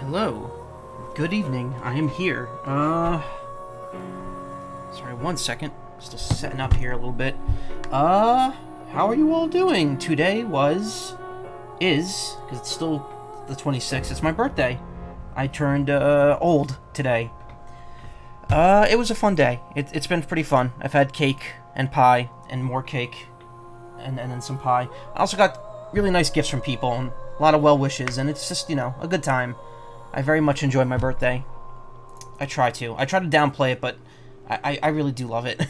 Hello. Good evening. I am here. Sorry, 1 second. Still setting up here a little bit. How are you all doing? Today is, because it's still the 26th, it's my birthday. I turned, old today. It was a fun day. It's been pretty fun. I've had cake and pie and more cake and then some pie. I also got really nice gifts from people and a lot of well wishes, and it's just, a good time. I very much enjoy my birthday. I try to downplay it, but I really do love it.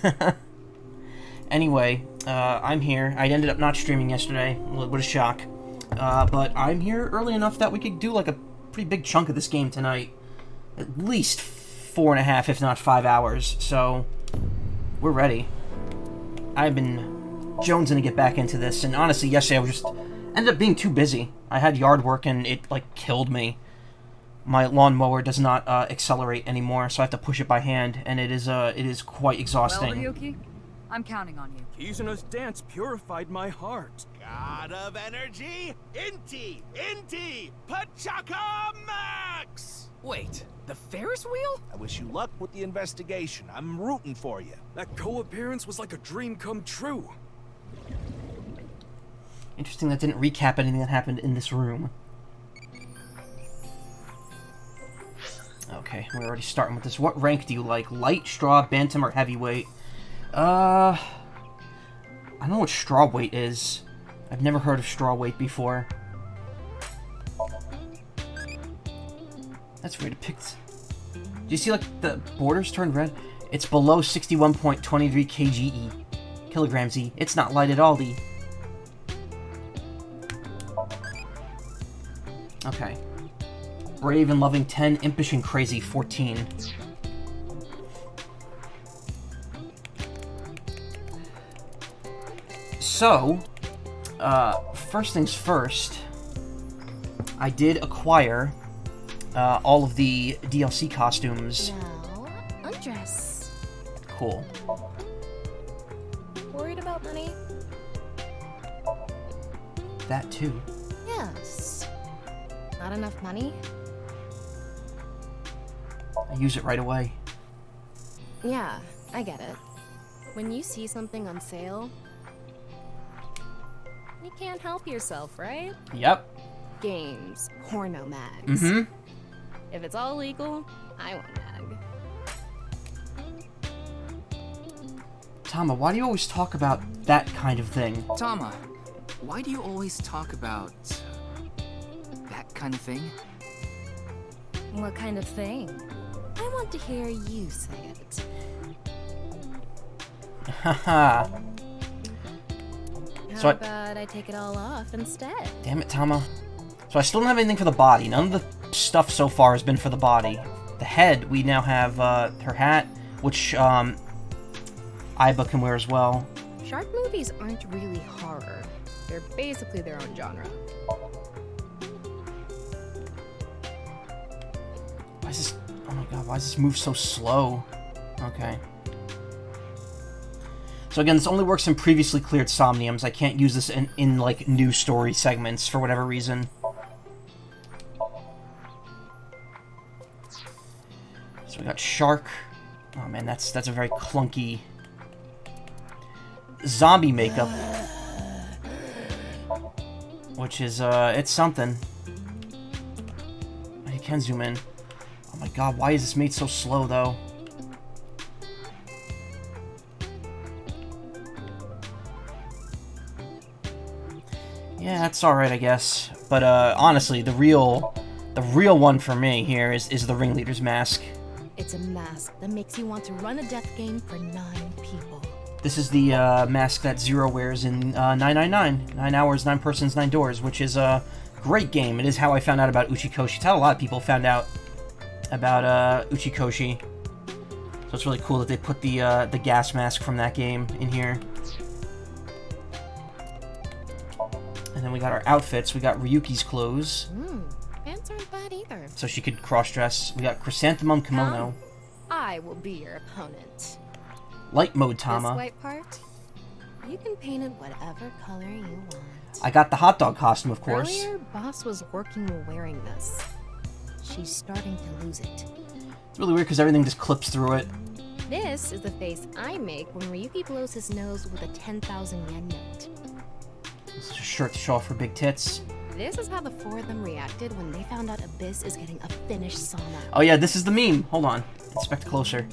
Anyway, I'm here. I ended up not streaming yesterday. What a shock. But I'm here early enough that we could do like a pretty big chunk of this game tonight. At least 4.5, if not 5 hours. So, we're ready. I've been jonesing to get back into this, and honestly, yesterday I was just ended up being too busy. I had yard work and it like killed me. My lawnmower does not accelerate anymore, so I have to push it by hand, and it is quite exhausting. Well, Ryuki, I'm counting on you. Kizuna's dance purified my heart. God of energy, Inti, Pachaka Max! Wait, the Ferris wheel? I wish you luck with the investigation. I'm rooting for you. That co-appearance was like a dream come true. Interesting that didn't recap anything that happened in this room. Okay, we're already starting with this. What rank do you like? Light, straw, bantam, or heavyweight? I don't know what straw weight is. I've never heard of straw weight before. That's weird to pick. Do you see, like, the borders turn red? It's below 61.23 kge. Kilograms E. It's not light at all, E. Okay. Brave and loving 10, impish and crazy 14. So, first things first, I did acquire all of the DLC costumes. Now, undress. Cool. Worried about money? That too. Yes. Not enough money? I use it right away. Yeah, I get it. When you see something on sale, you can't help yourself, right? Yep. Games, porno mags. Mm-hmm. If it's all legal, I won't nag. Tama, why do you always talk about that kind of thing? Tama, why do you always talk about that kind of thing? What kind of thing? I want to hear you say it. Haha. How So about I take it all off instead? Damn it, Tama. So I still don't have anything for the body. None of the stuff so far has been for the body. The head, we now have her hat, which Aiba can wear as well. Shark movies aren't really horror. They're basically their own genre. Why is this... Oh my god, why does this move so slow? Okay. So again, this only works in previously cleared Somniums. I can't use this in like, new story segments for whatever reason. So we got Shark. Oh man, that's a very clunky... zombie makeup. Which is, it's something. You can zoom in. Oh my god, why is this made so slow, though? Yeah, that's alright, I guess. But, honestly, the real one for me here is the Ringleader's mask. It's a mask that makes you want to run a death game for 9 people. This is the, mask that Zero wears in, 999. 9 hours, 9 persons, 9 doors, which is a great game. It is how I found out about Uchikoshi. It's how a lot of people found out about, Uchikoshi. So it's really cool that they put the gas mask from that game in here. And then we got our outfits. We got Ryuki's clothes. Pants aren't bad either. So she could cross-dress. We got Chrysanthemum Kimono. I will be your opponent. Light mode, Tama. This white part, you can paint it whatever color you want. I got the hot dog costume, of course. Earlier, Boss was working wearing this. she's starting to lose it. It's really weird because everything just clips through it. This is the face I make when Ryuki blows his nose with a 10,000 yen note. It's a shirt to show off her big tits. This is how the four of them reacted when they found out Abyss is getting a finished sauna. Oh yeah, this is the meme. Hold on. Inspect closer.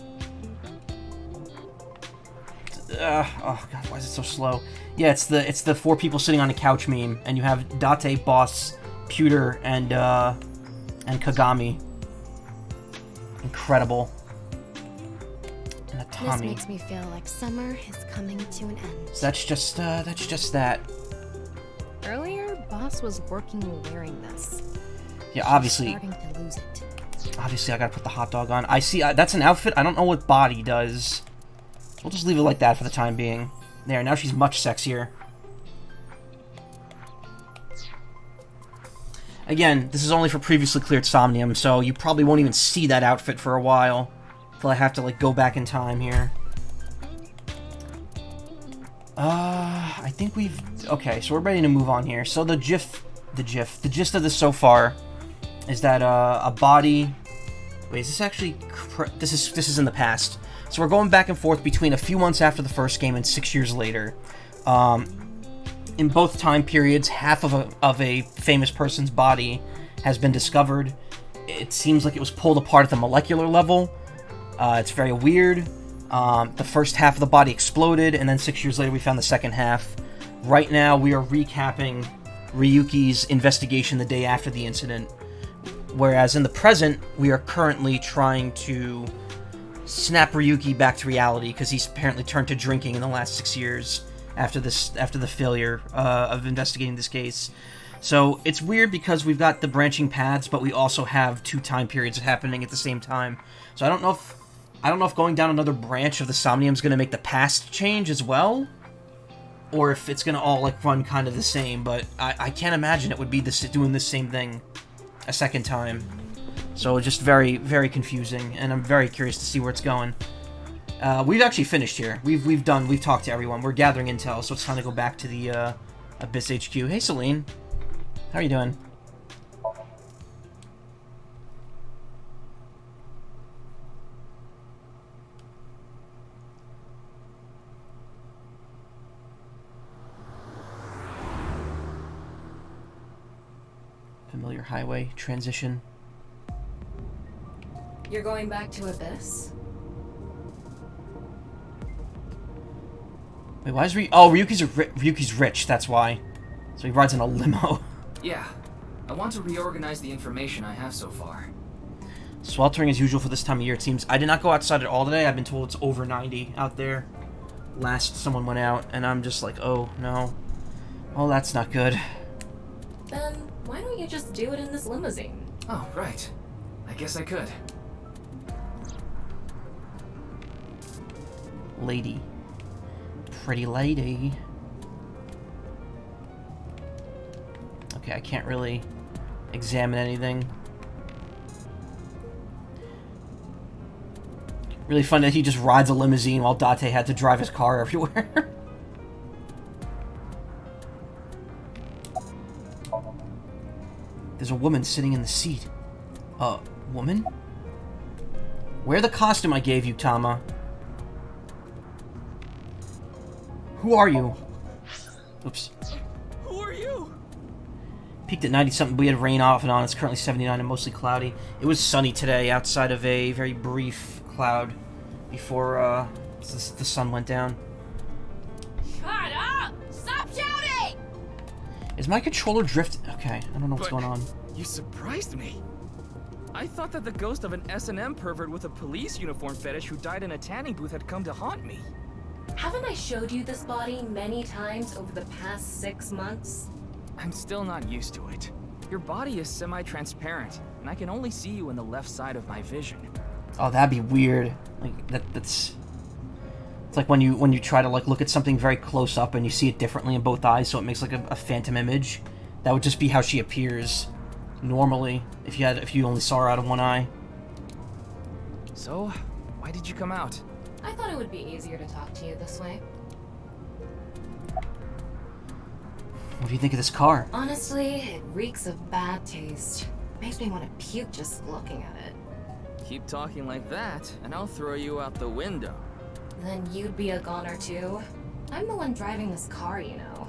Oh god, why is it so slow? Yeah, it's the four people sitting on a couch meme, and you have Date, Boss, Pewter, and Kagami. Incredible. And a Tommy. This makes me feel like summer is coming to an end. So that's just that. Earlier, Boss was working wearing this. Yeah, obviously. She's starting to lose it. Obviously, I gotta put the hot dog on. I see. That's an outfit. I don't know what body does. We'll just leave it like that for the time being. There, now she's much sexier. Again, this is only for previously cleared Somnium, so you probably won't even see that outfit for a while. Until I have to, like, go back in time here. I think we've... Okay, so we're ready to move on here. So the gist of this so far is that, a body... Wait, is this actually... This is in the past. So we're going back and forth between a few months after the first game and 6 years later. In both time periods, half of a famous person's body has been discovered. It seems like it was pulled apart at the molecular level. It's very weird. The first half of the body exploded, and then 6 years later we found the second half. Right now we are recapping Ryuki's investigation the day after the incident. Whereas in the present, we are currently trying to snap Ryuki back to reality, because he's apparently turned to drinking in the last 6 years after the failure of investigating this case. So it's weird because we've got the branching paths, but we also have two time periods happening at the same time. So I don't know if going down another branch of the Somnium is going to make the past change as well, or if it's going to all like run kind of the same. But I can't imagine it would be doing the same thing a second time. So just very, very confusing, and I'm very curious to see where it's going. We've actually finished here. We've talked to everyone. We're gathering intel, so it's time to go back to the Abyss HQ. Hey, Celine. How are you doing? Familiar highway transition. You're going back to Abyss? Wait, why is Ryuki's rich, that's why. So he rides in a limo. Yeah. I want to reorganize the information I have so far. Sweltering as usual for this time of year, it seems. I did not go outside at all today. I've been told it's over 90 out there. Last someone went out, and I'm just like, oh, no. Oh, that's not good. Then why don't you just do it in this limousine? Oh, right. I guess I could. Lady. Pretty lady. Okay, I can't really examine anything. Really fun that he just rides a limousine while Date had to drive his car everywhere. There's a woman sitting in the seat. Woman? Wear the costume I gave you, Tama. Who are you? Oops. Who are you? Peaked at 90-something. We had rain off and on. It's currently 79 and mostly cloudy. It was sunny today outside of a very brief cloud before the sun went down. Shut up! Stop shouting! Is my controller drift? Okay, I don't know what's going on. You surprised me. I thought that the ghost of an S&M pervert with a police uniform fetish who died in a tanning booth had come to haunt me. Haven't I showed you this body many times over the past 6 months? I'm still not used to it. Your body is semi-transparent, and I can only see you in the left side of my vision. Oh, that'd be weird. Like that's. It's like when you try to like look at something very close up and you see it differently in both eyes, so it makes like a phantom image. That would just be how she appears normally if you only saw her out of one eye. So, why did you come out? I thought it would be easier to talk to you this way. What do you think of this car? Honestly, it reeks of bad taste. Makes me want to puke just looking at it. Keep talking like that, and I'll throw you out the window. Then you'd be a goner too. I'm the one driving this car, you know.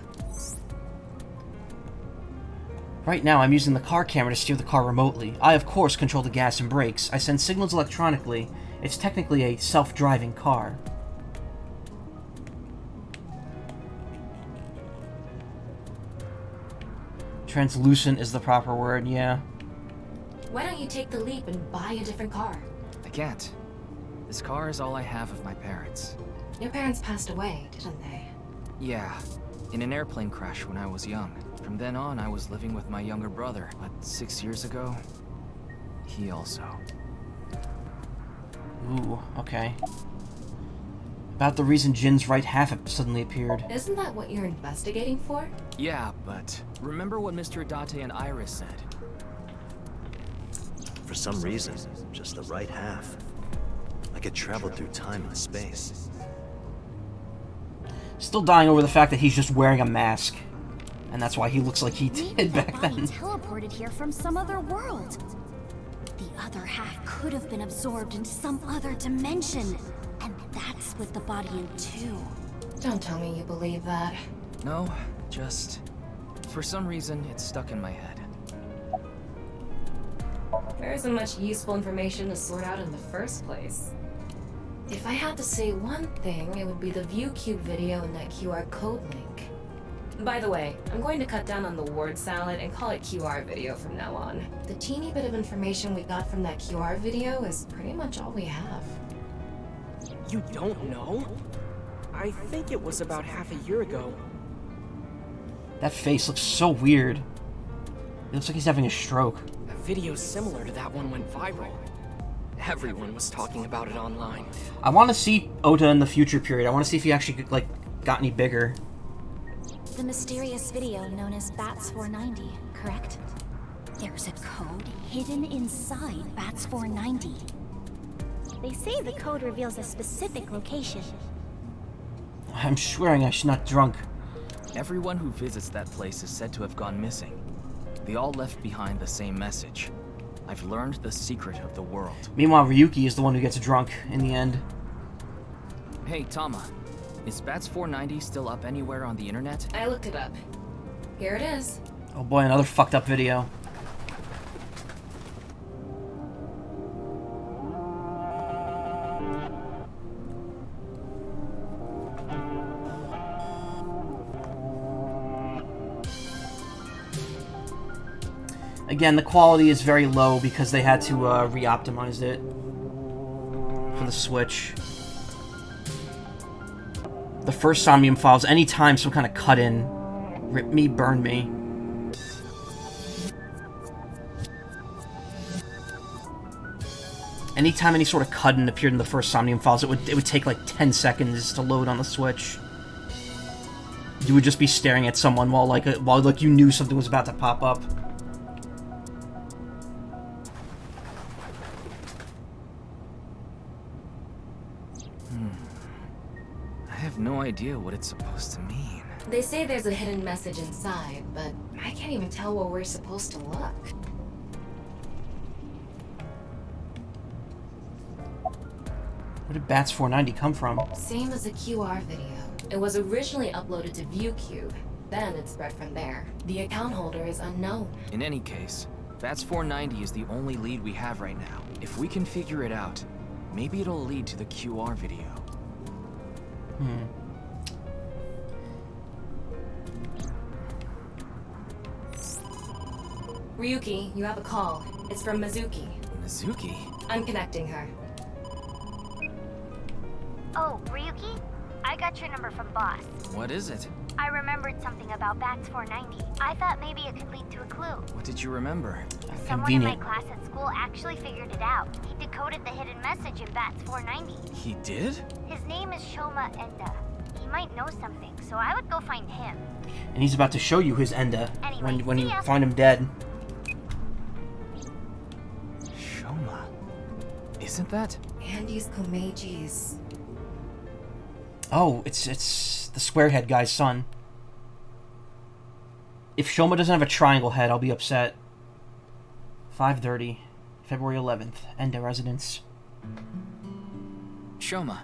Right now, I'm using the car camera to steer the car remotely. I, of course, control the gas and brakes. I send signals electronically. It's technically a self-driving car. Translucent is the proper word, yeah. Why don't you take the leap and buy a different car? I can't. This car is all I have of my parents. Your parents passed away, didn't they? Yeah, in an airplane crash when I was young. From then on, I was living with my younger brother, but 6 years ago, he also. Ooh, okay. About the reason Jin's right half suddenly appeared. Isn't that what you're investigating for? Yeah, but remember what Mr. Date and Iris said? For some reason, just the right half. Like it traveled through time and space. Still dying over the fact that he's just wearing a mask. And that's why he looks like he Maybe did that back body then. teleported here from some other world. The other half could have been absorbed into some other dimension. And that's split the body in two. Don't tell me you believe that. No, just... for some reason, it's stuck in my head. There isn't much useful information to sort out in the first place. If I had to say one thing, it would be the ViewCube video and that QR code link. By the way, I'm going to cut down on the word salad and call it QR video from now on. The teeny bit of information we got from that QR video is pretty much all we have. You don't know? I think it was about half a year ago. That face looks so weird. It looks like he's having a stroke. A video similar to that one went viral. Everyone was talking about it online. I want to see Ota in the future period. I want to see if he actually, like, got any bigger. The mysterious video known as Bats 490, correct? There's a code hidden inside Bats 490. They say the code reveals a specific location. I'm swearing I should not drunk. Everyone who visits that place is said to have gone missing. They all left behind the same message. I've learned the secret of the world. Meanwhile, Ryuki is the one who gets drunk in the end. Hey, Tama. Is Bats 490 still up anywhere on the internet? I looked it up. Here it is. Oh boy, another fucked up video. Again, the quality is very low because they had to re-optimize it for the Switch. The first Somnium files, anytime some kind of cut-in, rip me, burn me. Anytime any sort of cut-in appeared in the first Somnium files, it would take like 10 seconds to load on the Switch. You would just be staring at someone while like you knew something was about to pop up. I have no idea what it's supposed to mean. They say there's a hidden message inside, but I can't even tell where we're supposed to look. Where did Bats 490 come from? Same as the QR video. It was originally uploaded to ViewCube. Then it spread from there. The account holder is unknown. In any case, Bats 490 is the only lead we have right now. If we can figure it out, maybe it'll lead to the QR video. Ryuki, you have a call. It's from Mizuki. Mizuki? I'm connecting her. Oh, Ryuki? I got your number from Boss. What is it? I remembered something about Bats 490. I thought maybe it could lead to a clue. What did you remember? Someone in my Convenient. class at school actually figured it out. He decoded the hidden message in Bats 490. He did? His name is Shoma Enda. He might know something, so I would go find him. And he's about to show you his Enda Anyway, when you see ya. find him dead. Shoma. Isn't that? Andy's Komeji's. Oh, it's the squarehead guy's son. If Shoma doesn't have a triangle head, I'll be upset. 5:30, February 11th. Enda residence. Shoma,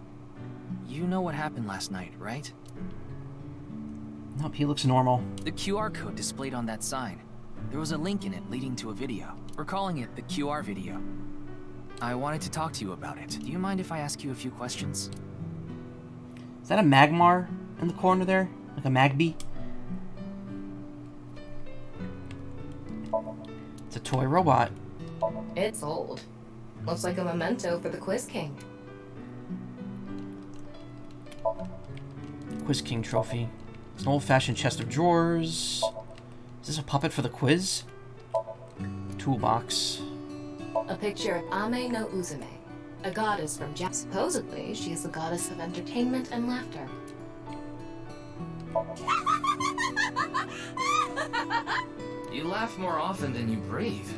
you know what happened last night, right? Nope, he looks normal. The QR code displayed on that sign. There was a link in it leading to a video. We're calling it the QR video. I wanted to talk to you about it. Do you mind if I ask you a few questions? Is that a Magmar in the corner there? Like a Magby? It's a toy robot. It's old. Looks like a memento for the Quiz King. Quiz King trophy. It's an old-fashioned chest of drawers. Is this a puppet for the quiz? Toolbox. A picture of Ame no Uzume, a goddess from Japan. Supposedly, she is the goddess of entertainment and laughter. You laugh more often than you breathe.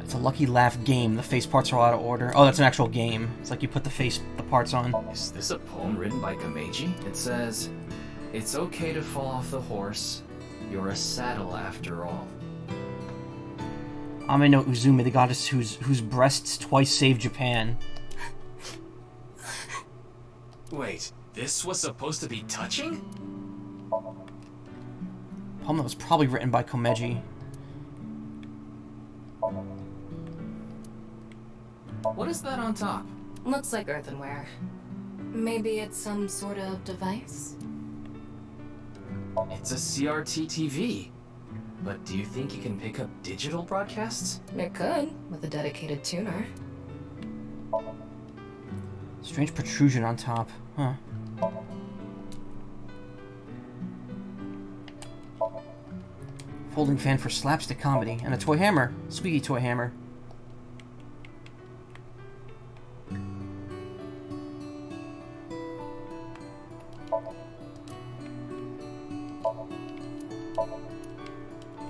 It's a Lucky Laugh game. The face parts are out of order. Oh, that's an actual game. It's like you put the parts on. Is this a poem written by Kameji? It says, "It's okay to fall off the horse. You're a saddle after all." Ame no Uzume, the goddess whose breasts twice saved Japan. Wait, this was supposed to be touching? Poem that was probably written by Komeji. What is that on top? Looks like earthenware. Maybe it's some sort of device? It's a CRT TV. But do you think you can pick up digital broadcasts? It could, with a dedicated tuner. Strange protrusion on top. Huh. Folding fan for slapstick comedy. And a toy hammer. Squeaky toy hammer.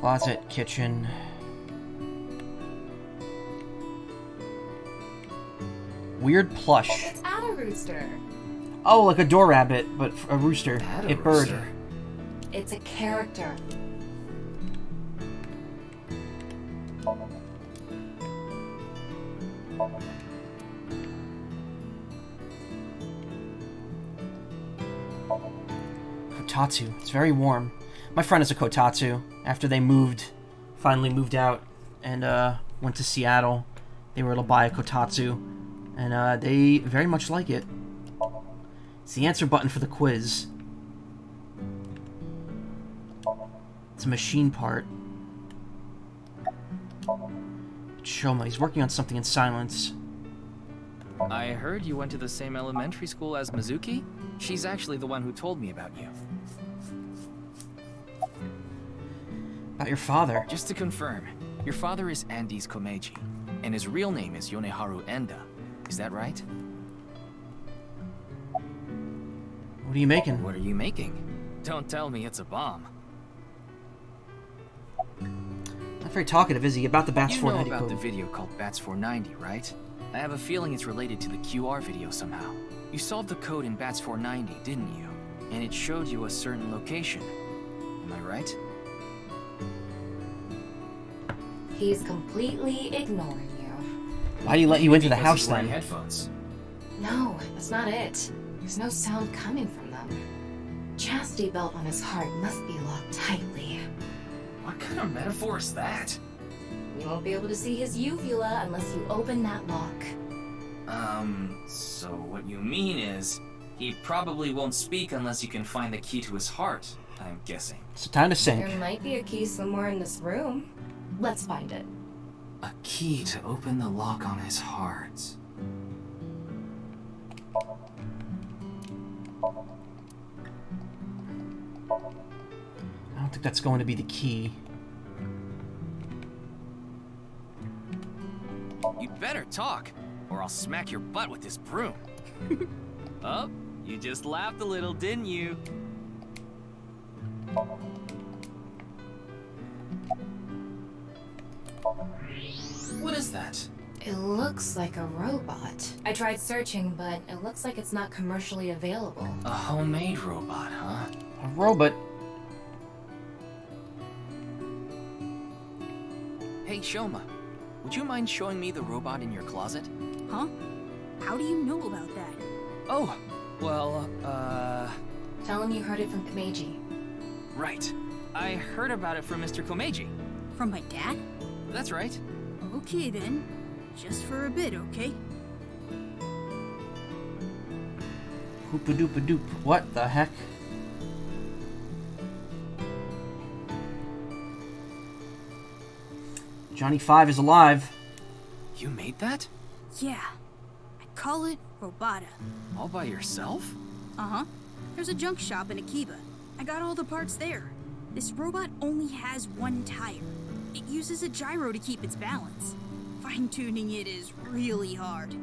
Closet, kitchen. Weird plush. It's Ada Rooster. Oh, like a door rabbit, but a rooster. Ada A bird. Rooster. It's a character. Kotatsu. It's very warm. My friend is a Kotatsu. After they finally moved out, and went to Seattle, they were able to buy a Kotatsu, and they very much like it. It's the answer button for the quiz. It's a machine part. Shoma, he's working on something in silence. I heard you went to the same elementary school as Mizuki? She's actually the one who told me about you. About your father. Just to confirm, your father is Andes Komeji, and his real name is Yoneharu Enda. Is that right? What are you making? What are you making? Don't tell me it's a bomb. Not very talkative, is he? About the Bats You know 490 about code. the video called Bats 490, right? I have a feeling it's related to the QR video somehow. You solved the code in Bats 490, didn't you? And it showed you a certain location. Am I right? He's completely ignoring you. Why do you let you into the Because house he's wearing then? headphones. No, that's not it. There's no sound coming from them. Chastity belt on his heart must be locked tightly. What kind of metaphor is that? You won't be able to see his uvula unless you open that lock. So what you mean is, he probably won't speak unless you can find the key to his heart, I'm guessing. So time to sink. There might be a key somewhere in this room. Let's find it. A key to open the lock on his heart. I don't think that's going to be the key. You'd better talk, or I'll smack your butt with this broom. Oh, you just laughed a little, didn't you? What is that? It looks like a robot. I tried searching, but it looks like it's not commercially available. A homemade robot, huh? A robot. Shoma, would you mind showing me the robot in your closet? Huh? How do you know about that? Oh, well, Tell him you heard it from Kameji. right. I heard about it from Mr. Komeiji. From my dad? That's right. Okay then. Just for a bit, okay? Hoopa-doopa-doop. What the heck? Johnny 5 is alive. You made that? Yeah. I call it nirvanA. All by yourself? Uh-huh. There's a junk shop in Akiba. I got all the parts there. This robot only has one tire. It uses a gyro to keep its balance. Fine-tuning it is really hard.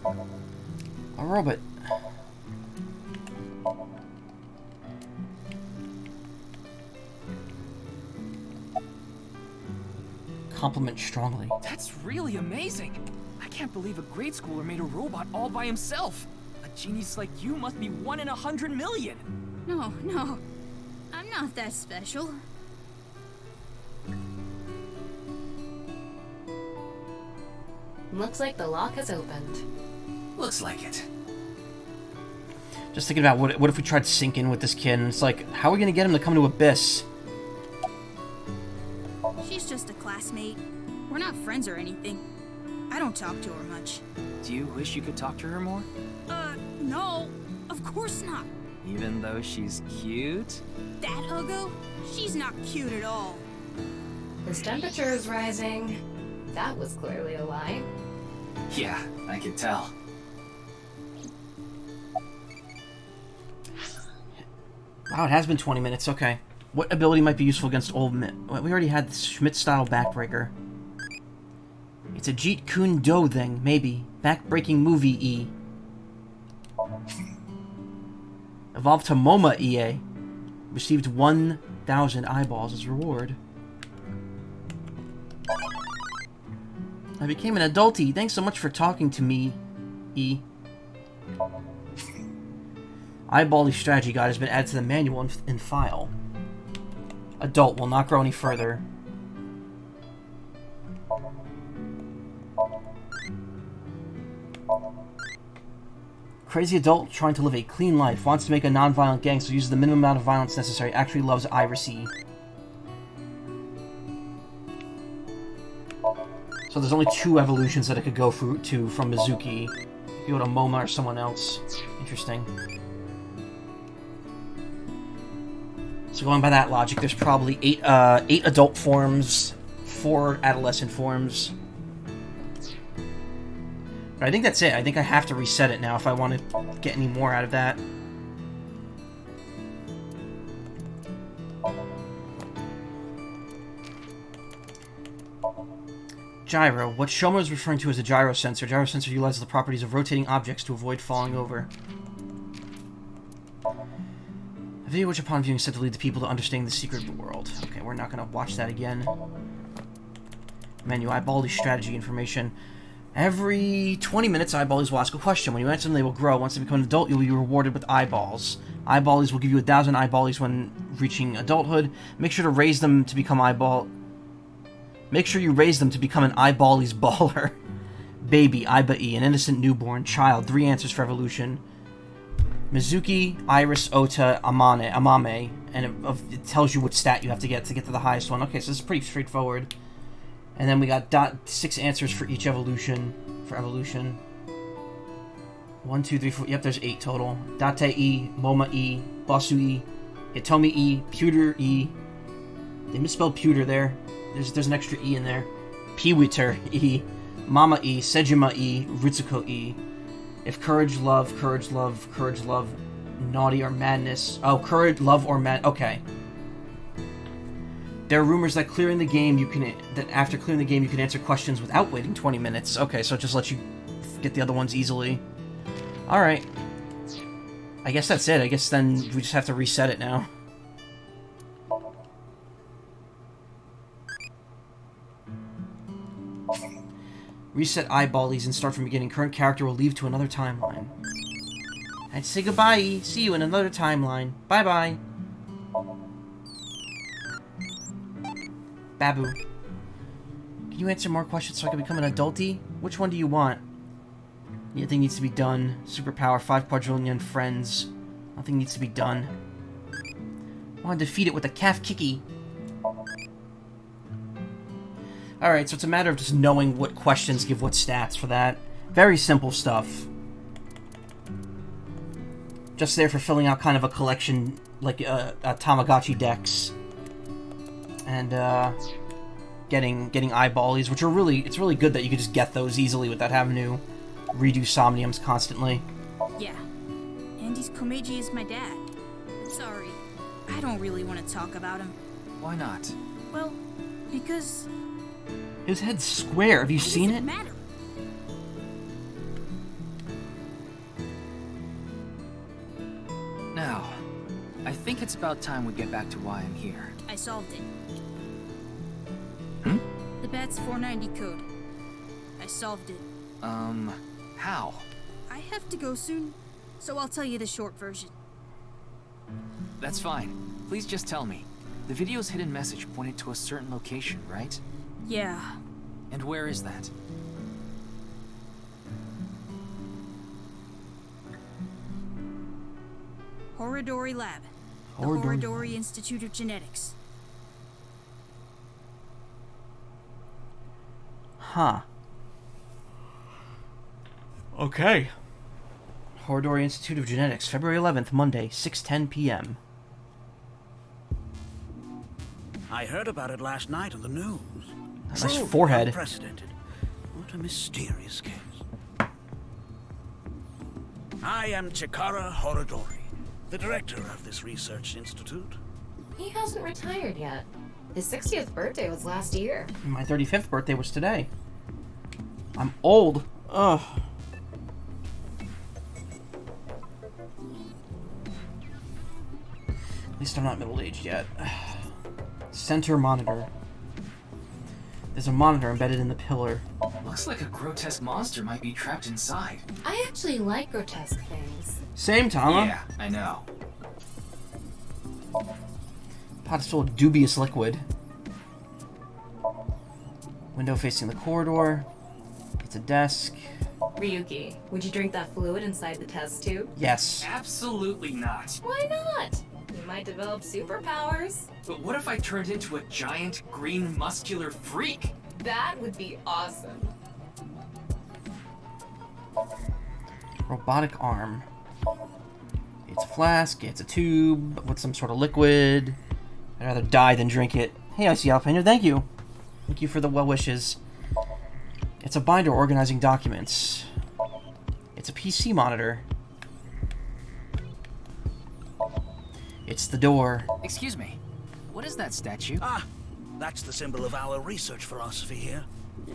A robot. Compliment strongly. That's really amazing. I can't believe a grade schooler made a robot all by himself. A genius like you must be 1 in 100 million. No, no. I'm not that special. Looks like the lock has opened. Looks like it. Just thinking about what if we tried to sync in with this kid, and it's like, how are we gonna get him to come to Abyss? She's just a classmate. We're not friends or anything. I don't talk to her much. Do you wish you could talk to her more? No. Of course not. Even though she's cute? That Ugo? She's not cute at all. His temperature is rising. That was clearly a lie. Yeah, I can tell. Wow, it has been 20 minutes, okay. What ability might be useful against old men? We already had the Schmidt-style backbreaker. It's a Jeet Kune Do thing, maybe. Backbreaking movie E. Evolved to MoMA EA. Received 1,000 eyeballs as reward. I became an adultie. Thanks so much for talking to me, E. Eyebally strategy guide has been added to the manual in file. Adult will not grow any further. Crazy adult trying to live a clean life, wants to make a non-violent gang, so uses the minimum amount of violence necessary, actually loves Irisy. So there's only 2 evolutions that it could go to from Mizuki. You could go to Moma or someone else. Interesting. So going by that logic, there's probably 8 adult forms, 4 adolescent forms. But I think that's it. I think I have to reset it now if I want to get any more out of that. Gyro. What Shoma is referring to as a gyro sensor. Gyro sensor utilizes the properties of rotating objects to avoid falling over. A video which upon viewing is said to lead the people to understanding the secret of the world. Okay, we're not going to watch that again. Menu. Eyebally strategy information. Every 20 minutes, eyeballies will ask a question. When you answer them, they will grow. Once they become an adult, you'll be rewarded with eyeballs. Eyeballies will give you 1,000 eyeballies when reaching adulthood. Make sure to raise them to become Make sure you raise them to become an eyeballies baller. Baby, Iba-E, an innocent newborn child. 3 answers for evolution. Mizuki, Iris, Ota, Amame, and it tells you what stat you have to get to the highest one. Okay, so this is pretty straightforward. And then we got 6 answers for each evolution. 1, 2, 3, 4. Yep, there's 8 total. Date E, Moma E, Bosu E, Hitomi E, Pewter E. They misspelled pewter there. There's an extra E in there. Pewiter E, Mama E, Sejima E, Ritsuko E. If courage, love, naughty or madness. Oh, courage, love, or mad. Okay. There are rumors that after clearing the game, you can answer questions without waiting 20 minutes. Okay, so it just lets you get the other ones easily. Alright. I guess that's it. I guess then we just have to reset it now. Reset eyeballies and start from beginning. Current character will leave to another timeline. I'd say goodbye. See you in another timeline. Bye-bye. Babu. Can you answer more questions so I can become an adulty? Which one do you want? Nothing needs to be done. Superpower, 5 quadrillion friends. Nothing needs to be done. I want to defeat it with a calf kicky. Alright, so it's a matter of just knowing what questions give what stats for that. Very simple stuff. Just there for filling out kind of a collection, like a Tamagotchi Dex. And, getting eyeballies, which are really, it's really good that you can just get those easily without having to redo Somniums constantly. Yeah. Andy's Komeiji is my dad. Sorry, I don't really want to talk about him. Why not? Well, because... His head's square. Have you seen it? Matter. Now, I think it's about time we get back to why I'm here. I solved it. Hmm? The BATS 490 code. I solved it. How? I have to go soon, so I'll tell you the short version. That's fine. Please just tell me. The video's hidden message pointed to a certain location, right? Yeah. And where is that? Horodori Lab. The Horodori. Horodori Institute of Genetics. Huh. Okay. Horodori Institute of Genetics, February 11th, Monday, 6:10 p.m. I heard about it last night on the news. Nice Truly forehead. Unprecedented. What a mysterious case. I am Chikara Horodori, the director of this research institute. He hasn't retired yet. His 60th birthday was last year. My 35th birthday was today. I'm old. Ugh. At least I'm not middle-aged yet. Center monitor. There's a monitor embedded in the pillar. Looks like a grotesque monster might be trapped inside. I actually like grotesque things. Same, Tama. Yeah, I know. Pot is full of dubious liquid. Window facing the corridor. It's a desk. Ryuki, would you drink that fluid inside the test tube? Yes. Absolutely not. Why not? You might develop superpowers. But what if I turned into a giant, green, muscular freak? That would be awesome. Robotic arm. It's a flask, it's a tube with some sort of liquid. I'd rather die than drink it. Hey, Icy Jalapeno, thank you. Thank you for the well wishes. It's a binder organizing documents. It's a PC monitor. It's the door. Excuse me. What is that statue? Ah, that's the symbol of our research philosophy here.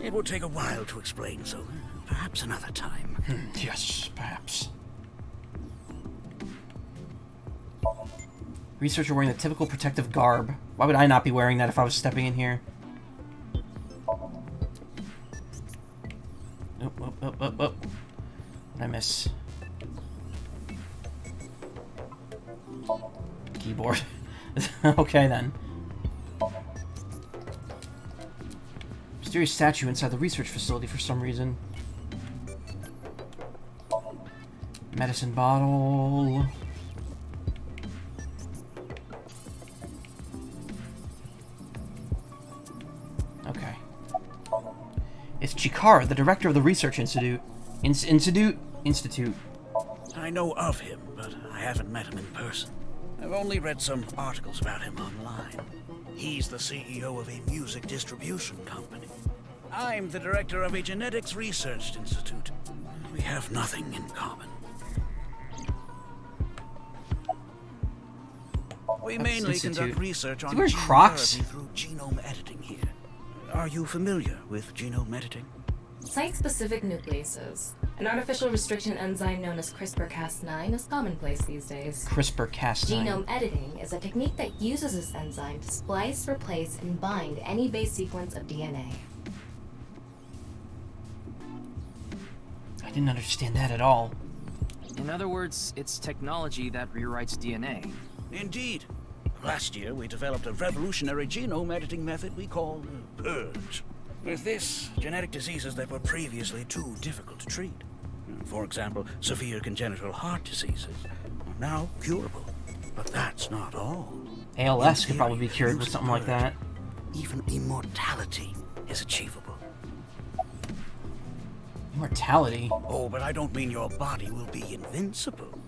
It will take a while to explain, so perhaps another time. Yes, perhaps. Researcher wearing the typical protective garb. Why would I not be wearing that if I was stepping in here? Oh. What did I miss? Keyboard. Okay, then. Mysterious statue inside the research facility for some reason. Medicine bottle. Okay. It's Chikara, the director of the research institute. Institute. I know of him, but I haven't met him in person. I've only read some articles about him online. He's the CEO of a music distribution company. I'm the director of a genetics research institute. We have nothing in common. We mainly conduct research on gene therapy through genome editing here. Are you familiar with genome editing? Site-specific nucleases. An artificial restriction enzyme known as CRISPR-Cas9 is commonplace these days. CRISPR-Cas9. Genome editing is a technique that uses this enzyme to splice, replace, and bind any base sequence of DNA. I didn't understand that at all. In other words, it's technology that rewrites DNA. Indeed. Last year, we developed a revolutionary genome editing method we call Purge. With this, genetic diseases that were previously too difficult to treat, for example, severe congenital heart diseases, are now curable. But that's not all. ALS could probably be cured with something like that. Even immortality is achievable. Immortality? Oh, but I don't mean your body will be invincible.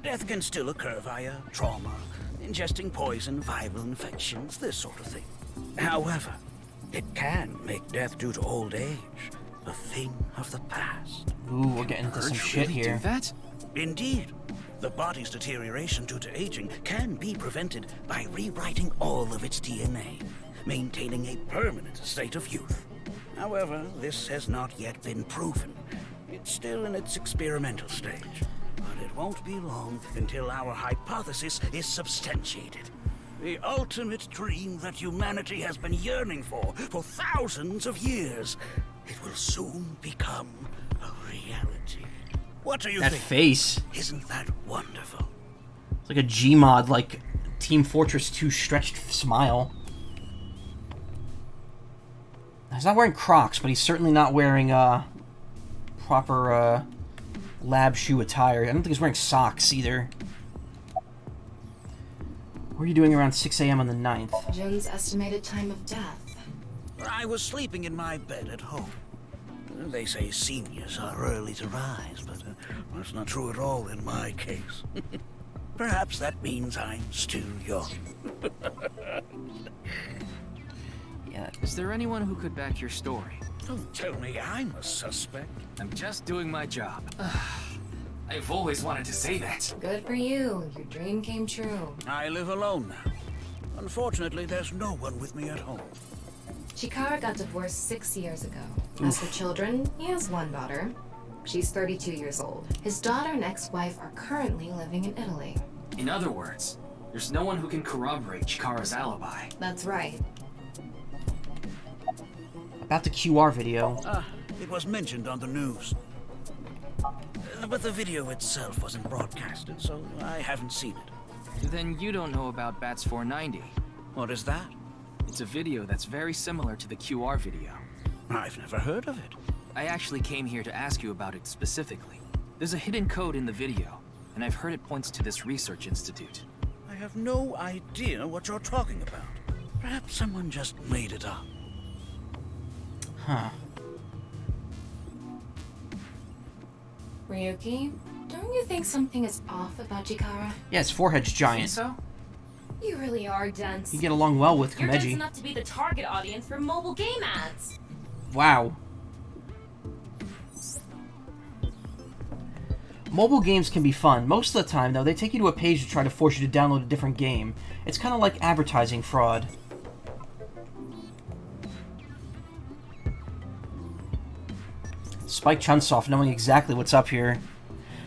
Death can still occur via trauma, ingesting poison, viral infections, this sort of thing. However, it can make death due to old age a thing of the past. Ooh, we're getting into some shit here. Do that? Indeed. The body's deterioration due to aging can be prevented by rewriting all of its DNA, maintaining a permanent state of youth. However, this has not yet been proven. It's still in its experimental stage. But it won't be long until our hypothesis is substantiated. The ultimate dream that humanity has been yearning for thousands of years. It will soon become a reality. What do you think? That face. Isn't that wonderful? It's like a Gmod, like Team Fortress 2 stretched smile. He's not wearing Crocs, but he's certainly not wearing proper lab shoe attire. I don't think he's wearing socks either. What are you doing around 6 a.m. on the 9th? Jones' estimated time of death. I was sleeping in my bed at home. They say seniors are early to rise, but that's not true at all in my case. Perhaps that means I'm still young. Yeah. Is there anyone who could back your story? Don't tell me I'm a suspect. I'm just doing my job. I've always wanted to say that. Good for you. Your dream came true. I live alone now. Unfortunately, there's no one with me at home. Chikara got divorced 6 years ago. As for children, he has one daughter. She's 32 years old. His daughter and ex-wife are currently living in Italy. In other words, there's no one who can corroborate Chikara's alibi. That's right. About the QR video. It was mentioned on the news. But the video itself wasn't broadcasted, so I haven't seen it. Then you don't know about Bats 490. What is that? It's a video that's very similar to the QR video. I've never heard of it. I actually came here to ask you about it specifically. There's a hidden code in the video, and I've heard it points to this research institute. I have no idea what you're talking about. Perhaps someone just made it up. Huh. Ryuki, don't you think something is off about Chikara? Yeah, his forehead's giant. So? You really are dense. You get along well with You're dense Kameji. enough to be the target audience for mobile game ads. Wow. Mobile games can be fun. Most of the time, though, they take you to a page to try to force you to download a different game. It's kind of like advertising fraud. Spike Chunsoft knowing exactly what's up here.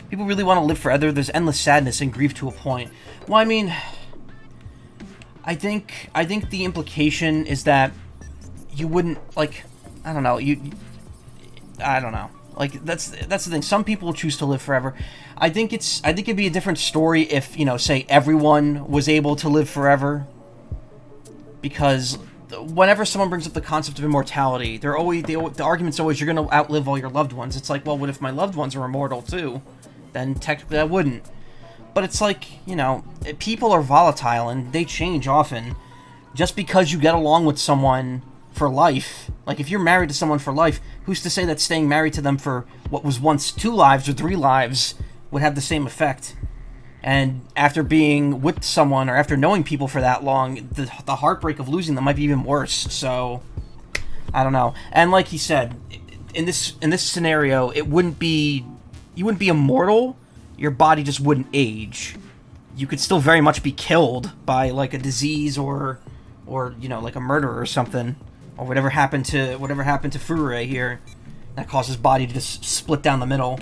People really want to live forever. There's endless sadness and grief to a point. Well, I mean, I think the implication is that you wouldn't, like, I don't know, I don't know. Like, that's the thing. Some people choose to live forever. I think it'd be a different story if, you know, say everyone was able to live forever. Because whenever someone brings up the concept of immortality, the argument's always you're going to outlive all your loved ones. It's like, well, what if my loved ones are immortal too? Then technically I wouldn't. But it's like, you know, people are volatile and they change often. Just because you get along with someone for life, like if you're married to someone for life, who's to say that staying married to them for what was once 2 lives or 3 lives would have the same effect? And after being with someone or after knowing people for that long, the heartbreak of losing them might be even worse. So, I don't know. And like he said, in this scenario, you wouldn't be immortal. Your body just wouldn't age. You could still very much be killed by like a disease or you know, like a murder or something, or whatever happened to Furure here, that caused his body to just split down the middle.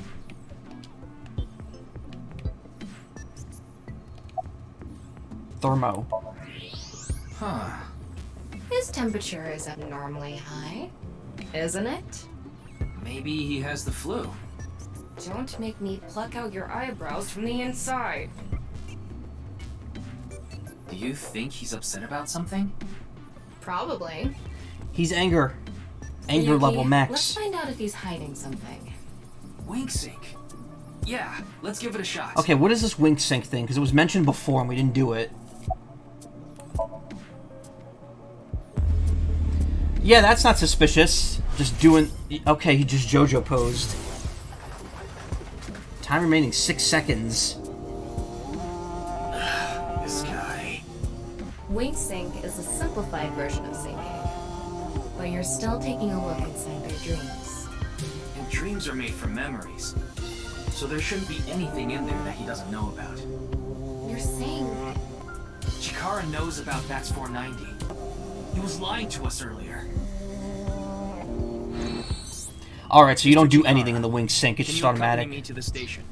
Thermo. Huh. His temperature is abnormally high, isn't it? Maybe he has the flu. Don't make me pluck out your eyebrows from the inside. The You think he's upset about something? Probably. He's anger Yuki, level max. Let's find out if he's hiding something. Wink sync. Yeah, let's give it a shot. Okay, what is this wink sync thing? Because it was mentioned before and we didn't do it. Yeah, that's not suspicious. Just doing... Okay, he just JoJo posed. Time remaining 6 seconds. This guy. Wink sync is a simplified version of syncing, but you're still taking a look inside their dreams. And dreams are made from memories. So there shouldn't be anything in there that he doesn't know about. You're saying... Chikara knows about Bats 490. He was lying to us earlier. Alright, so you don't do anything in the wink sync, it's Can just you accompany automatic. me to the station?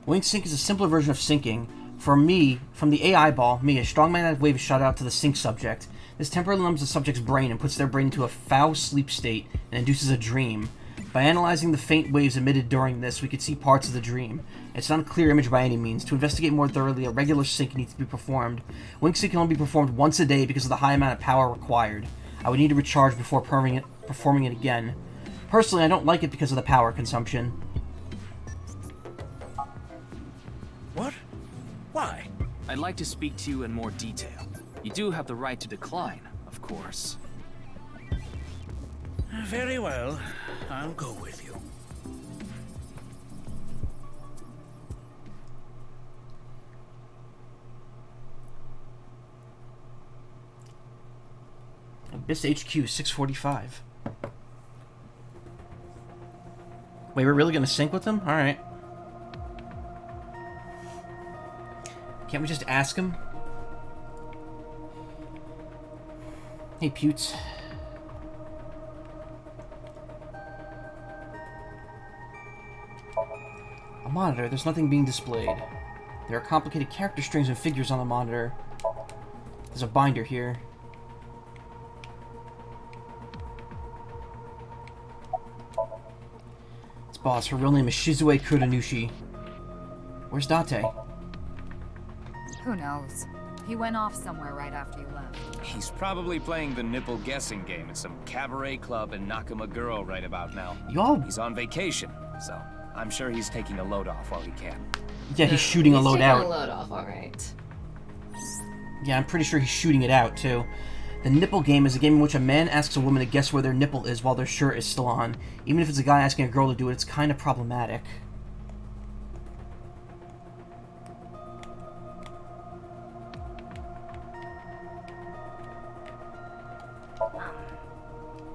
Wink sync is a simpler version of syncing. For me, from the AI ball, a strong magnetic wave is shot out to the sync subject. This temporarily numbs the subject's brain and puts their brain into a foul sleep state and induces a dream. By analyzing the faint waves emitted during this, we could see parts of the dream. It's not a clear image by any means. To investigate more thoroughly, a regular sync needs to be performed. Wink sync can only be performed once a day because of the high amount of power required. I would need to recharge before performing it again. Personally, I don't like it because of the power consumption. What? Why? I'd like to speak to you in more detail. You do have the right to decline, of course. Very well. I'll go with you. Abyss HQ 645. Wait, we're really gonna sync with them? Alright. Can't we just ask him? Hey, Putes. A monitor. There's nothing being displayed. There are complicated character strings and figures on the monitor. There's a binder here. It's boss. Her real name is Shizue Kuranushi. Where's Date? Who knows? He went off somewhere right after you left. He's probably playing the nipple guessing game at some cabaret club in Nakamaguro right about now. He's on vacation, so I'm sure he's taking a load off while he can. Yeah, he's shooting a load out. Taking a load off, alright. Yeah, I'm pretty sure he's shooting it out, too. The nipple game is a game in which a man asks a woman to guess where their nipple is while their shirt is still on. Even if it's a guy asking a girl to do it, it's kind of problematic.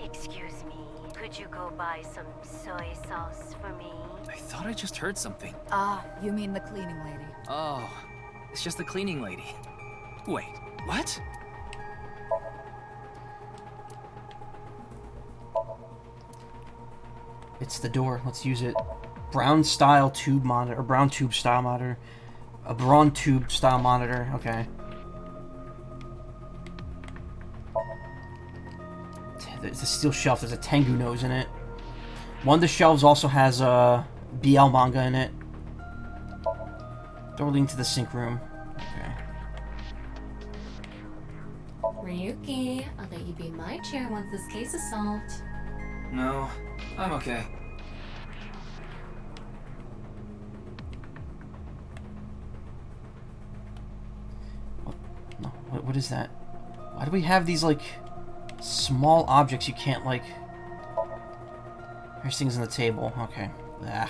Excuse me. Could you go buy some soy sauce for me? I thought I just heard something. Ah, you mean the cleaning lady. Oh, it's just the cleaning lady. Wait, what? It's the door. Let's use it. Brown style tube monitor, or brown tube style monitor. A brawn tube style monitor. Okay. There's a steel shelf. There's a Tengu nose in it. One of the shelves also has a BL manga in it. Door leading to the sink room. Okay. Ryuki, I'll let you be my chair once this case is solved. No, I'm okay. No, what is that? Why do we have these, like, small objects you can't, like... There's things on the table. Okay. Ah.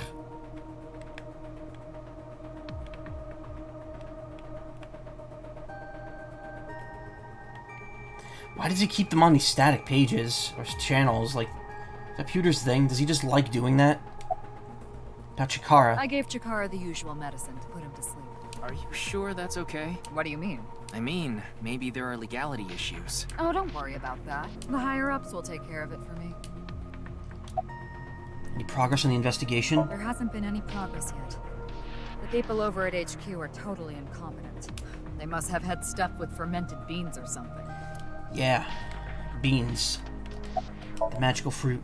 Why does he keep them on these static pages or channels? Like, is that Pewter's thing? Does he just like doing that? Now Chikara. I gave Chikara the usual medicine to put him to sleep. Are you sure that's okay? What do you mean? I mean, maybe there are legality issues. Oh, don't worry about that. The higher-ups will take care of it for me. Any progress on the investigation? There hasn't been any progress yet. The people over at HQ are totally incompetent. They must have had stuff with fermented beans or something. Yeah. Beans. The magical fruit.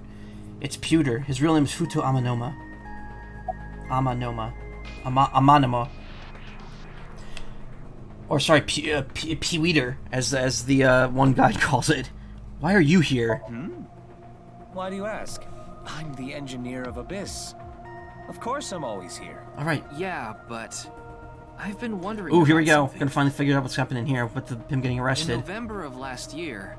It's Pewter. His real name is Futo Amanoma. Amanoma. Or sorry, Peeweeter, as the one guy calls it. Why are you here? Why do you ask? I'm the engineer of Abyss. Of course I'm always here. All right. Yeah, but I've been wondering. Ooh, here we go. Something. Gonna finally figure out what's happening here with him getting arrested. In November of last year,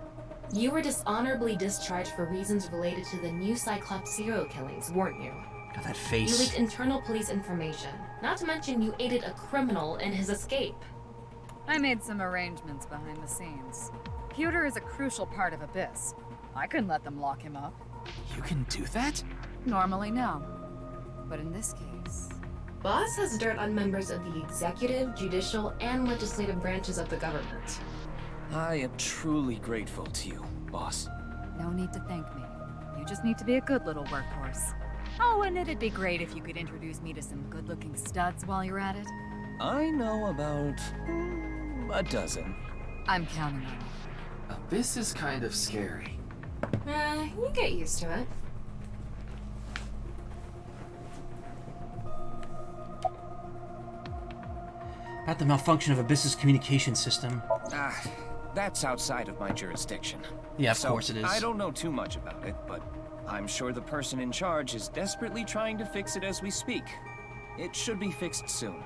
You were dishonorably discharged for reasons related to the new Cyclops serial killings, weren't you? Got that You face. leaked internal police information. Not to mention you aided a criminal in his escape. I made some arrangements behind the scenes. Pewter is a crucial part of Abyss. I couldn't let them lock him up. you can do that? Normally, no. But in this case... Boss has dirt on members of the executive, judicial, and legislative branches of the government. I am truly grateful to you, boss. No need to thank me. You just need to be a good little workhorse. Oh, and it'd be great if you could introduce me to some good-looking studs while you're at it. I know about a dozen. I'm counting on you. Abyss is kind of scary. You get used to it. About the malfunction of Abyss's communication system. That's outside of my jurisdiction. Yeah, of course it is. I don't know too much about it, but I'm sure the person in charge is desperately trying to fix it as we speak. It should be fixed soon.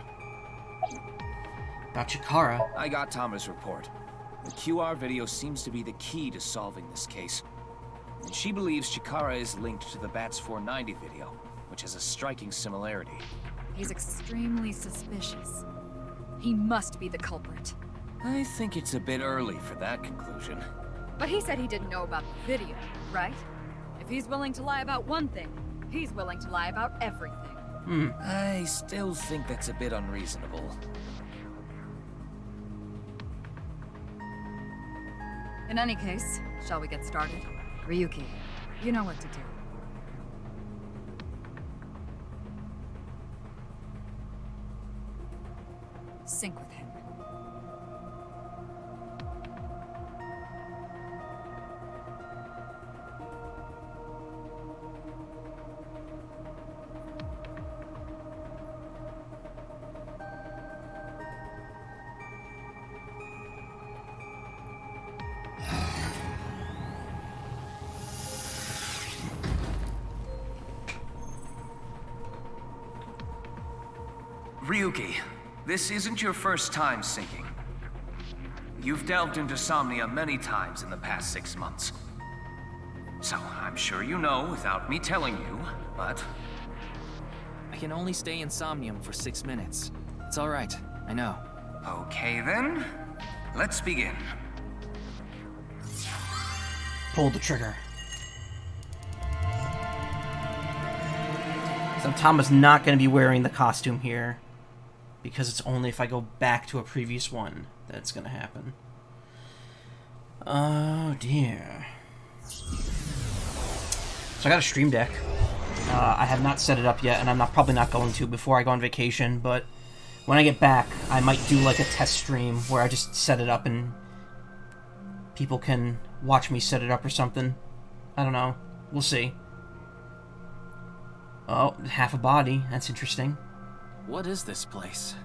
About Chikara. I got Tama's report. The QR video seems to be the key to solving this case. And she believes Chikara is linked to the Bats 490 video, which has a striking similarity. He's extremely suspicious. He must be the culprit. I think it's a bit early for that conclusion. But he said he didn't know about the video, right? If he's willing to lie about one thing, he's willing to lie about everything. I still think that's a bit unreasonable. In any case, shall we get started? Ryuki, you know what to do. Sync with him. Ryuki, this isn't your first time syncing. You've delved into Somnia many times in the past 6 months. So, I'm sure you know without me telling you, but... I can only stay in Somnium for 6 minutes. It's alright, I know. Okay then, let's begin. Pull the trigger. So Tama's not going to be wearing the costume here, because it's only if I go back to a previous one that it's going to happen. Oh dear. So I got a stream deck. I have not set it up yet, and I'm probably not going to before I go on vacation, but when I get back, I might do like a test stream where I just set it up and people can watch me set it up or something. I don't know. We'll see. Oh, half a body. That's interesting. What is this place?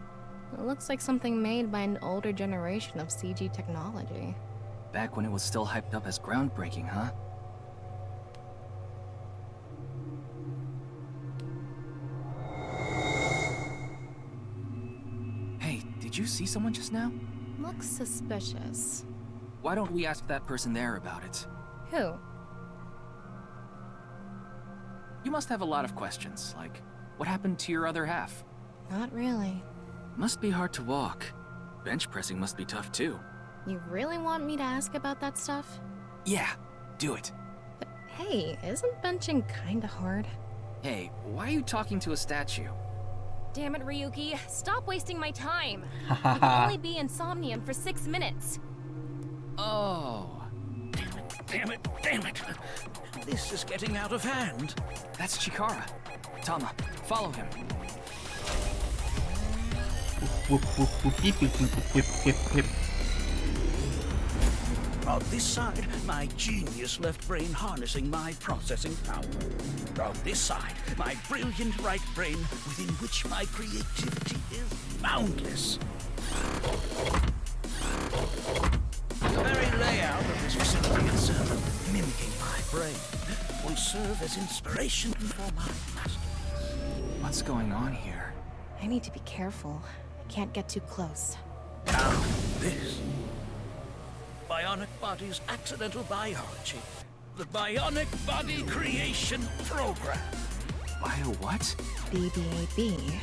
It looks like something made by an older generation of CG technology. Back when it was still hyped up as groundbreaking, huh? Hey, did you see someone just now? Looks suspicious. Why don't we ask that person there about it? Who? You must have a lot of questions, like, what happened to your other half? Not really. Must be hard to walk. Bench pressing must be tough too. You really want me to ask about that stuff? Yeah, do it. But hey, isn't benching kinda hard? Hey, why are you talking to a statue? Damn it, Ryuki. Stop wasting my time. We can only be in Somnium for 6 minutes. Oh. Damn it, damn it. This is getting out of hand. That's Chikara. Tama, follow him. Whoop, whoop, whoop, beep, beep, beep, whip, whip, whip. On this side, my genius left brain harnessing my processing power. On this side, my brilliant right brain within which my creativity is boundless. layout of this facility itself, mimicking my brain, will serve as inspiration for my master. What's going on here? I need to be careful. I can't get too close. Now, this. Bionic Body's accidental biology. The Bionic Body Creation Program. Bio what? BBAB.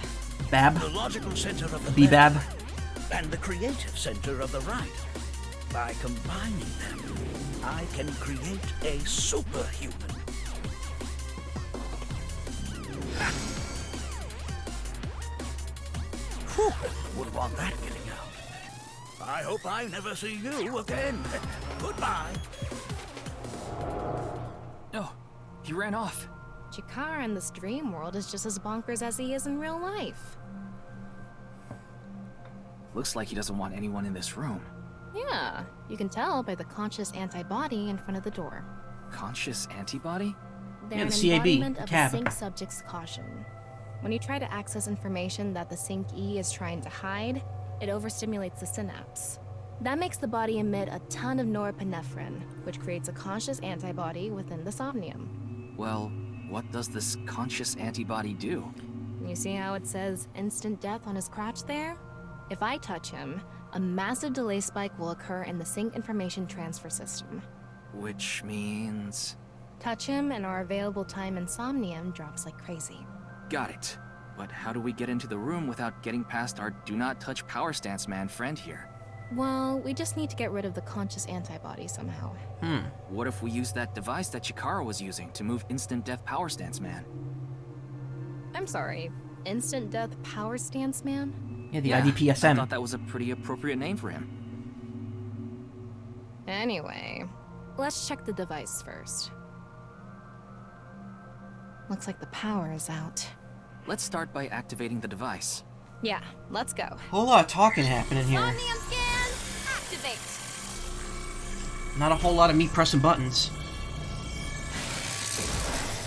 Bab? The logical center of the B-Bab? left and the creative center of the right. By combining them, I can create a superhuman. Whew, wouldn't want that getting out. I hope I never see you again. Goodbye. No, he ran off. Chikara in this dream world is just as bonkers as he is in real life. Looks like he doesn't want anyone in this room. Yeah, you can tell by the conscious antibody in front of the door. Conscious antibody? They're Yeah, an the CAB, embodiment of CAB. a sync subject's caution. When you try to access information that the sync E is trying to hide, it overstimulates the synapse. That makes the body emit a ton of norepinephrine, which creates a conscious antibody within the Somnium. Well, what does this conscious antibody do? You see how it says instant death on his crotch there? If I touch him, a massive delay spike will occur in the sync information transfer system. Which means... Touch him and our available time in Somnium drops like crazy. Got it. But how do we get into the room without getting past our do not touch power stance man friend here? Well, we just need to get rid of the conscious antibody somehow. What if we use that device that Chikara was using to move instant death power stance man? I'm sorry, instant death power stance man? Yeah, the I IDPSM. thought that was a pretty appropriate name for him. Anyway, let's check the device first. Looks like the power is out. Let's start by activating the device. Yeah, let's go. Whole lot of talking happening here. Somnium scan, activate. Not a whole lot of me pressing buttons.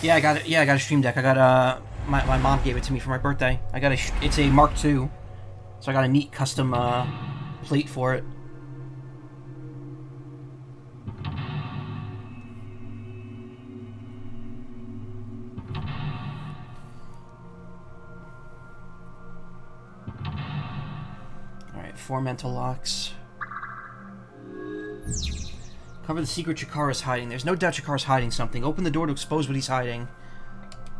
Yeah, I got it. Yeah, I got a Stream Deck. I got my mom gave it to me for my birthday. I got it's a Mark II, so I got a neat custom plate for it. Alright, 4 mental locks. Cover the secret Chikara's hiding. There's no doubt Chikara's hiding something. Open the door to expose what he's hiding.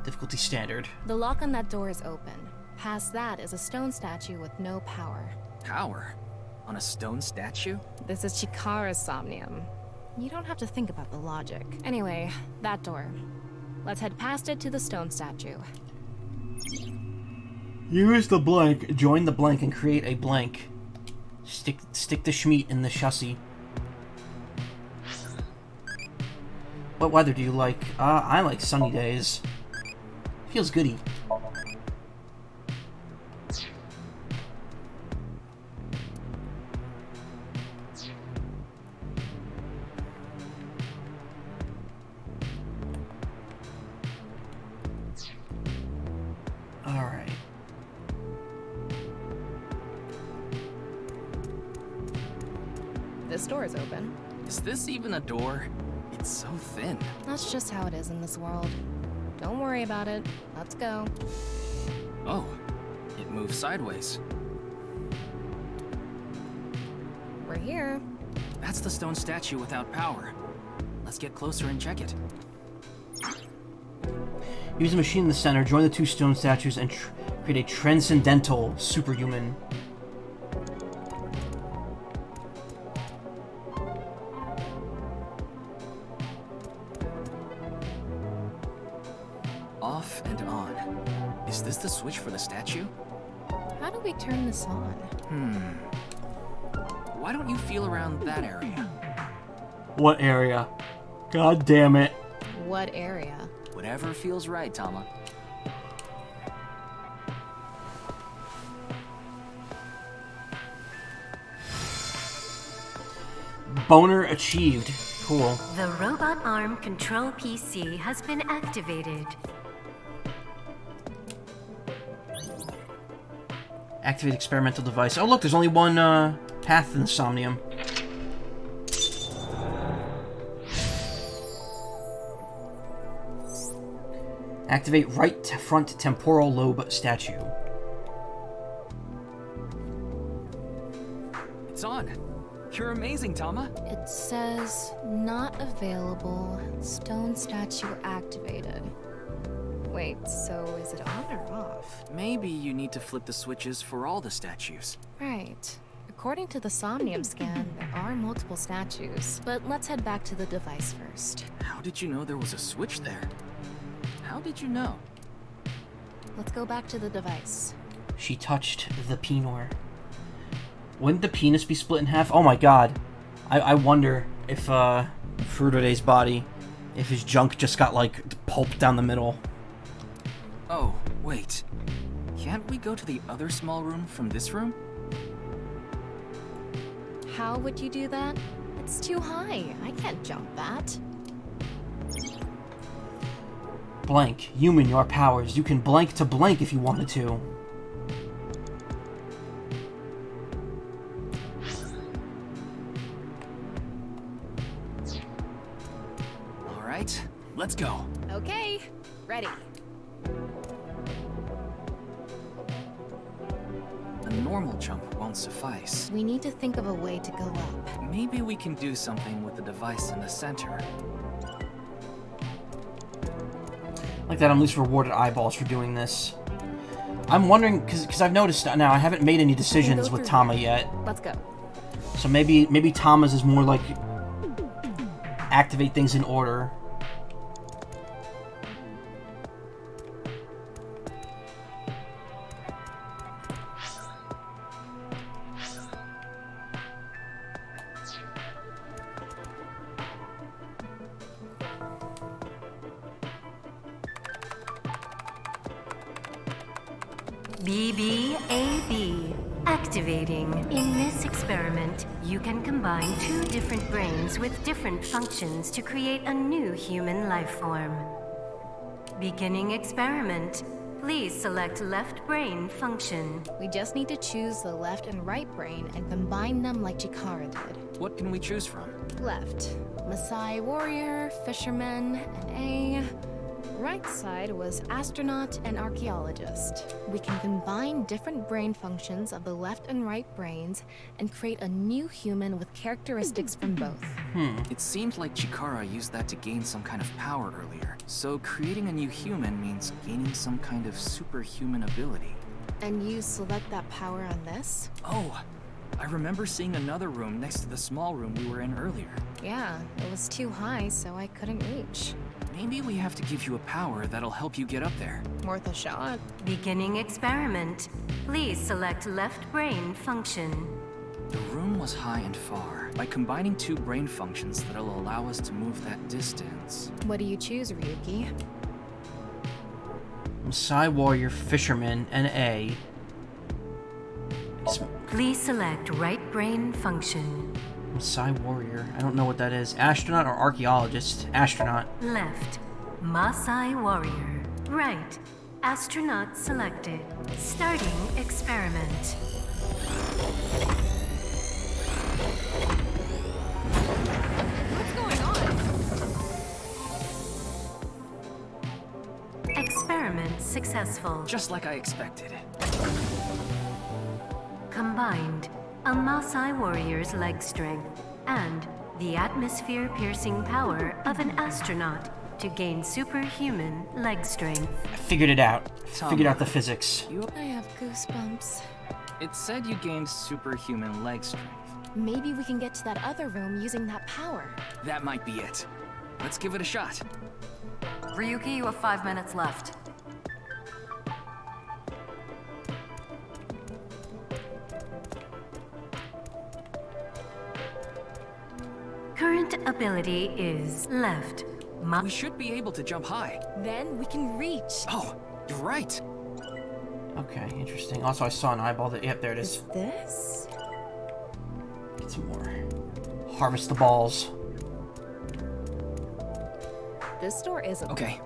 Difficulty standard. The lock on that door is open. Past that is a stone statue with no power. Power? On a stone statue? This is Chikara's Somnium. You don't have to think about the logic. Anyway, that door. Let's head past it to the stone statue. Use the blank. Join the blank and create a blank. Stick the Schmeat in the chassis. What weather do you like? I like sunny days. Feels goody. Alright. This door is open. Is this even a door? It's so thin. That's just how it is in this world. Don't worry about it. Let's go. Oh, it moves sideways. We're here. That's the stone statue without power. Let's get closer and check it. Use the machine in the center, join the 2 stone statues, and create a transcendental superhuman. Off and on. Is this the switch for the statue? How do we turn this on? Why don't you feel around that area? What area? God damn it. What area? Whatever feels right, Tama. Boner achieved. Cool. The robot arm control PC has been activated. Activate experimental device. Oh look, there's only one path in the Somnium. Activate right front temporal lobe statue. It's on. You're amazing, Tama. It says, not available. Stone statue activated. Wait, so is it on or off? Maybe you need to flip the switches for all the statues. Right. According to the Somnium scan, there are multiple statues. But let's head back to the device first. How did you know there was a switch there? How did you know? Let's go back to the device. She touched the penor. Wouldn't the penis be split in half? Oh my god. I wonder if Fruitode's body, if his junk just got like pulped down the middle. Oh, wait. Can't we go to the other small room from this room? How would you do that? It's too high. I can't jump that. Blank. Human, your powers. You can blank to blank if you wanted to. All right, let's go. Okay, ready. A normal jump won't suffice. We need to think of a way to go up. Maybe we can do something with the device in the center. Like that, I'm at least rewarded eyeballs for doing this. I'm wondering, because I've noticed now, I haven't made any decisions with Tama yet. Let's go. So maybe Tama's is more like activate things in order. BBAB. Activating. In this experiment, you can combine two different brains with different functions to create a new human life form. Beginning experiment. Please select left brain function. We just need to choose the left and right brain and combine them like Chikara did. What can we choose from? Left, Maasai warrior, fisherman, and A. Right side was astronaut and archaeologist. We can combine different brain functions of the left and right brains and create a new human with characteristics from both. It seemed like Chikara used that to gain some kind of power earlier. So creating a new human means gaining some kind of superhuman ability. And you select that power on this? Oh, I remember seeing another room next to the small room we were in earlier. Yeah, it was too high, so I couldn't reach. Maybe we have to give you a power that'll help you get up there. Worth a shot. Beginning experiment. Please select left brain function. The room was high and far. By combining two brain functions that'll allow us to move that distance. What do you choose, Ryuki? Maasai warrior, fisherman, and A. Please select right brain function. Maasai warrior. I don't know what that is. Astronaut or archaeologist? Astronaut. Left, Maasai warrior. Right, astronaut selected. Starting experiment. What's going on? Experiment successful. Just like I expected. Combined, a Maasai warrior's leg strength and the atmosphere-piercing power of an astronaut to gain superhuman leg strength. I figured it out. Tama, Figured out the physics. I have goosebumps. It said you gained superhuman leg strength. Maybe we can get to that other room using that power. That might be it. Let's give it a shot. Ryuki, you have 5 minutes left. Current ability is left. We should be able to jump high. Then we can reach. Oh, you're right. Okay, interesting. Also, I saw an eyeball that... Yep, there it is. This? Get some more. Harvest the balls. This door isn't. Okay.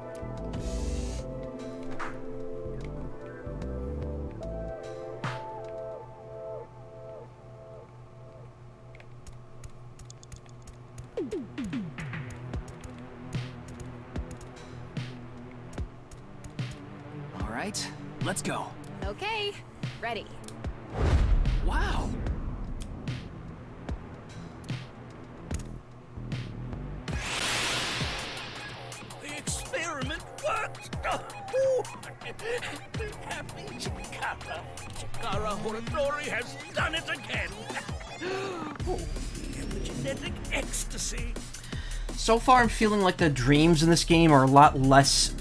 right? Let's go. Okay, ready. Wow! The experiment worked! Happy Chikara. Chikara Horadori has done it again! Oh, genetic ecstasy! So far, I'm feeling like the dreams in this game are a lot less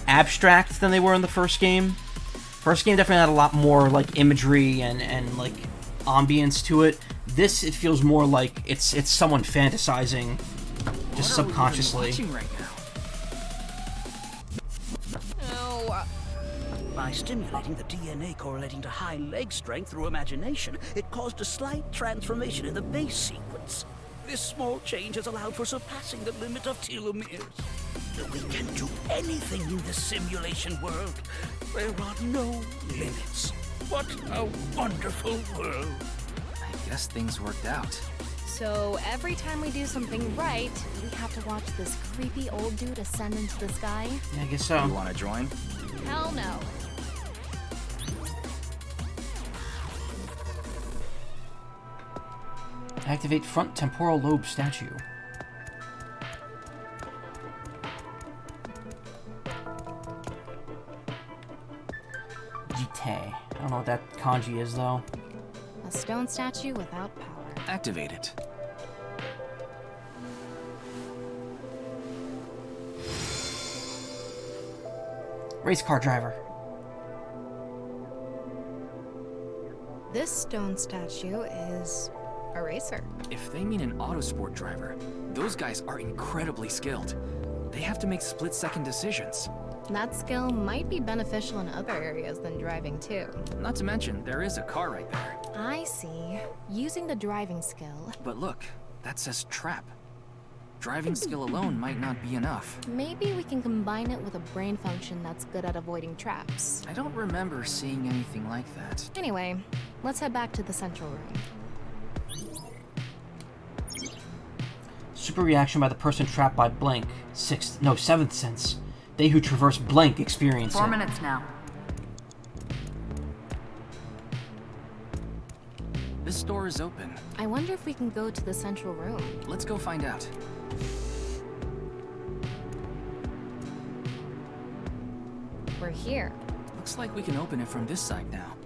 abstract than they were in the first game. First game definitely had a lot more like imagery and like ambience to it. This, it feels more like it's someone fantasizing just subconsciously. What are we even watching right now? By stimulating the DNA correlating to high leg strength through imagination, it caused a slight transformation in the base sequence. This small change has allowed for surpassing the limit of telomeres. We can do anything in this simulation world. There are no limits. What a wonderful world. I guess things worked out. So every time we do something right, we have to watch this creepy old dude ascend into the sky? Yeah, I guess so. You want to join? Hell no. Activate front temporal lobe statue. Jite. I don't know what that kanji is, though. A stone statue without power. Activate it. Race car driver. This stone statue is a racer. If they mean an autosport driver, those guys are incredibly skilled. They have to make split-second decisions. That skill might be beneficial in other areas than driving, too. Not to mention, there is a car right there. I see. Using the driving skill. But look, that says trap. Driving skill alone might not be enough. Maybe we can combine it with a brain function that's good at avoiding traps. I don't remember seeing anything like that. Anyway, let's head back to the central room. Super reaction by the person trapped by blank. Seventh sense. They who traverse blank experience 4 it. minutes now. This door is open. I wonder if we can go to the central room. Let's go find out. We're here. Looks like we can open it from this side now.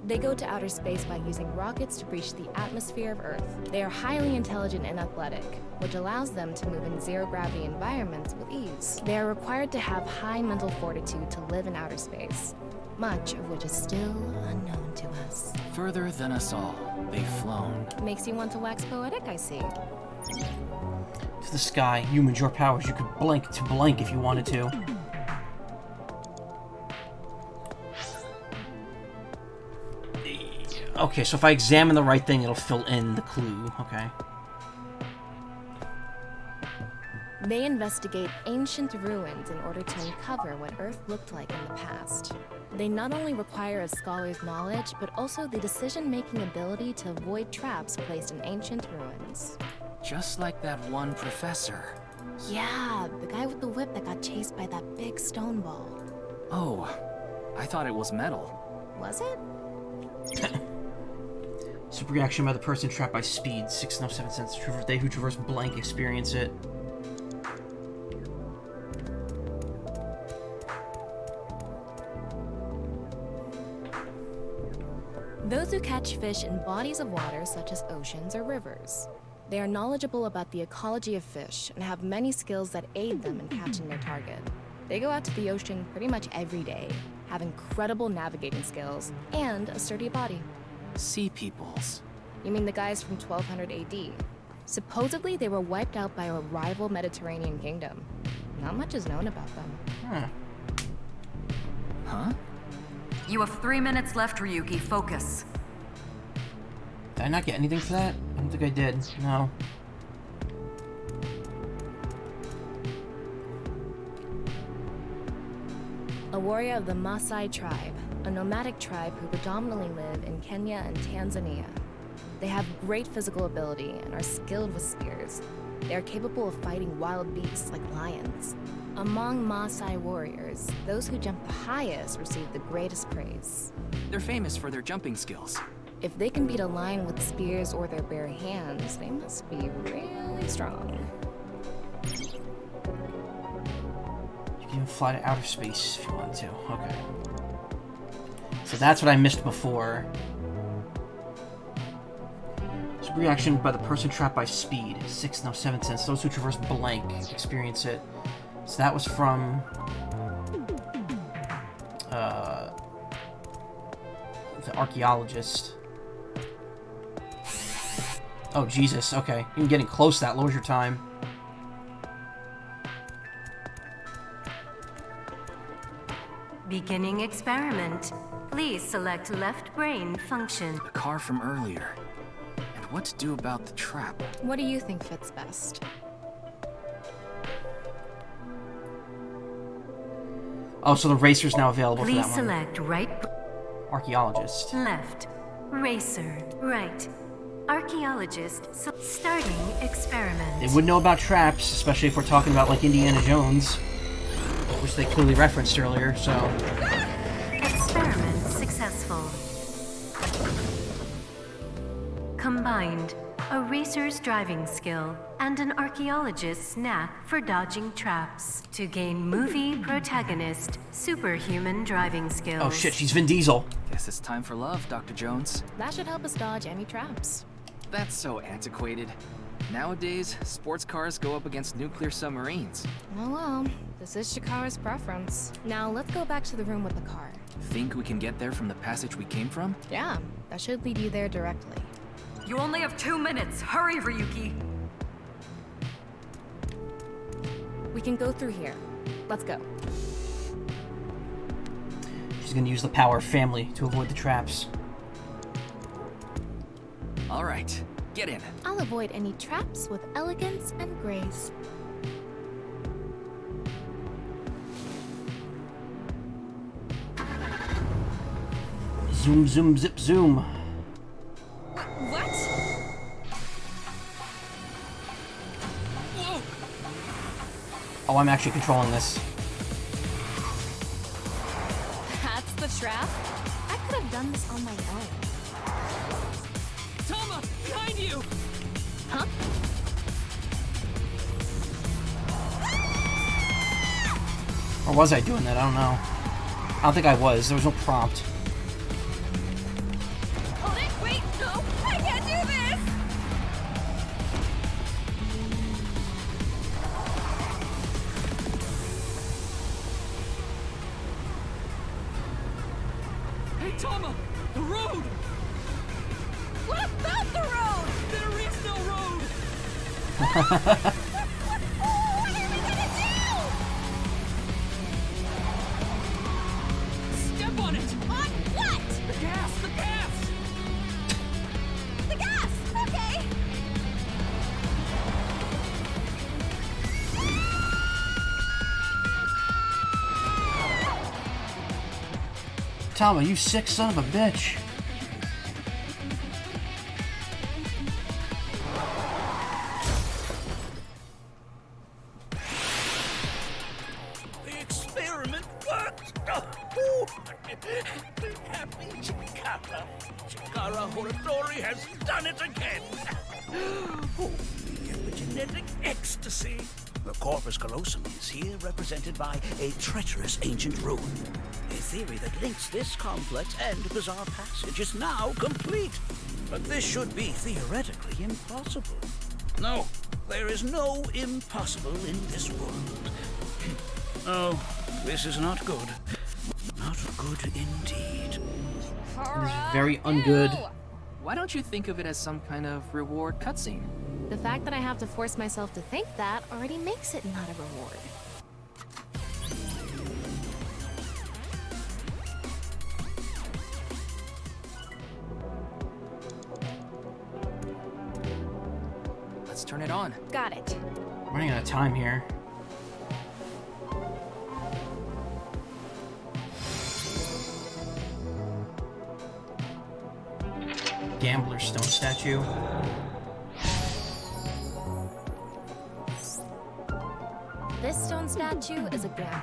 They go to outer space by using rockets to breach the atmosphere of Earth. They are highly intelligent and athletic, which allows them to move in zero-gravity environments with ease. They are required to have high mental fortitude to live in outer space, much of which is still unknown to us. Further than us all, they've flown. Makes you want to wax poetic, I see. To the sky, humans, your powers. You could blink to blank if you wanted to. Okay, so if I examine the right thing, it'll fill in the clue. Okay. They investigate ancient ruins in order to uncover what Earth looked like in the past. They not only require a scholar's knowledge, but also the decision-making ability to avoid traps placed in ancient ruins. Just like that one professor. Yeah, the guy with the whip that got chased by that big stone ball. Oh, I thought it was metal. Was it? Super reaction by the person trapped by speed. 607 cents. They who traverse blank experience it. Those who catch fish in bodies of water such as oceans or rivers. They are knowledgeable about the ecology of fish and have many skills that aid them in catching their target. They go out to the ocean pretty much every day, have incredible navigating skills, and a sturdy body. Sea peoples. You mean the guys from 1200 AD? Supposedly, they were wiped out by a rival Mediterranean kingdom. Not much is known about them. Huh? You have 3 minutes left, Ryuki. Focus. Did I not get anything for that? I don't think I did. No. A warrior of the Maasai tribe, a nomadic tribe who predominantly live in Kenya and Tanzania. They have great physical ability and are skilled with spears. They are capable of fighting wild beasts like lions. Among Maasai warriors, those who jump the highest receive the greatest praise. They're famous for their jumping skills. If they can beat a lion with spears or their bare hands, they must be really strong. You can even fly to outer space if you want to. Okay. So that's what I missed before. Reaction by the person trapped by speed. 6, no 7 cents. Those who traverse blank experience it. So that was from the archaeologist. Oh Jesus, okay. Even getting close to that lowers your time. Beginning experiment. Please select left brain function. The car from earlier. And what to do about the trap? What do you think fits best? Oh, so the racer's now available Please for that one. select right. Archaeologist. Left. Racer. Right. Archaeologist. So starting experiment. They would know about traps, especially if we're talking about like Indiana Jones, which they clearly referenced earlier, so... Experiment successful. Combined, a racer's driving skill and an archaeologist's knack for dodging traps to gain movie protagonist superhuman driving skills. Oh shit, she's Vin Diesel. Guess it's time for love, Dr. Jones. That should help us dodge any traps. That's so antiquated. Nowadays, sports cars go up against nuclear submarines. Oh well, this is Shikara's preference. Now let's go back to the room with the car. Think we can get there from the passage we came from? Yeah, that should lead you there directly. You only have 2 minutes. Hurry, Ryuki. We can go through here. Let's go. She's gonna use the power of family to avoid the traps. All right, get in. I'll avoid any traps with elegance and grace. Zoom, zoom, zip, zoom. What? Whoa! Oh, I'm actually controlling this. That's the trap? I could have done this on my own. Tama, behind you! Huh? Or was I doing that? I don't know. I don't think I was. There was no prompt. Hold it! Wait! No! I can't do this! Hey, Tama! The road! What about the road? There is no road! What are we gonna do? Step on it! On what? The gas! The gas! The gas! Okay. Tama, you sick son of a bitch. The experiment worked! Oh, happy Chikara. Chikara Horatori has done it again! Oh, the epigenetic ecstasy! The corpus callosum is here represented by a treacherous ancient rune. A theory that links this complex and bizarre passage is now complete. But this should be theoretically impossible. No, there is no impossible in this world. Oh, this is not good. Not good indeed. It is very ungood. Why don't you think of it as some kind of reward cutscene? The fact that I have to force myself to think that already makes it not a reward. Let's turn it on. Got it. Running out of time here. gambler stone statue. This stone statue is a gambler.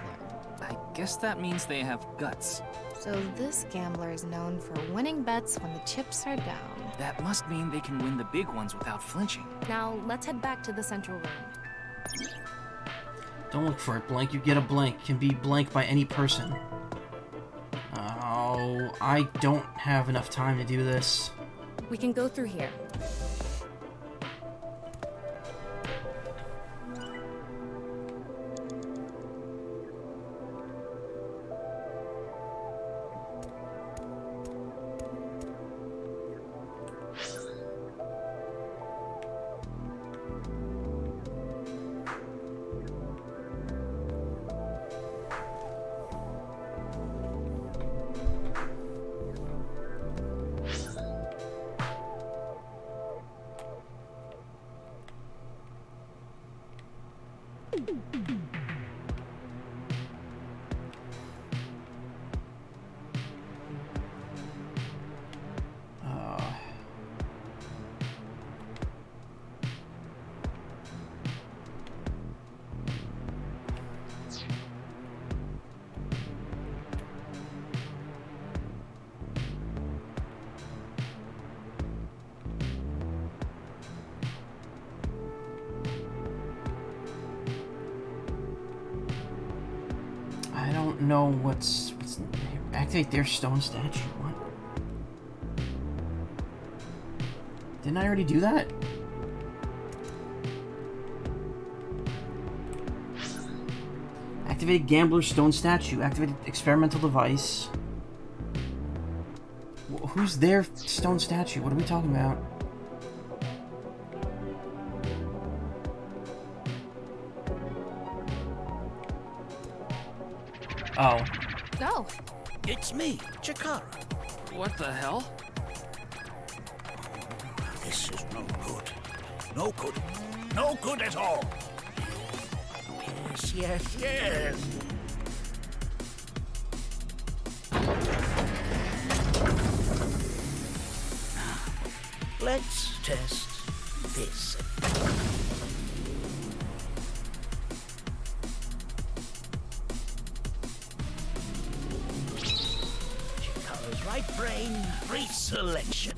I guess that means they have guts. So this gambler is known for winning bets when the chips are down. That must mean they can win the big ones without flinching. Now, let's head back to the central room. Don't look for it, Blank. You get a blank. It can be blank by any person. Oh, I don't have enough time to do this. We can go through here. I don't know what's activate their stone statue. What? Didn't I already do that? Activate gambler's stone statue. Activate experimental device. Who's their stone statue? What are we talking about? Oh. No. It's me, Chikara. What the hell? This is no good. No good. No good at all. Yes, yes, yes. Let's test this. Chikara's right brain reselection.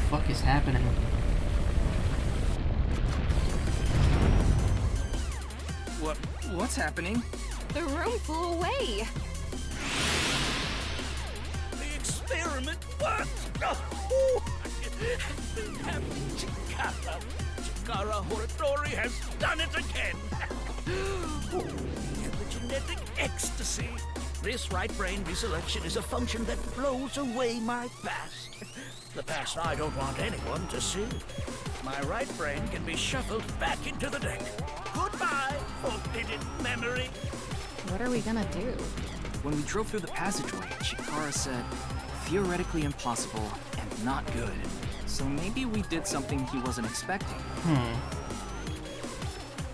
Fuck is happening? What's happening? The room flew away. The experiment worked. Oh, Chikara. Chikara Horatori has done it again. Oh, epigenetic ecstasy. This right brain reselection is a function that blows away my past. The past I don't want anyone to see. My right brain can be shuffled back into the deck. Goodbye, forbidden memory. What are we gonna do? When we drove through the passageway, Chikara said, theoretically impossible and not good. So maybe we did something he wasn't expecting.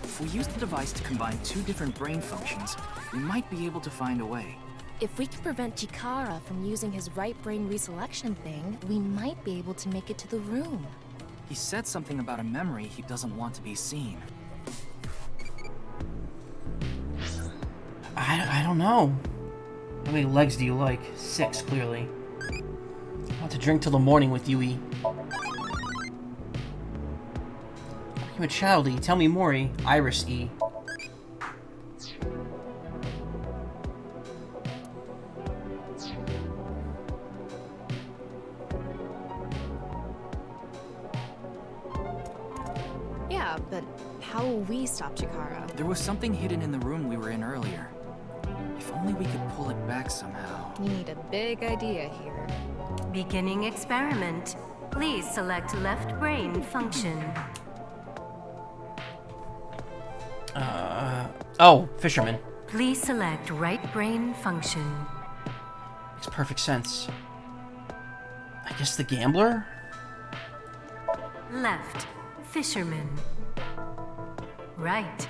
If we use the device to combine two different brain functions, we might be able to find a way. If we can prevent Chikara from using his right brain reselection thing, we might be able to make it to the room. He said something about a memory he doesn't want to be seen. I don't know. How many legs do you like? 6, clearly. I want to drink till the morning with you, E. I'm a child, E. Tell me more, E. Iris, E. Yeah, but how will we stop Chikara? There was something hidden in the room we were in earlier. If only we could pull it back somehow. We need a big idea here. Beginning experiment. Please select left brain function. Oh, fisherman. Please select right brain function. Makes perfect sense. I guess the gambler? Left, fisherman. Right,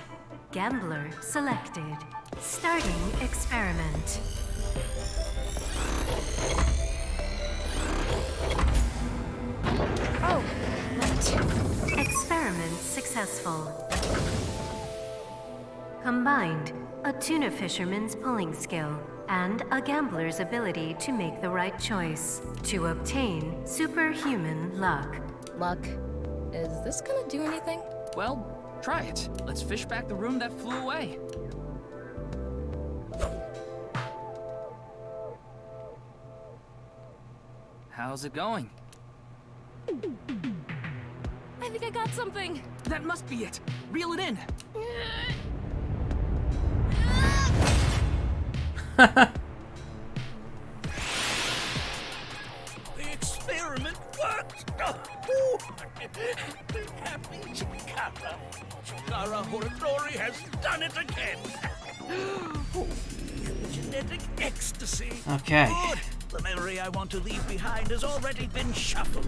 Gambler selected. Starting experiment. Oh, right. Experiment successful. Combined, a tuna fisherman's pulling skill and a gambler's ability to make the right choice to obtain superhuman luck. Luck. Is this gonna do anything? Well, try it. Let's fish back the room that flew away. How's it going? I think I got something. That must be it. Reel it in. The experiment worked! Happy Chikara. Chikara Horodori has done it again! Oh, genetic ecstasy! Okay. Good. The memory I want to leave behind has already been shuffled.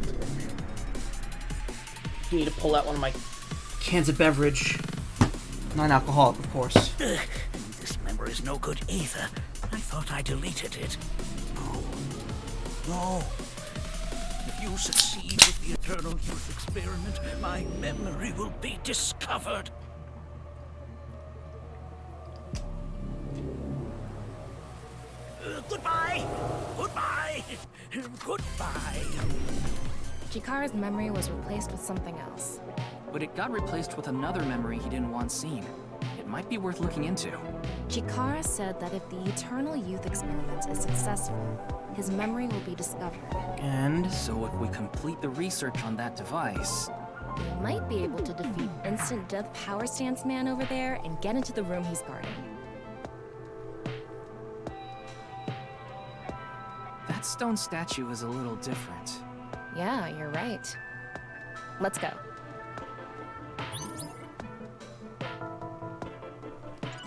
I need to pull out one of my cans of beverage. Non-alcoholic, of course. This memory's no good either. I thought I deleted it. No. If you succeed with the Eternal Youth experiment, my memory will be discovered. Goodbye! Goodbye! Goodbye! Chikara's memory was replaced with something else. But it got replaced with another memory he didn't want seen. It might be worth looking into. Chikara said that if the Eternal Youth experiment is successful, his memory will be discovered. And so if we complete the research on that device, we might be able to defeat Instant Death Power Stance Man over there and get into the room he's guarding. that stone statue is a little different. Yeah, you're right. Let's go.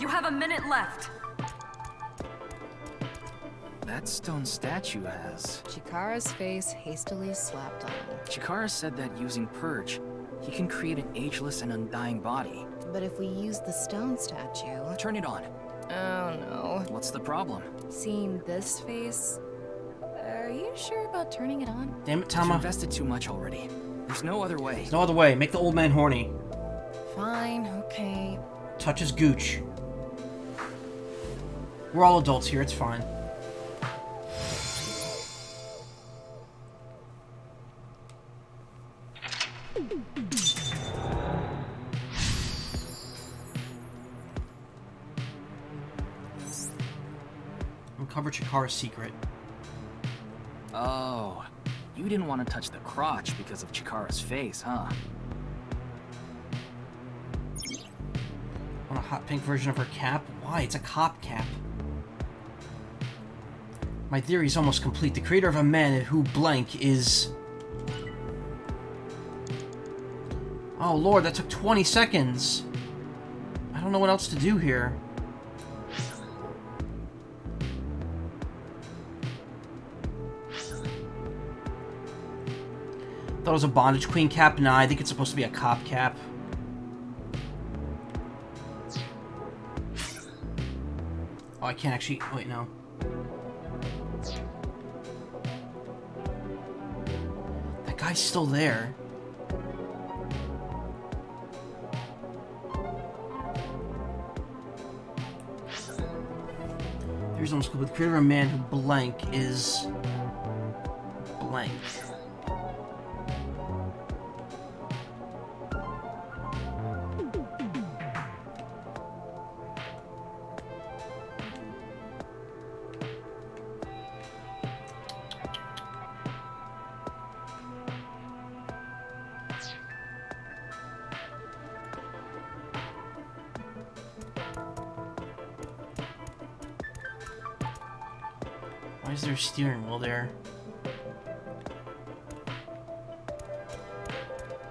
You have a minute left. That stone statue has... Chikara's face hastily slapped on. Chikara said that using Purge, he can create an ageless and undying body. But if we use the stone statue... Turn it on. Oh no. What's the problem? Seeing this face... Are you sure about turning it on? Damn it, Tama. You've invested too much already. There's no other way. There's no other way. Make the old man horny. Fine, okay. Touch his gooch. We're all adults here, it's fine. Uncover Chikara's secret. Oh, you didn't want to touch the crotch because of Chikara's face, huh? Want a hot pink version of her cap? Why? It's a cop cap. My theory is almost complete. The creator of a man who blank is... Oh lord, that took 20 seconds. I don't know what else to do here. Thought it was a bondage queen cap? Nah, I think it's supposed to be a cop cap. Oh, I can't actually... Wait, no. That guy's still there. Here's almost good. The creator of a man who blank is... blank. Why is there a steering wheel there?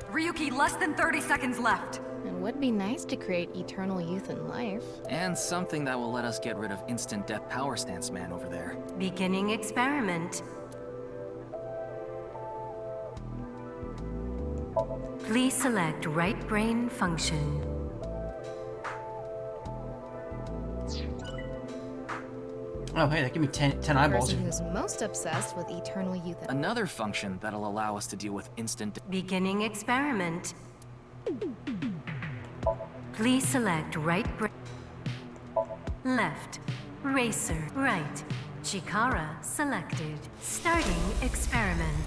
Ryuki, less than 30 seconds left. It would be nice to create eternal youth in life. And something that will let us get rid of Instant Death Power Stance Man over there. Beginning experiment. Please select right brain function. Oh, hey, that give me 10 The eyeballs. person who's most obsessed with eternal youth. Another function that'll allow us to deal with instant... Beginning experiment. Please select right brain. Left. Racer. Right. Chikara selected. Starting experiment.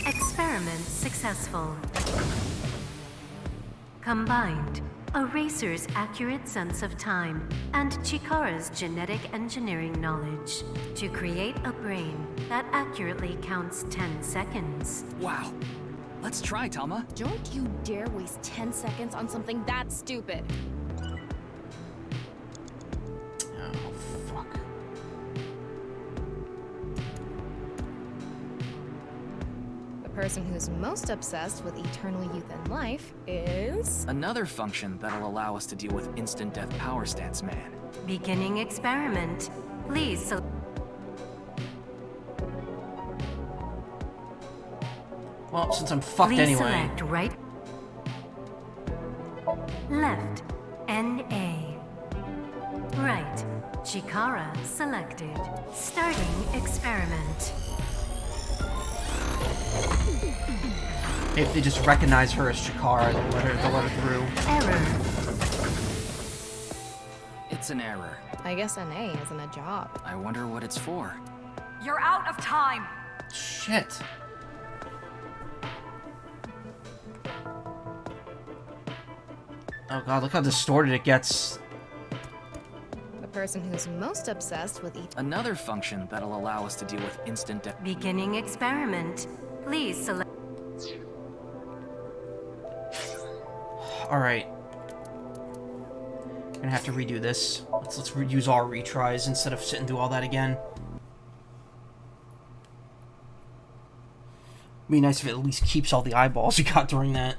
Experiment successful. Combined, a racer's accurate sense of time and Chikara's genetic engineering knowledge to create a brain that accurately counts 10 seconds. Wow. Let's try, Tama. Don't you dare waste 10 seconds on something that stupid. Oh, fuck. The person who's most obsessed with eternal youth and life is... Another function that'll allow us to deal with instant death power stance man. Beginning experiment. Please select. Well, since I'm fucked Please anyway. Select right. Left. NA. Right. Chikara selected. Starting experiment. If they just recognize her as Chikara, they'll let her through. Error. It's an error. I guess NA isn't a job. I wonder what it's for. You're out of time. Shit. Oh god, look how distorted it gets. The person who's most obsessed with Another function that'll allow us to deal with instant death. Beginning experiment. Please select. Alright. Gonna have to redo this. Let's use our retries instead of sitting through all that again. Be nice if it at least keeps all the eyeballs you got during that.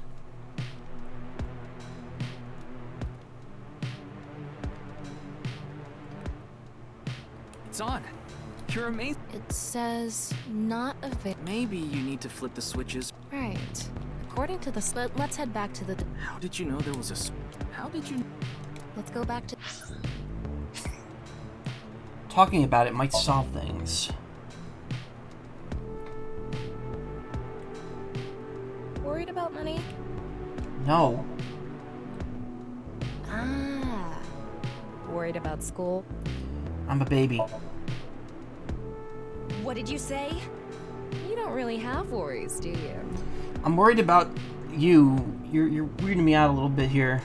It's on. You're amazing. It says not available. Maybe you need to flip the switches. Right. According to the slit, let's head back to the... How did you know there was a... How did you... Let's go back to... Talking about it might solve things. Worried about money? No. Ah. Worried about school? I'm a baby. What did you say? You don't really have worries, do you? I'm worried about you. You're weirding me out a little bit here.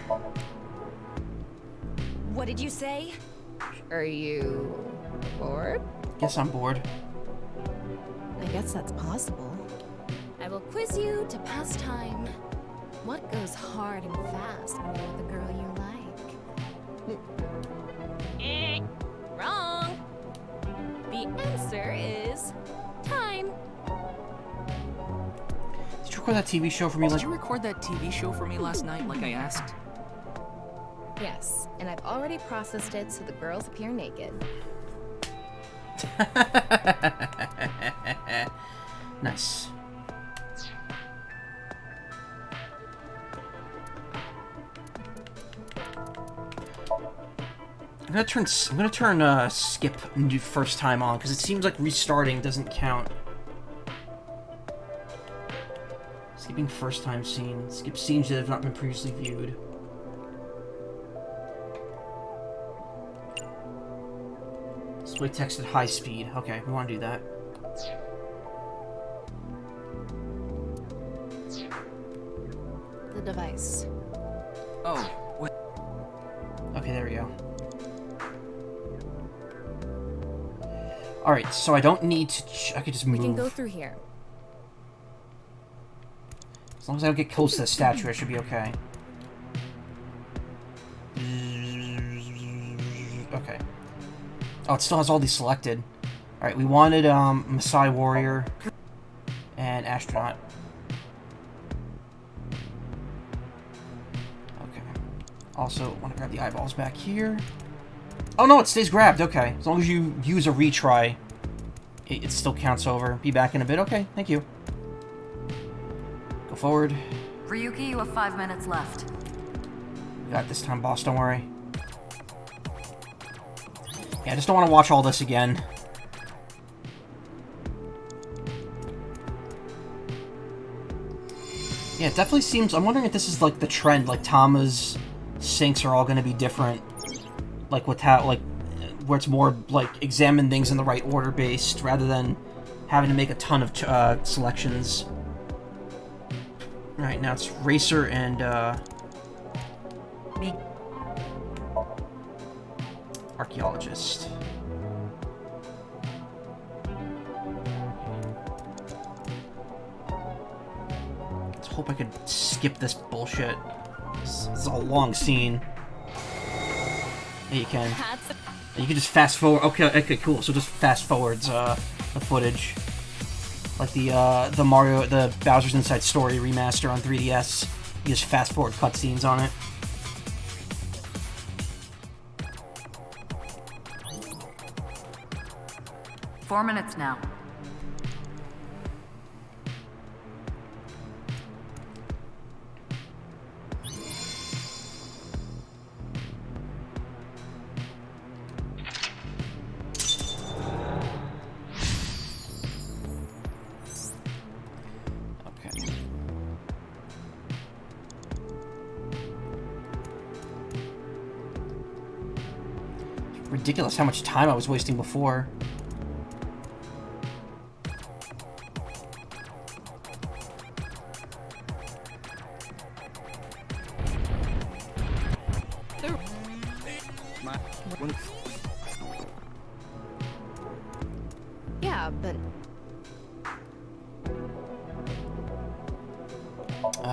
What did you say? Are you bored? Guess I'm bored. I guess that's possible. I will quiz you to pass time. What goes hard and fast when you're with a girl you like? Wrong. The answer is time. Did you record that TV show for me? Did you record that TV show for me last night like I asked? Yes, and I've already processed it so the girls appear naked. Nice. I'm gonna turn skip and do first time on because it seems like restarting doesn't count. Skipping first time scene. Skip scenes that have not been previously viewed. Display text at high speed. Okay, we want to do that. The device. Oh, what? Okay, there we go. Alright, so I don't need to... I could just move. We can go through here. As long as I don't get close to the statue, I should be okay. Okay. Oh, it still has all these selected. Alright, we wanted Maasai Warrior and Astronaut. Okay. Also, want to grab the eyeballs back here. Oh no, it stays grabbed, okay. As long as you use a retry, it still counts over. Be back in a bit, okay, thank you. Go forward. Ryuki, you have 5 minutes left. got this time, boss. Don't worry. Yeah, I just don't want to watch all this again. Yeah, it definitely seems... I'm wondering if this is, like, the trend. Like, Tama's syncs are all going to be different. Like, with how... Like, where it's more, like, examine things in the right order based, rather than having to make a ton of selections. Alright, now it's Racer and, Archaeologist. Let's hope I could skip this bullshit. This is a long scene. Yeah, you can. You can just fast forward. Okay, cool. So just fast forwards the footage, like the Mario, the Bowser's Inside Story remaster on 3DS. You just fast forward cutscenes on it. Four minutes now. Ridiculous how much time I was wasting before. Yeah, but...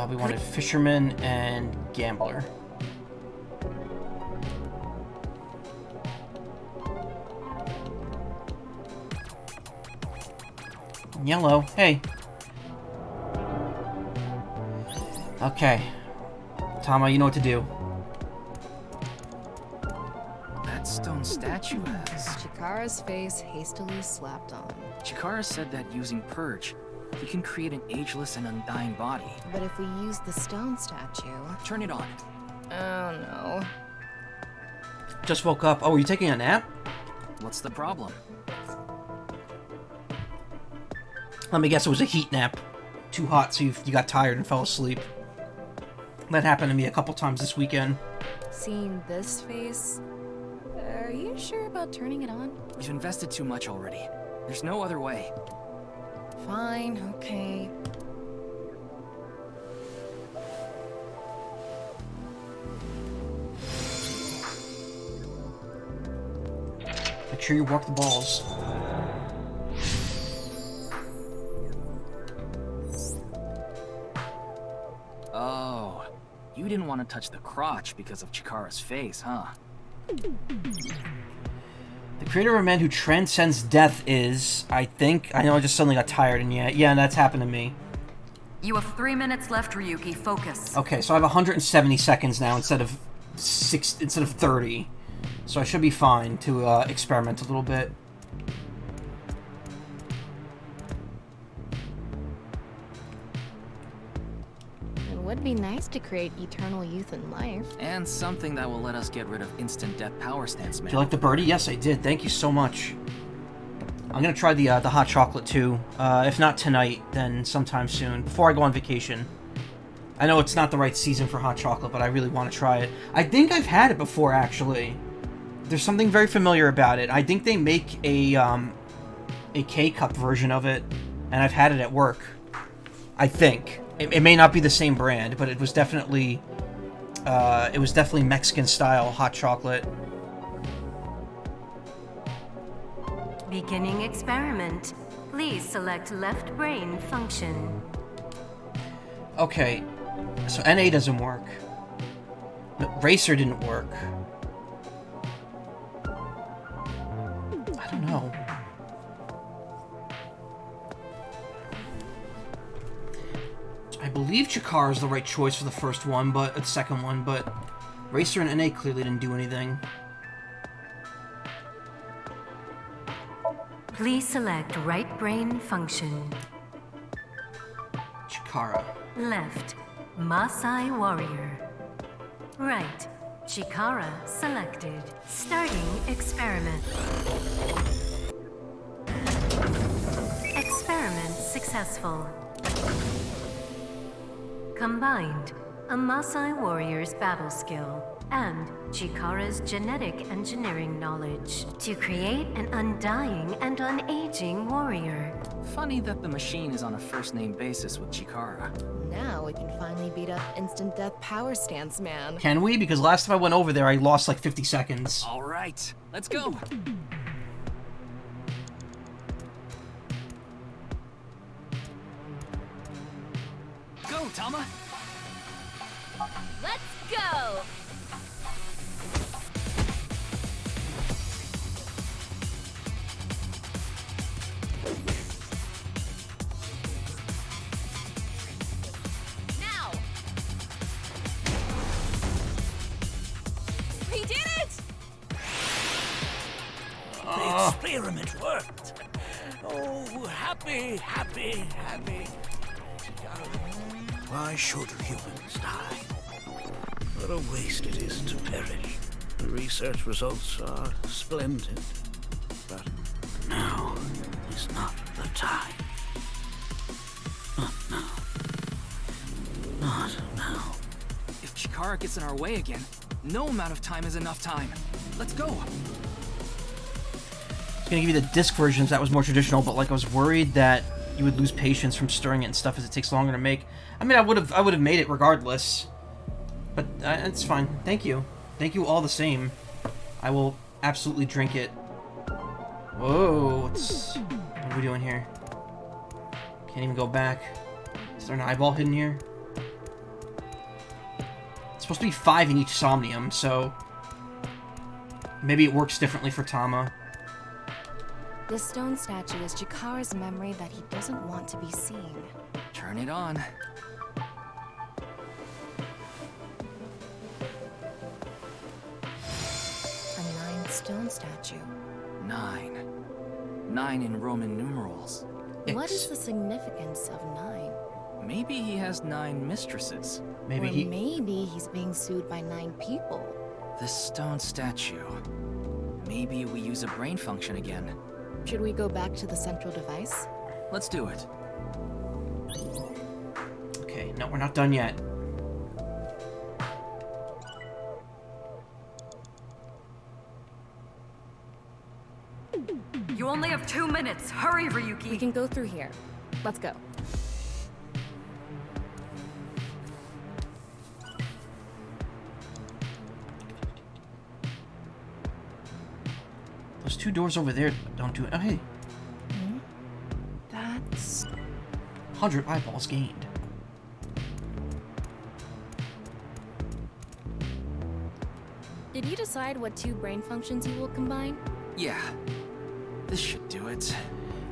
We wanted Fisherman and Gambler. Yellow, hey. Okay. Tama, you know what to do. That stone statue has... Chikara's face hastily slapped on. Chikara said that using Purge, you can create an ageless and undying body. But if we use the stone statue... Turn it on. Oh no. Just woke up. Oh, are you taking a nap? What's the problem? Let me guess, it was a heat nap. Too hot, so you got tired and fell asleep. That happened to me a couple times this weekend. Seeing this face... Are you sure about turning it on? You've invested too much already. There's no other way. Fine, okay. Make sure you work the balls. Oh, you didn't want to touch the crotch because of Chikara's face, huh? The creator of a man who transcends death is, I think... I know I just suddenly got tired, and yeah, that's happened to me. You have 3 minutes left, Ryuki. Focus. Okay, so I have 170 seconds now instead of 30. So I should be fine to experiment a little bit. It would be nice to create eternal youth and life. And something that will let us get rid of instant death power stance, man. Did you like the birdie? Yes, I did. Thank you so much. I'm gonna try the hot chocolate too. If not tonight, then sometime soon, before I go on vacation. I know it's not the right season for hot chocolate, but I really want to try it. I think I've had it before, actually. There's something very familiar about it. I think they make a K-cup version of it, and I've had it at work. I think. It may not be the same brand, but it was definitely Mexican-style hot chocolate. Beginning experiment. Please select left brain function. Okay, so NA doesn't work. Racer didn't work. I don't know. I believe Chikara is the right choice for the first one, but the second one, but Racer and NA clearly didn't do anything. Please select right brain function. Chikara. Left, Maasai warrior. Right. Chikara selected. Starting experiment. Experiment successful. Combined, a Maasai warrior's battle skill and Chikara's genetic engineering knowledge to create an undying and unaging warrior. Funny that the machine is on a first-name basis with Chikara. Now we can finally beat up instant death power stance man. Can we? Because last time I went over there, I lost like 50 seconds. All right, let's go. Go, Tama. Let's go! Now! We did it! The experiment worked. Oh, happy, happy, happy. Why should humans die? What a waste it is to perish. The research results are splendid. But now is not the time. Not now. Not now. If Chikara gets in our way again, no amount of time is enough time. Let's go. I was gonna give you the disc versions, that was more traditional, but like I was worried that you would lose patience from stirring it and stuff as it takes longer to make. I mean, I would have made it regardless. But it's fine. Thank you. Thank you all the same. I will absolutely drink it. Whoa, what are we doing here? Can't even go back. Is there an eyeball hidden here? It's supposed to be 5 in each Somnium, so maybe it works differently for Tama. This stone statue is Chikara's memory that he doesn't want to be seen. Turn it on. A 9 stone statue. 9. 9 in Roman numerals. What is the significance of 9? Maybe he has 9 mistresses. Maybe he's being sued by 9 people. This stone statue. Maybe we use a brain function again. Should we go back to the central device? Let's do it. Okay, no, we're not done yet. You only have 2 minutes. Hurry, Ryuki. We can go through here. Let's go. Those 2 doors over there don't do it. Oh, hey. That's 100 eyeballs gained. Did you decide what 2 brain functions you will combine? Yeah. This should do it.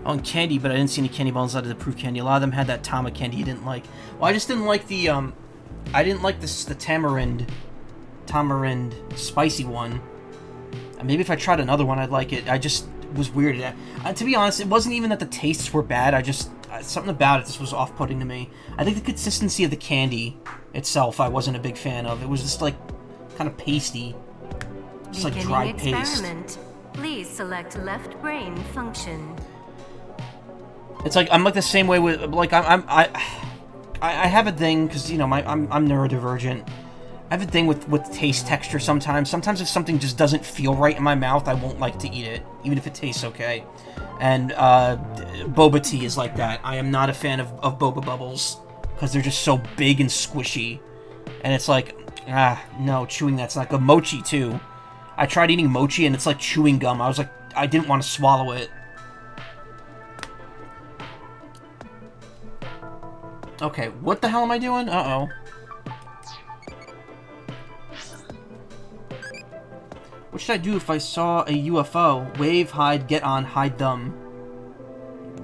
Oh, and candy, but I didn't see any candy balls out of the proof candy. A lot of them had that Tama candy you didn't like. Well, I just didn't like the, I didn't like the tamarind spicy one. Maybe if I tried another one, I'd like it. I just was weirded out. To be honest, it wasn't even that the tastes were bad. I just, something about it just was off-putting to me. I think the consistency of the candy itself, I wasn't a big fan of. It was just like, kind of pasty. Just like dry paste. Please select left brain function. It's like I'm like the same way with like I have a thing because you know I'm neurodivergent. I have a thing with taste texture sometimes. Sometimes if something just doesn't feel right in my mouth, I won't like to eat it, even if it tastes okay. And boba tea is like that. I am not a fan of boba bubbles because they're just so big and squishy. And it's like, no, chewing that's not good. Mochi too. I tried eating mochi and it's like chewing gum. I was like, I didn't want to swallow it. Okay, what the hell am I doing? Uh-oh. What should I do if I saw a UFO? Wave, hide, get on, hide them.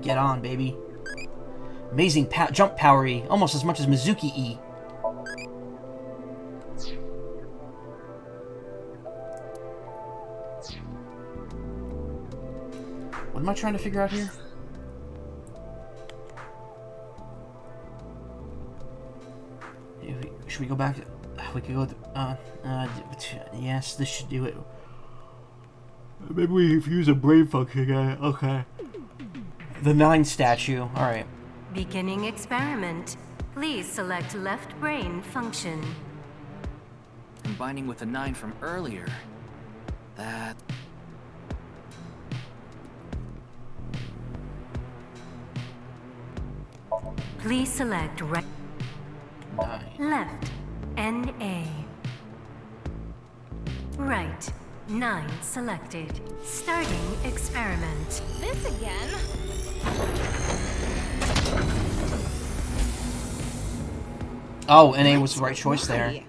Get on, baby. Amazing jump power-y, almost as much as Mizuki-y. What am I trying to figure out here? Should we go back? we could go. Yes, this should do it. Maybe we use a brain function guy. Okay. The 9 statue. All right. Beginning experiment. Please select left brain function. Combining with the 9 from earlier. That... Please select right, 9. left, NA. Right, 9 selected. Starting experiment. This again? Oh, NA was the right choice there.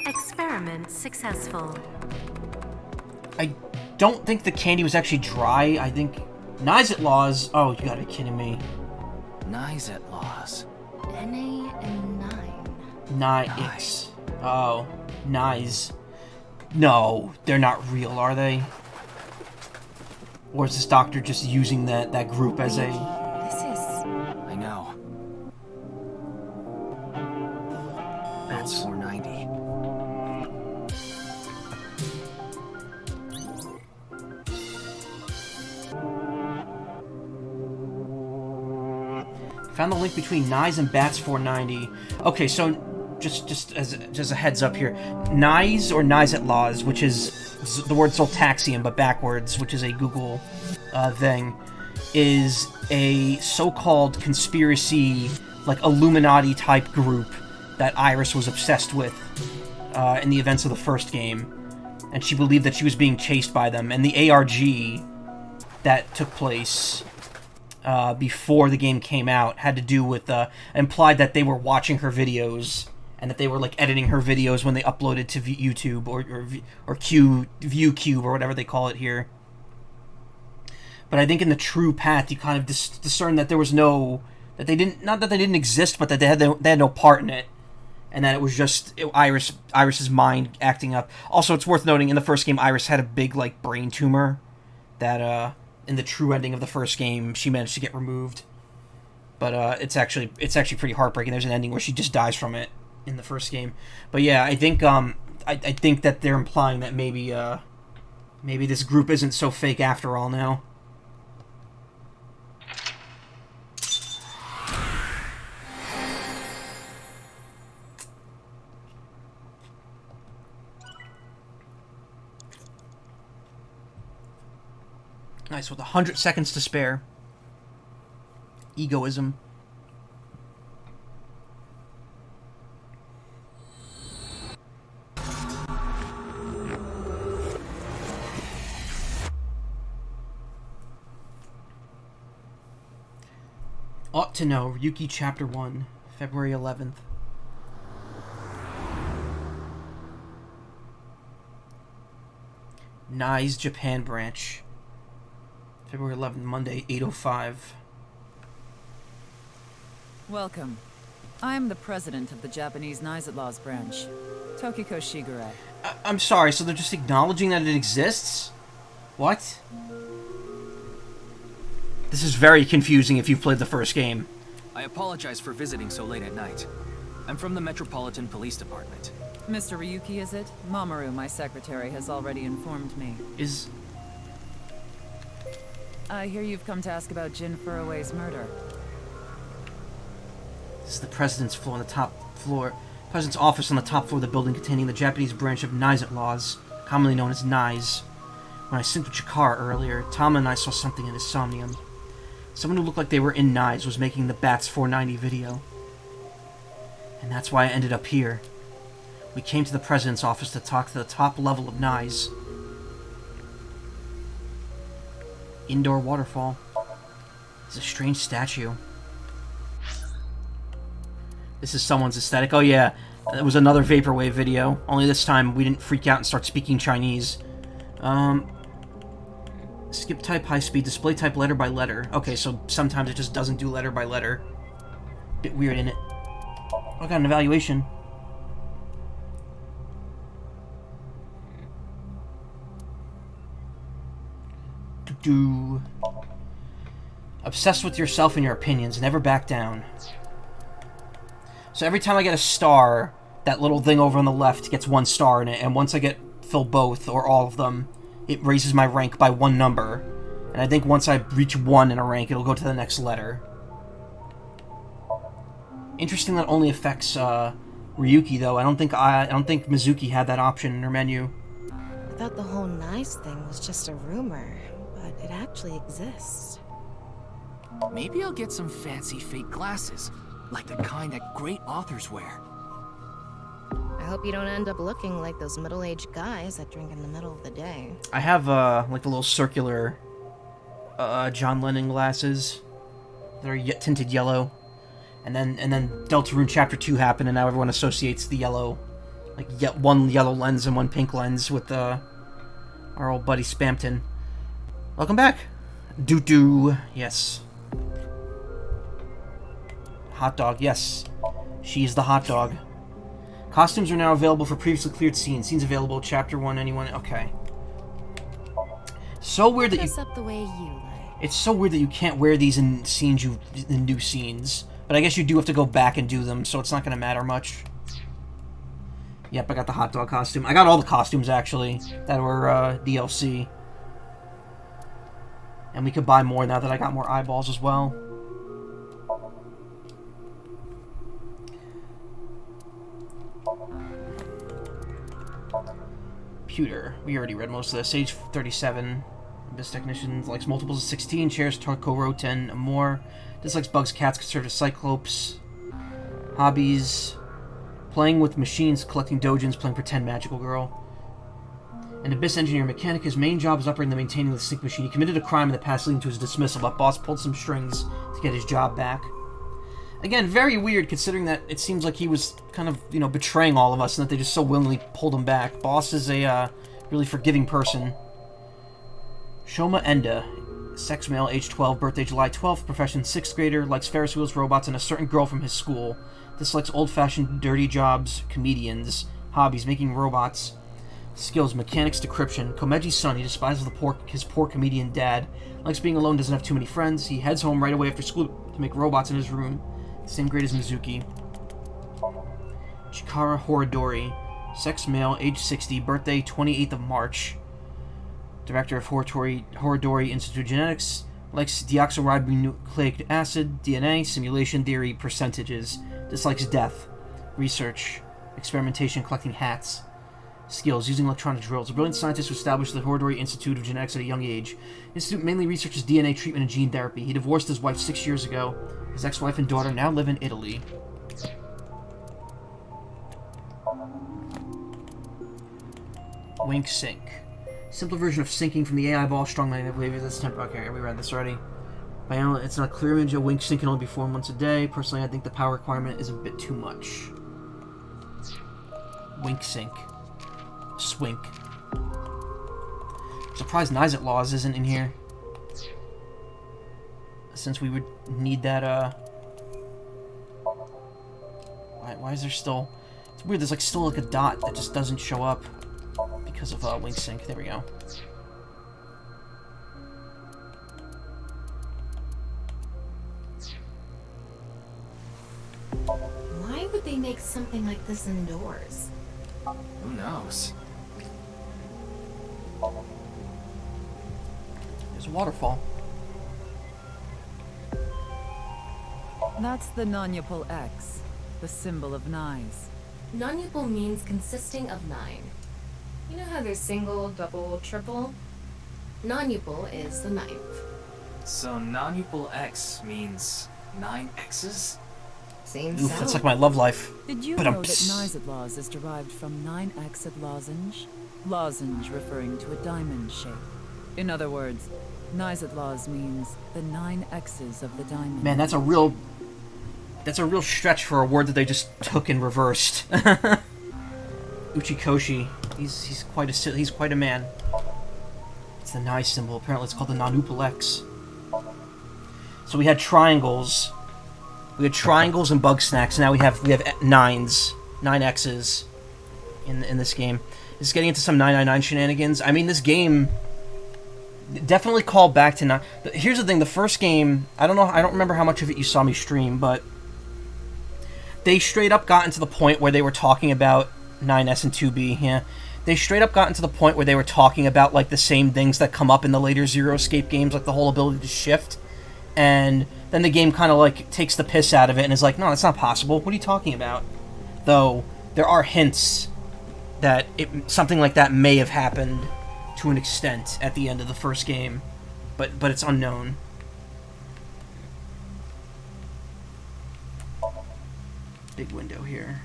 Experiment successful. I don't think the candy was actually dry. I think Nizet laws. Oh, you gotta be kidding me. Nizet laws. NA and 9. Nice. Oh, nice. No, they're not real, are they? Or is this doctor just using that group as a... This is... I know. That's 490. Found the link between Nyes and Bats 490. Okay, so just as a heads up here, Nyes or Nizet laws, which is the word Zoltaxian but backwards, which is a Google thing, is a so-called conspiracy, like Illuminati type group that Iris was obsessed with in the events of the first game, and she believed that she was being chased by them. And the ARG that took place before the game came out had to do with implied that they were watching her videos and that they were like editing her videos when they uploaded to YouTube or ViewCube or whatever they call it here. But I think in the true path you kind of discern that there was no, that they didn't, not that they didn't exist, but that they had no part in it, and that it was just Iris's mind acting up. Also, it's worth noting in the first game Iris had a big like brain tumor that in the true ending of the first game she managed to get removed. But it's actually pretty heartbreaking. There's an ending where she just dies from it in the first game. But yeah, I think I think that they're implying that maybe this group isn't so fake after all now. Nice, with 100 seconds to spare. Egoism. Ought to know, Ryuki Chapter 1, February 11th. Nye's Japan Branch. February 11th, Monday, 8:05. Welcome. I'm the president of the Japanese Nizet Laws branch, Tokiko Shigure. I'm sorry, so they're just acknowledging that it exists? What? This is very confusing if you've played the first game. I apologize for visiting so late at night. I'm from the Metropolitan Police Department. Mr. Ryuki, is it? Mamoru, my secretary, has already informed me. I hear you've come to ask about Jin Furuway's murder. This is the president's floor on the top floor. President's office on the top floor of the building containing the Japanese branch of Nizet Laws, commonly known as Nyes. When I synced with Chikara earlier, Tama and I saw something in his Somnium. Someone who looked like they were in Nyes was making the Bats 490 video. And that's why I ended up here. We came to the president's office to talk to the top level of Nyes. Indoor waterfall. It's a strange statue. This is someone's aesthetic. Oh yeah, it was another Vaporwave video. Only this time we didn't freak out and start speaking Chinese. Skip type high speed, display type letter by letter. Okay, so sometimes it just doesn't do letter by letter. Bit weird, isn't it? I got an evaluation. Do. Obsessed with yourself and your opinions. Never back down. So every time I get a star, that little thing over on the left gets 1 star in it, and once I fill both, or all of them, it raises my rank by 1 number. And I think once I reach 1 in a rank, it'll go to the next letter. Interesting that only affects Ryuki though. I don't think Mizuki had that option in her menu. I thought the whole nice thing was just a rumor, but it actually exists. Maybe I'll get some fancy fake glasses, like the kind that great authors wear. I hope you don't end up looking like those middle-aged guys that drink in the middle of the day. I have like the little circular John Lennon glasses that are tinted yellow, and then Deltarune Chapter 2 happened, and now everyone associates the yellow, like one yellow lens and one pink lens with our old buddy Spampton. Welcome back. Doo-doo. Yes. Hot dog. Yes. She's the hot dog. Costumes are now available for previously cleared scenes. Scenes available. Chapter 1. Anyone? Okay. So weird that you. Dress up the way you like. It's so weird that you can't wear these in scenes in new scenes. But I guess you do have to go back and do them, so it's not going to matter much. Yep, I got the hot dog costume. I got all the costumes, actually, that were DLC. And we could buy more now that I got more eyeballs as well. Pewter. We already read most of this. Age 37. Abyss Technician likes multiples of 16. Shares Tokoro 10 or more. Dislikes bugs, cats, conservative cyclopes. Hobbies. Playing with machines, collecting dojins, playing pretend magical girl. An Abyss engineer mechanic. His main job is operating and maintaining the sync machine. He committed a crime in the past leading to his dismissal, but boss pulled some strings to get his job back. Again, very weird considering that it seems like he was kind of, betraying all of us and that they just so willingly pulled him back. Boss is a really forgiving person. Shoma Enda. Sex male, age 12, birthday July 12th, profession 6th grader, likes Ferris wheels, robots, and a certain girl from his school. Dislikes old-fashioned dirty jobs, comedians. Hobbies, making robots. Skills, mechanics, decryption. Komeji's son, he despises his poor comedian dad. Likes being alone, doesn't have too many friends. He heads home right away after school to make robots in his room. Same grade as Mizuki. Chikara Horidori. Sex male, age 60, birthday 28th of March. Director of Horidori Institute of Genetics. Likes deoxyribonucleic acid, DNA, simulation theory, percentages. Dislikes death. Research. Experimentation, collecting hats. Skills, using electronic drills. A brilliant scientist who established the Horidori Institute of Genetics at a young age. The institute mainly researches DNA treatment and gene therapy. He divorced his wife 6 years ago. His ex-wife and daughter now live in Italy. Wink Sync. Simple version of syncing from the AI ball strongman. I believe this temp. Okay, we read this already. It's not a clear image. A Wink Sync can only be formed once a day. Personally, I think the power requirement is a bit too much. Wink Sync. Swink. I'm surprised Nizet Laws isn't in here. Since we would need that, Why is there still... It's weird, there's still a dot that just doesn't show up because of Wink Sync. There we go. Why would they make something like this indoors? Who knows? There's a waterfall. That's the non-Yupal X, the symbol of Nyes. Non-Yupal means consisting of 9. You know how there's single, double, triple? Non-Yupal is the 9th. So non-Yupal X means 9 X's? Seems Oof, that's like my love life. Did you know that Nizet Laws is derived from 9-exed lozenge? Lozenge referring to a diamond shape. In other words, Nizet Laws means the 9 X's of the diamond. Man, that's a real stretch for a word that they just took and reversed. Uchikoshi, he's quite a man. It's the Nye symbol. Apparently, it's called the non-Upal X. So we had triangles. We had triangles and bug snacks. Now we have 9s, 9 X's in this game. It's getting into some 999 shenanigans. I mean, this game definitely call back to here's the thing, the first game, I don't remember how much of it you saw me stream, but they straight up gotten to the point where they were talking about 9S and 2B, yeah. They straight up gotten to the point where they were talking about, like, the same things that come up in the later Zero Escape games, like the whole ability to shift, and then the game kind of, like, takes the piss out of it and is like, no, that's not possible, what are you talking about? Though, there are hints that something like that may have happened to an extent at the end of the first game, but it's unknown. Big window here.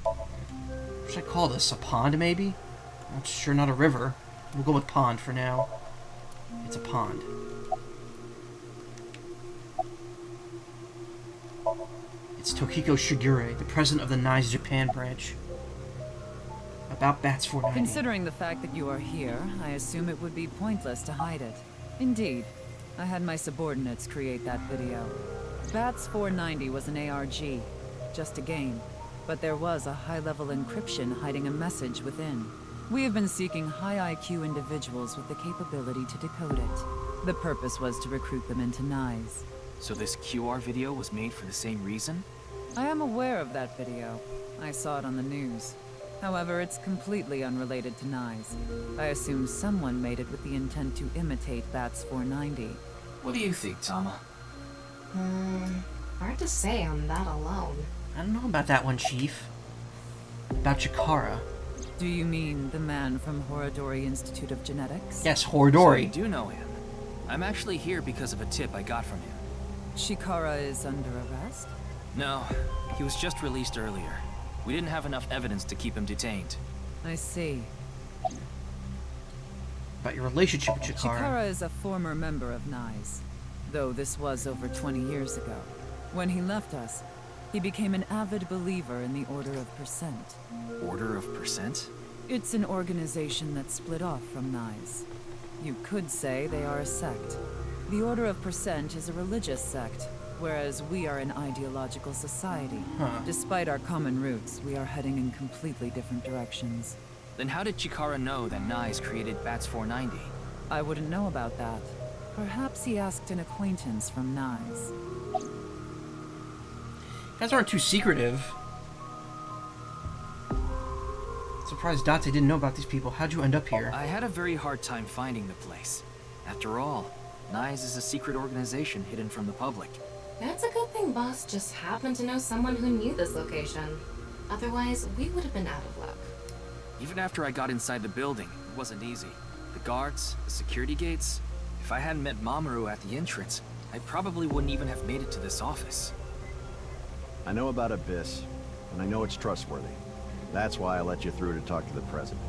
What should I call this? A pond, maybe? Well, it's sure not a river. We'll go with pond for now. It's a pond. It's Tokiko Shigure, the president of the NICE Japan branch. About Bats 490. Considering the fact that you are here, I assume it would be pointless to hide it. Indeed. I had my subordinates create that video. Bats 490 was an ARG. Just a game. But there was a high-level encryption hiding a message within. We have been seeking high IQ individuals with the capability to decode it. The purpose was to recruit them into NICE. So this QR video was made for the same reason? I am aware of that video. I saw it on the news. However, it's completely unrelated to NICE. I assume someone made it with the intent to imitate Bats 490. What do you think, Tama? Hard to say on that alone. I don't know about that one, Chief. About Chikara. Do you mean the man from Horodori Institute of Genetics? Yes, Horodori. So you do know him. I'm actually here because of a tip I got from him. Chikara is under arrest? No, he was just released earlier. We didn't have enough evidence to keep him detained. I see. About your relationship with Chikara. Chikara is a former member of NICE, though this was over 20 years ago. When he left us, he became an avid believer in the Order of Percent. Order of Percent? It's an organization that split off from NICE. You could say they are a sect. The Order of Percent is a religious sect, whereas we are an ideological society. Despite our common roots, we are heading in completely different directions. Then how did Chikara know that NICE created Bats 490? I wouldn't know about that. Perhaps he asked an acquaintance from NICE. You guys aren't too secretive. Surprised Date didn't know about these people. How'd you end up here? I had a very hard time finding the place. After all, NICE is a secret organization hidden from the public. That's a good thing Boss just happened to know someone who knew this location. Otherwise, we would have been out of luck. Even after I got inside the building, it wasn't easy. The guards, the security gates. If I hadn't met Mamoru at the entrance, I probably wouldn't even have made it to this office. I know about Abyss, and I know it's trustworthy. That's why I let you through to talk to the president.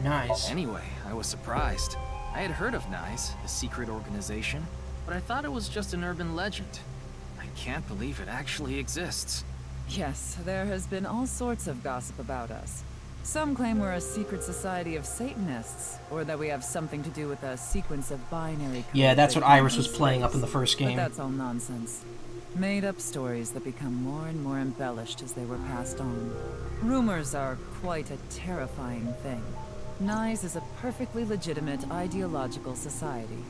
NICE. Anyway, I was surprised. I had heard of NICE, a secret organization, but I thought it was just an urban legend. I can't believe it actually exists. Yes, there has been all sorts of gossip about us. Some claim we're a secret society of Satanists, or that we have something to do with a sequence of binary... Yeah, that's what Iris was playing up in the first game. But that's all nonsense. Made-up stories that become more and more embellished as they were passed on. Rumors are quite a terrifying thing. NICE is a perfectly legitimate ideological society.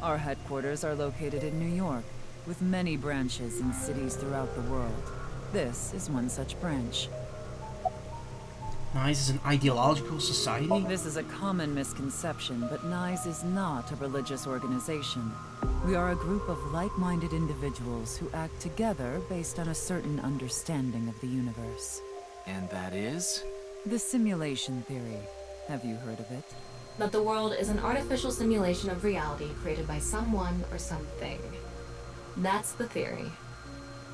Our headquarters are located in New York, with many branches in cities throughout the world. This is one such branch. NICE is an ideological society? This is a common misconception, but NICE is not a religious organization. We are a group of like-minded individuals who act together based on a certain understanding of the universe. And that is? The simulation theory. Have you heard of it? That the world is an artificial simulation of reality created by someone or something. That's the theory.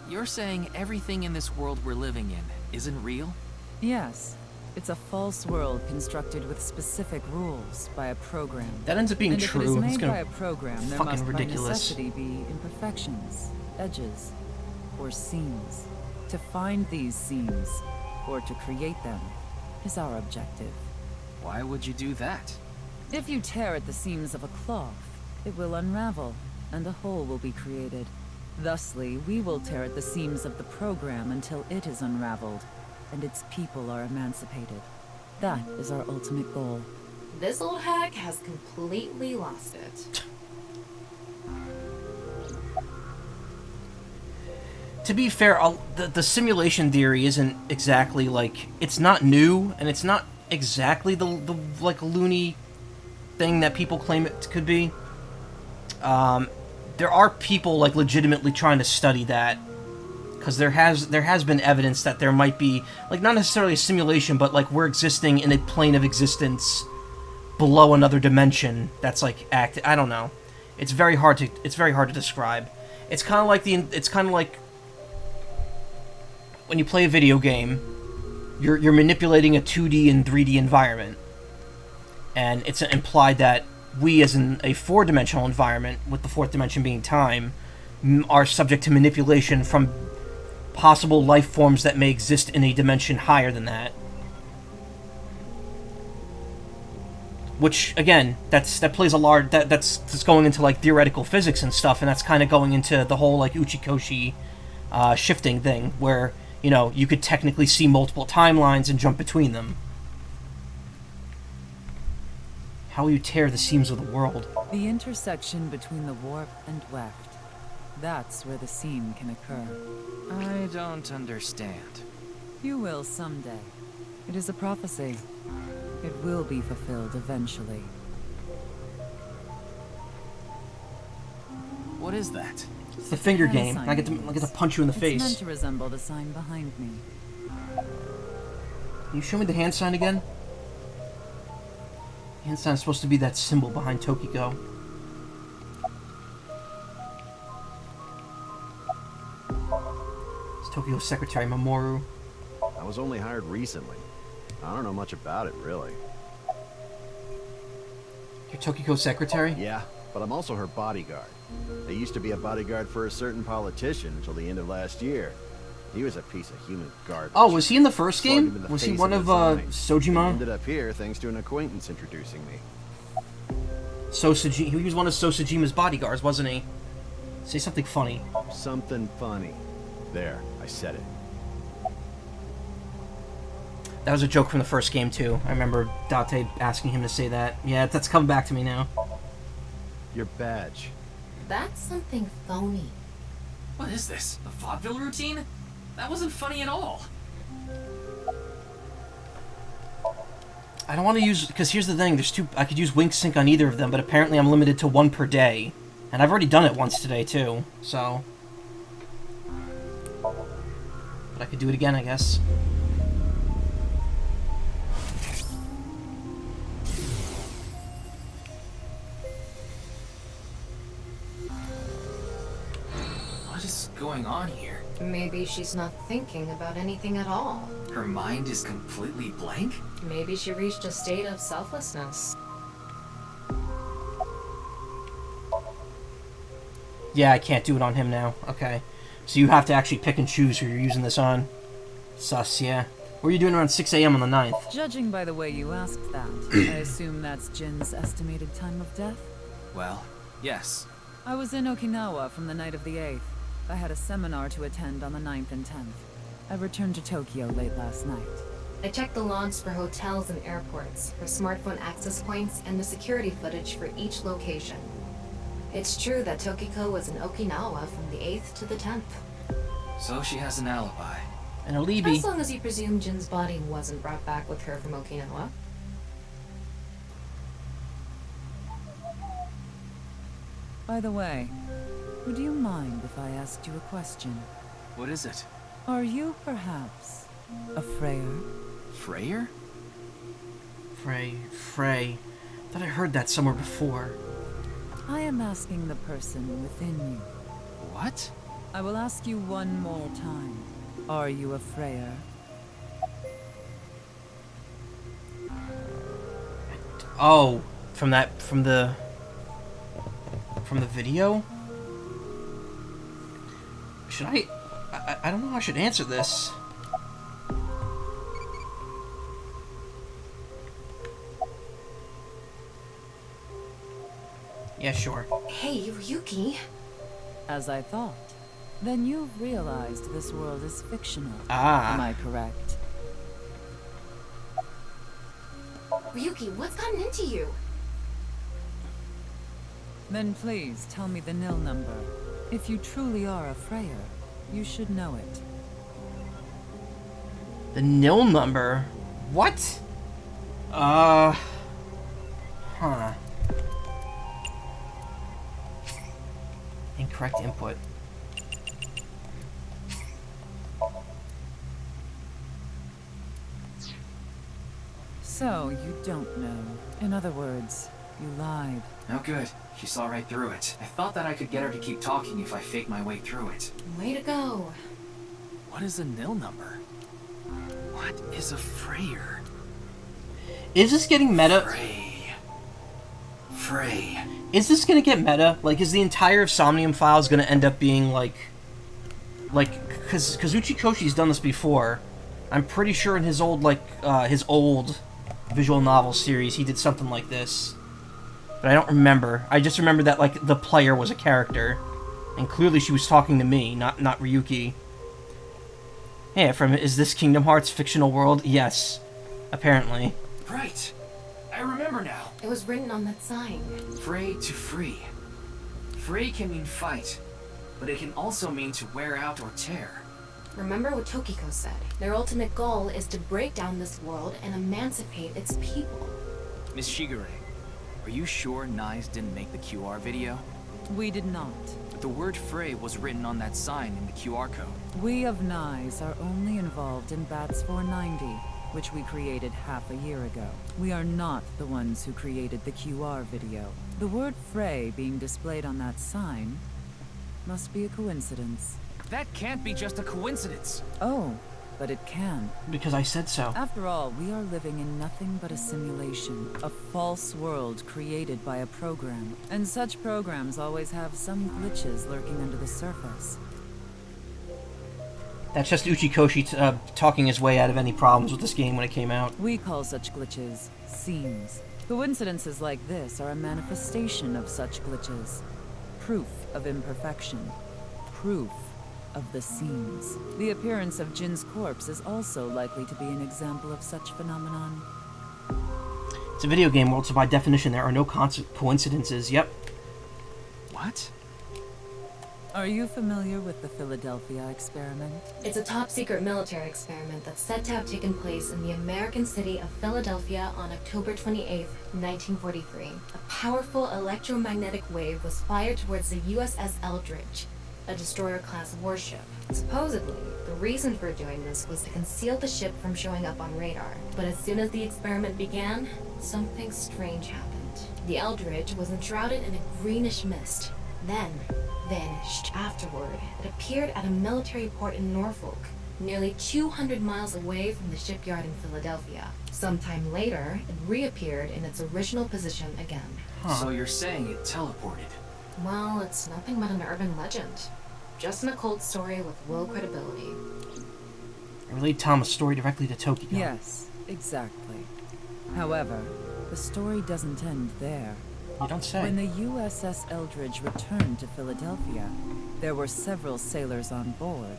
You're saying everything in this world we're living in isn't real? Yes. It's a false world constructed with specific rules by a program. That ends up being true. If it is made it's by a program, there fucking must ridiculous. by necessity be imperfections, edges, or seams. To find these seams, or to create them, is our objective. Why would you do that? If you tear at the seams of a cloth, it will unravel, and a hole will be created. Thusly, we will tear at the seams of the program until it is unraveled, and its people are emancipated. That is our ultimate goal. This old hack has completely lost it. To be fair, the simulation theory isn't exactly like, it's not new, and it's not exactly the like loony thing that people claim it could be. There are people like legitimately trying to study that, because there has been evidence that there might be, like, not necessarily a simulation, but like we're existing in a plane of existence below another dimension that's like I don't know. It's very hard to describe. It's kind of like when you play a video game, you're manipulating a 2D and 3D environment, and it's implied that we, as in a 4-dimensional environment, with the 4th dimension being time, are subject to manipulation from possible life forms that may exist in a dimension higher than that. Which, again, that's going into like theoretical physics and stuff, and that's kind of going into the whole like Uchikoshi shifting thing, where, you know, you could technically see multiple timelines and jump between them. How will you tear the seams of the world? The intersection between the warp and weft. That's where the seam can occur. I don't understand. You will someday. It is a prophecy. It will be fulfilled eventually. What is that? It's the finger game. I get to punch you in the face. It's meant to resemble the sign behind me. Can you show me the hand sign again? The hand sign is supposed to be that symbol behind Tokiko. It's Tokiko's secretary, Mamoru. I was only hired recently. I don't know much about it, really. You're Tokiko's secretary? Yeah, but I'm also her bodyguard. I used to be a bodyguard for a certain politician until the end of last year. He was a piece of human garbage. Oh, was he in the first game? Was he one of Sojima? He ended up here thanks to an acquaintance introducing me. He was one of Sosajima's bodyguards, wasn't he? Say something funny. Something funny. There, I said it. That was a joke from the first game, too. I remember Date asking him to say that. Yeah, that's coming back to me now. Your badge. That's something phony. What is this? A vaudeville routine? That wasn't funny at all. I don't want to use... Because here's the thing, I could use Wink Sync on either of them, but apparently I'm limited to 1 per day. And I've already done it once today, too. So... But I could do it again, I guess. What is going on here? Maybe she's not thinking about anything at all. Her mind is completely blank? Maybe she reached a state of selflessness. Yeah, I can't do it on him now. Okay. So you have to actually pick and choose who you're using this on. Sus, yeah. What are you doing around 6 a.m. on the 9th? Judging by the way you asked that, I assume that's Jin's estimated time of death? Well, yes. I was in Okinawa from the night of the 8th. I had a seminar to attend on the 9th and 10th. I returned to Tokyo late last night. I checked the logs for hotels and airports, for smartphone access points, and the security footage for each location. It's true that Tokiko was in Okinawa from the 8th to the 10th. So she has an alibi. An alibi. As long as you presume Jin's body wasn't brought back with her from Okinawa. By the way, would you mind if I asked you a question? What is it? Are you perhaps a Freyer? Freyer? Frey. Thought I heard that somewhere before. I am asking the person within you. What? I will ask you one more time. Are you a Freyer? Oh, from the video? Should I don't know how I should answer this. Yeah, sure. Hey, Ryuki. As I thought. Then you've realized this world is fictional. Ah. Am I correct? Ryuki, what's gotten into you? Then please tell me the nil number. If you truly are a Freyer, you should know it. The nil number? What? Huh. Incorrect input. So, you don't know. In other words, you lied. No good. She saw right through it. I thought that I could get her to keep talking if I faked my way through it. Way to go. What is a nil number? What is a Freyer? Is this getting meta? Frey. Is this gonna get meta? Like, is the entire Somnium files gonna end up being because Uchikoshi's done this before. I'm pretty sure in his old his old visual novel series he did something like this, but I don't remember. I just remember that the player was a character, and clearly she was talking to me, not Ryuki. Yeah, from Is This Kingdom Hearts fictional world? Yes, apparently. Right. I remember now. It was written on that sign. Frey to free. Frey can mean fight, but it can also mean to wear out or tear. Remember what Tokiko said. Their ultimate goal is to break down this world and emancipate its people. Miss Shigure, are you sure Nyes didn't make the QR video? We did not. But the word Frey was written on that sign in the QR code. We of Nyes are only involved in Bats 490, which we created half a year ago. We are not the ones who created the QR video. The word Frey being displayed on that sign must be a coincidence. That can't be just a coincidence. Oh, but it can. Because I said so. After all, we are living in nothing but a simulation, a false world created by a program. And such programs always have some glitches lurking under the surface. That's just Uchikoshi talking his way out of any problems with this game when it came out. We call such glitches seams. Coincidences like this are a manifestation of such glitches. Proof of imperfection. Proof of the seams. The appearance of Jin's corpse is also likely to be an example of such phenomenon. It's a video game world, so by definition there are no coincidences. Yep. What? Are you familiar with the Philadelphia experiment? It's a top-secret military experiment that's said to have taken place in the American city of Philadelphia on October 28, 1943. A powerful electromagnetic wave was fired towards the USS Eldridge, a destroyer-class warship. Supposedly, the reason for doing this was to conceal the ship from showing up on radar. But as soon as the experiment began, something strange happened. The Eldridge was enshrouded in a greenish mist, then vanished. Afterward, it appeared at a military port in Norfolk, nearly 200 miles away from the shipyard in Philadelphia. Sometime later, it reappeared in its original position again. So you're saying it teleported? Well, it's nothing but an urban legend. Just an occult story with low credibility. I relayed Thomas' story directly to Tokiko. Yes, exactly. However, the story doesn't end there. You don't say. When the USS Eldridge returned to Philadelphia, there were several sailors on board,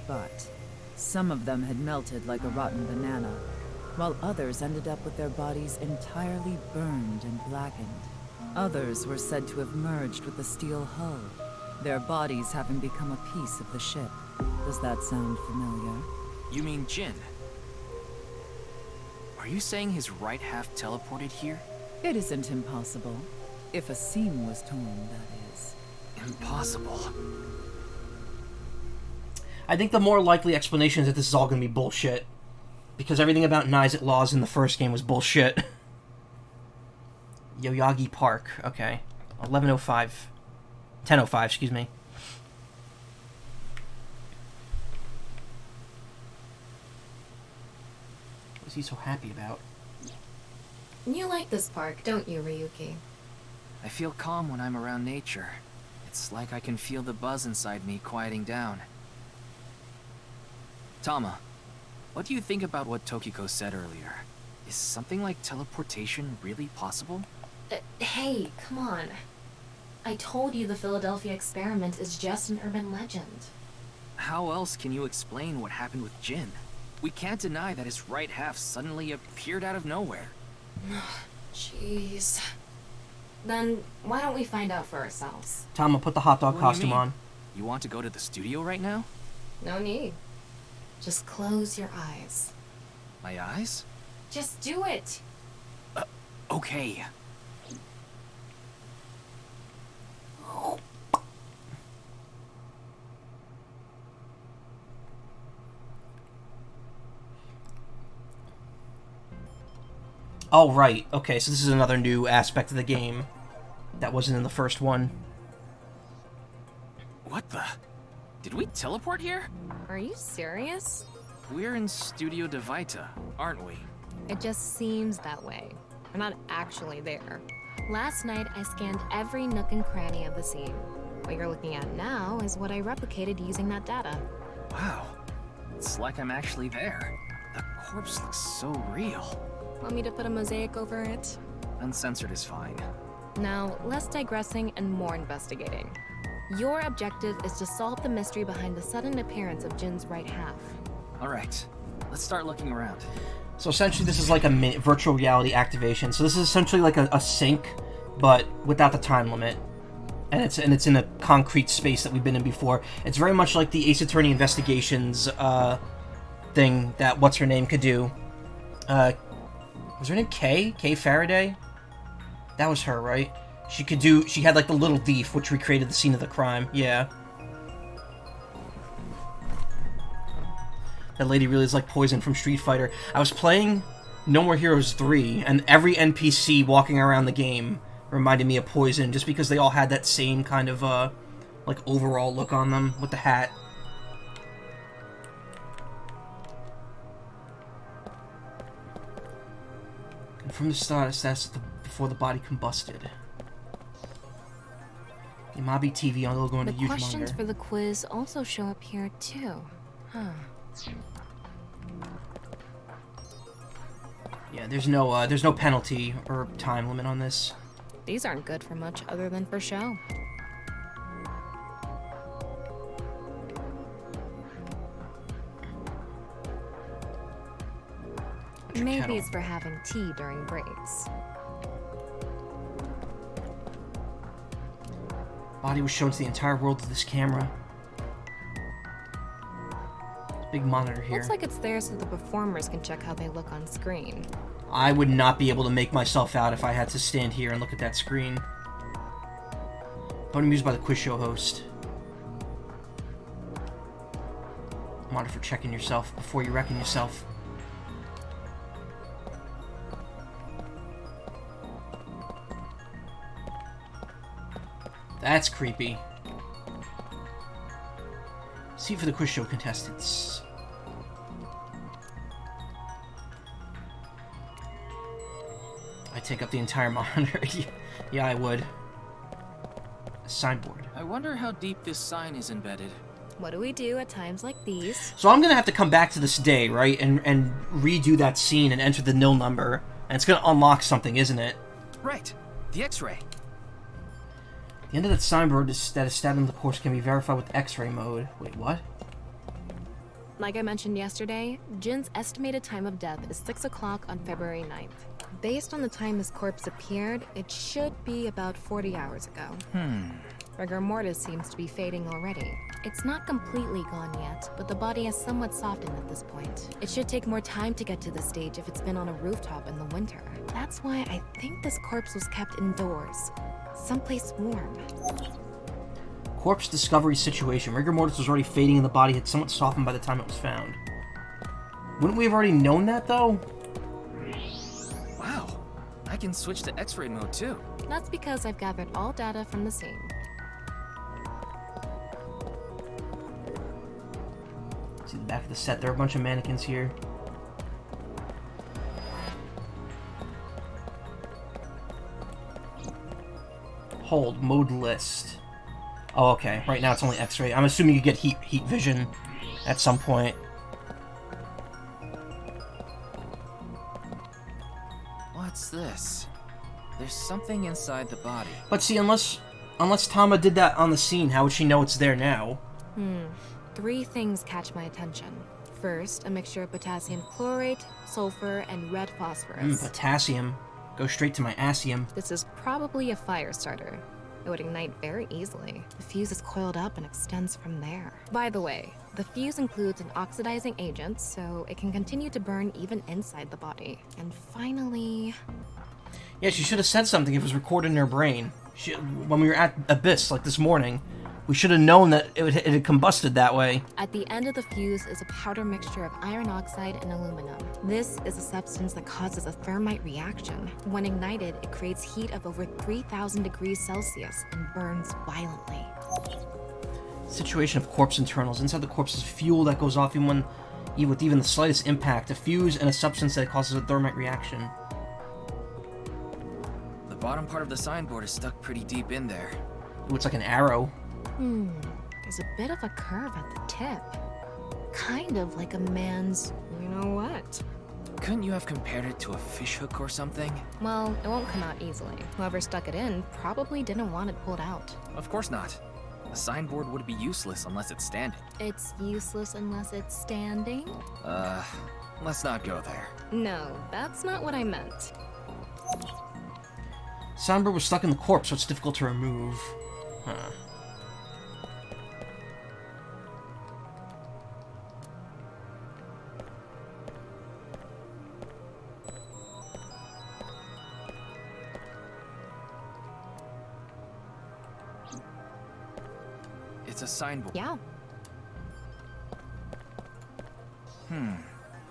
but some of them had melted like a rotten banana, while others ended up with their bodies entirely burned and blackened. Others were said to have merged with the steel hull, their bodies having become a piece of the ship. Does that sound familiar? You mean Jin? Are you saying his right half teleported here? It isn't impossible. If a seam was torn, that is. Impossible. I think the more likely explanation is that this is all going to be bullshit. Because everything about Nyes Laws in the first game was bullshit. Yoyagi Park. Okay. 11:05. 10:05, excuse me. What is he so happy about? You like this park, don't you, Ryuki? I feel calm when I'm around nature. It's like I can feel the buzz inside me quieting down. Tama, what do you think about what Tokiko said earlier? Is something like teleportation really possible? Hey, come on. I told you the Philadelphia experiment is just an urban legend. How else can you explain what happened with Jin? We can't deny that his right half suddenly appeared out of nowhere. Jeez. Then why don't we find out for ourselves? Tama, put the hot dog What do you costume mean? on. You want to go to the studio right now? No need. Just close your eyes. My eyes? Just do it. Okay. Oh, right. Okay, so this is another new aspect of the game that wasn't in the first one. What the? Did we teleport here? Are you serious? We're in Studio de Vita, aren't we? It just seems that way. We're not actually there. Last night, I scanned every nook and cranny of the scene. What you're looking at now is what I replicated using that data. Wow. It's like I'm actually there. The corpse looks so real. Want me to put a mosaic over it? Uncensored is fine. Now, less digressing and more investigating. Your objective is to solve the mystery behind the sudden appearance of Jin's right half. Alright, let's start looking around. So essentially this is like a virtual reality activation. So this is essentially like a sync, but without the time limit. And it's in a concrete space that we've been in before. It's very much like the Ace Attorney Investigations thing that what's-her-name could do. Was her name Kay? Kay Faraday? That was her, right? She had like the little thief, which recreated the scene of the crime. Yeah. That lady really is like Poison from Street Fighter. I was playing No More Heroes 3, and every NPC walking around the game reminded me of Poison, just because they all had that same kind of, like, overall look on them, with the hat. And from the start, that's before the body combusted. Imabi TV on logo and a The huge questions monitor. for the quiz also show up here, too. Huh. Yeah, there's no penalty or time limit on this. These aren't good for much other than for show. Maybe kettle. it's for having tea during breaks. Body was shown to the entire world through this camera. Big monitor here. Looks like it's there so the performers can check how they look on screen. I would not be able to make myself out if I had to stand here and look at that screen. Button used by the quiz show host. Monitor for checking yourself before you reckon yourself. That's creepy. Seat for the quiz show contestants. I take up the entire monitor. Yeah, I would. A signboard. I wonder how deep this sign is embedded. What do we do at times like these? So I'm gonna have to come back to this day, right, and redo that scene and enter the nil number, and it's gonna unlock something, isn't it? Right. The X-ray. The end of that signboard that is stabbed in the course can be verified with X-ray mode. Wait, what? Like I mentioned yesterday, Jin's estimated time of death is 6 o'clock on February 9th. Based on the time his corpse appeared, it should be about 40 hours ago. Rigor mortis seems to be fading already. It's not completely gone yet, but the body has somewhat softened at this point. It should take more time to get to this stage if it's been on a rooftop in the winter. That's why I think this corpse was kept indoors. Someplace warm. Corpse discovery situation. Rigor mortis was already fading and the body had somewhat softened by the time it was found. Wouldn't we have already known that, though? Wow. I can switch to X-ray mode, too. That's because I've gathered all data from the scene. See the back of the set. There are a bunch of mannequins here. Hold. Mode list. Oh, okay. Right now it's only X-ray. I'm assuming you get heat vision at some point. What's this? There's something inside the body. But see, unless Tama did that on the scene, how would she know it's there now? 3 things catch my attention. First, a mixture of potassium chlorate, sulfur, and red phosphorus. Potassium. Go straight to my Asium. This is probably a fire starter. It would ignite very easily. The fuse is coiled up and extends from there. By the way, the fuse includes an oxidizing agent, so it can continue to burn even inside the body. And finally... Yeah, she should have said something if it was recorded in her brain. When we were at Abyss, like this morning, we should have known that it had combusted that way. At the end of the fuse is a powder mixture of iron oxide and aluminum. This is a substance that causes a thermite reaction. When ignited, it creates heat of over 3,000 degrees Celsius and burns violently. Situation of corpse internals. Inside the corpse is fuel that goes off with even the slightest impact. A fuse and a substance that causes a thermite reaction. The bottom part of the signboard is stuck pretty deep in there. Ooh, it's like an arrow. There's a bit of a curve at the tip. Kind of like a man's, you know what? Couldn't you have compared it to a fishhook or something? Well, it won't come out easily. Whoever stuck it in probably didn't want it pulled out. Of course not. A signboard would be useless unless it's standing. It's useless unless it's standing? Let's not go there. No, that's not what I meant. Soundboard was stuck in the corpse, so it's difficult to remove. Huh. It's a signboard. Yeah.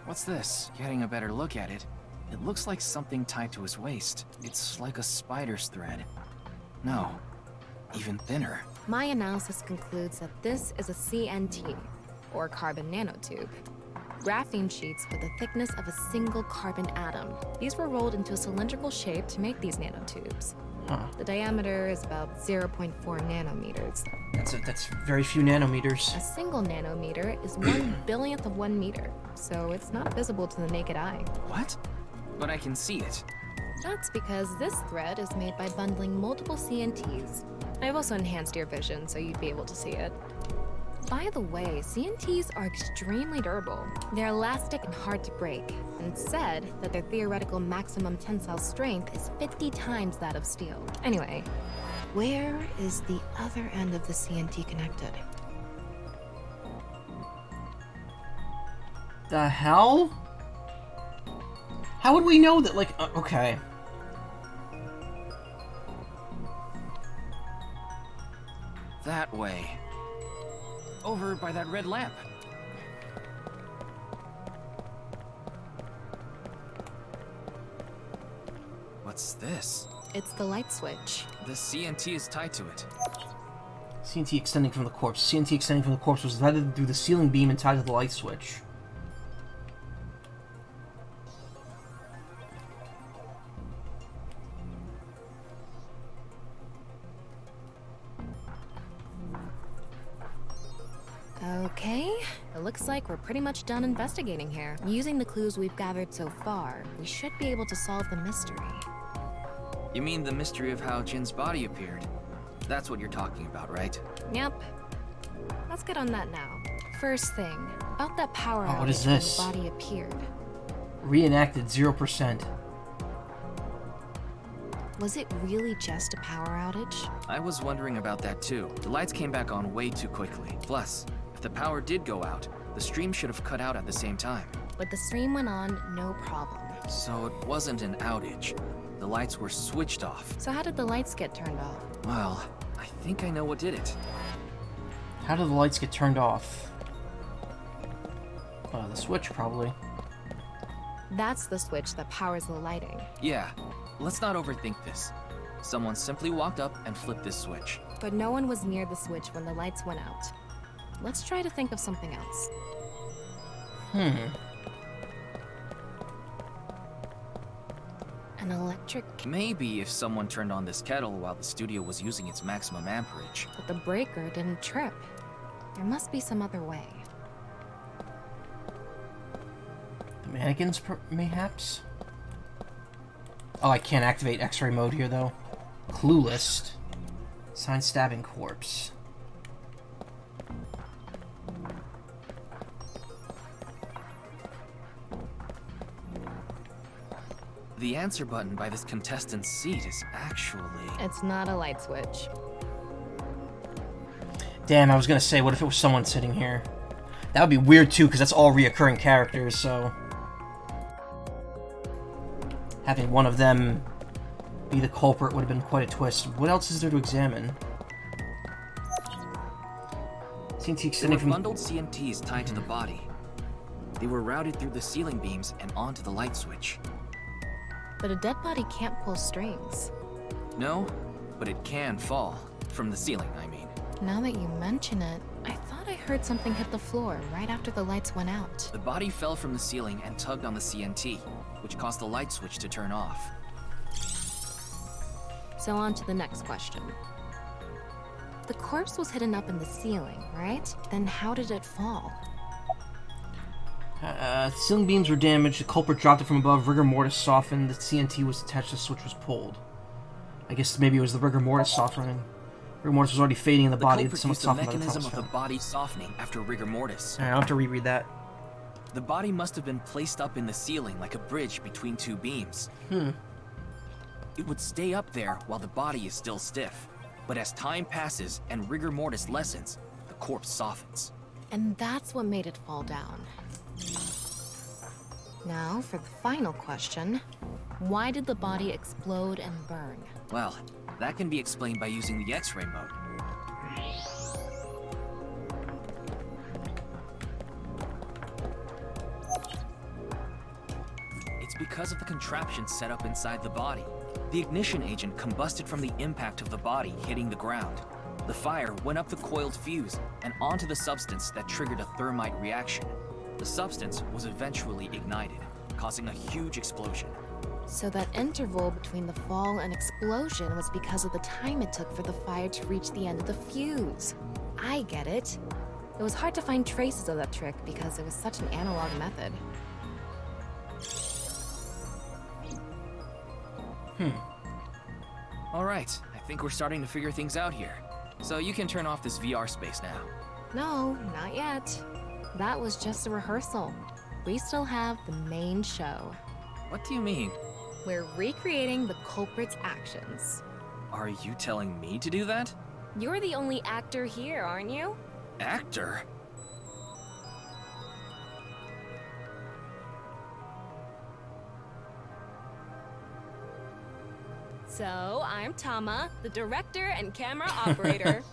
What's this? Getting a better look at it. It looks like something tied to his waist. It's like a spider's thread. No, even thinner. My analysis concludes that this is a CNT, or carbon nanotube. Graphene sheets with the thickness of a single carbon atom. These were rolled into a cylindrical shape to make these nanotubes. Huh. The diameter is about 0.4 nanometers. That's very few nanometers. A single nanometer is 1/1000th of 1 meter, so it's not visible to the naked eye. What? But I can see it. That's because this thread is made by bundling multiple CNTs. I've also enhanced your vision so you'd be able to see it. By the way, CNTs are extremely durable. They're elastic and hard to break, and it's said that their theoretical maximum tensile strength is 50 times that of steel. Anyway, where is the other end of the CNT connected? The hell? How would we know that, okay. That way. Over by that red lamp. What's this? It's the light switch. The CNT is tied to it. CNT extending from the corpse. CNT extending from the corpse was threaded through the ceiling beam and tied to the light switch. Okay, it looks like we're pretty much done investigating here. Using the clues we've gathered so far, we should be able to solve the mystery. You mean the mystery of how Jin's body appeared? That's what you're talking about, right? Yep. Let's get on that now. First thing, about that power outage what is this? when the body appeared. Reenacted 0%. Was it really just a power outage? I was wondering about that too. The lights came back on way too quickly. Plus, if the power did go out, the stream should have cut out at the same time. But the stream went on, no problem. So it wasn't an outage. The lights were switched off. So how did the lights get turned off? Well, I think I know what did it. How did the lights get turned off? The switch, probably. That's the switch that powers the lighting. Yeah, let's not overthink this. Someone simply walked up and flipped this switch. But no one was near the switch when the lights went out. Let's try to think of something else. An electric... Maybe if someone turned on this kettle while the studio was using its maximum amperage. But the breaker didn't trip. There must be some other way. The mannequins, mayhaps? Oh, I can't activate X-ray mode here, though. Clue list. Sign stabbing corpse. The answer button by this contestant's seat is actually... It's not a light switch. Damn, I was gonna say, what if it was someone sitting here? That would be weird too, because that's all reoccurring characters, so... having one of them be the culprit would have been quite a twist. What else is there to examine? CNT extending from... bundled CNTs tied to the body. They were routed through the ceiling beams and onto the light switch. But a dead body can't pull strings. No, but it can fall. From the ceiling, I mean. Now that you mention it, I thought I heard something hit the floor right after the lights went out. The body fell from the ceiling and tugged on the CNT, which caused the light switch to turn off. So on to the next question. The corpse was hidden up in the ceiling, right? Then how did it fall? Ceiling beams were damaged, the culprit dropped it from above, rigor mortis softened, the CNT was attached, the switch was pulled. I guess maybe it was the rigor mortis softening. Rigor mortis was already fading in the body. The culprit used the mechanism of the body softening after rigor mortis. Alright, I'll have to reread that. The body must have been placed up in the ceiling like a bridge between two beams. It would stay up there while the body is still stiff. But as time passes and rigor mortis lessens, the corpse softens. And that's what made it fall down. Now, for the final question. Why did the body explode and burn? Well, that can be explained by using the X-ray mode. It's because of the contraption set up inside the body. The ignition agent combusted from the impact of the body hitting the ground. The fire went up the coiled fuse and onto the substance that triggered a thermite reaction. The substance was eventually ignited, causing a huge explosion. So that interval between the fall and explosion was because of the time it took for the fire to reach the end of the fuse. I get it. It was hard to find traces of that trick because it was such an analog method. Alright, I think we're starting to figure things out here. So you can turn off this VR space now. No, not yet. That was just a rehearsal. We still have the main show. What do you mean? We're recreating the culprit's actions. Are you telling me to do that? You're the only actor here, aren't you? Actor? So, I'm Tama, the director and camera operator.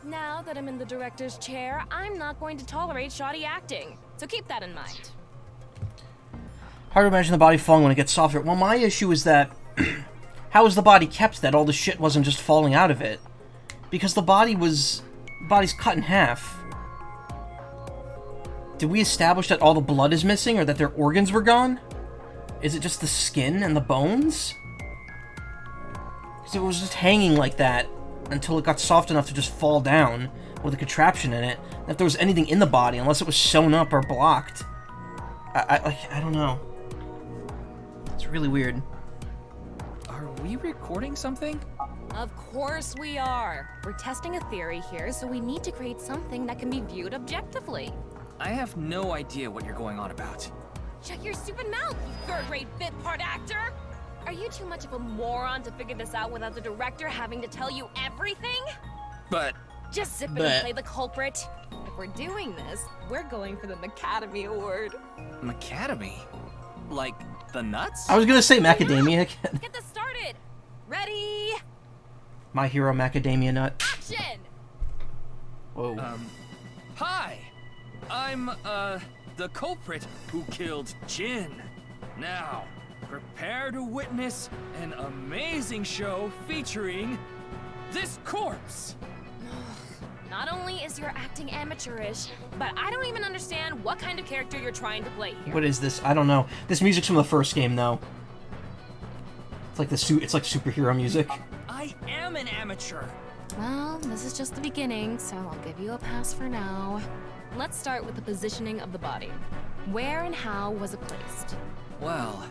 Now that I'm in the director's chair, I'm not going to tolerate shoddy acting. So keep that in mind. Hard to imagine the body falling when it gets softer. Well, my issue is that how was the body kept that all the shit wasn't just falling out of it? Because the body's cut in half. Did we establish that all the blood is missing or that their organs were gone? Is it just the skin and the bones? Because it was just hanging like that until it got soft enough to just fall down with a contraption in it. And if there was anything in the body, unless it was sewn up or blocked. I don't know. It's really weird. Are we recording something? Of course we are. We're testing a theory here, so we need to create something that can be viewed objectively. I have no idea what you're going on about. Shut your stupid mouth, you third-rate bit part actor! Are you too much of a moron to figure this out without the director having to tell you everything? But... Just zip it and play the culprit. If we're doing this, we're going for the Macademy Award. Macademy? Like the nuts? I was gonna say macadamia. Get this started! Ready? My Hero Macadamia Nut. Action! Whoa. Hi! I'm, the culprit who killed Jin. Now, prepare to witness an amazing show featuring this corpse. Not only is your acting amateurish, but I don't even understand what kind of character you're trying to play here. What is this? I don't know. This music's from the first game, though. It's like it's like superhero music. I am an amateur. Well, this is just the beginning, so I'll give you a pass for now. Let's start with the positioning of the body. Where and how was it placed? Well...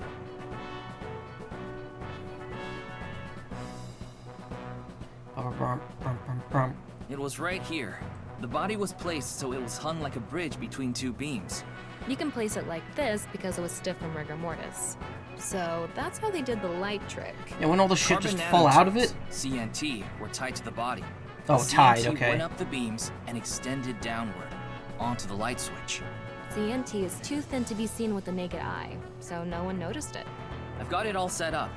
It was right here. The body was placed so it was hung like a bridge between two beams. You can place it like this because it was stiff from rigor mortis. So that's how they did the light trick. Yeah, when all the shit just Carbon fall out of it? CNT were tied to the body. Oh, The tied, CNT okay. went up the beams and extended downward onto the light switch. CNT is too thin to be seen with the naked eye, so no one noticed it. I've got it all set up.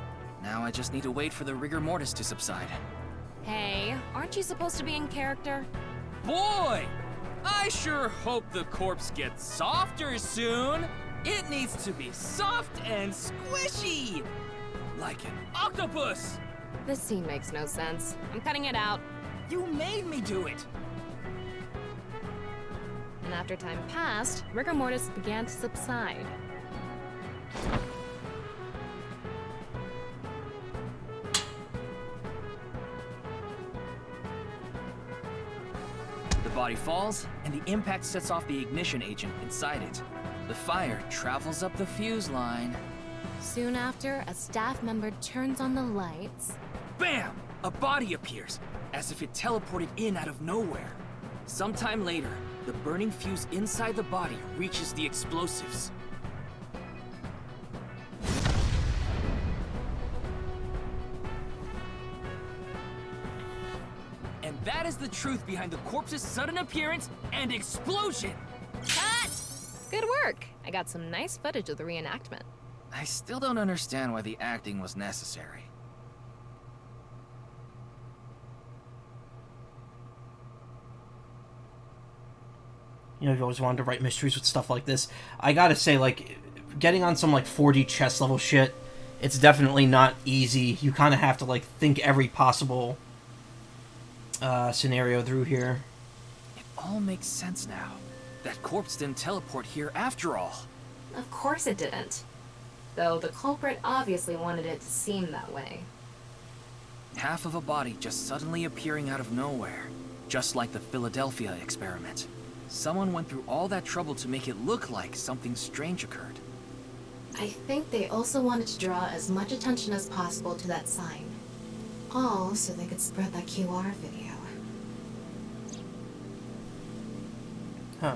Now I just need to wait for the rigor mortis to subside. Hey, aren't you supposed to be in character? Boy! I sure hope the corpse gets softer soon. It needs to be soft and squishy. Like an octopus. This scene makes no sense. I'm cutting it out. You made me do it. And after time passed, rigor mortis began to subside. The body falls, and the impact sets off the ignition agent inside it. The fire travels up the fuse line. Soon after, a staff member turns on the lights. Bam! A body appears, as if it teleported in out of nowhere. Sometime later, the burning fuse inside the body reaches the explosives. And that is the truth behind the corpse's sudden appearance and explosion! Cut! Good work! I got some nice footage of the reenactment. I still don't understand why the acting was necessary. You know, you've always wanted to write mysteries with stuff like this. I gotta say, like, getting on some, like, 4D chess level shit, it's definitely not easy. You kind of have to, like, think every possible scenario through here. It all makes sense now. That corpse didn't teleport here after all. Of course it didn't. Though the culprit obviously wanted it to seem that way. Half of a body just suddenly appearing out of nowhere. Just like the Philadelphia experiment. Someone went through all that trouble to make it look like something strange occurred. I think they also wanted to draw as much attention as possible to that sign. All so they could spread that QR video. Huh.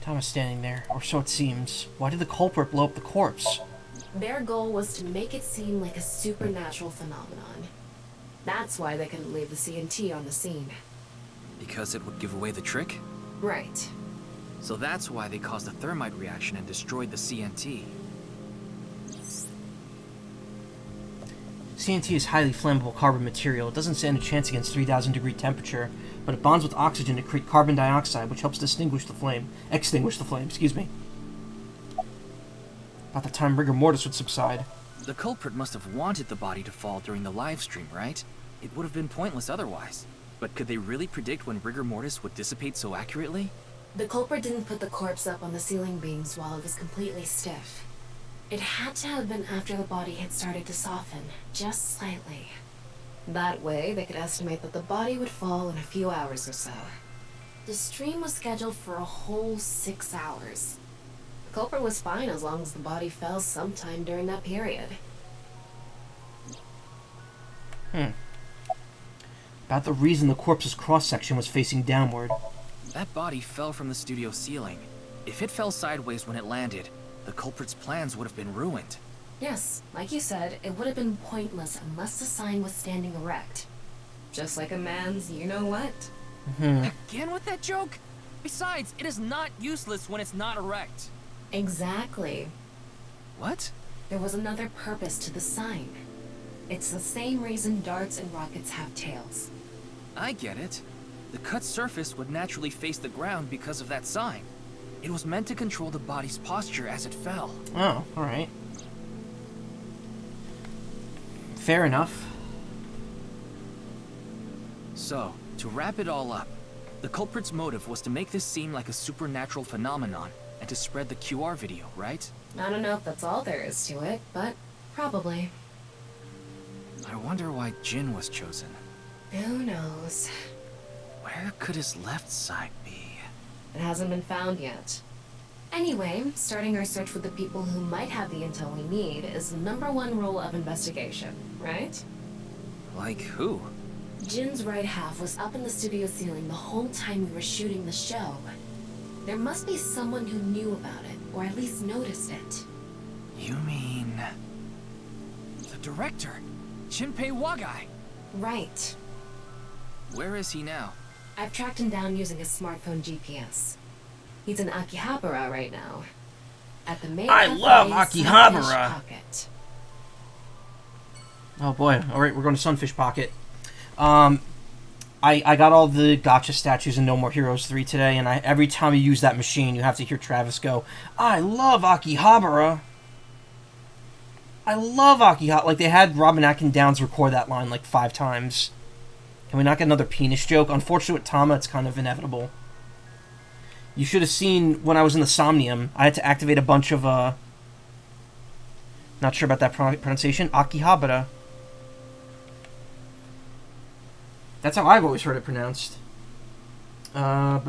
Thomas standing there, or so it seems. Why did the culprit blow up the corpse? Their goal was to make it seem like a supernatural phenomenon. That's why they couldn't leave the CNT on the scene. Because it would give away the trick? Right. So that's why they caused a thermite reaction and destroyed the CNT. CNT is highly flammable carbon material. It doesn't stand a chance against 3,000 degree temperature, but it bonds with oxygen to create carbon dioxide, which helps extinguish the flame, excuse me. About the time rigor mortis would subside. The culprit must have wanted the body to fall during the live stream, right? It would have been pointless otherwise. But could they really predict when rigor mortis would dissipate so accurately? The culprit didn't put the corpse up on the ceiling beams while it was completely stiff. It had to have been after the body had started to soften, just slightly. That way, they could estimate that the body would fall in a few hours or so. The stream was scheduled for a whole 6 hours. The culprit was fine as long as the body fell sometime during that period. About the reason the corpse's cross-section was facing downward. That body fell from the studio ceiling. If it fell sideways when it landed, the culprit's plans would have been ruined. Yes, like you said, it would have been pointless unless the sign was standing erect. Just like a man's you-know-what. Again with that joke? Besides, it is not useless when it's not erect. Exactly. What? There was another purpose to the sign. It's the same reason darts and rockets have tails. I get it. The cut surface would naturally face the ground because of that sign. It was meant to control the body's posture as it fell. Oh, alright. Fair enough. So, to wrap it all up, the culprit's motive was to make this seem like a supernatural phenomenon and to spread the QR video, right? I don't know if that's all there is to it, but probably. I wonder why Jin was chosen. Who knows? Where could his left side be? It hasn't been found yet. Anyway, starting our search with the people who might have the intel we need is the #1 rule of investigation, right? Like who? Jin's right half was up in the studio ceiling the whole time we were shooting the show. There must be someone who knew about it, or at least noticed it. You mean... the director? Shinpei Wagai? Right. Where is he now? I've tracked him down using his smartphone GPS. He's in Akihabara right now. At the main I love Akihabara! Pocket. Oh boy, alright, we're going to Sunfish Pocket. I got all the gotcha statues in No More Heroes 3 today, and every time you use that machine, you have to hear Travis go, I love Akihabara! I love Akihabara! Like, they had Robin Atkin Downs record that line like 5 times. Can we not get another penis joke? Unfortunately with Tama, it's kind of inevitable. You should have seen when I was in the Somnium, I had to activate a bunch of, not sure about that pronunciation, Akihabara. That's how I've always heard it pronounced. The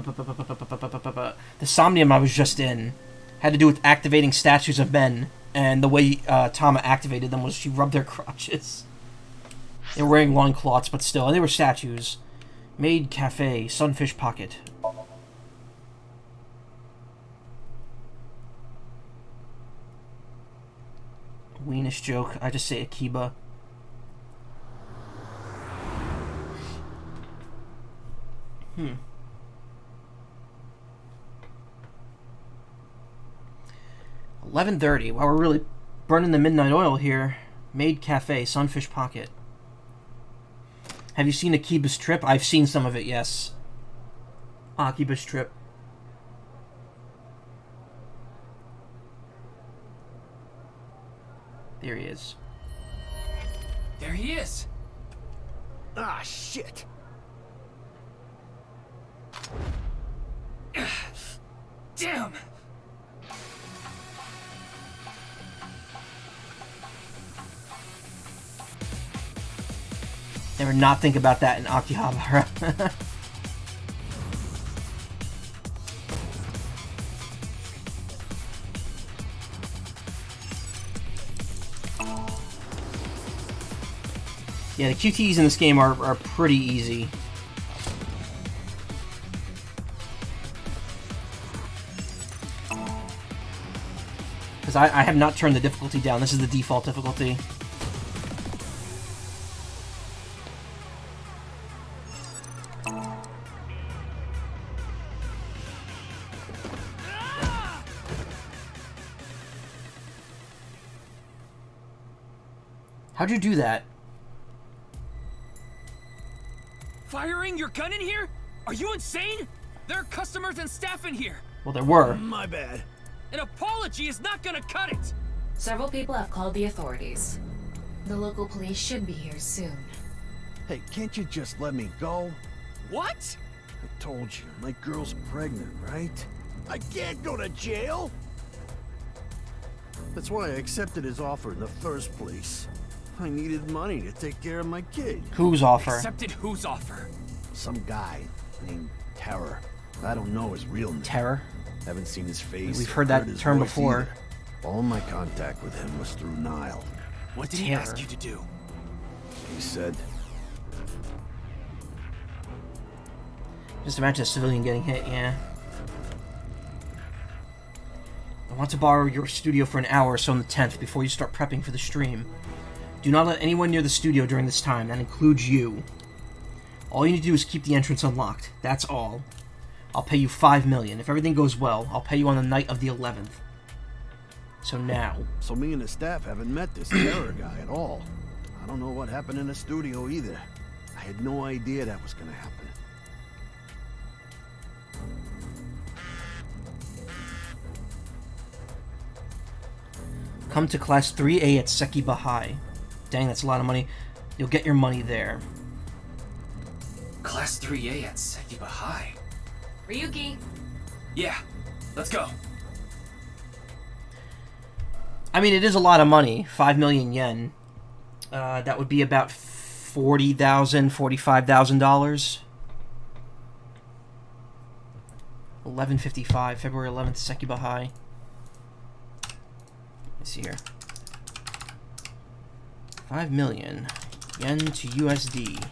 Somnium I was just in had to do with activating statues of men, and the way Tama activated them was she rubbed their crotches. They were wearing loincloths, but still, they were statues. Maid Cafe, Sunfish Pocket. Weenish joke, I just say Akiba. Hmm. 11:30. Wow, we're really burning the midnight oil here. Maid Cafe, Sunfish Pocket. Have you seen Akiba's Trip? I've seen some of it, yes. Akiba's Trip. There he is. There he is! Ah, shit! Damn! Never not think about that in Akihabara. Yeah, the QTEs in this game are pretty easy. Because I have not turned the difficulty down. This is the default difficulty. How'd you do that? Firing your gun in here? Are you insane? There are customers and staff in here. Well, there were. My bad. An apology is not gonna cut it. Several people have called the authorities. The local police should be here soon. Hey, can't you just let me go? What? I told you, my girl's pregnant, right? I can't go to jail! That's why I accepted his offer in the first place. I needed money to take care of my kid. Whose offer? Accepted whose offer? Some guy named Terror. I don't know his real name. Terror? Haven't seen his face. We've heard that his term voice before. either. All my contact with him was through Nile. What did he ask you to do? He said... Just imagine a civilian getting hit, yeah. I want to borrow your studio for an hour or so on the 10th before you start prepping for the stream. Do not let anyone near the studio during this time. That includes you. All you need to do is keep the entrance unlocked. That's all. I'll pay you $5 million. If everything goes well, I'll pay you on the night of the 11th. So now. So me and the staff haven't met this Terror guy at all. I don't know what happened in the studio either. I had no idea that was gonna happen. Come to Class 3A at Sekiba High. Dang, that's a lot of money. You'll get your money there. Class 3A at Sekiba High. Ryuki! Yeah, let's go. I mean, it is a lot of money. 5 million yen. That would be about $40,000, $45,000. 11:55, February 11th, Sekiba High. Let's see here. 5 million yen to USD.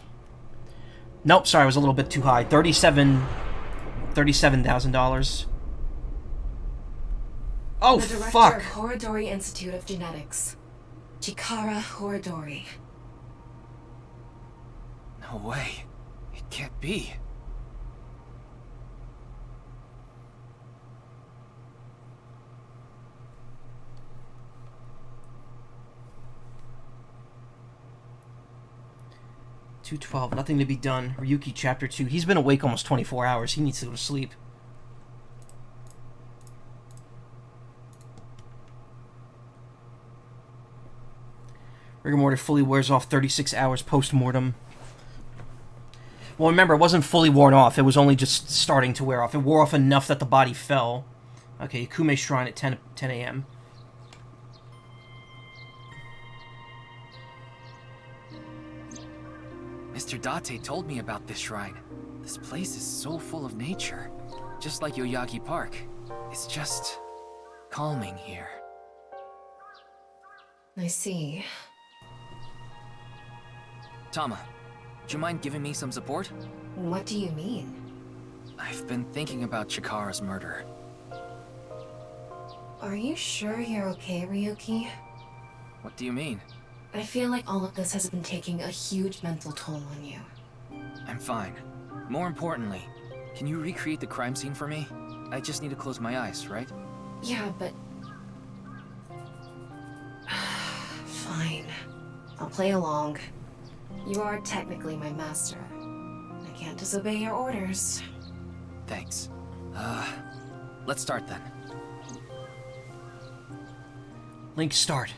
Nope, sorry, I was a little bit too high. $37,000. Oh, the director fuck! of Horodori Institute of Genetics. Chikara Horodori. No way. It can't be. $212, nothing to be done. Ryuki, Chapter 2. He's been awake almost 24 hours. He needs to go to sleep. Rigor mortis fully wears off 36 hours post-mortem. Well, remember, it wasn't fully worn off. It was only just starting to wear off. It wore off enough that the body fell. Okay, Kume Shrine at 10 a.m. Mr. Date told me about this shrine. This place is so full of nature. Just like Yoyagi Park. It's just calming here. I see. Tama, would you mind giving me some support? What do you mean? I've been thinking about Chikara's murder. Are you sure you're okay, Ryuki? What do you mean? I feel like all of this has been taking a huge mental toll on you. I'm fine. More importantly, can you recreate the crime scene for me? I just need to close my eyes, right? Yeah, but... Fine. I'll play along. You are technically my master. I can't disobey your orders. Thanks. Let's start then. Link start.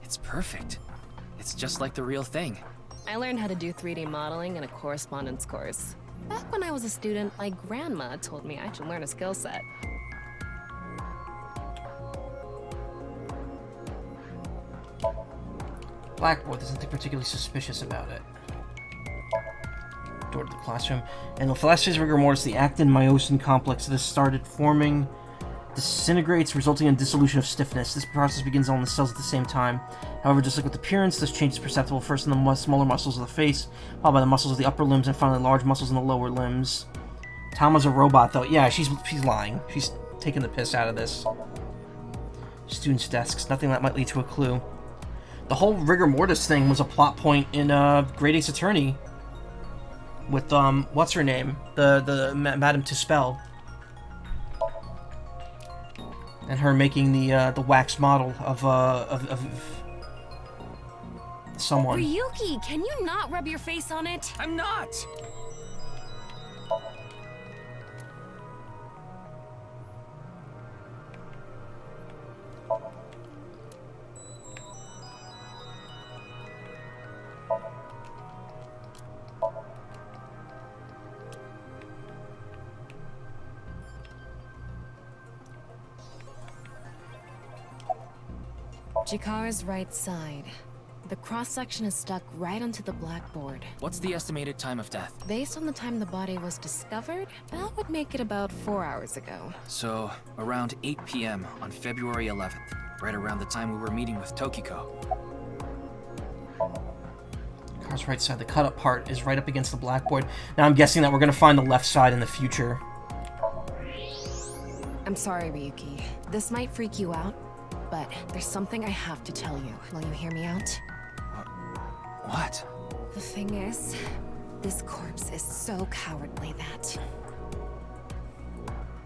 It's perfect. It's just like the real thing. I learned how to do 3D modeling in a correspondence course. Back when I was a student, my grandma told me I should learn a skill set. Blackboard, there's nothing particularly suspicious about it. Door to the classroom. And the last phase of rigor mortis, the actin-myosin complex that has started forming disintegrates, resulting in dissolution of stiffness. This process begins on the cells at the same time. However, just like with appearance, this change is perceptible first in the smaller muscles of the face, followed by the muscles of the upper limbs, and finally large muscles in the lower limbs. Tama's a robot, though. Yeah, she's lying. She's taking the piss out of this. Students' desks. Nothing that might lead to a clue. The whole rigor mortis thing was a plot point in Great Ace Attorney. With, what's her name? The Madame Tuspel. And her making the wax model of someone. Ryuki, can you not rub your face on it? I'm not! Chikara's right side. The cross-section is stuck right onto the blackboard. What's the estimated time of death? Based on the time the body was discovered, that would make it about 4 hours ago. So, around 8 p.m. on February 11th, right around the time we were meeting with Tokiko. Car's right side, the cut-up part is right up against the blackboard. Now I'm guessing that we're going to find the left side in the future. I'm sorry, Ryuki. This might freak you out, but there's something I have to tell you. Will you hear me out? What? The thing is, this corpse is so cowardly that...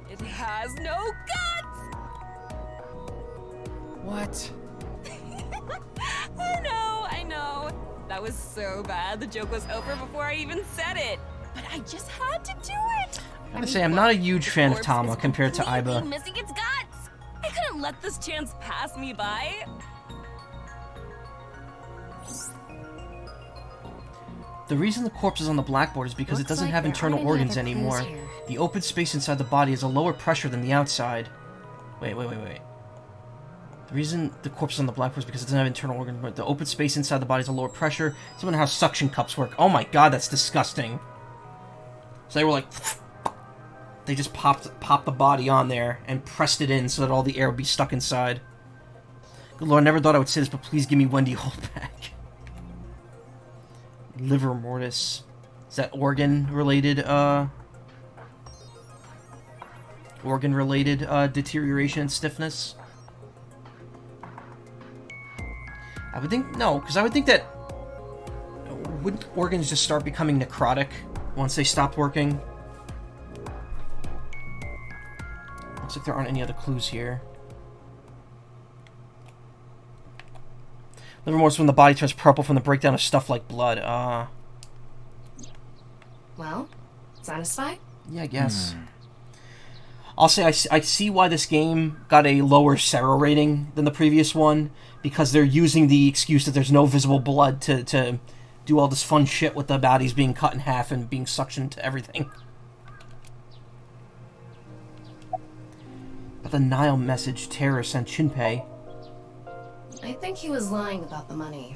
It has no guts! What? I know. That was so bad. The joke was over before I even said it. But I just had to do it. I gotta say, I'm not a huge fan of Tama compared to Aiba. Missing its guts. I couldn't let this chance pass me by. The reason the corpse is on the blackboard is because it doesn't have internal organs anymore. The open space inside the body has a lower pressure than the outside. Wait. The reason the corpse is on the blackboard is because it doesn't have internal organs, but the open space inside the body is a lower pressure. Someone how suction cups work. Oh my god, that's disgusting. So they were like, they just popped the body on there and pressed it in so that all the air would be stuck inside. Good lord, I never thought I would say this, but please give me Wendy Holt back. Liver mortis. Is that organ-related deterioration and stiffness? I would think, no, because I would think that wouldn't organs just start becoming necrotic once they stopped working? Looks like there aren't any other clues here. Livermore's when the body turns purple from the breakdown of stuff like blood. Well, satisfied? Yeah, I guess. I'll say I see why this game got a lower Sarah rating than the previous one, because they're using the excuse that there's no visible blood to do all this fun shit with the bodies being cut in half and being suctioned to everything. But the Nile message Terror sent Shinpei. I think he was lying about the money.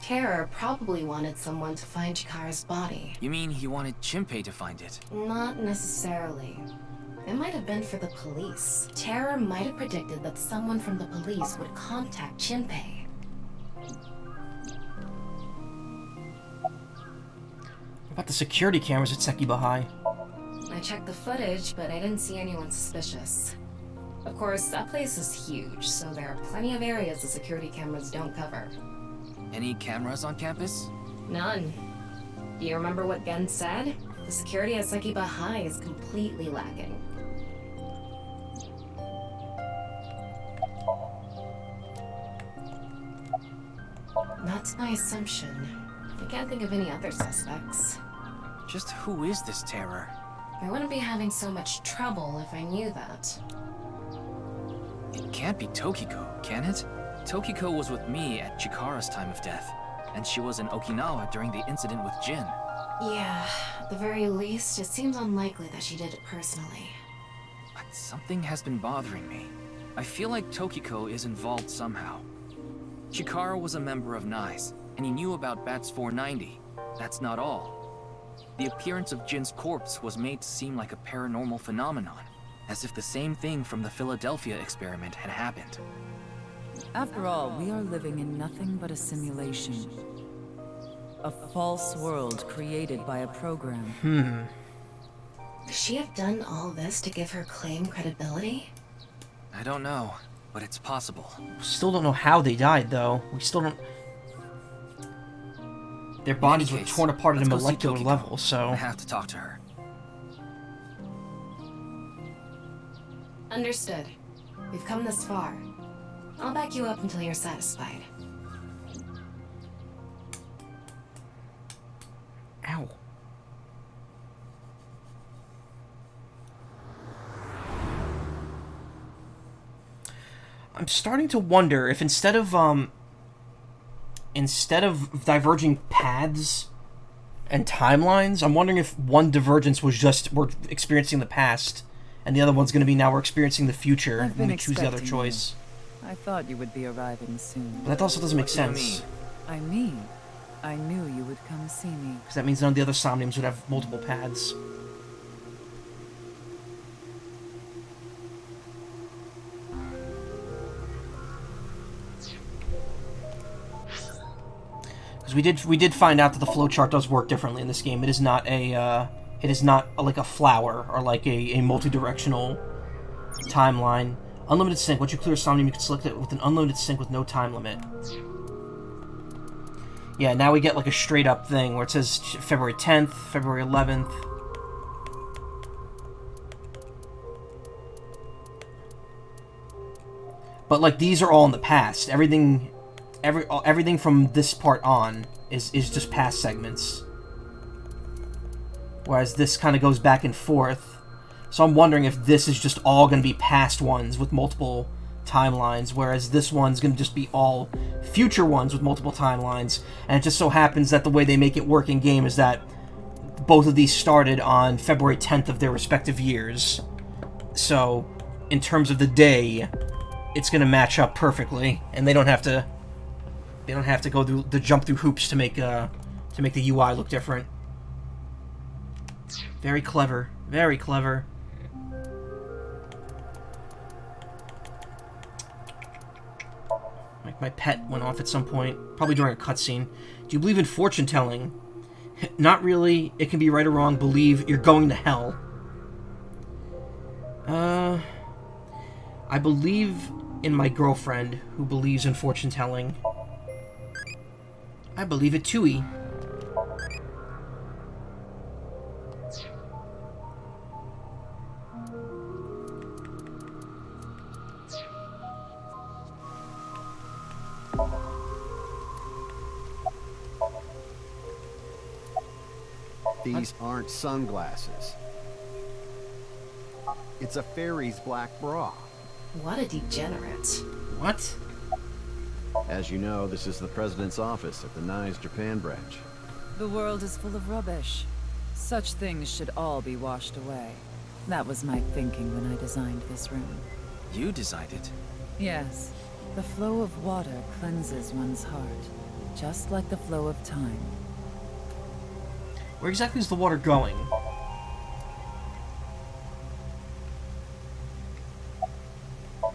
Terror probably wanted someone to find Chikara's body. You mean he wanted Shinpei to find it? Not necessarily. It might have been for the police. Terror might have predicted that someone from the police would contact Shinpei. What about the security cameras at Sekiba High? I checked the footage, but I didn't see anyone suspicious. Of course, that place is huge, so there are plenty of areas the security cameras don't cover. Any cameras on campus? None. Do you remember what Gen said? The security at Sekiba High is completely lacking. That's my assumption. I can't think of any other suspects. Just who is this Terror? I wouldn't be having so much trouble if I knew that. It can't be Tokiko, can it? Tokiko was with me at Chikara's time of death, and she was in Okinawa during the incident with Jin. Yeah, at the very least, it seems unlikely that she did it personally. But something has been bothering me. I feel like Tokiko is involved somehow. Chikara was a member of NICE, and he knew about Bats 490. That's not all. The appearance of Jin's corpse was made to seem like a paranormal phenomenon, as if the same thing from the Philadelphia experiment had happened. After all, we are living in nothing but a simulation. A false world created by a program. Could she have done all this to give her claim credibility? I don't know, but it's possible. Still don't know how they died, though. We still don't... Their bodies were torn apart at a molecular level, so... I have to talk to her. Understood. We've come this far. I'll back you up until you're satisfied. Ow. I'm starting to wonder if instead of diverging paths and timelines, I'm wondering if one divergence was just we're experiencing the past, and the other one's going to be now we're experiencing the future, and we choose the other choice. I thought you would be arriving soon. But that also doesn't make sense. I mean, I knew you would come see me. Because that means none of the other Somniums would have multiple paths. Because we did find out that the flowchart does work differently in this game. It is not like a flower or like a multi-directional timeline. Unlimited sync. Once you clear Somnium, you can select it with an unlimited sync with no time limit. Yeah, now we get like a straight up thing where it says February 10th, February 11th. But like these are all in the past. Everything from this part on is just past segments. Whereas this kind of goes back and forth. So I'm wondering if this is just all going to be past ones with multiple timelines, whereas this one's going to just be all future ones with multiple timelines. And it just so happens that the way they make it work in game is that both of these started on February 10th of their respective years. So in terms of the day, it's going to match up perfectly, and they don't have to go through the jump through hoops to make the UI look different. Very clever. Very clever. Like my pet went off at some point, probably during a cutscene. Do you believe in fortune telling? Not really. It can be right or wrong. Believe you're going to hell. I believe in my girlfriend who believes in fortune telling. I believe it too. These aren't sunglasses. It's a fairy's black bra. What a degenerate. What? As you know, this is the president's office at the NICE Japan branch. The world is full of rubbish. Such things should all be washed away. That was my thinking when I designed this room. You designed it? Yes. The flow of water cleanses one's heart, just like the flow of time. Where exactly is the water going?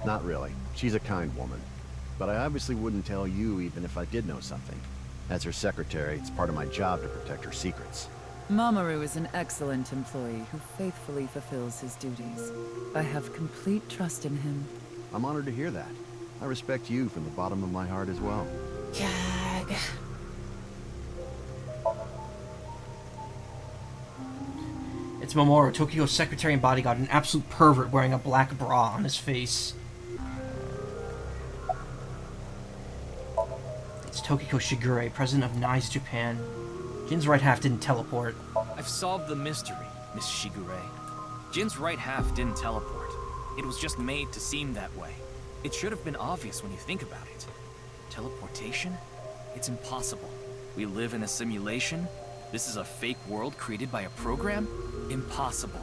Not really. She's a kind woman. But I obviously wouldn't tell you even if I did know something. As her secretary, it's part of my job to protect her secrets. Mamoru is an excellent employee who faithfully fulfills his duties. I have complete trust in him. I'm honored to hear that. I respect you from the bottom of my heart as well. Gag. It's Mamoru, Tokyo's secretary and bodyguard, an absolute pervert wearing a black bra on his face. It's Tokiko Shigure, president of NICE Japan. Jin's right half didn't teleport. I've solved the mystery, Miss Shigure. Jin's right half didn't teleport. It was just made to seem that way. It should have been obvious when you think about it. Teleportation? It's impossible. We live in a simulation? This is a fake world created by a program? Impossible.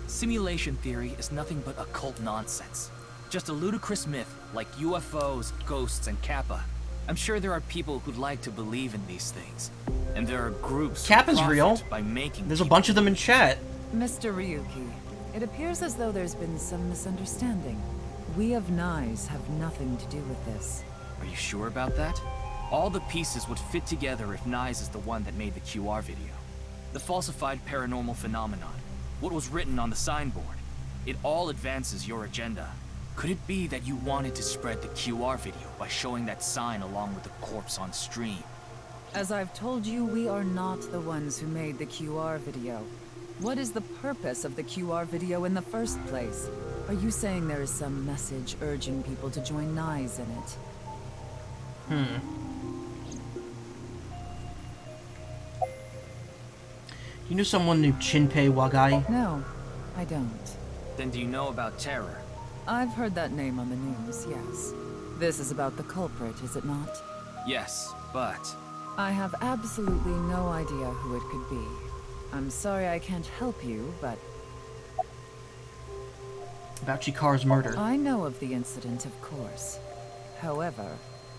Simulation theory is nothing but occult nonsense. Just a ludicrous myth like UFOs, ghosts, and Kappa. I'm sure there are people who'd like to believe in these things. And there are groups Kappa's who profit real. by making There's a bunch of them in chat. Mr. Ryuki, it appears as though there's been some misunderstanding. We of NICE have nothing to do with this. Are you sure about that? All the pieces would fit together if NICE is the one that made the QR video. The falsified paranormal phenomenon, what was written on the signboard, it all advances your agenda. Could it be that you wanted to spread the QR video by showing that sign along with the corpse on stream? As I've told you, we are not the ones who made the QR video. What is the purpose of the QR video in the first place? Are you saying there is some message urging people to join NICE in it? You know someone named Shinpei Wagai? No, I don't. Then do you know about Terror? I've heard that name on the news, yes. This is about the culprit, is it not? Yes, but... I have absolutely no idea who it could be. I'm sorry I can't help you, but... About Chikara's murder. I know of the incident, of course. However...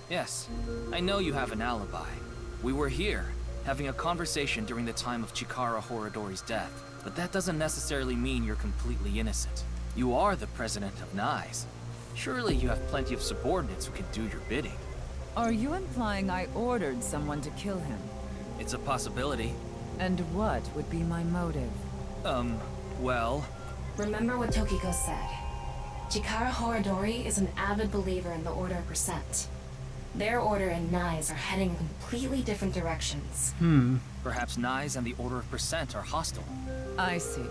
Yes, I know you have an alibi. We were here, having a conversation during the time of Chikara Horadori's death. But that doesn't necessarily mean you're completely innocent. You are the president of NICE. Surely you have plenty of subordinates who can do your bidding. Are you implying I ordered someone to kill him? It's a possibility. And what would be my motive? Well... Remember what Tokiko said. Chikara Horadori is an avid believer in the Order of Percent. Their order and NICE are heading in completely different directions. Perhaps NICE and the Order of Percent are hostile. I see.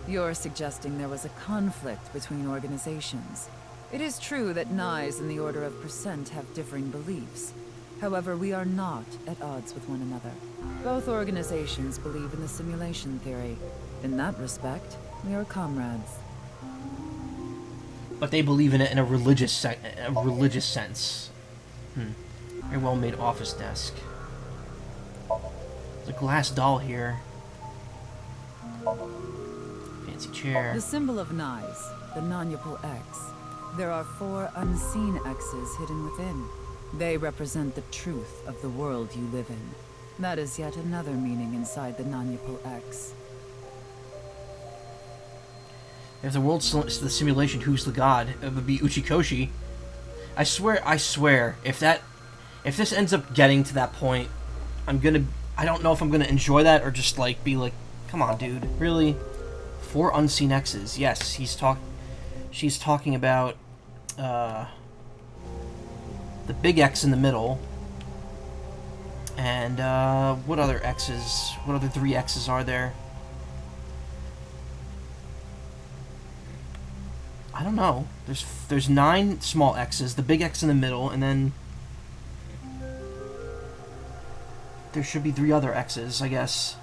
You're suggesting there was a conflict between organizations. It is true that NICE and the Order of Percent have differing beliefs. However, we are not at odds with one another. Both organizations believe in the simulation theory. In that respect, we are comrades. But they believe in it in a religious sense. Very well made office desk. There's a glass doll here. Fancy chair. The symbol of NICE, the non-Yapal X. There are 4 unseen X's hidden within. They represent the truth of the world you live in. That is yet another meaning inside the non-Yapal X. If the world's the simulation, who's the god? It would be Uchikoshi. I swear, if this ends up getting to that point, I don't know if I'm gonna enjoy that or just like be like, come on, dude, really? 4 unseen X's. Yes, she's talking about the big X in the middle. And what other X's? What other 3 X's are there? I don't know. There's 9 small X's, the big X in the middle, and then there should be 3 other X's, I guess.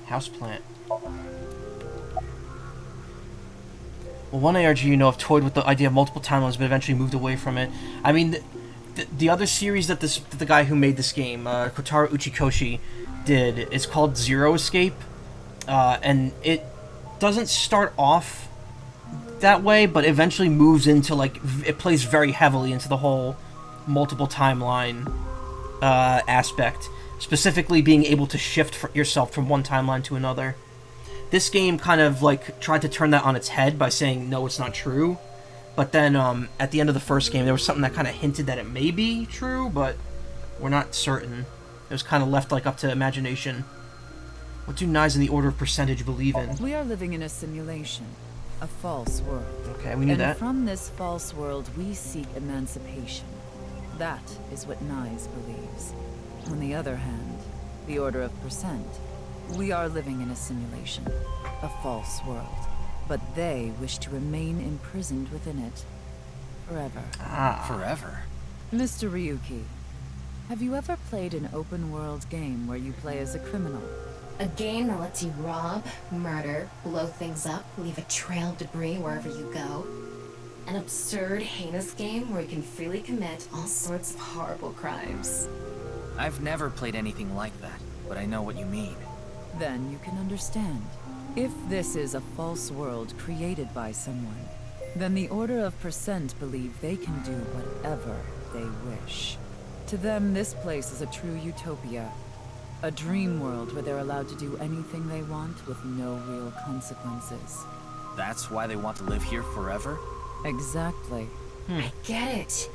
Houseplant. Well, one ARG you know have toyed with the idea of multiple timelines, but eventually moved away from it. I mean, the other series that the guy who made this game, Kotaro Uchikoshi, did is called Zero Escape, and it doesn't start off that way, but eventually moves into, like, it plays very heavily into the whole multiple timeline aspect, specifically being able to shift yourself from one timeline to another. This game kind of, like, tried to turn that on its head by saying, no, it's not true. But then, at the end of the first game, there was something that kind of hinted that it may be true, but we're not certain. It was kind of left, like, up to imagination. What do Knives in the order of percentage believe in? We are living in a simulation. A false world. Okay, we knew that. And from this false world, we seek emancipation. That is what Knives believes. On the other hand, the order of percent, we are living in a simulation, a false world, but they wish to remain imprisoned within it forever. Forever? Mr. Ryuki, have you ever played an open-world game where you play as a criminal? A game that lets you rob, murder, blow things up, leave a trail of debris wherever you go. An absurd, heinous game where you can freely commit all sorts of horrible crimes. I've never played anything like that, but I know what you mean. Then you can understand. If this is a false world created by someone, then the order of percent believe they can do whatever they wish. To them, this place is a true utopia. A dream world where they're allowed to do anything they want with no real consequences. That's why they want to live here forever? Exactly. I get it.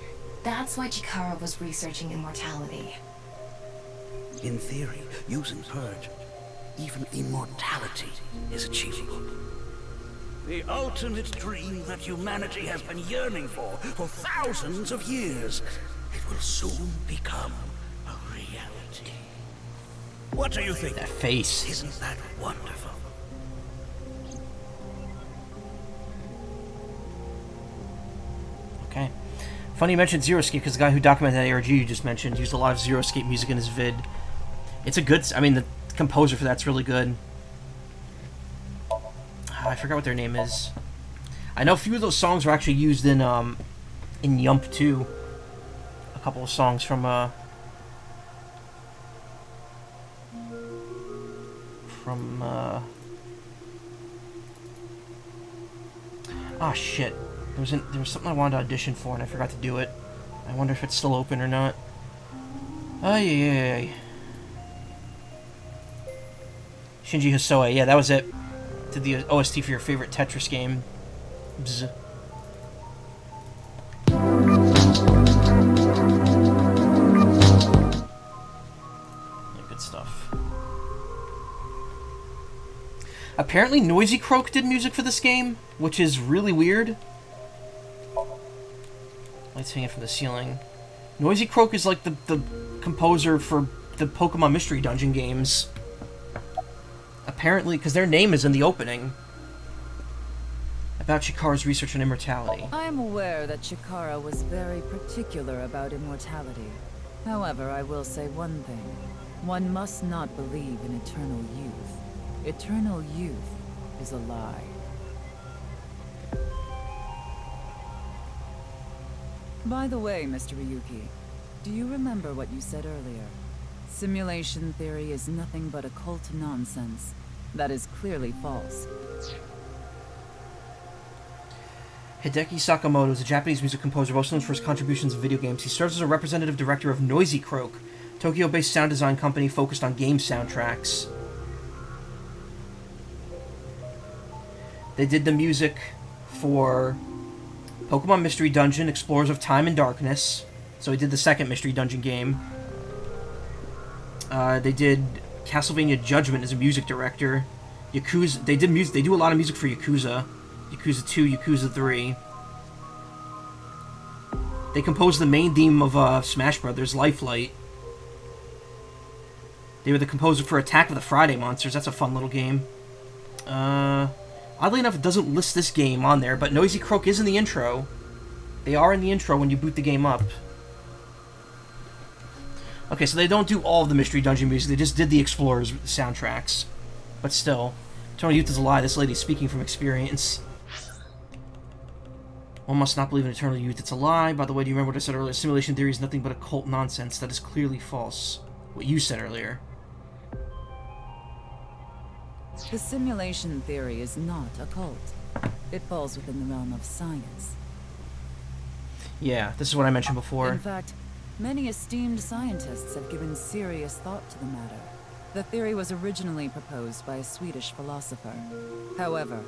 That's why Chikara was researching immortality. In theory, using Purge, even immortality is achievable. The ultimate dream that humanity has been yearning for thousands of years. It will soon become a reality. What do you think? That face. Isn't that wonderful? Okay. Funny you mentioned Zero Escape, because the guy who documented that ARG you just mentioned used a lot of Zero Escape music in his vid. It's a good... I mean, the composer for that's really good. I forgot what their name is. I know a few of those songs were actually used in Yump 2. A couple of songs from ah, shit. There was something I wanted to audition for and I forgot to do it. I wonder if it's still open or not. Oh yeah. Shinji Hosoe, yeah, that was it. Did the OST for your favorite Tetris game. Bzz. Yeah, good stuff. Apparently Noisy Croak did music for this game, which is really weird. Lights hanging from the ceiling. Noisy Croak is like the composer for the Pokemon Mystery Dungeon games. Apparently, because their name is in the opening. About Chikara's research on immortality. I am aware that Chikara was very particular about immortality. However, I will say one thing. One must not believe in eternal youth. Eternal youth is a lie. By the way, Mr. Ryuki, do you remember what you said earlier? Simulation theory is nothing but occult nonsense. That is clearly false. Hideki Sakamoto is a Japanese music composer most known for his contributions in video games. He serves as a representative director of Noisy Croak, Tokyo-based sound design company focused on game soundtracks. They did the music for Pokemon Mystery Dungeon, Explorers of Time and Darkness. So he did the second Mystery Dungeon game. They did Castlevania Judgment as a music director. Yakuza. They did music. They do a lot of music for Yakuza. Yakuza 2, Yakuza 3. They composed the main theme of Smash Brothers, Lifelight. They were the composer for Attack of the Friday Monsters. That's a fun little game. Oddly enough, it doesn't list this game on there, but Noisy Croak is in the intro. They are in the intro when you boot the game up. Okay, so they don't do all of the Mystery Dungeon music. They just did the Explorers soundtracks. But still, Eternal Youth is a lie. This lady's speaking from experience. One must not believe in eternal youth. It's a lie. By the way, do you remember what I said earlier? Simulation theory is nothing but occult nonsense. That is clearly false. What you said earlier. The simulation theory is not occult. It falls within the realm of science. Yeah, this is what I mentioned before. In fact, many esteemed scientists have given serious thought to the matter. The theory was originally proposed by a Swedish philosopher. However,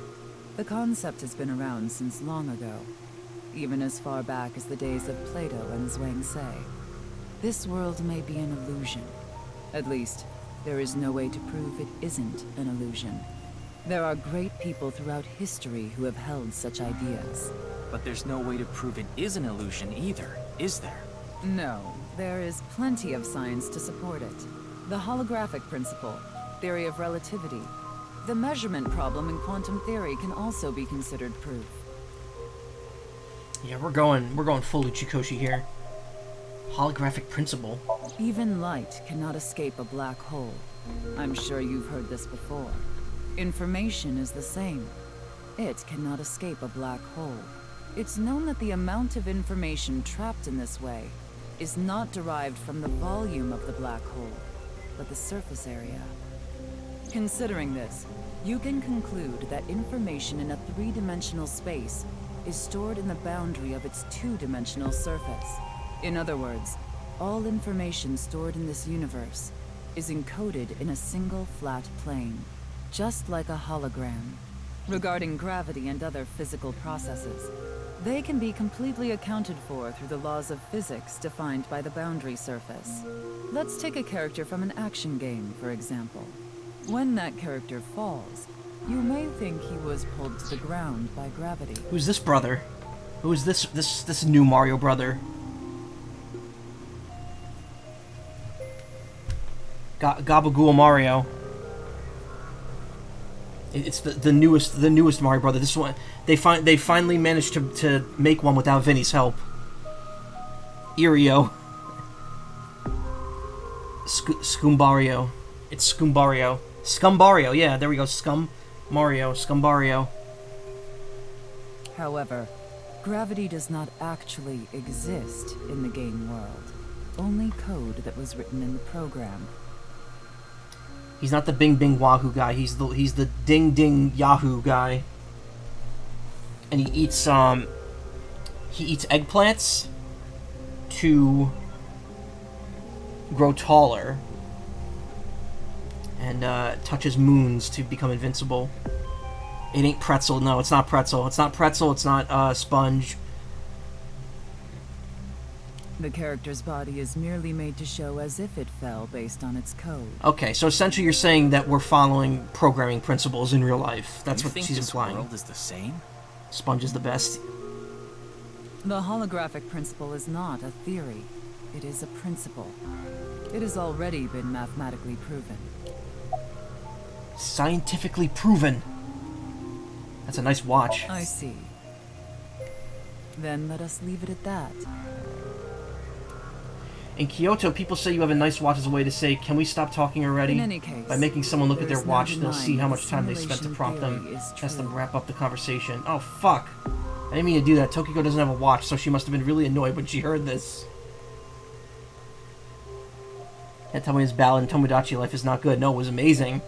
the concept has been around since long ago, even as far back as the days of Plato and Zhuangzi. This world may be an illusion. At least, there is no way to prove it isn't an illusion. There are great people throughout history who have held such ideas. But there's no way to prove it is an illusion either, is there? No, there is plenty of science to support it. The holographic principle, theory of relativity, the measurement problem in quantum theory can also be considered proof. Yeah, we're going full Uchikoshi here. Holographic principle. Even light cannot escape a black hole. I'm sure you've heard this before. Information is the same. It cannot escape a black hole. It's known that the amount of information trapped in this way is not derived from the volume of the black hole, but the surface area. Considering this, you can conclude that information in a three-dimensional space is stored in the boundary of its two-dimensional surface. In other words, all information stored in this universe is encoded in a single flat plane, just like a hologram. Regarding gravity and other physical processes, they can be completely accounted for through the laws of physics defined by the boundary surface. Let's take a character from an action game, for example. When that character falls, you may think he was pulled to the ground by gravity. Who's this brother? Who is this new Mario brother? Gabagool Mario. It's the newest Mario brother. This one they finally managed to make one without Vinny's help. Irio. Scumbario. It's Scumbario. Scumbario, yeah, there we go. Scumbario. However, gravity does not actually exist in the game world. Only code that was written in the program. He's not the Bing Bing Wahoo guy. He's the Ding Ding Yahoo guy. And he eats eggplants to grow taller. And touches moons to become invincible. It ain't pretzel. No, it's not pretzel. It's not pretzel. It's not sponge. The character's body is merely made to show as if it fell based on its code. Okay, so essentially you're saying that we're following programming principles in real life. That's what she's implying. You think this world is the same? Sponge is the best. The holographic principle is not a theory. It is a principle. It has already been mathematically proven. Scientifically proven. That's a nice watch. I see. Then let us leave it at that. In Kyoto, people say you have a nice watch as a way to say, can we stop talking already? In any case, by making someone look at their watch, no they'll see how much time they spent to prompt them. Has them wrap up the conversation. Oh, fuck. I didn't mean to do that. Tokiko doesn't have a watch, so she must have been really annoyed when she heard this. Can't tell me his ballad in Tomodachi Life is not good. No, it was amazing.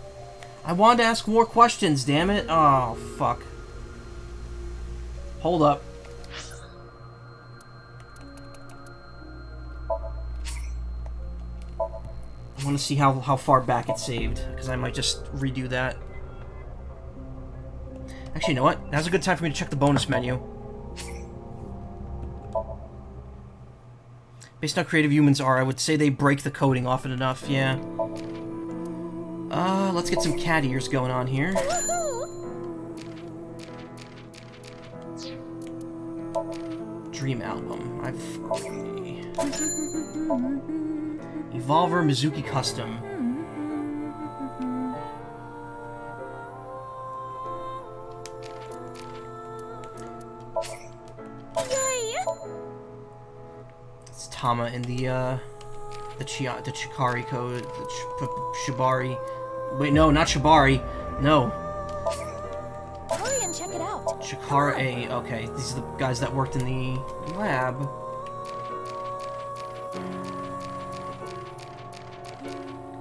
I wanted to ask more questions, damn it. Oh, fuck. Hold up. I want to see how far back it's saved, because I might just redo that. Actually, you know what? Now's a good time for me to check the bonus menu. Based on how creative humans are, I would say they break the coding often enough, yeah. Let's get some cat ears going on here. Dream album. I've already... Evolver Mizuki Custom. It's Tama in the Chikari code, Shibari. Wait, no, not Shibari. No. Hurry and check it out. Chikara. Okay, these are the guys that worked in the lab.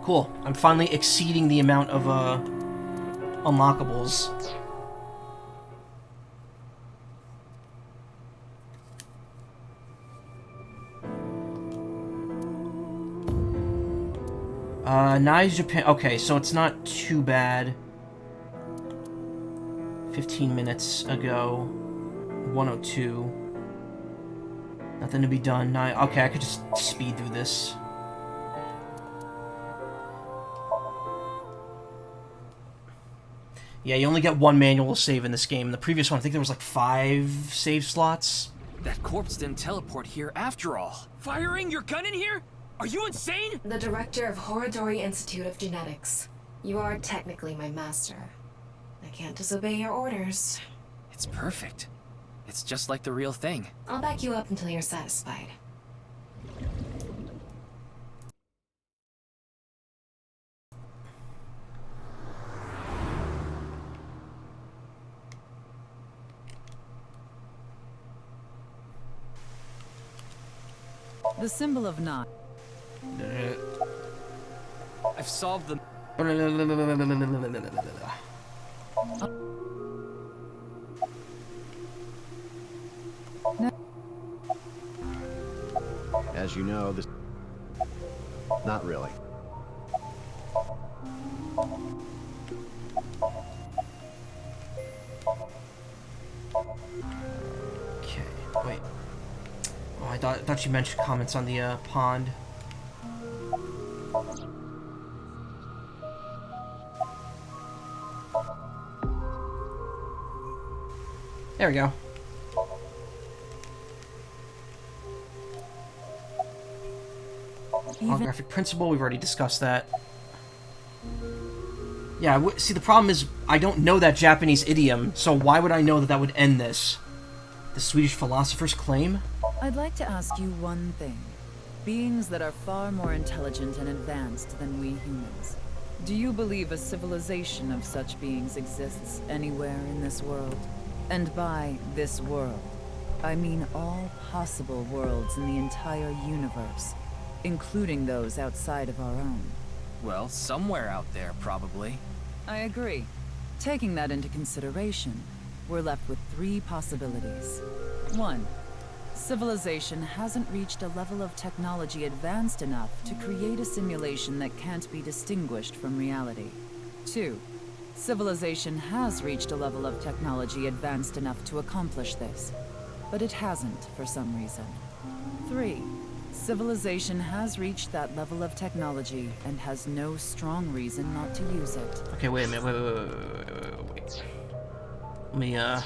Cool. I'm finally exceeding the amount of unlockables. Nice Japan. Okay, so it's not too bad. 15 minutes ago. 102. Nothing to be done. Okay, I could just speed through this. Yeah, you only get one manual save in this game. In the previous one, I think there was like 5 save slots. That corpse didn't teleport here after all. Firing your gun in here? Are you insane? The director of Horodori Institute of Genetics. You are technically my master. I can't disobey your orders. It's perfect. It's just like the real thing. I'll back you up until you're satisfied. The symbol of not. I've solved the... As you know, this... Not really. Okay, wait. Oh, I thought you mentioned comments on the pond. There we go. Holographic principle, we've already discussed that. Yeah, see, the problem is, I don't know that Japanese idiom, so why would I know that that would end this? The Swedish philosopher's claim? I'd like to ask you one thing. Beings that are far more intelligent and advanced than we humans. Do you believe a civilization of such beings exists anywhere in this world? And by this world, I mean all possible worlds in the entire universe, including those outside of our own. Well, somewhere out there, probably. I agree. Taking that into consideration, we're left with 3 possibilities. 1. Civilization hasn't reached a level of technology advanced enough to create a simulation that can't be distinguished from reality. 2. Civilization has reached a level of technology advanced enough to accomplish this, but it hasn't for some reason. 3. Civilization has reached that level of technology and has no strong reason not to use it. Okay, wait a minute, wait. Let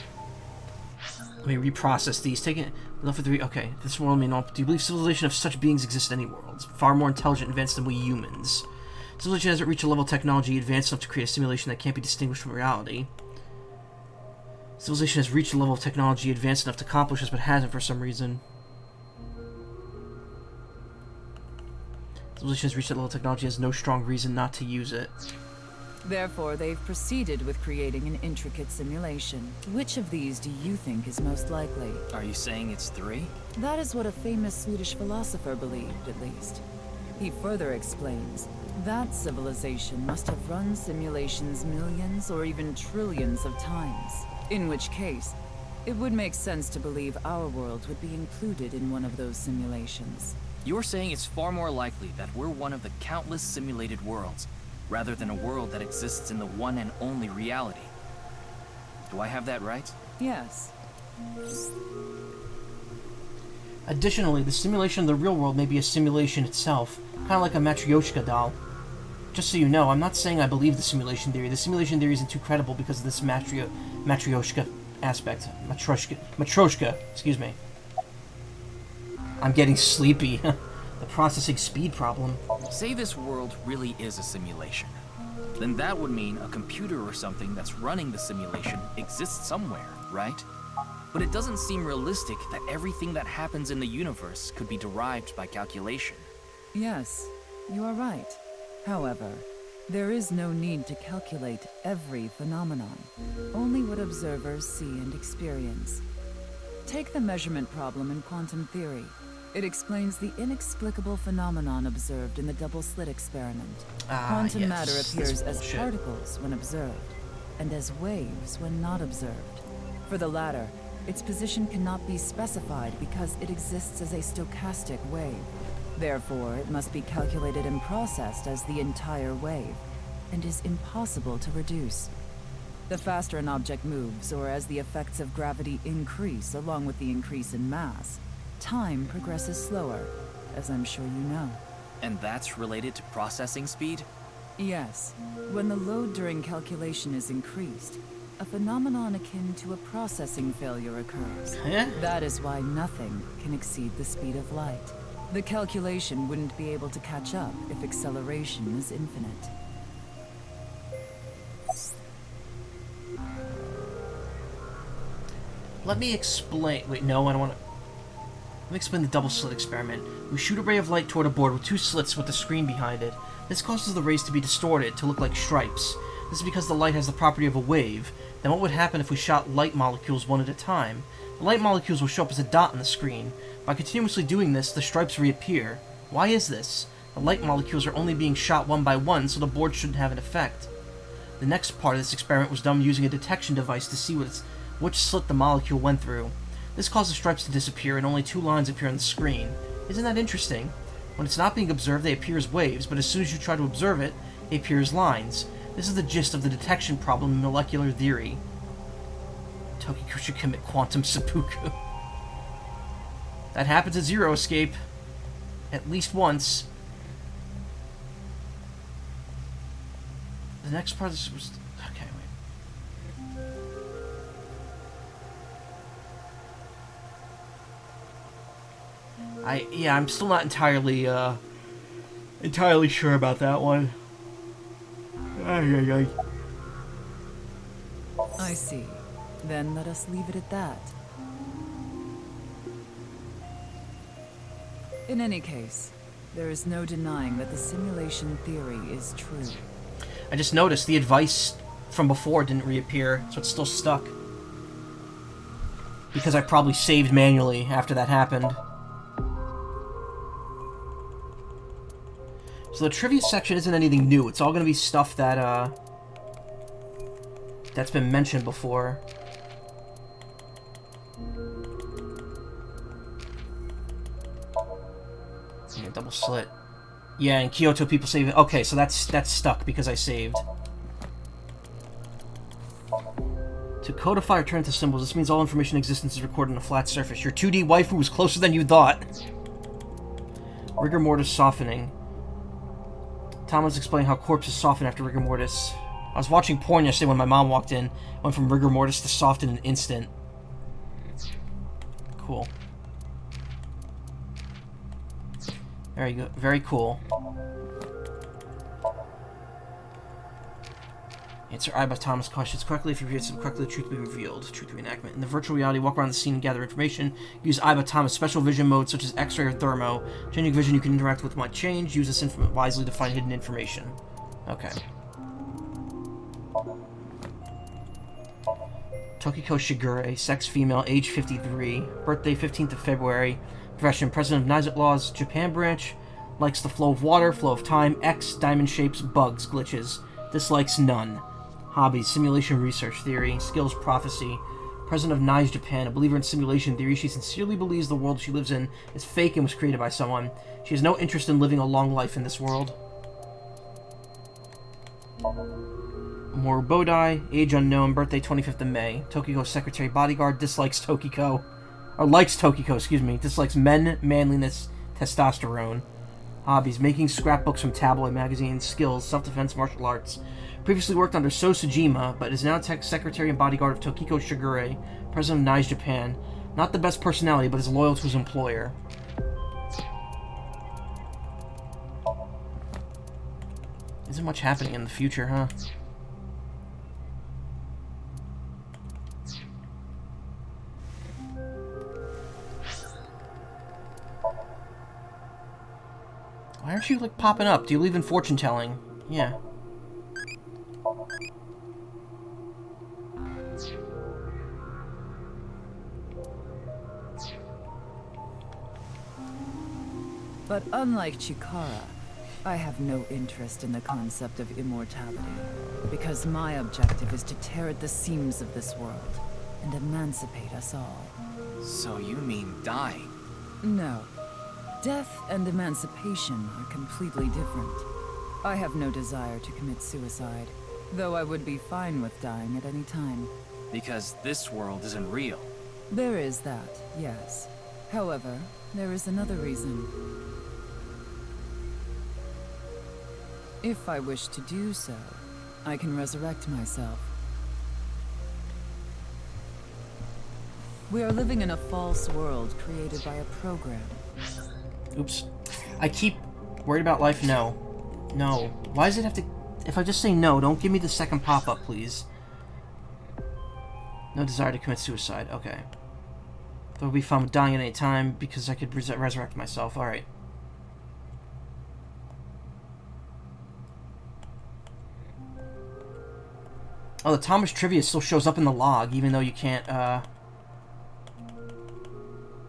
me reprocess these. Taking enough for 3. Okay, this world may not. Do you believe civilization of such beings exist in any worlds? Far more intelligent and advanced than we humans. Civilization hasn't reached a level of technology advanced enough to create a simulation that can't be distinguished from reality. Civilization has reached a level of technology advanced enough to accomplish this, but hasn't for some reason. Civilization has reached that level of technology, has no strong reason not to use it. Therefore, they've proceeded with creating an intricate simulation. Which of these do you think is most likely? Are you saying it's 3? That is what a famous Swedish philosopher believed, at least. He further explains, that civilization must have run simulations millions or even trillions of times. In which case, it would make sense to believe our world would be included in one of those simulations. You're saying it's far more likely that we're one of the countless simulated worlds, rather than a world that exists in the one and only reality. Do I have that right? Yes. Additionally, the simulation of the real world may be a simulation itself, kind of like a Matryoshka doll. Just so you know, I'm not saying I believe the simulation theory. The simulation theory isn't too credible because of this Matryoshka aspect. Matryoshka, excuse me. I'm getting sleepy. The processing speed problem. Say this world really is a simulation. Then that would mean a computer or something that's running the simulation exists somewhere, right? But it doesn't seem realistic that everything that happens in the universe could be derived by calculation. Yes, you are right. However, there is no need to calculate every phenomenon, only what observers see and experience. Take the measurement problem in quantum theory. It explains the inexplicable phenomenon observed in the double-slit experiment. Quantum matter appears as particles when observed, and as waves when not observed. For the latter, its position cannot be specified because it exists as a stochastic wave. Therefore, it must be calculated and processed as the entire wave, and is impossible to reduce. The faster an object moves, or as the effects of gravity increase along with the increase in mass, time progresses slower, as I'm sure you know. And that's related to processing speed? Yes. When the load during calculation is increased, a phenomenon akin to a processing failure occurs. That is why nothing can exceed the speed of light. The calculation wouldn't be able to catch up if acceleration is infinite. Let me explain. Wait, no, I don't want to. Let me explain the double slit experiment. We shoot a ray of light toward a board with two slits with the screen behind it. This causes the rays to be distorted, to look like stripes. This is because the light has the property of a wave. Then what would happen if we shot light molecules one at a time? The light molecules will show up as a dot on the screen. By continuously doing this, the stripes reappear. Why is this? The light molecules are only being shot one by one, so the board shouldn't have an effect. The next part of this experiment was done using a detection device to see which slit the molecule went through. This causes stripes to disappear and only two lines appear on the screen. Isn't that interesting? When it's not being observed, they appear as waves, but as soon as you try to observe it, they appear as lines. This is the gist of the detection problem in molecular theory. Tokiko should commit quantum seppuku. That happens at Zero Escape. At least once. The next part of this was... Okay, wait. Yeah, I'm still not entirely sure about that one. I see. Then let us leave it at that. In any case, there is no denying that the simulation theory is true. I just noticed the advice from before didn't reappear, so it's still stuck. Because I probably saved manually after that happened. So the trivia section isn't anything new. It's all going to be stuff that, that's been mentioned before. Yeah, double slit. Yeah, in Kyoto people save it. Okay, so that's stuck because I saved. To codify or turn into symbols, this means all information in existence is recorded on a flat surface. Your 2D waifu was closer than you thought. Rigor mortis softening. Tom was explaining how corpses soften after rigor mortis. I was watching porn yesterday when my mom walked in. Went from rigor mortis to soft in an instant. Cool. Very good. Very cool. Answer Iba Thomas questions correctly. If you read them correctly, the truth will be revealed. Truth reenactment. In the virtual reality, walk around the scene and gather information. Use Iba Thomas special vision modes such as X-ray or Thermo. Changing vision you can interact with might change. Use this wisely to find hidden information. Okay. Tokiko Shigure, sex female, age 53, birthday 15th of February, profession president of Nizet Laws, Japan branch, likes the flow of water, flow of time, X, diamond shapes, bugs, glitches, dislikes none. Hobbies, simulation research theory, skills prophecy, president of NICE Japan, a believer in simulation theory. She sincerely believes the world she lives in is fake and was created by someone. She has no interest in living a long life in this world. Morubodai, age unknown, birthday 25th of May. Tokiko's secretary bodyguard, dislikes Tokiko. Or likes Tokiko, excuse me. Dislikes men, manliness, testosterone. Hobbies, making scrapbooks from tabloid magazines. Skills, self-defense, martial arts. Previously worked under So Sujima, but is now secretary and bodyguard of Tokiko Shigure, president of NICE Japan. Not the best personality, but is loyal to his employer. Isn't much happening in the future, huh? Why aren't you, like, popping up? Do you believe in fortune telling? Yeah. But unlike Chikara, I have no interest in the concept of immortality, because my objective is to tear at the seams of this world and emancipate us all. So you mean dying? No. Death and emancipation are completely different. I have no desire to commit suicide, though I would be fine with dying at any time. Because this world isn't real. There is that, yes. However, there is another reason. If I wish to do so, I can resurrect myself. We are living in a false world created by a program. Oops. I keep worried about life. No. No. Why does it have to... If I just say no, don't give me the second pop-up, please. No desire to commit suicide. Okay. That would be fun with dying at any time because I could resurrect myself. Alright. Oh, the Thomas trivia still shows up in the log, even though you can't,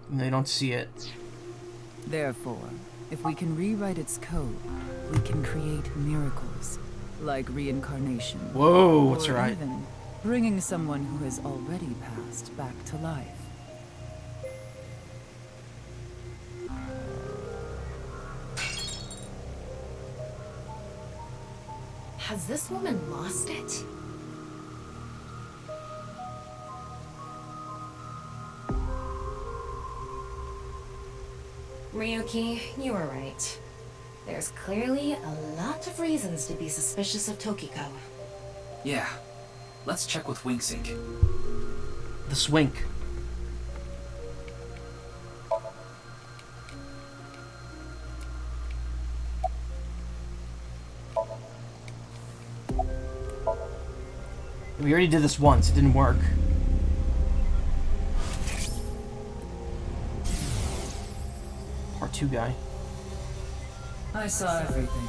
they don't see it. Therefore, if we can rewrite its code, we can create miracles, like reincarnation. Whoa, that's right. Or even bringing someone who has already passed back to life. Has this woman lost it? Ryuki, you were right. There's clearly a lot of reasons to be suspicious of Tokiko. Yeah. Let's check with Winksink. The Swink. We already did this once. It didn't work. Part 2 guy. I saw everything.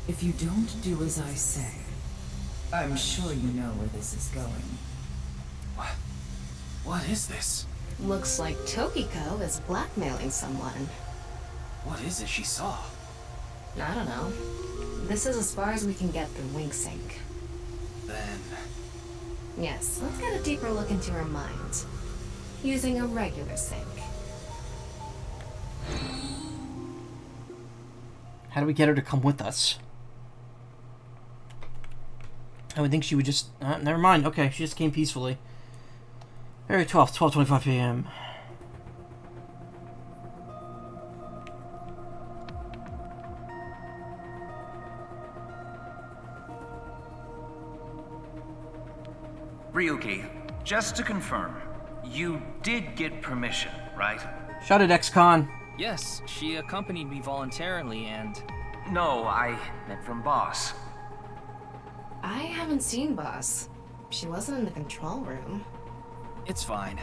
If you don't do as I say, I'm sure you know where this is going. What is this? Looks like Tokiko is blackmailing someone. What is it she saw? I don't know. This is as far as we can get through Winksink. Then... Yes, let's get a deeper look into her mind. Using a regular sink. How do we get her to come with us? I would think she would just... never mind. Okay, she just came peacefully. February 12th, 12:25 p.m. Ryuki, just to confirm, you did get permission, right? Shut it, ex-con. Yes, she accompanied me voluntarily and... No, I meant from Boss. I haven't seen Boss. She wasn't in the control room. It's fine.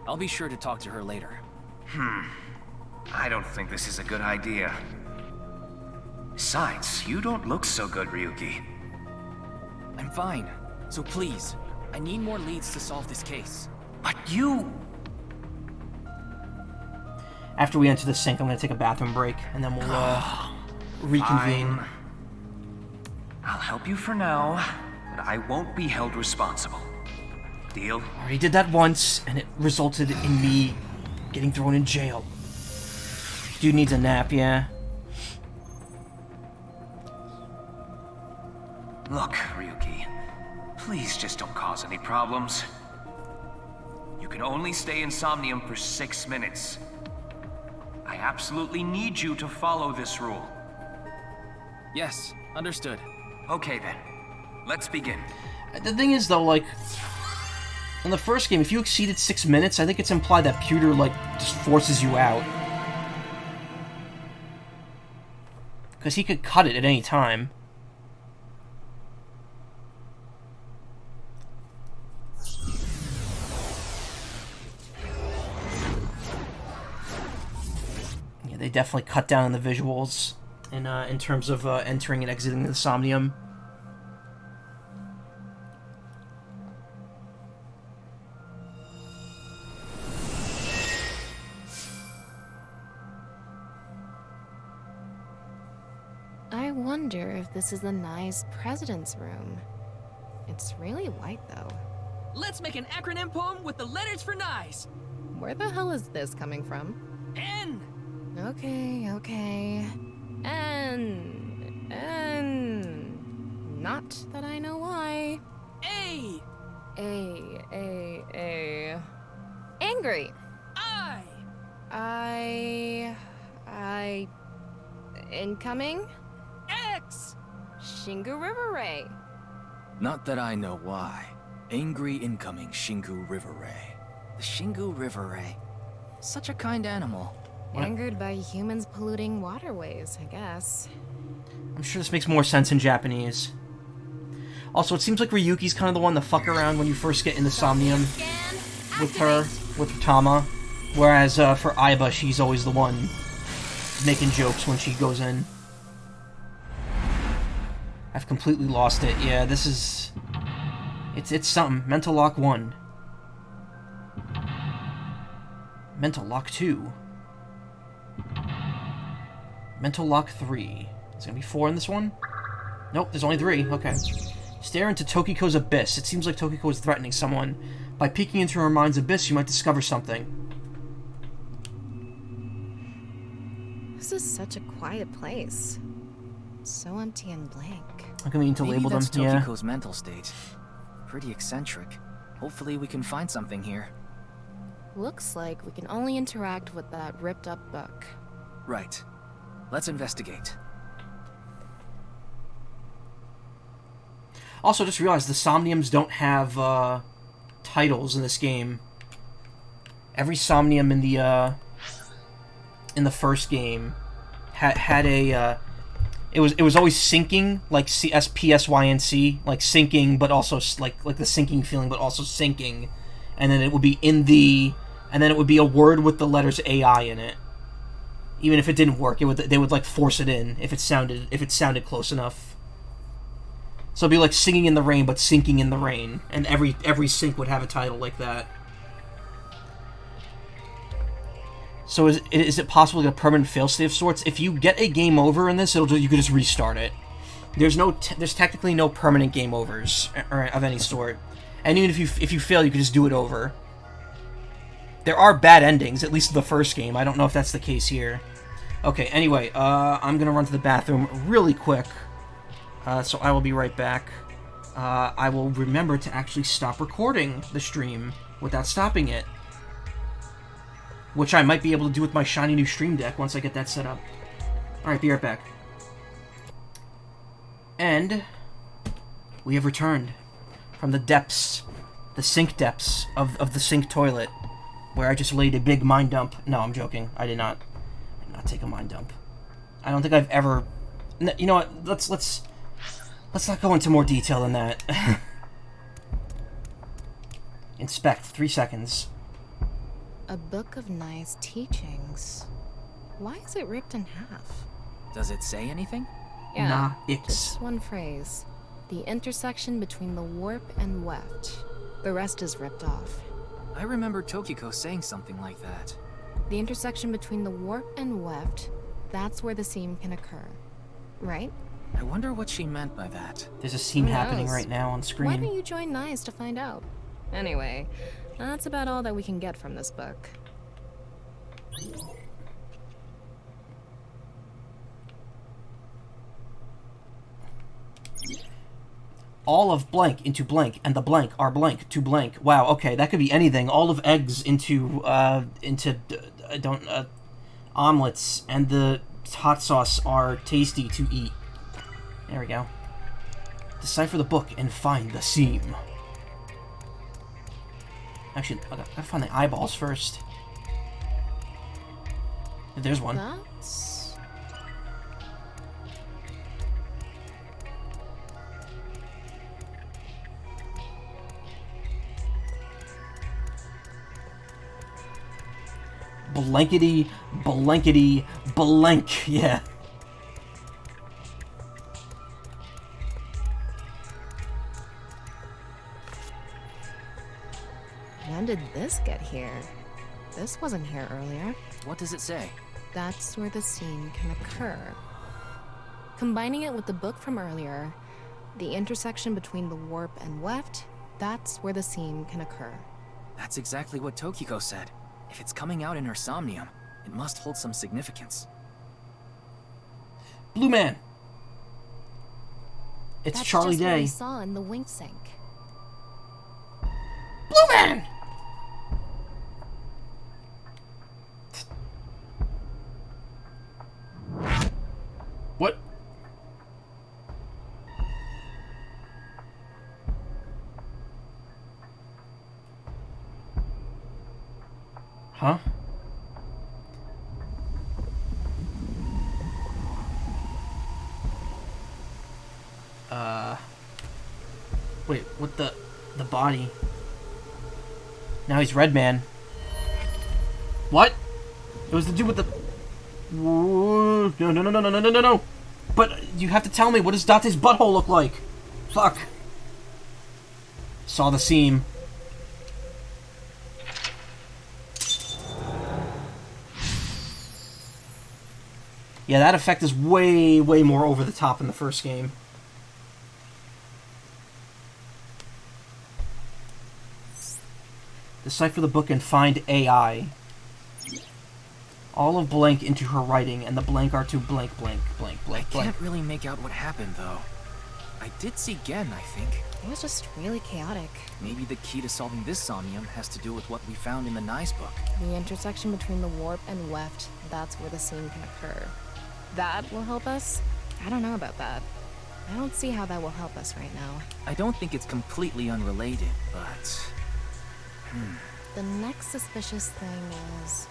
I'll be sure to talk to her later. I don't think this is a good idea. Besides, you don't look so good, Ryuki. I'm fine. So please, I need more leads to solve this case. But you... After we enter the sink, I'm gonna take a bathroom break, and then we'll, reconvene. Fine. I'll help you for now. but I won't be held responsible. Deal? I already did that once, and it resulted in me getting thrown in jail. Dude needs a nap, yeah. Look, Ryuki, please just don't cause any problems. You can only stay in Somnium for 6 minutes. I absolutely need you to follow this rule. Yes, understood. Okay then, let's begin. The thing is, though, like, in the first game, if you exceeded 6 minutes, I think it's implied that Pewter, like, just forces you out. Because he could cut it at any time. Yeah, they definitely cut down on the visuals in terms of entering and exiting the Somnium. I wonder if this is the Nye's president's room. It's really white, though. Let's make an acronym poem with the letters for Nyes. Where the hell is this coming from? N. Okay. N. Not that I know why. A. Angry. I. Incoming? X. Shingu River Ray. Not that I know why. Angry incoming Shingu River Ray. The Shingu River Ray. Such a kind animal. Angered by humans polluting waterways, I guess. I'm sure this makes more sense in Japanese. Also, it seems like Ryuki's kind of the one to fuck around when you first get into Somnium with her, with Tama. Whereas for Aiba, she's always the one making jokes when she goes in. I've completely lost it. Yeah, this is... It's something. Mental Lock 1. Mental Lock 2. Mental Lock 3. Is there gonna be 4 in this one? Nope, there's only 3. Okay. Stare into Tokiko's abyss. It seems like Tokiko is threatening someone. By peeking into her mind's abyss, you might discover something. This is such a quiet place. So empty and blank. I'm gonna need to label them. Maybe that's Tokiko's mental state. Pretty eccentric. Hopefully we can find something here. Looks like we can only interact with that ripped up book. Right. Let's investigate. Also, just realized the Somniums don't have titles in this game. Every Somnium in the first game had a it was always sinking, like SPSYNC, like sinking, but also like the sinking feeling, but also sinking, and then it would be and then it would be a word with the letters AI in it. Even if it didn't work, they would like force it in if it sounded close enough. So it'd be like singing in the rain, but sinking in the rain, and every sync would have a title like that. So is it possible to get a permanent failsafe of sorts? If you get a game over in this, you could just restart it. There's technically no permanent game overs of any sort, and even if you fail, you could just do it over. There are bad endings, at least in the first game. I don't know if that's the case here. Okay, anyway, I'm gonna run to the bathroom really quick, so I will be right back. I will remember to actually stop recording the stream without stopping it, which I might be able to do with my shiny new stream deck once I get that set up. Alright, be right back. And we have returned from the depths, the sink depths of the sink toilet, where I just laid a big mind dump. No, I'm joking. I did not take a mind dump. I don't think I've ever... You know what? Let's not go into more detail than that. Inspect. 3 seconds. A book of Nye's teachings. Why is it ripped in half? Does it say anything? Yeah, just one phrase. The intersection between the warp and weft. The rest is ripped off. I remember Tokiko saying something like that. The intersection between the warp and weft, that's where the seam can occur. Right? I wonder what she meant by that. There's a scene Who happening knows? right now on Why screen. don't you join Nyes to find out? Anyway, that's about all that we can get from this book. All of blank into blank, and the blank are blank to blank. Wow, okay, that could be anything. All of eggs into omelets, and the hot sauce are tasty to eat. There we go. Decipher the book and find the seam. Actually, I gotta find the eyeballs first. There's one. That's... Blankety, blankety, blank. Yeah. When did this get here? This wasn't here earlier. What does it say? That's where the scene can occur. Combining it with the book from earlier, the intersection between the warp and weft, that's where the seam can occur. That's exactly what Tokiko said. If it's coming out in her Somnium, it must hold some significance. Blue Man. It's That's Charlie just what we Day. saw in the wink sink. Blue Man. What? Huh? Wait, what the body? Now he's Red Man. What? It was the dude with the... No, no, no, no, no, no, no, no, no. But you have to tell me, what does Date's butthole look like? Fuck. Saw the seam. Yeah, that effect is way, way more over the top in the first game. Decipher the book and find AI. All of blank into her writing, and the blank are to blank, blank, blank, blank, I blank. can't really make out what happened, though. I did see Gen, I think. It was just really chaotic. Maybe the key to solving this Somnium has to do with what we found in the Nyes book. The intersection between the warp and weft, that's where the seam can occur. That will help us? I don't know about that. I don't see how that will help us right now. I don't think it's completely unrelated, but... The next suspicious thing is...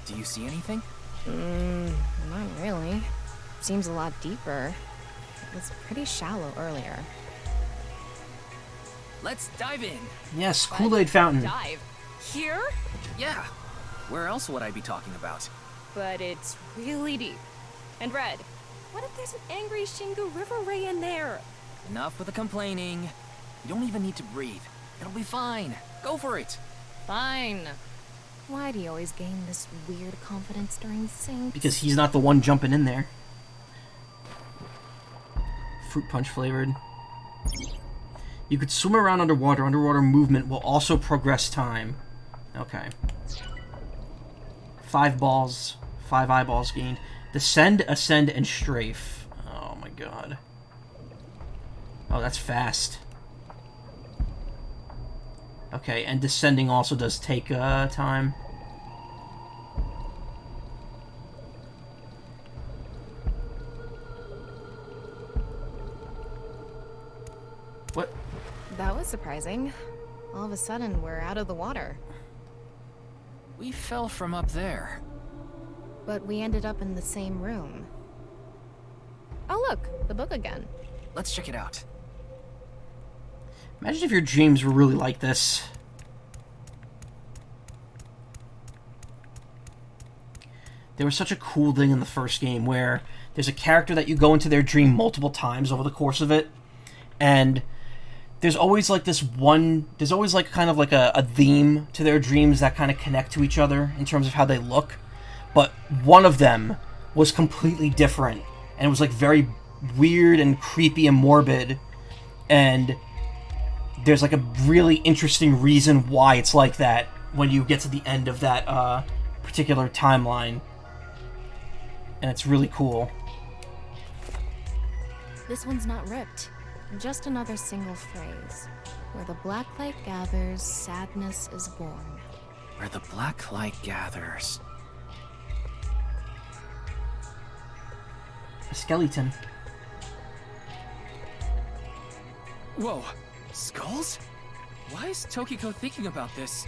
Do you see anything? Not really. Seems a lot deeper. It was pretty shallow earlier. Let's dive in! Yes, Kool-Aid fountain. Dive. Here? Yeah. Where else would I be talking about? But it's really deep. And Red, what if there's an angry Shingu River Ray in there? Enough with the complaining. You don't even need to breathe. It'll be fine. Go for it. Fine. Why do you always gain this weird confidence during sync? Because he's not the one jumping in there. Fruit punch flavored. You could swim around underwater. Underwater movement will also progress time. Okay. 5 balls. 5 eyeballs gained. Descend, ascend, and strafe. Oh my god. Oh, that's fast. Okay, and descending also does take time. What? That was surprising. All of a sudden, we're out of the water. We fell from up there. But we ended up in the same room. Oh look, the book again. Let's check it out. Imagine if your dreams were really like this. There was such a cool thing in the first game where there's a character that you go into their dream multiple times over the course of it, and there's always like there's always like kind of like a theme to their dreams that kind of connect to each other in terms of how they look. but one of them was completely different, and it was like very weird and creepy and morbid, and there's like a really interesting reason why it's like that when you get to the end of that particular timeline, and it's really cool. This one's not ripped. Just another single phrase. Where the black light gathers, sadness is born. Where the black light gathers. A skeleton. Whoa, skulls? Why is Tokiko thinking about this?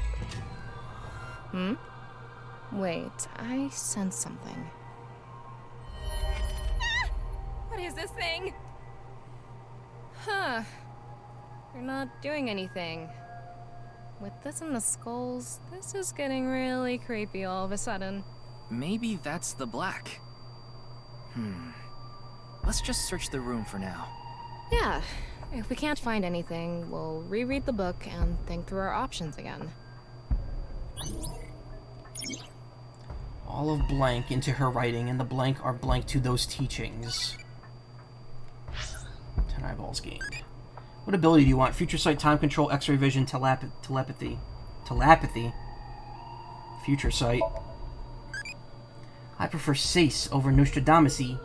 Wait, I sense something. What is this thing? Huh. You're not doing anything. With this and the skulls, this is getting really creepy all of a sudden. Maybe that's the black. Let's just search the room for now. Yeah. If we can't find anything, we'll reread the book and think through our options again. All of blank into her writing, and the blank are blank to those teachings. 10 eyeballs gained. What ability do you want? Future sight, time control, x-ray vision, telepathy. Telepathy? Future sight. I prefer Sace over Nostradamus-y.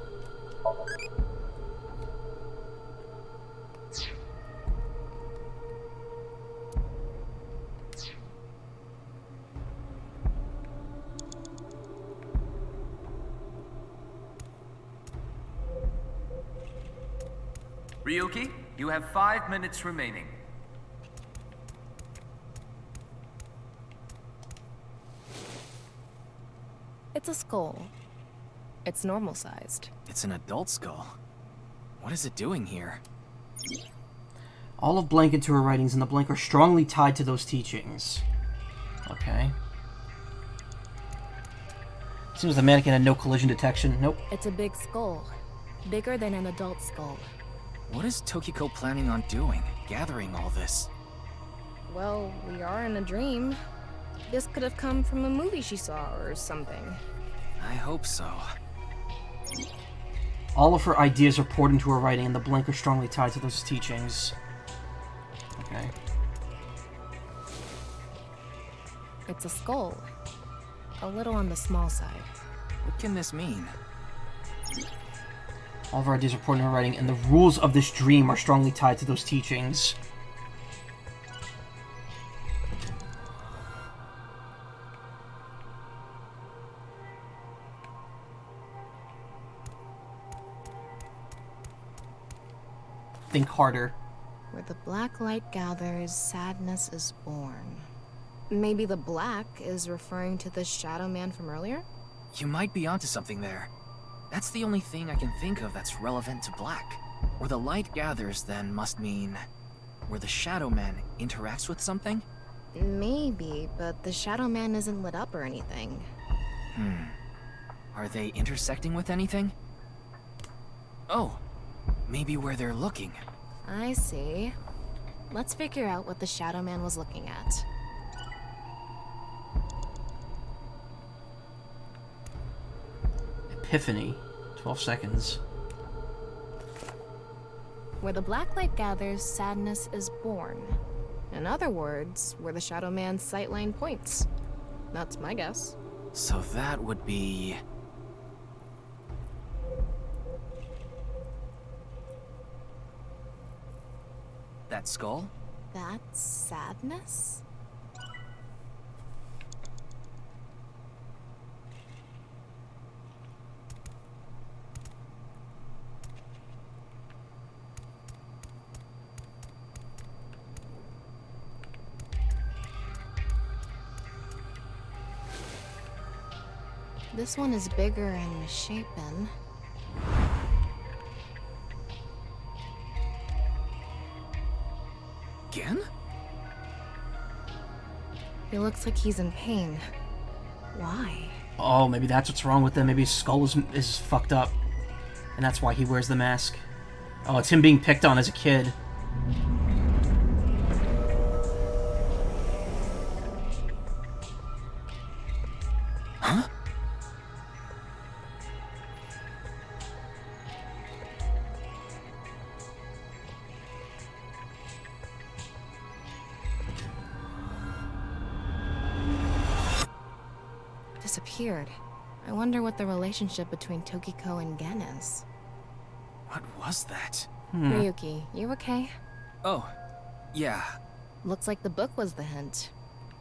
Ryuki, you have 5 minutes remaining. It's a skull. It's normal sized. It's an adult skull. What is it doing here? All of blank into her writings, and the blank are strongly tied to those teachings. Okay. Seems the mannequin had no collision detection. Nope. It's a big skull. Bigger than an adult skull. What is Tokiko planning on doing, gathering all this? Well, we are in a dream. This could have come from a movie she saw or something. I hope so. All of her ideas are poured into her writing, and the blank are strongly tied to those teachings. Okay. It's a skull. A little on the small side. What can this mean? All of her ideas are poured into her writing, and the rules of this dream are strongly tied to those teachings. Think harder. Where the black light gathers, sadness is born. Maybe the black is referring to the shadow man from earlier? You might be onto something there. That's the only thing I can think of that's relevant to black. Where the light gathers, then, must mean... where the shadow man interacts with something? Maybe, but the shadow man isn't lit up or anything. Are they intersecting with anything? Oh, maybe where they're looking. I see. Let's figure out what the shadow man was looking at. Epiphany. 12 seconds. Where the black light gathers, sadness is born. In other words, where the shadow man's sightline points. That's my guess. So that would be... that skull? That's sadness? This one is bigger and misshapen. Again? He looks like he's in pain. Why? Oh, maybe that's what's wrong with him. Maybe his skull is fucked up. And that's why he wears the mask. Oh, it's him being picked on as a kid. Huh? disappeared. I wonder what the relationship between Tokiko and Gen is. What was that? Ryuki, you okay? Oh, yeah. Looks like the book was the hint.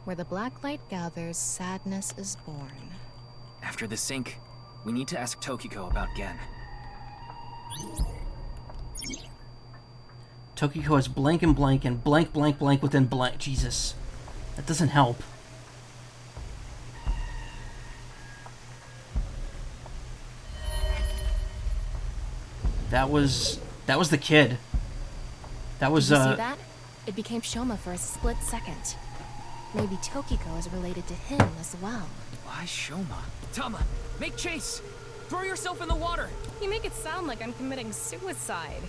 Where the black light gathers, sadness is born. After the sync, we need to ask Tokiko about Gen. Tokiko is blank and blank and blank blank blank within blank. Jesus. That doesn't help. That was the kid. That was Did you see that? It became Shoma for a split second. Maybe Tokiko is related to him as well. Why Shoma? Tama, make chase! Throw yourself in the water! You make it sound like I'm committing suicide.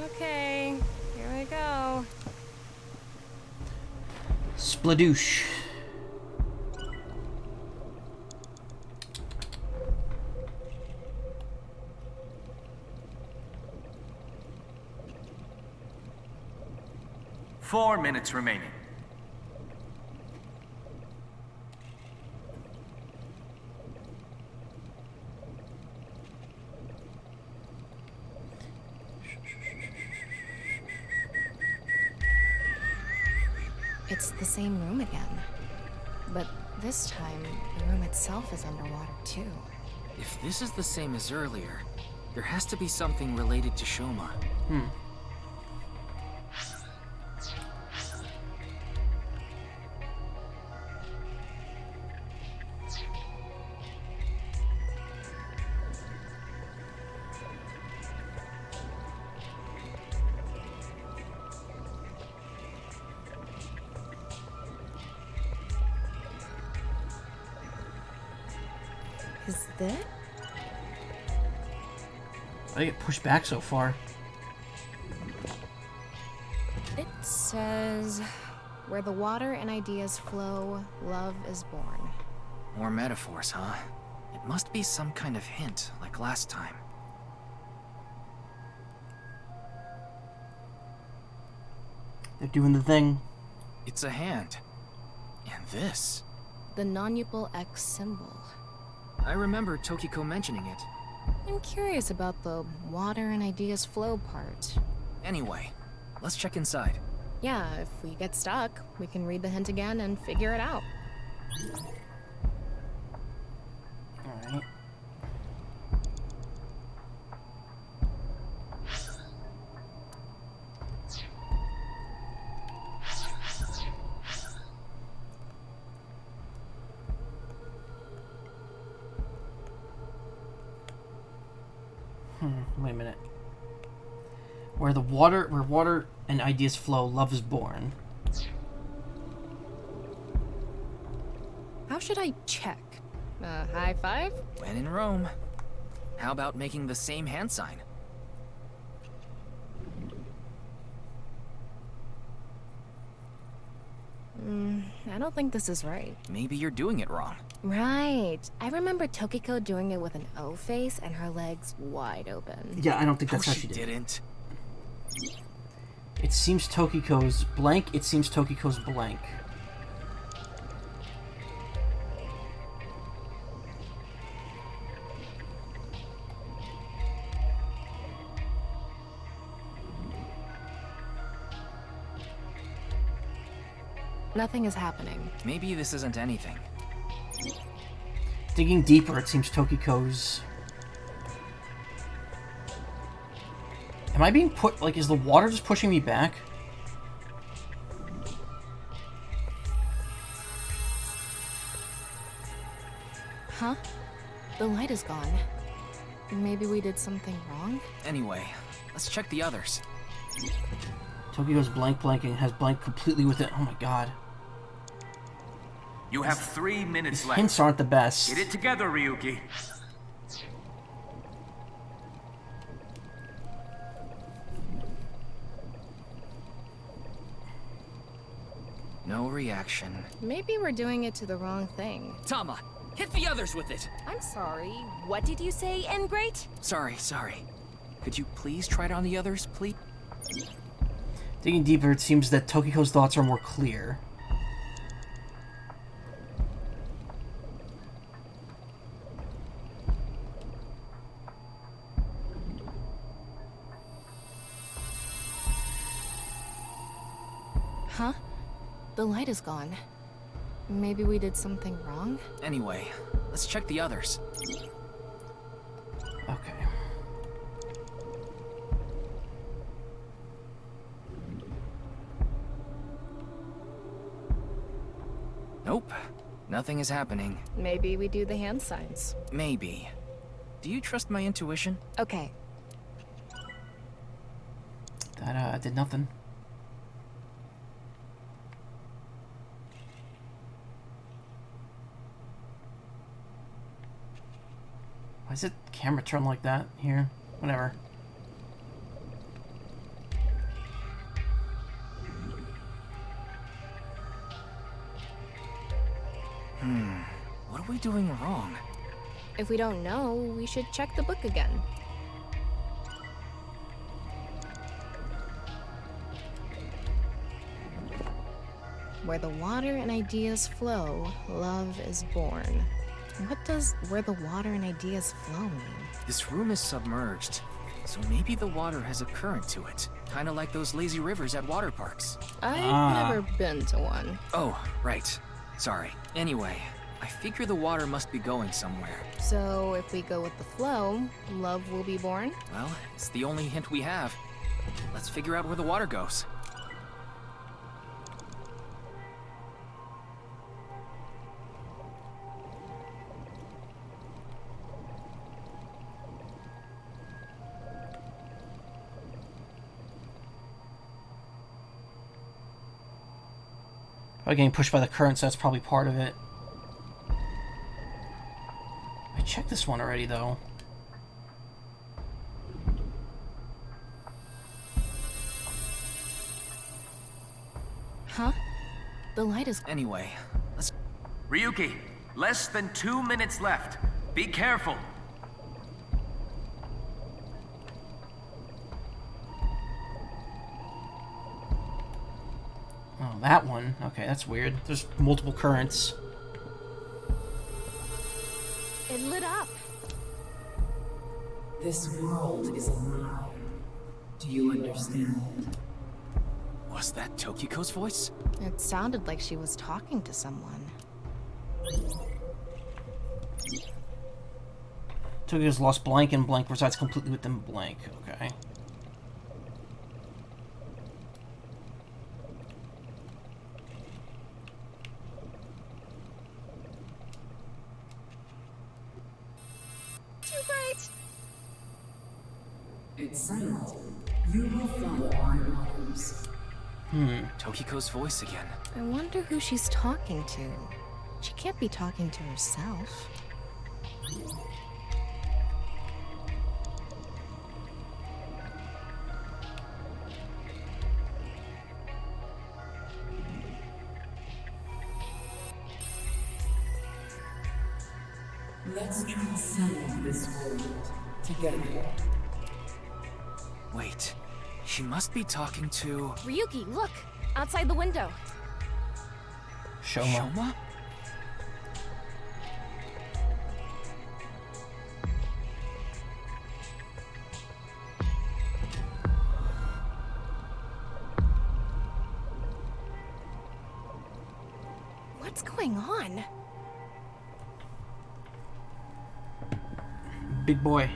Okay, here we go. Spladoosh. Four minutes remaining. It's the same room again. But this time, the room itself is underwater too. If this is the same as earlier, there has to be something related to Shoma. Is that? I get pushed back so far. It says, where the water and ideas flow, love is born. More metaphors, huh? It must be some kind of hint, like last time. They're doing the thing. It's a hand. And this. The non-upal X symbol. I remember Tokiko mentioning it. I'm curious about the water and ideas flow part. Anyway, let's check inside. Yeah, if we get stuck, we can read the hint again and figure it out. Alright. Wait a minute. Where water and ideas flow, love is born. How should I check? High five? When in Rome. How about making the same hand sign? I don't think this is right. Maybe you're doing it wrong. Right. I remember Tokiko doing it with an O face and her legs wide open. Yeah, I don't think that's how she didn't. It seems Tokiko's blank. It seems Tokiko's blank. Nothing is happening. Maybe this isn't anything. Digging deeper, it seems Tokiko's... Am I being put... Like, is the water just pushing me back? Huh? The light is gone. Maybe we did something wrong? Anyway, let's check the others. Tokiko's blanking has blank completely with it. Oh my god. You have 3 minutes left. Hints aren't the best. Get it together, Ryuki. No reaction. Maybe we're doing it to the wrong thing. Tama, hit the others with it! I'm sorry, what did you say, Ingrate? Sorry. Could you please try it on the others, please? Digging deeper, it seems that Tokiko's thoughts are more clear. Huh? The light is gone. Maybe we did something wrong? Anyway, let's check the others. Okay. Nope. Nothing is happening. Maybe we do the hand signs. Maybe. Do you trust my intuition? Okay. That did nothing. Why is it camera turn like that here? Whatever. What are we doing wrong? If we don't know, we should check the book again. Where the water and ideas flow, love is born. What does where the water and ideas flow mean? This room is submerged, so maybe the water has a current to it. Kind of like those lazy rivers at water parks. I've never been to one. Oh, right. Sorry. Anyway, I figure the water must be going somewhere. So if we go with the flow, love will be born? Well, it's the only hint we have. Let's figure out where the water goes. I'm getting pushed by the current, so that's probably part of it. I checked this one already, though. Huh? The light is... Anyway, let's... Ryuki, less than 2 minutes left. Be careful. Oh, that one. Okay, that's weird. There's multiple currents. It lit up. This world is alive. Do you understand? Was that Tokiko's voice? It sounded like she was talking to someone. Tokyo's lost blank, and blank resides completely within blank. Okay. Too bright. It's silent. You will follow our orders. Tokiko's voice again. I wonder who she's talking to. She can't be talking to herself. Let's transcend this world together. Wait, she must be talking to... Ryuki, look! Outside the window. Shoma. Shoma? What's going on? Big boy.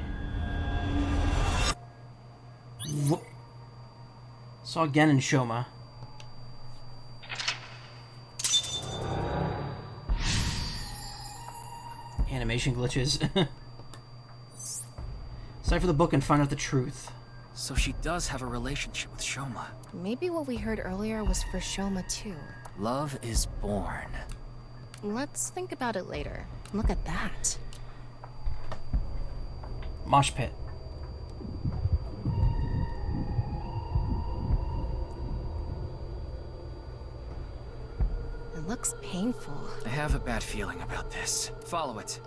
Whoop. Saw again in Shoma. Animation glitches. Cipher the book and find out the truth. So she does have a relationship with Shoma. Maybe what we heard earlier was for Shoma too. Love is born. Let's think about it later. Look at that. Mosh pit. It looks painful. I have a bad feeling about this. Follow it.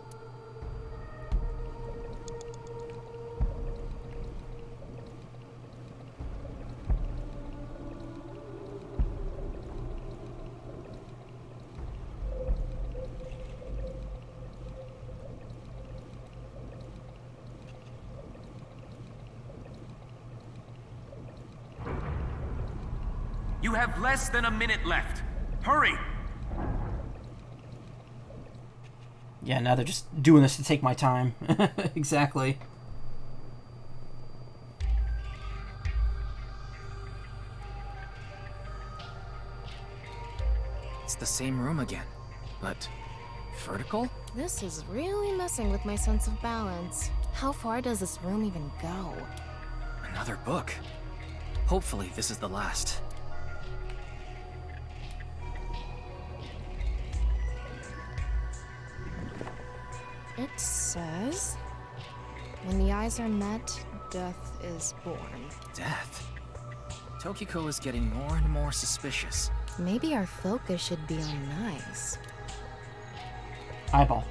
You have less than a minute left. Hurry! Yeah, now they're just doing this to take my time. Exactly. It's the same room again, but vertical? This is really messing with my sense of balance. How far does this room even go? Another book. Hopefully this is the last. It says, when the eyes are met, death is born. Death? Tokiko is getting more and more suspicious. Maybe our focus should be on eyes. Eyeball.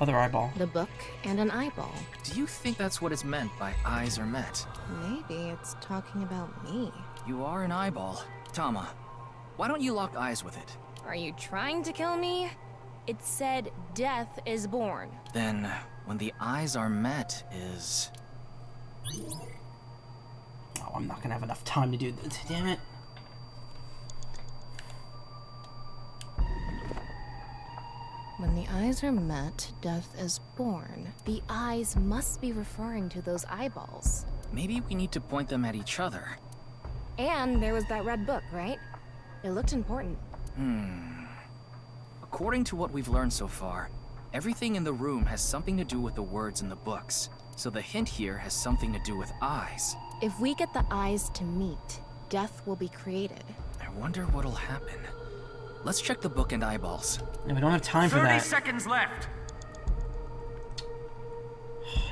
Other eyeball. The book and an eyeball. Do you think that's what is meant by eyes are met? Maybe it's talking about me. You are an eyeball. Tama, why don't you lock eyes with it? Are you trying to kill me? It said death is born. Then, when the eyes are met is... Oh, I'm not gonna have enough time to do this. Damn it. When the eyes are met, death is born. The eyes must be referring to those eyeballs. Maybe we need to point them at each other. And there was that red book, right? It looked important. According to what we've learned so far, everything in the room has something to do with the words in the books. So the hint here has something to do with eyes. If we get the eyes to meet, death will be created. I wonder what'll happen. Let's check the book and eyeballs. No, we don't have time for that. 30 seconds left.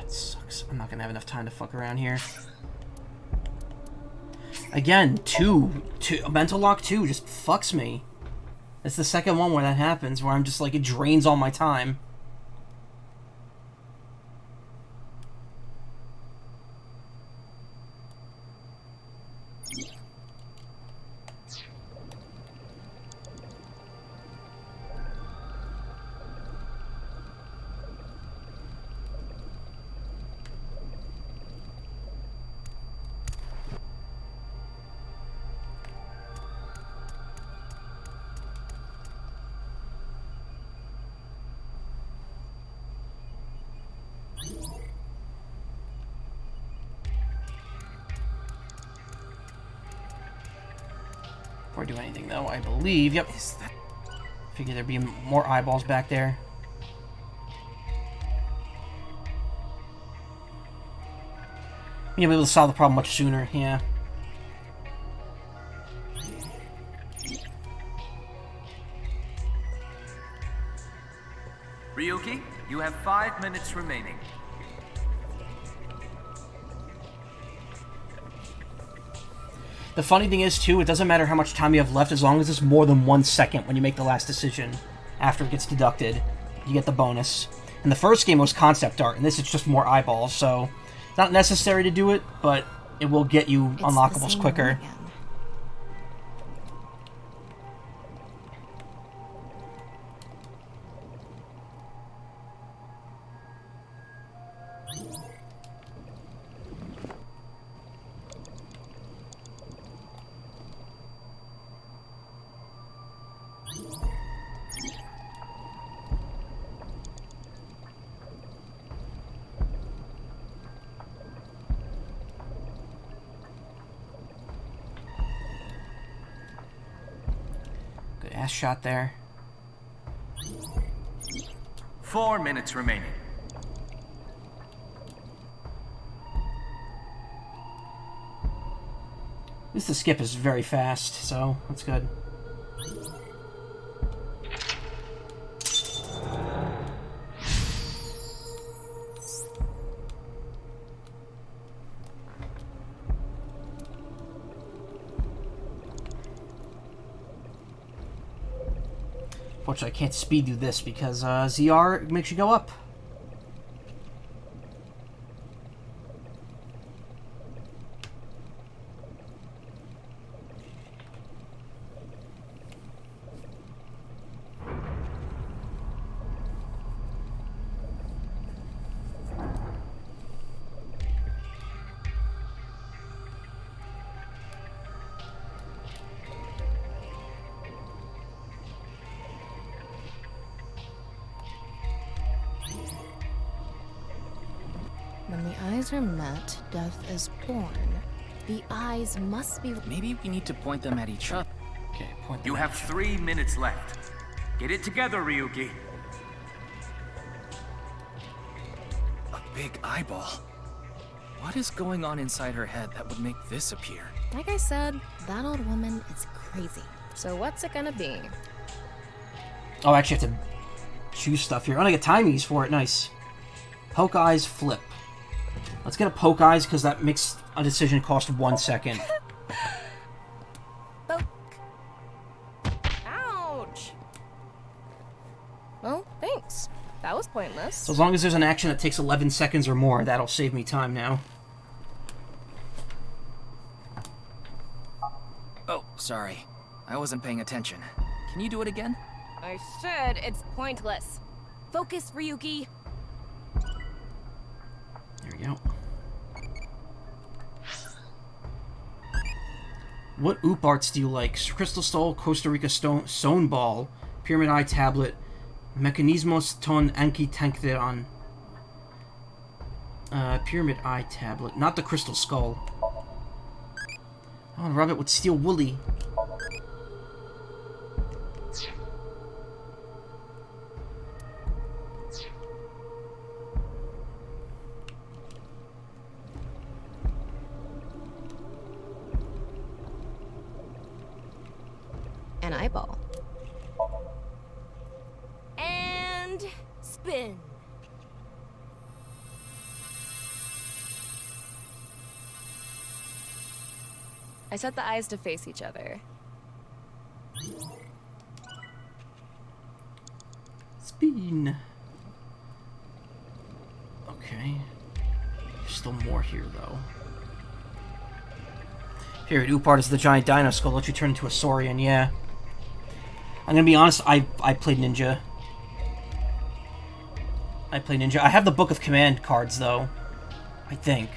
It sucks. I'm not gonna have enough time to fuck around here. Again, a mental lock 2 just fucks me. It's the second one where that happens, where I'm just like, it drains all my time. Before I do anything, though, I believe, yep. Figure there'd be more eyeballs back there. You'll be able to solve the problem much sooner, yeah. Ryuki, you have 5 minutes remaining. The funny thing is, too, it doesn't matter how much time you have left as long as it's more than 1 second when you make the last decision. After it gets deducted, you get the bonus. And the first game was concept art, and this is just more eyeballs, so it's not necessary to do it, but it will get you unlockables quicker. Good ass shot there. 4 minutes remaining. At least the skip is very fast, so that's good. Unfortunately, I can't speed through this because ZR makes you go up. eyes are met, death is born. The eyes must be... Maybe we need to point them at each other. Okay, point them You have 3 minutes left. Get it together, Ryuki. A big eyeball. What is going on inside her head that would make this appear? Like I said, that old woman is crazy. So what's it gonna be? Oh, I actually have to choose stuff here. Oh, I get timies for it. Nice. Poke eyes, flip. Let's get a poke eyes because that makes a decision cost 1 second. Ouch! Well, thanks. That was pointless. So as long as there's an action that takes 11 seconds or more, that'll save me time now. Oh, sorry. I wasn't paying attention. Can you do it again? I said it's pointless. Focus, Ryuki. There we go. What oop arts do you like? Crystal Skull, Costa Rica Stone Ball, Pyramid Eye Tablet, Mecanismos ton Anki Pyramid Eye Tablet. Not the Crystal Skull. I want to rub it with Steel Woolly. An eyeball. And spin. I set the eyes to face each other. Spin. Okay. There's still more here, though. Period. Oopart is the giant dino skull. Let you turn into a saurian, yeah. I'm gonna be honest, I played Ninja. I have the Book of Command cards, though. I think.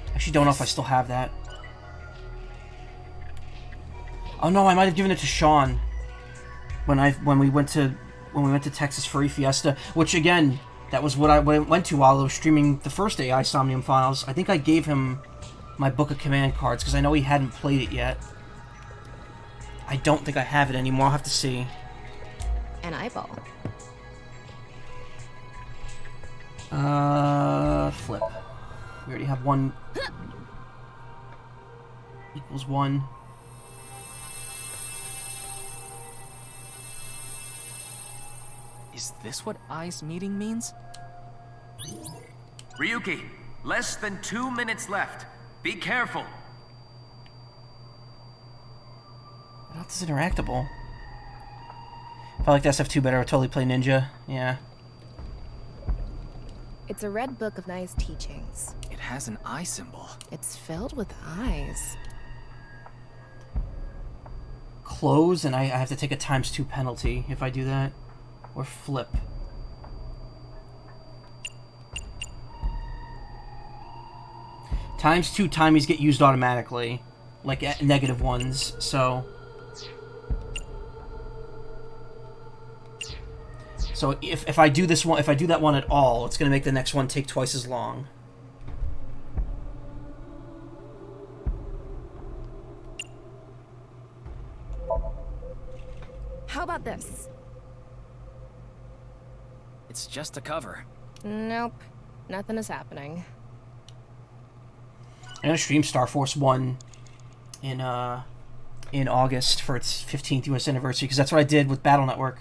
I actually don't know if I still have that. Oh no, I might have given it to Sean when we went to Texas Furry Fiesta, which again, that was what I went to while I was streaming the first AI Somnium files. I think I gave him my Book of Command cards because I know he hadn't played it yet. I don't think I have it anymore. I'll have to see. An eyeball. Flip. We already have one. Equals 1. Is this what eyes meeting means? Ryuki, less than 2 minutes left. Be careful. Not this interactable. If I like SF2 better, I would totally play Ninja. Yeah. It's a red book of nice teachings. It has an eye symbol. It's filled with eyes. Close, and I have to take a ×2 penalty if I do that. Or flip. ×2 timies get used automatically. Like at negative ones, so... So if I do this one, if I do that one at all, it's gonna make the next one take twice as long. How about this? It's just a cover. Nope. Nothing is happening. I'm gonna stream Star Force 1 in August for its 15th US anniversary, because that's what I did with Battle Network.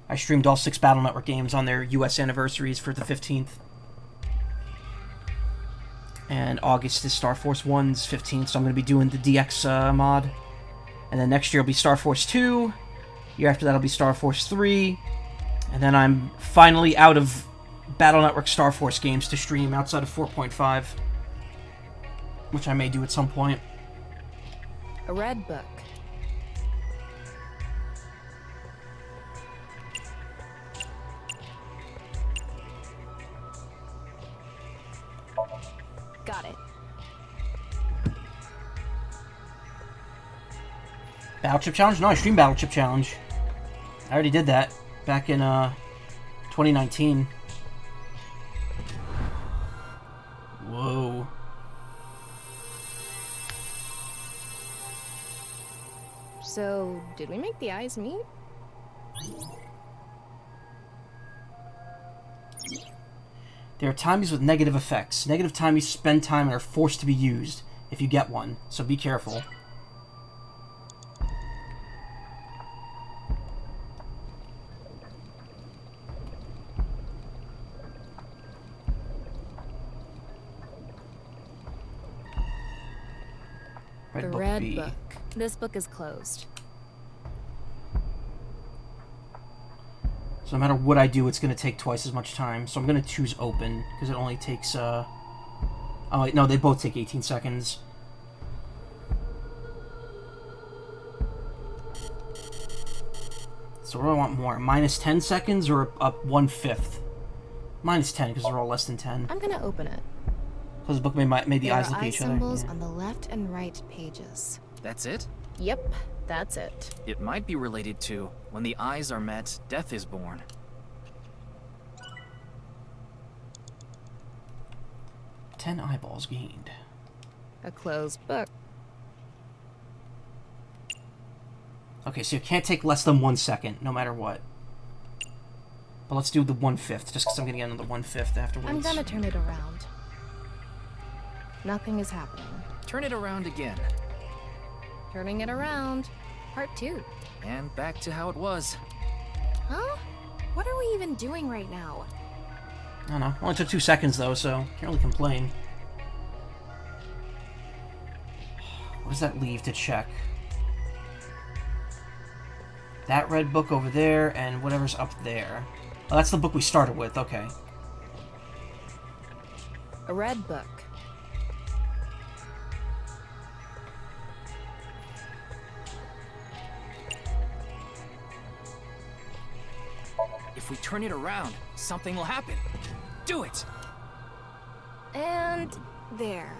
I streamed all 6 Battle Network games on their US anniversaries for the 15th. And August is Star Force 1's 15th, so I'm going to be doing the DX mod. And then next year will be Star Force 2. Year after that will be Star Force 3. And then I'm finally out of Battle Network Star Force games to stream outside of 4.5. Which I may do at some point. A red book. Got it. Battle Chip Challenge? No, I streamed Battle Chip Challenge. I already did that back in 2019. Whoa. So, did we make the eyes meet? There are timies with negative effects. Negative timies spend time and are forced to be used if you get one, so be careful. The Red Book. This book is closed. So no matter what I do, it's going to take twice as much time. So I'm going to choose open, because it only takes, oh wait, no, they both take 18 seconds. So what do I want more? Minus 10 seconds or up 1/5? Minus 10, because they're all less than 10. I'm gonna open it. Because the book made the eyes look at each other. There are eye symbols Yeah. on the left and right pages. That's it? Yep, that's it. It might be related to when the eyes are met, death is born. Ten eyeballs gained. A closed book. Okay, so you can't take less than 1 second, no matter what. But let's do the 1/5, just because I'm gonna get another 1/5 afterwards. I'm gonna turn it around. Nothing is happening. Turn it around again. Turning it around. Part 2. And back to how it was. Huh? What are we even doing right now? I don't know. Only took 2 seconds though, so can't really complain. What does that leave to check? That red book over there, and whatever's up there. Oh, that's the book we started with, okay. A red book. If we turn it around, something will happen. Do it! And there.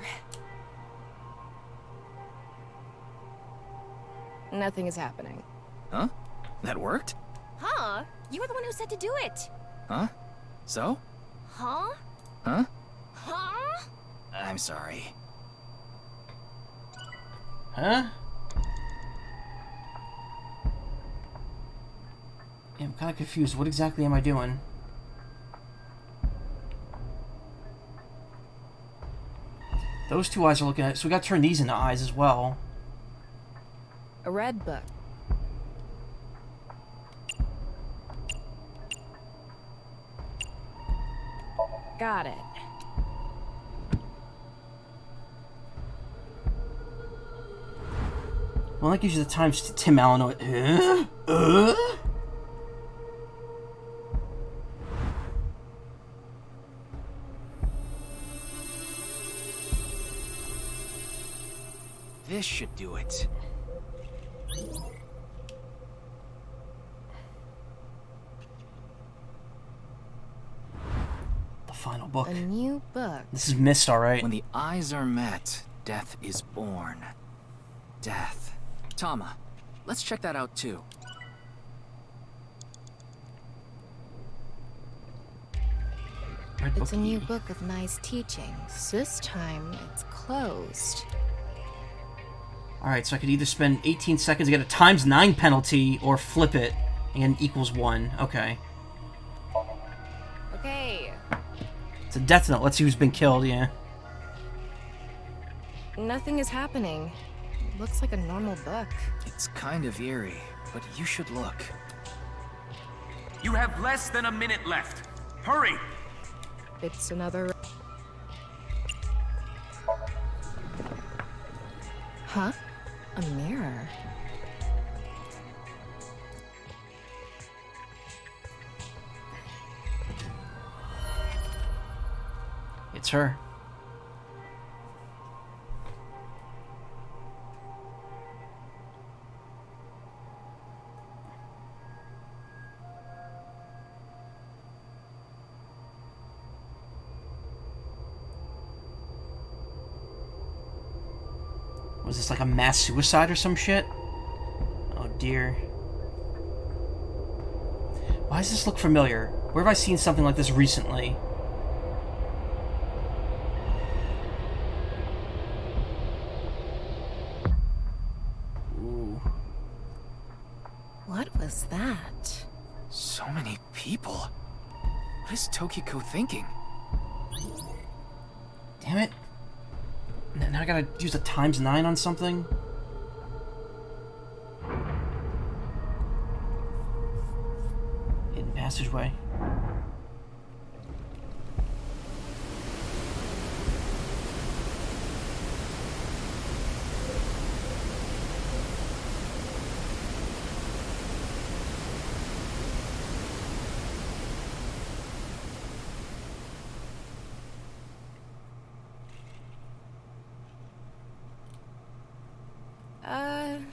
Nothing is happening. Huh? That worked? Huh? You were the one who said to do it. Huh? So? Huh? Huh? Huh? I'm sorry. Huh? Yeah, I'm kind of confused. What exactly am I doing? Those two eyes are looking at it, so we gotta turn these into eyes as well. A red book. Got it. Well, that gives you the time to Tim Allen. This should do it. The final book. A new book. This is missed, alright. When the eyes are met, death is born. Death. Tama, let's check that out too. It's a new book of nice teachings. This time, it's closed. Alright, so I could either spend 18 seconds to get a ×9 penalty, or flip it, and equals 1. Okay. Okay. It's a death note. Let's see who's been killed, yeah. Nothing is happening. It looks like a normal book. It's kind of eerie, but you should look. You have less than a minute left. Hurry! It's another... Huh? A mirror. It's her. Was this like a mass suicide or some shit? Oh dear. Why does this look familiar? Where have I seen something like this recently? Ooh. What was that? So many people. What is Tokiko thinking? Damn it. Now I gotta use a ×9 on something? Hidden passageway.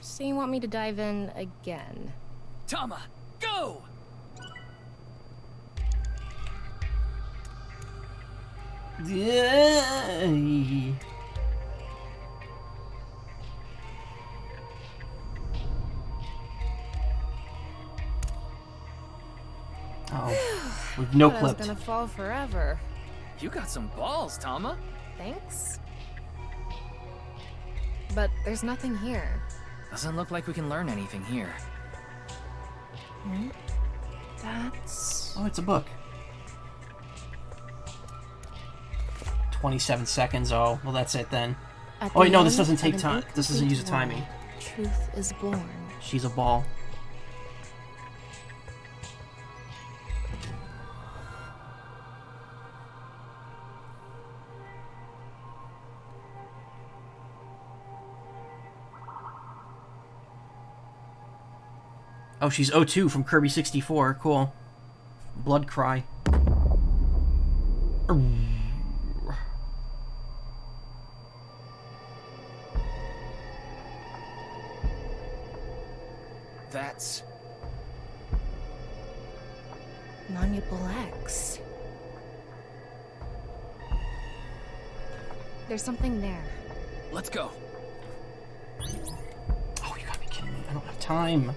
So you want me to dive in again? Tama, go! Yeah. Oh, we've no Thought clipped. I was gonna fall forever. You got some balls, Tama. Thanks. But there's nothing here. Doesn't look like we can learn anything here. Hmm? That's... Oh, it's a book. 27 seconds. Oh, well, that's it then. At Oh, wait, the no, this end doesn't of take an time. This doesn't use a incomplete timing. world, Truth is born. She's a ball. Oh, she's O2 from Kirby 64. Cool. Blood Cry. That's... Non-mutable X. There's something there. Let's go. Oh, you gotta be kidding me. I don't have time.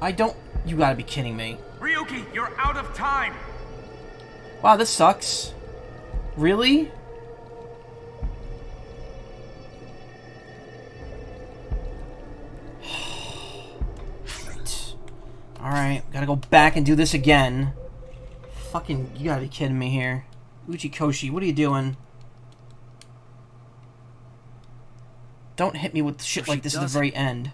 I don't... You gotta be kidding me. Ryuki, you're out of time! Wow, this sucks. Really? Alright, gotta go back and do this again. Fucking, you gotta be kidding me here. Uchikoshi, what are you doing? Don't hit me with shit like this at the very end.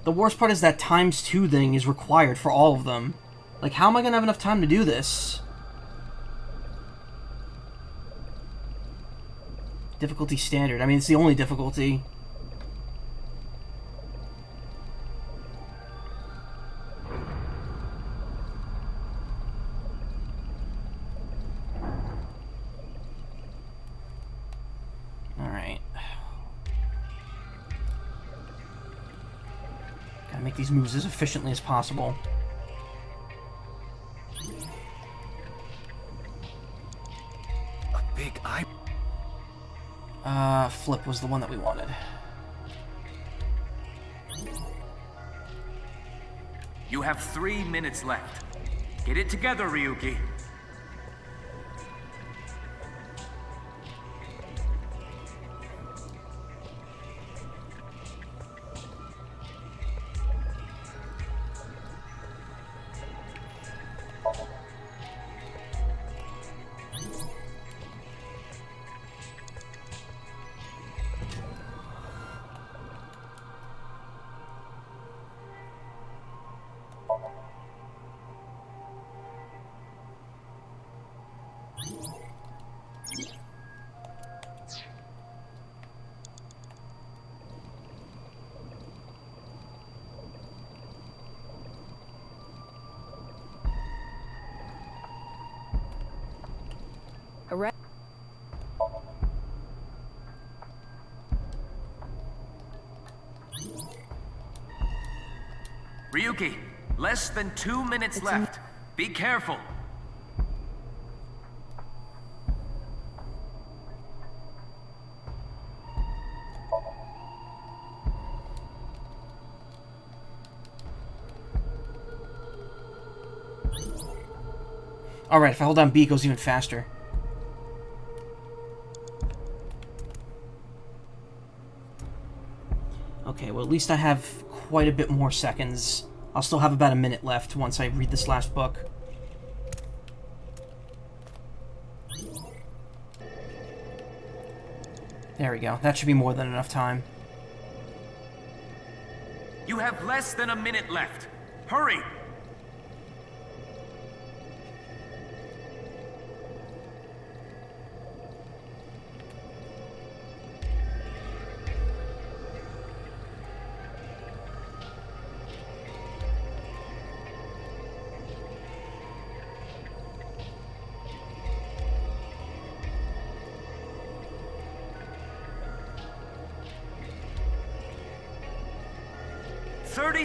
The worst part is that ×2 thing is required for all of them. Like, how am I gonna have enough time to do this? Difficulty standard. I mean, it's the only difficulty. Alright. Gotta make these moves as efficiently as possible. A big eye. Flip was the one that we wanted. You have 3 minutes left. Get it together, Ryuki. Ryuki, less than 2 minutes left. Be careful. Alright, if I hold down B, it goes even faster. Okay, well, at least I have quite a bit more seconds. I'll still have about a minute left once I read this last book. There we go. That should be more than enough time. You have less than a minute left. Hurry!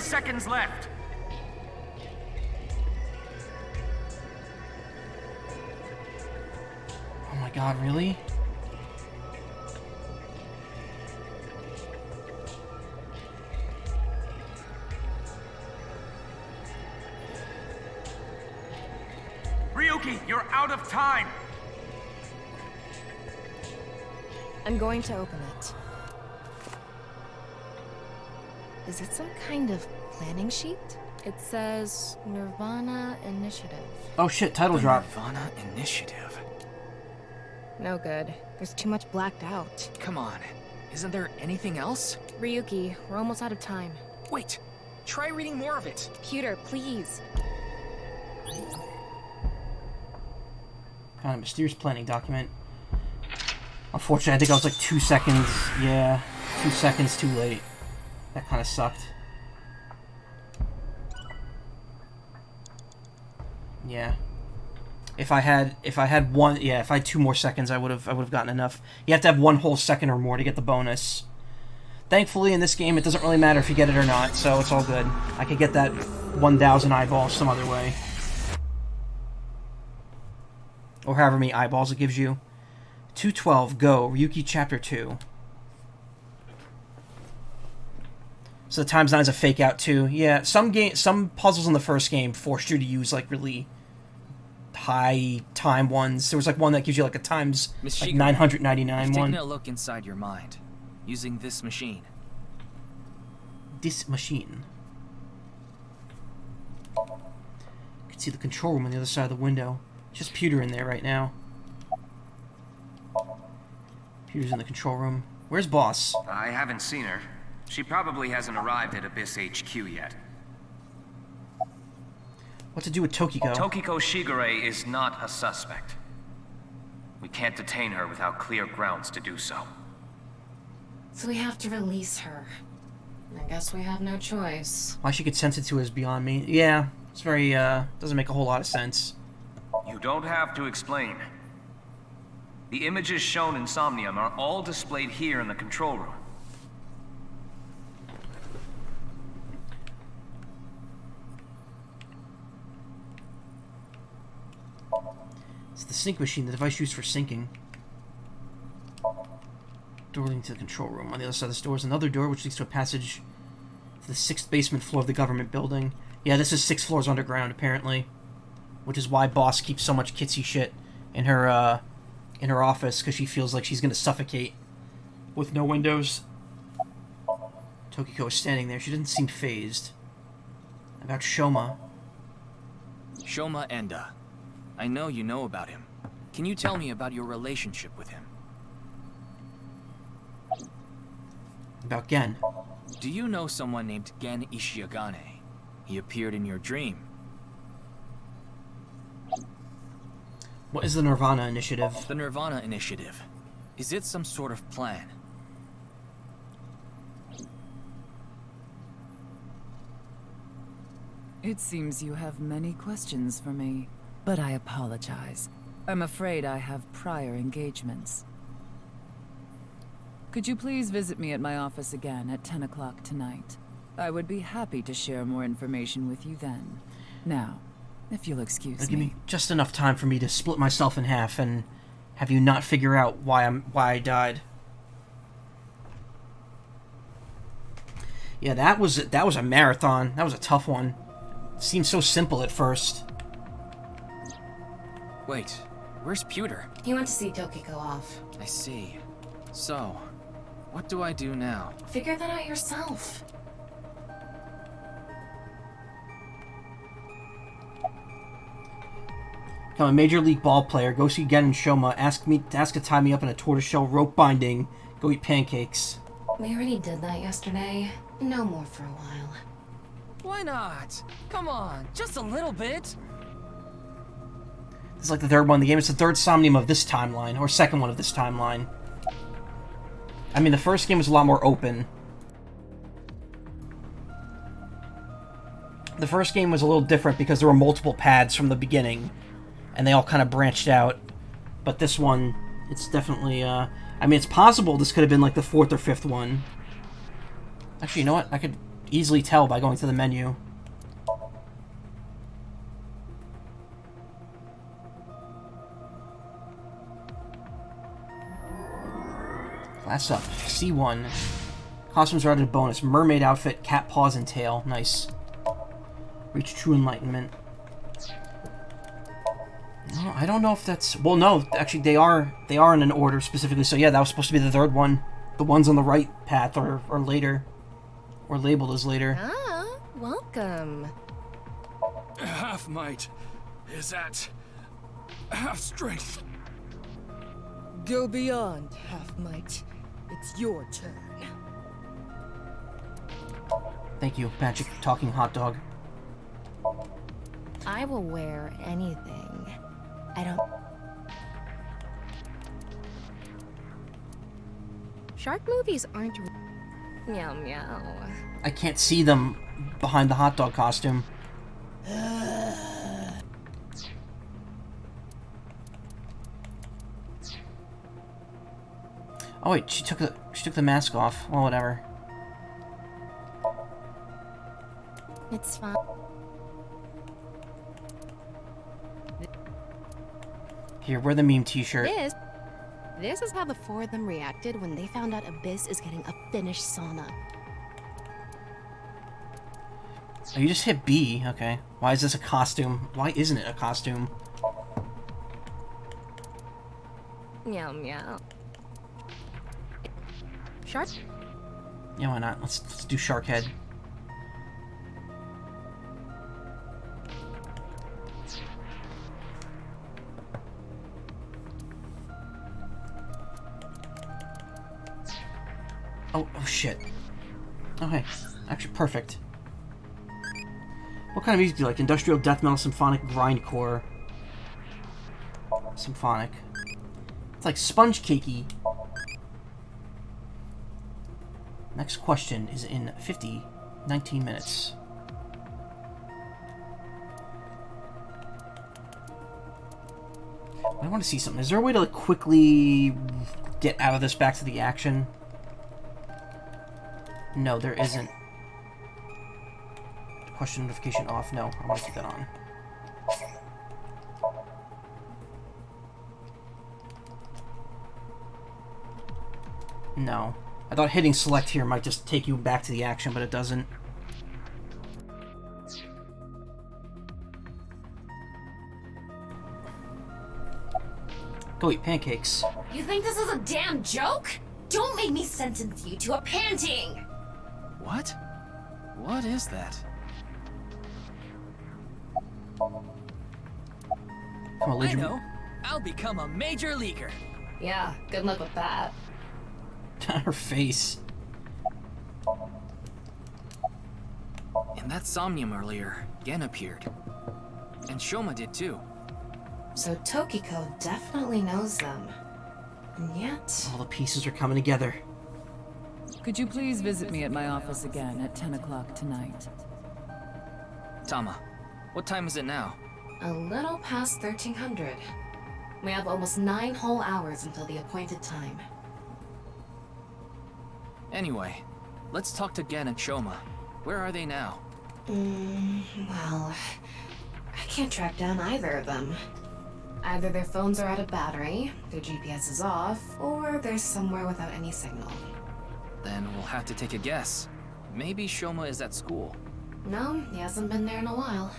Seconds left. Oh my god, really? Ryuki, you're out of time. I'm going to open it. Is it some kind of planning sheet? It says nirvanA Initiative. Oh shit, title drop. nirvanA Initiative. No good. There's too much blacked out. Come on. Isn't there anything else? Ryuki, we're almost out of time. Wait. Try reading more of it. Computer, please. Kind of mysterious planning document. Unfortunately, I think I was like 2 seconds. Yeah, 2 seconds too late. That kind of sucked. Yeah. If I had 2 more seconds, I would have gotten enough. You have to have 1 whole second or more to get the bonus. Thankfully, in this game, it doesn't really matter if you get it or not, so it's all good. I could get that 1,000 eyeballs some other way. Or however many eyeballs it gives you. 212, go. Ryuki Chapter 2. So the times 9 is a fake out too. Yeah, some puzzles in the first game forced you to use like really high time ones. There was like one that gives you like a times like 999 I've one. taken a look inside your mind using this machine. This machine. You can see the control room on the other side of the window. Just Pewter in there right now. Pewter's in the control room. Where's Boss? I haven't seen her. She probably hasn't arrived at Abyss HQ yet. What to do with Tokiko? Tokiko Shigure is not a suspect. We can't detain her without clear grounds to do so. So we have to release her. I guess we have no choice. Why she consented to it is beyond me. Yeah, it's very, doesn't make a whole lot of sense. You don't have to explain. The images shown in Somnium are all displayed here in the control room. It's the sync machine, the device used for syncing. Door leading to the control room. On the other side of this door is another door which leads to a passage to the 6th basement floor of the government building. Yeah, this is 6 floors underground, apparently. Which is why Boss keeps so much kitsy shit in her office, because she feels like she's gonna suffocate with no windows. Tokiko is standing there. She doesn't seem phased. About Shoma. Shoma Enda. I know you know about him. Can you tell me about your relationship with him? About Gen. Do you know someone named Gen Ishiagane? He appeared in your dream. What is the nirvanA Initiative? The nirvanA Initiative. Is it some sort of plan? It seems you have many questions for me, but I apologize. I'm afraid I have prior engagements. Could you please visit me at my office again at 10 o'clock tonight? I would be happy to share more information with you then. Now, if you'll excuse me. Give me just enough time for me to split myself in half and have you not figure out why I died. Yeah, that was a marathon. That was a tough one. It seemed so simple at first. Wait, where's Pewter? He went to see Tokiko off. I see. So, what do I do now? Figure that out yourself. Become a major league ball player. Go see Gen and Shoma. Ask to tie me up in a tortoiseshell rope binding. Go eat pancakes. We already did that yesterday. No more for a while. Why not? Come on, just a little bit. This is like the third one in the game. It's the third Somnium of this timeline, or second one of this timeline. I mean, the first game was a lot more open. The first game was a little different because there were multiple paths from the beginning, and they all kind of branched out. But this one, it's definitely, I mean, it's possible this could have been like the fourth or fifth one. Actually, you know what? I could easily tell by going to the menu. Class up. C1. Costumes are added a bonus. Mermaid outfit, cat paws and tail. Nice. Reach true enlightenment. No, I don't know if that's... Well, no. Actually, they are in an order specifically. So yeah, that was supposed to be the third one. The ones on the right path are later. Or labeled as later. Ah, welcome. Half might is at half strength. Go beyond half might. It's your turn. Thank you, magic talking hot dog. I will wear anything. I don't... Shark movies aren't... Meow meow. I can't see them behind the hot dog costume. Oh wait, she took the mask off. Well, whatever. It's fine. Here, wear the meme t-shirt. This is how the four of them reacted when they found out Abyss is getting a Finnish sauna. Oh, you just hit B. Okay. Why is this a costume? Why isn't it a costume? Meow meow. Shark? Yeah, why not? Let's do Shark Head. Oh shit. Okay. Actually, perfect. What kind of music do you like? Industrial, death metal, symphonic, grindcore. Symphonic. It's like sponge cakey. Next question is in 19 minutes. I want to see something. Is there a way to like quickly get out of this back to the action? No, there isn't. Question notification off. No, I want to keep that on. No. I thought hitting select here might just take you back to the action, but it doesn't. Go eat pancakes. You think this is a damn joke? Don't make me sentence you to a panting! What? What is that? Come on, I know. I'll become a major leaguer. Yeah, good luck with that. Her face. In that Somnium earlier, Gen appeared. And Shoma did too. So Tokiko definitely knows them. And yet... All the pieces are coming together. Could you please visit me at my office again at 10 o'clock tonight? Tama, what time is it now? A little past 1300. We have almost 9 whole hours until the appointed time. Anyway, let's talk to Gen and Shoma. Where are they now? Well... I can't track down either of them. Either their phones are out of battery, their GPS is off, or they're somewhere without any signal. Then we'll have to take a guess. Maybe Shoma is at school. No, he hasn't been there in a while.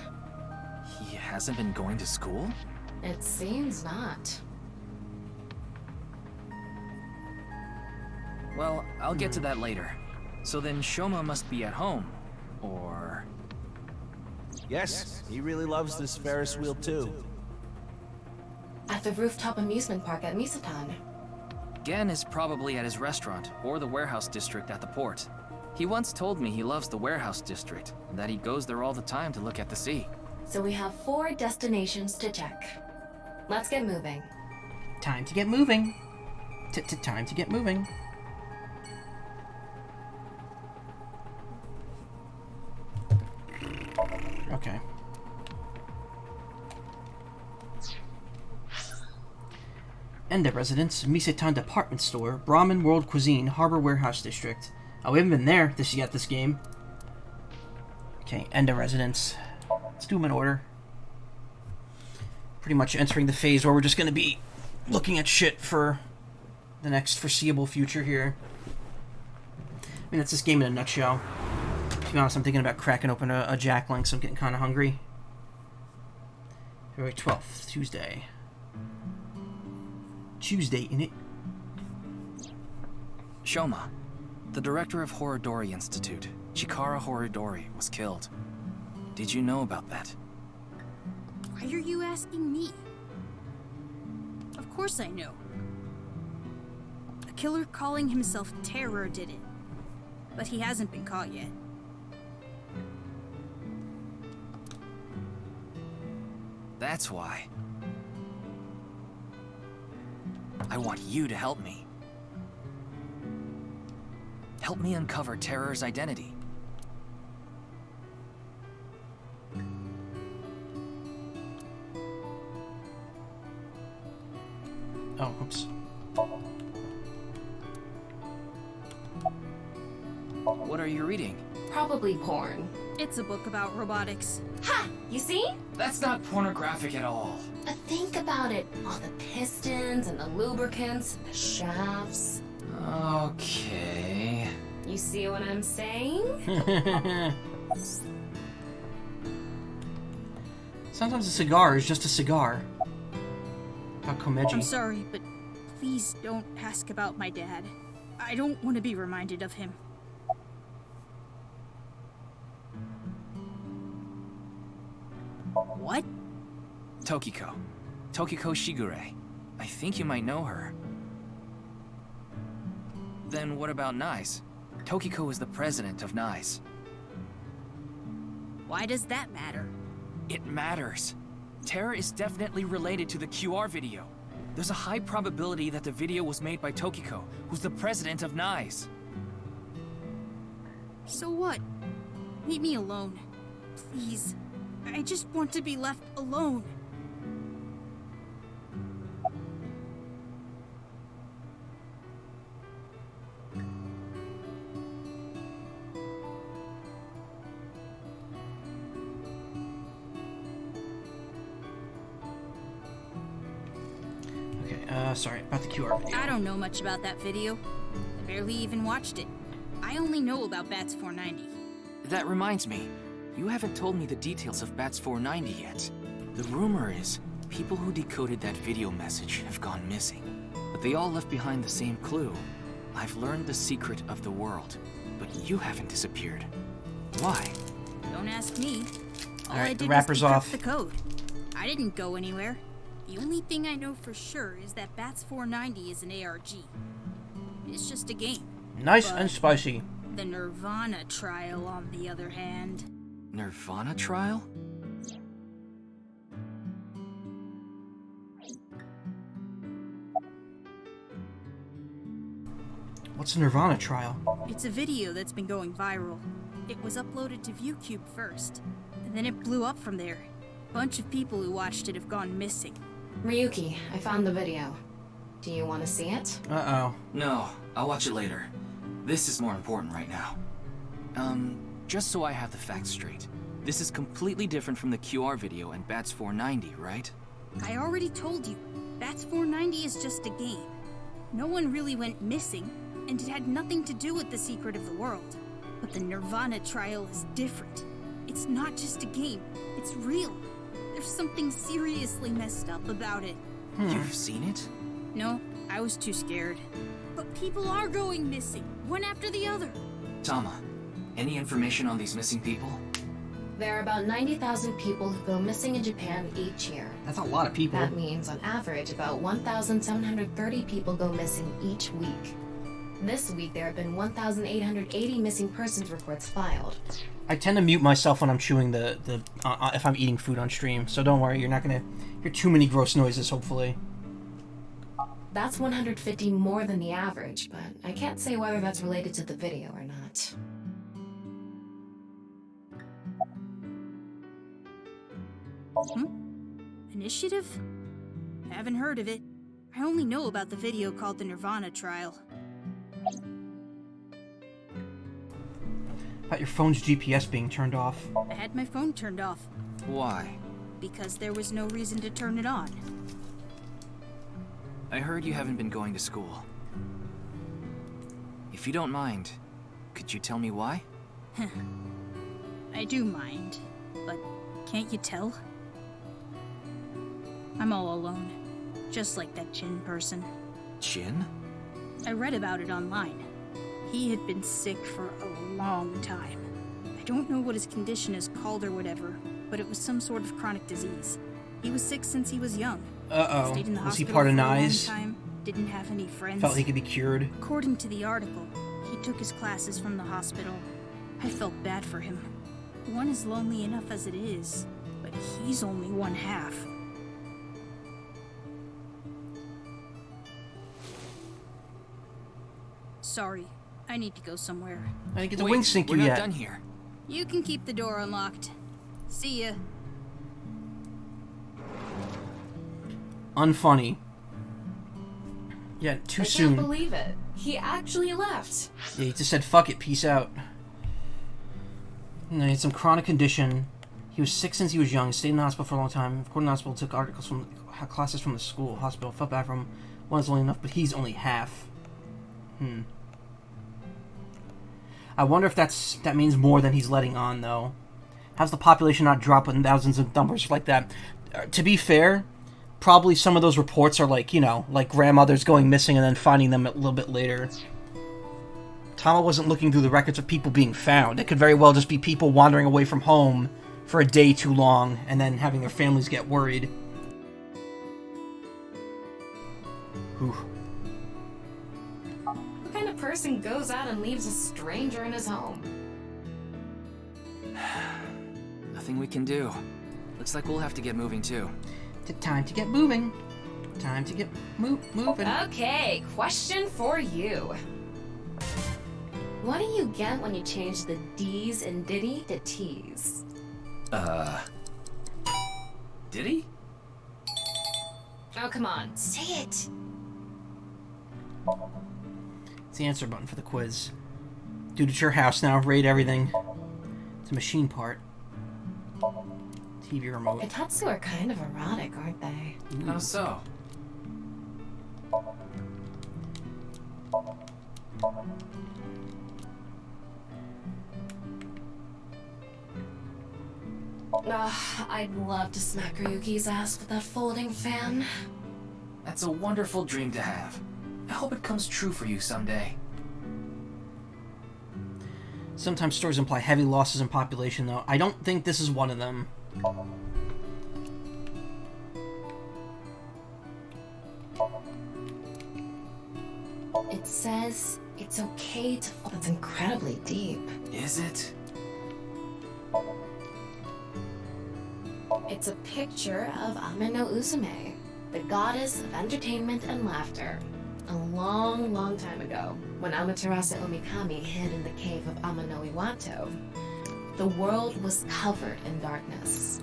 He hasn't been going to school? It seems not. Well, I'll get to that later. So then Shoma must be at home. Or... Yes, he really loves this Ferris wheel too. At the rooftop amusement park at Misatan. Gen is probably at his restaurant, or the warehouse district at the port. He once told me he loves the warehouse district, and that he goes there all the time to look at the sea. So we have 4 destinations to check. Let's get moving. Time to get moving. Time to get moving. Okay. Enda Residence, Misatan Department Store, Brahmin World Cuisine, Harbor Warehouse District. Oh, we haven't been there yet this game. Okay, Enda Residence. Let's do them in order. Pretty much entering the phase where we're just going to be looking at shit for the next foreseeable future here. I mean, that's this game in a nutshell. To be honest, I'm thinking about cracking open a Jack Link, so I'm getting kind of hungry. February 12th, Tuesday. Tuesday, innit? Shoma, the director of Horodori Institute, Chikara Horodori, was killed. Did you know about that? Why are you asking me? Of course I know. A killer calling himself Terror did it. But he hasn't been caught yet. That's why. I want you to help me. Help me uncover Terror's identity. Oh, oops. What are you reading? Probably porn. It's a book about robotics. Ha! You see? That's not pornographic at all. But think about it. All the pistons and the lubricants and the shafts. Okay. You see what I'm saying? Sometimes a cigar is just a cigar. About Komeji. I'm sorry, but please don't ask about my dad. I don't want to be reminded of him. What? Tokiko. Tokiko Shigure. I think you might know her. Then what about NICE? Tokiko is the president of NICE. Why does that matter? It matters. Terror is definitely related to the QR video. There's a high probability that the video was made by Tokiko, who's the president of NICE. So what? Leave me alone. Please. I just want to be left alone. Sorry, about the QR video. I don't know much about that video. I barely even watched it. I only know about Bats 490. That reminds me, you haven't told me the details of Bats 490 yet. The rumor is, people who decoded that video message have gone missing. But they all left behind the same clue. I've learned the secret of the world, but you haven't disappeared. Why? Don't ask me. All Alright, I the did wrapper's was decrypt off. the code. I didn't go anywhere. The only thing I know for sure is that Bats 490 is an ARG. It's just a game. Nice But and spicy. the nirvanA trial, on the other hand. nirvanA trial? What's a nirvanA trial? It's a video that's been going viral. It was uploaded to ViewCube first, and then it blew up from there. A bunch of people who watched it have gone missing. Ryuki, I found the video. Do you want to see it? Uh-oh. No, I'll watch it later. This is more important right now. Just so I have the facts straight. This is completely different from the QR video and Bats 490, right? I already told you, Bats 490 is just a game. No one really went missing, and it had nothing to do with the secret of the world. But the nirvanA trial is different. It's not just a game, it's real. There's something seriously messed up about it. You've seen it? No, I was too scared. But people are going missing, one after the other. Tama, any information on these missing people? There are about 90,000 people who go missing in Japan each year. That's a lot of people. That means, on average, about 1,730 people go missing each week. This week, there have been 1,880 missing persons reports filed. I tend to mute myself when I'm chewing if I'm eating food on stream, so don't worry, you're not gonna hear too many gross noises, hopefully. That's 150 more than the average, but I can't say whether that's related to the video or not. Initiative? Haven't heard of it. I only know about the video called the nirvanA trial. About your phone's GPS being turned off. I had my phone turned off. Why? Because there was no reason to turn it on. I heard you haven't been going to school. If you don't mind, could you tell me why? I do mind, but can't you tell? I'm all alone, just like that Jin person. Jin? I read about it online. He had been sick for a long time. I don't know what his condition is called or whatever, but it was some sort of chronic disease. He was sick since he was young. Uh-oh. Stayed in the Was he hospital part of for a long NICE? time, didn't have any friends. Felt he could be cured. According to the article, he took his classes from the hospital. I felt bad for him. One is lonely enough as it is, but he's only one half. Sorry, I need to go somewhere. I didn't get to wing sync you we're yet. not done here. You can keep the door unlocked. See ya. Unfunny. Yeah, too soon. I can't believe it. He actually left. Yeah, he just said, fuck it, peace out. And he had some chronic condition. He was sick since he was young, stayed in the hospital for a long time. According to the hospital, took articles from classes from the school, hospital, felt bad for him. One is only enough, but he's only half. I wonder if that means more than he's letting on, though. How's the population not drop in thousands of numbers like that? To be fair, probably some of those reports are like, like grandmothers going missing and then finding them a little bit later. Tama wasn't looking through the records of people being found. It could very well just be people wandering away from home for a day too long and then having their families get worried. Whew. What kind of person goes out and leaves a stranger in his home? Nothing we can do. Looks like we'll have to get moving too. Time to get moving. Time to get moving. Okay, question for you. What do you get when you change the D's in Diddy to T's? Diddy? Oh, come on, say it. It's the answer button for the quiz. Dude, it's your house now. Raid everything. It's a machine part. TV remote. Itatsu are kind of erotic, aren't they? How so? I'd love to smack Ryuki's ass with that folding fan. That's a wonderful dream to have. I hope it comes true for you someday. Sometimes stories imply heavy losses in population, though. I don't think this is one of them. It says it's okay to fall. That's incredibly deep. Is it? It's a picture of Ame no Uzume, the goddess of entertainment and laughter. A long, long time ago, when Amaterasu Omikami hid in the cave of Ama no Iwato, the world was covered in darkness.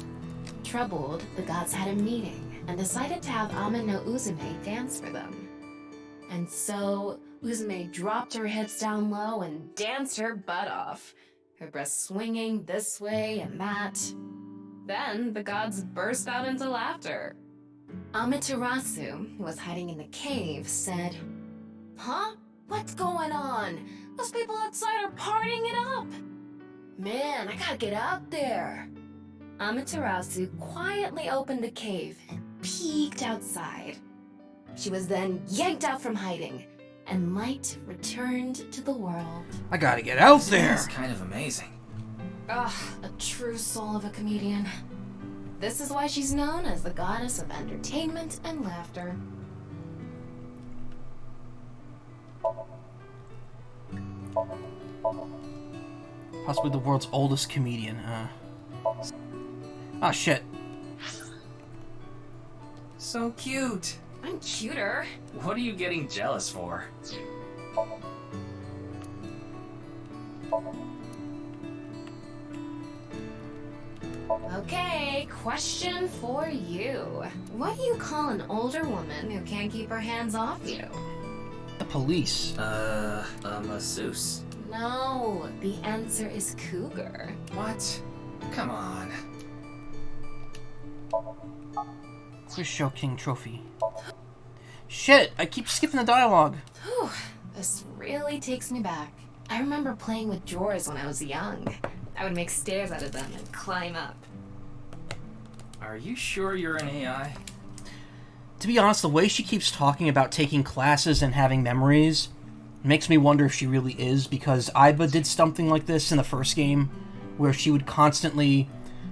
Troubled, the gods had a meeting and decided to have Ame no Uzume dance for them. And so, Uzume dropped her hips down low and danced her butt off, her breasts swinging this way and that. Then, the gods burst out into laughter. Amaterasu, who was hiding in the cave, said, "Huh? What's going on? Those people outside are partying it up! Man, I gotta get out there!" Amaterasu quietly opened the cave and peeked outside. She was then yanked out from hiding, and light returned to the world. I gotta get out there! It's kind of amazing. Ugh, a true soul of a comedian. This is why she's known as the goddess of entertainment and laughter. Possibly the world's oldest comedian, Oh, shit. So cute. I'm cuter. What are you getting jealous for? Okay, question for you. What do you call an older woman who can't keep her hands off you? The police. A masseuse. No, the answer is cougar. What? Come on. Quiz Show King trophy. Shit, I keep skipping the dialogue. Whew, this really takes me back. I remember playing with drawers when I was young. I would make stairs out of them and climb up. Are you sure you're an AI? To be honest, the way she keeps talking about taking classes and having memories makes me wonder if she really is, because Aiba did something like this in the first game, where she would constantly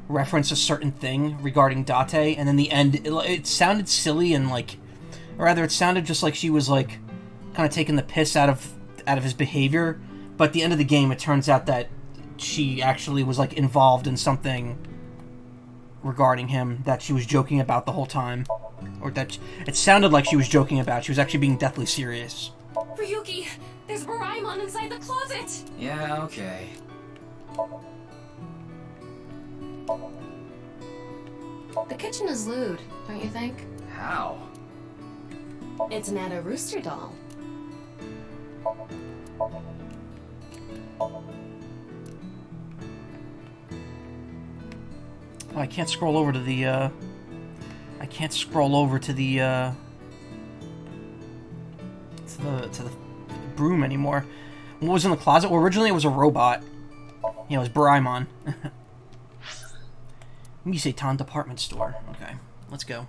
reference a certain thing regarding Date, and in the end, it sounded silly and like, or rather, it sounded just like she was like, kind of taking the piss out of his behavior. But at the end of the game, it turns out that she actually was like involved in something regarding him that she was joking about the whole time, or that it sounded like she was joking about. She was actually being deathly serious. Ryuki, there's Baraimon inside the closet! Yeah, okay. The kitchen is lewd, don't you think? How? It's an Ada Rooster doll. Oh, I can't scroll over to the, I can't scroll over to the, to the broom anymore. What was in the closet? Well, originally it was a robot. Yeah, it was Baraimon. Miseitan department store. Okay, let's go.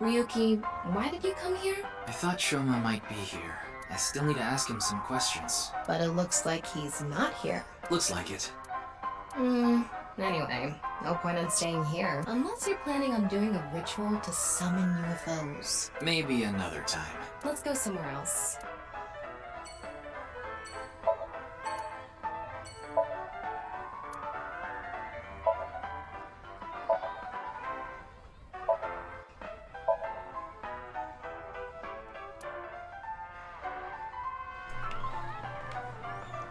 Ryuki, why did you come here? I thought Shoma might be here. I still need to ask him some questions. But it looks like he's not here. Looks like it. Anyway, no point in staying here. Unless you're planning on doing a ritual to summon UFOs. Maybe another time. Let's go somewhere else.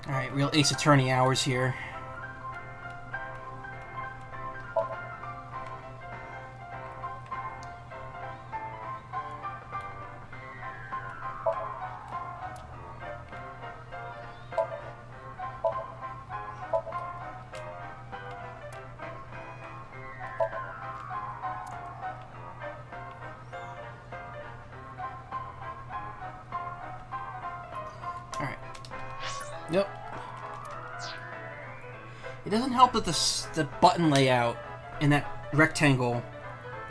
Alright, real Ace Attorney hours here. Alright. Yep. It doesn't help that the button layout in that rectangle...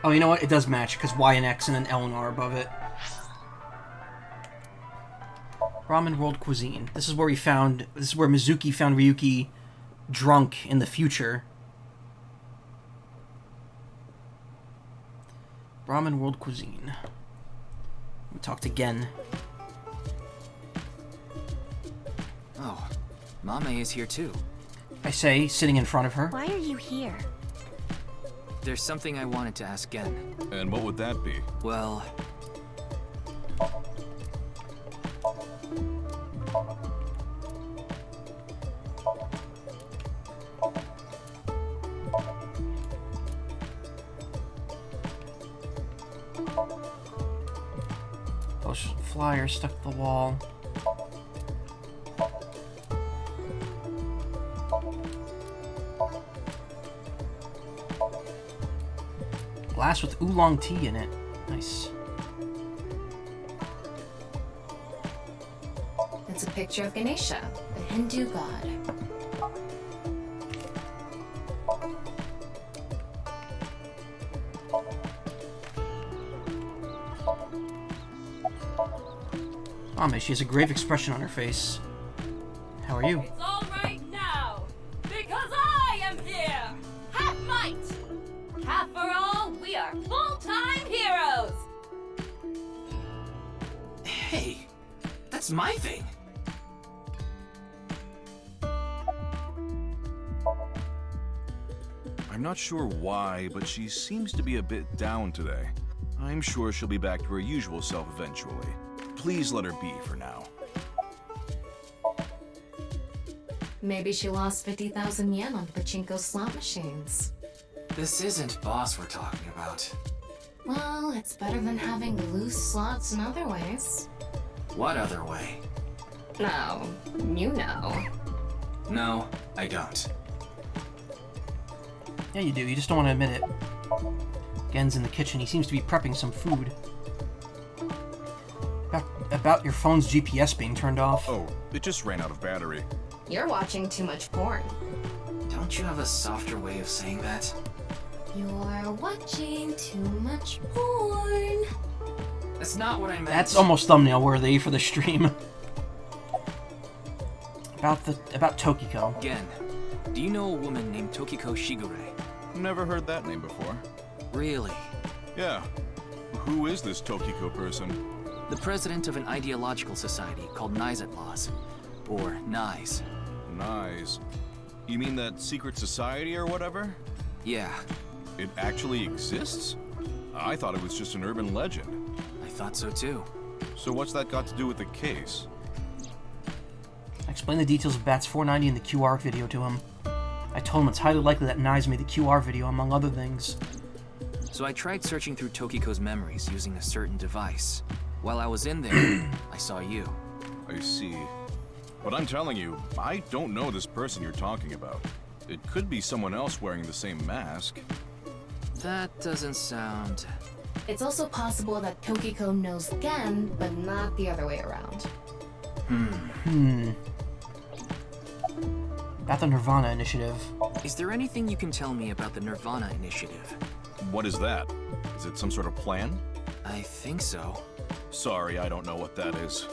Oh, you know what? It does match, because Y and X and then L and R above it. Ramen World Cuisine. This is where we found... This is where Mizuki found Ryuki drunk in the future. Ramen World Cuisine. We talked again. Oh, Mame is here too. I say, sitting in front of her. Why are you here? There's something I wanted to ask Gen. And what would that be? Well... Those flyers stuck to the wall. Glass with oolong tea in it. Nice. It's a picture of Ganesha, the Hindu god. Oh, she has a grave expression on her face. How are you? It's all right now, because I am here! Half might! Half for all, we are full-time heroes! Hey, that's my thing. I'm not sure why, but she seems to be a bit down today. I'm sure she'll be back to her usual self eventually. Please let her be for now. Maybe she lost 50,000 yen on pachinko slot machines. This isn't boss we're talking about. Well, it's better than having loose slots in other ways. What other way? No, you know. No, I don't. Yeah, you do. You just don't want to admit it. Gen's in the kitchen. He seems to be prepping some food. About your phone's GPS being turned off. Oh, it just ran out of battery. You're watching too much porn. Don't you have a softer way of saying that? You're watching too much porn. That's not what I meant. That's almost thumbnail worthy for the stream. About Tokiko. Gen, do you know a woman named Tokiko Shigure? Never heard that name before. Really? Yeah. Who is this Tokiko person? The president of an ideological society called nirvanA Laws. Or NISE. NISE. You mean that secret society or whatever? Yeah. It actually exists? I thought it was just an urban legend. I thought so too. So what's that got to do with the case? I explained the details of Bats 490 in the QR video to him. I told him it's highly likely that NISE made the QR video, among other things. So I tried searching through Tokiko's memories using a certain device. While I was in there, I saw you. I see. But I'm telling you, I don't know this person you're talking about. It could be someone else wearing the same mask. That doesn't sound... It's also possible that Tokiko knows Gen, but not the other way around. About the nirvanA initiative. Is there anything you can tell me about the nirvanA initiative? What is that? Is it some sort of plan? I think so. Sorry, I don't know what that is.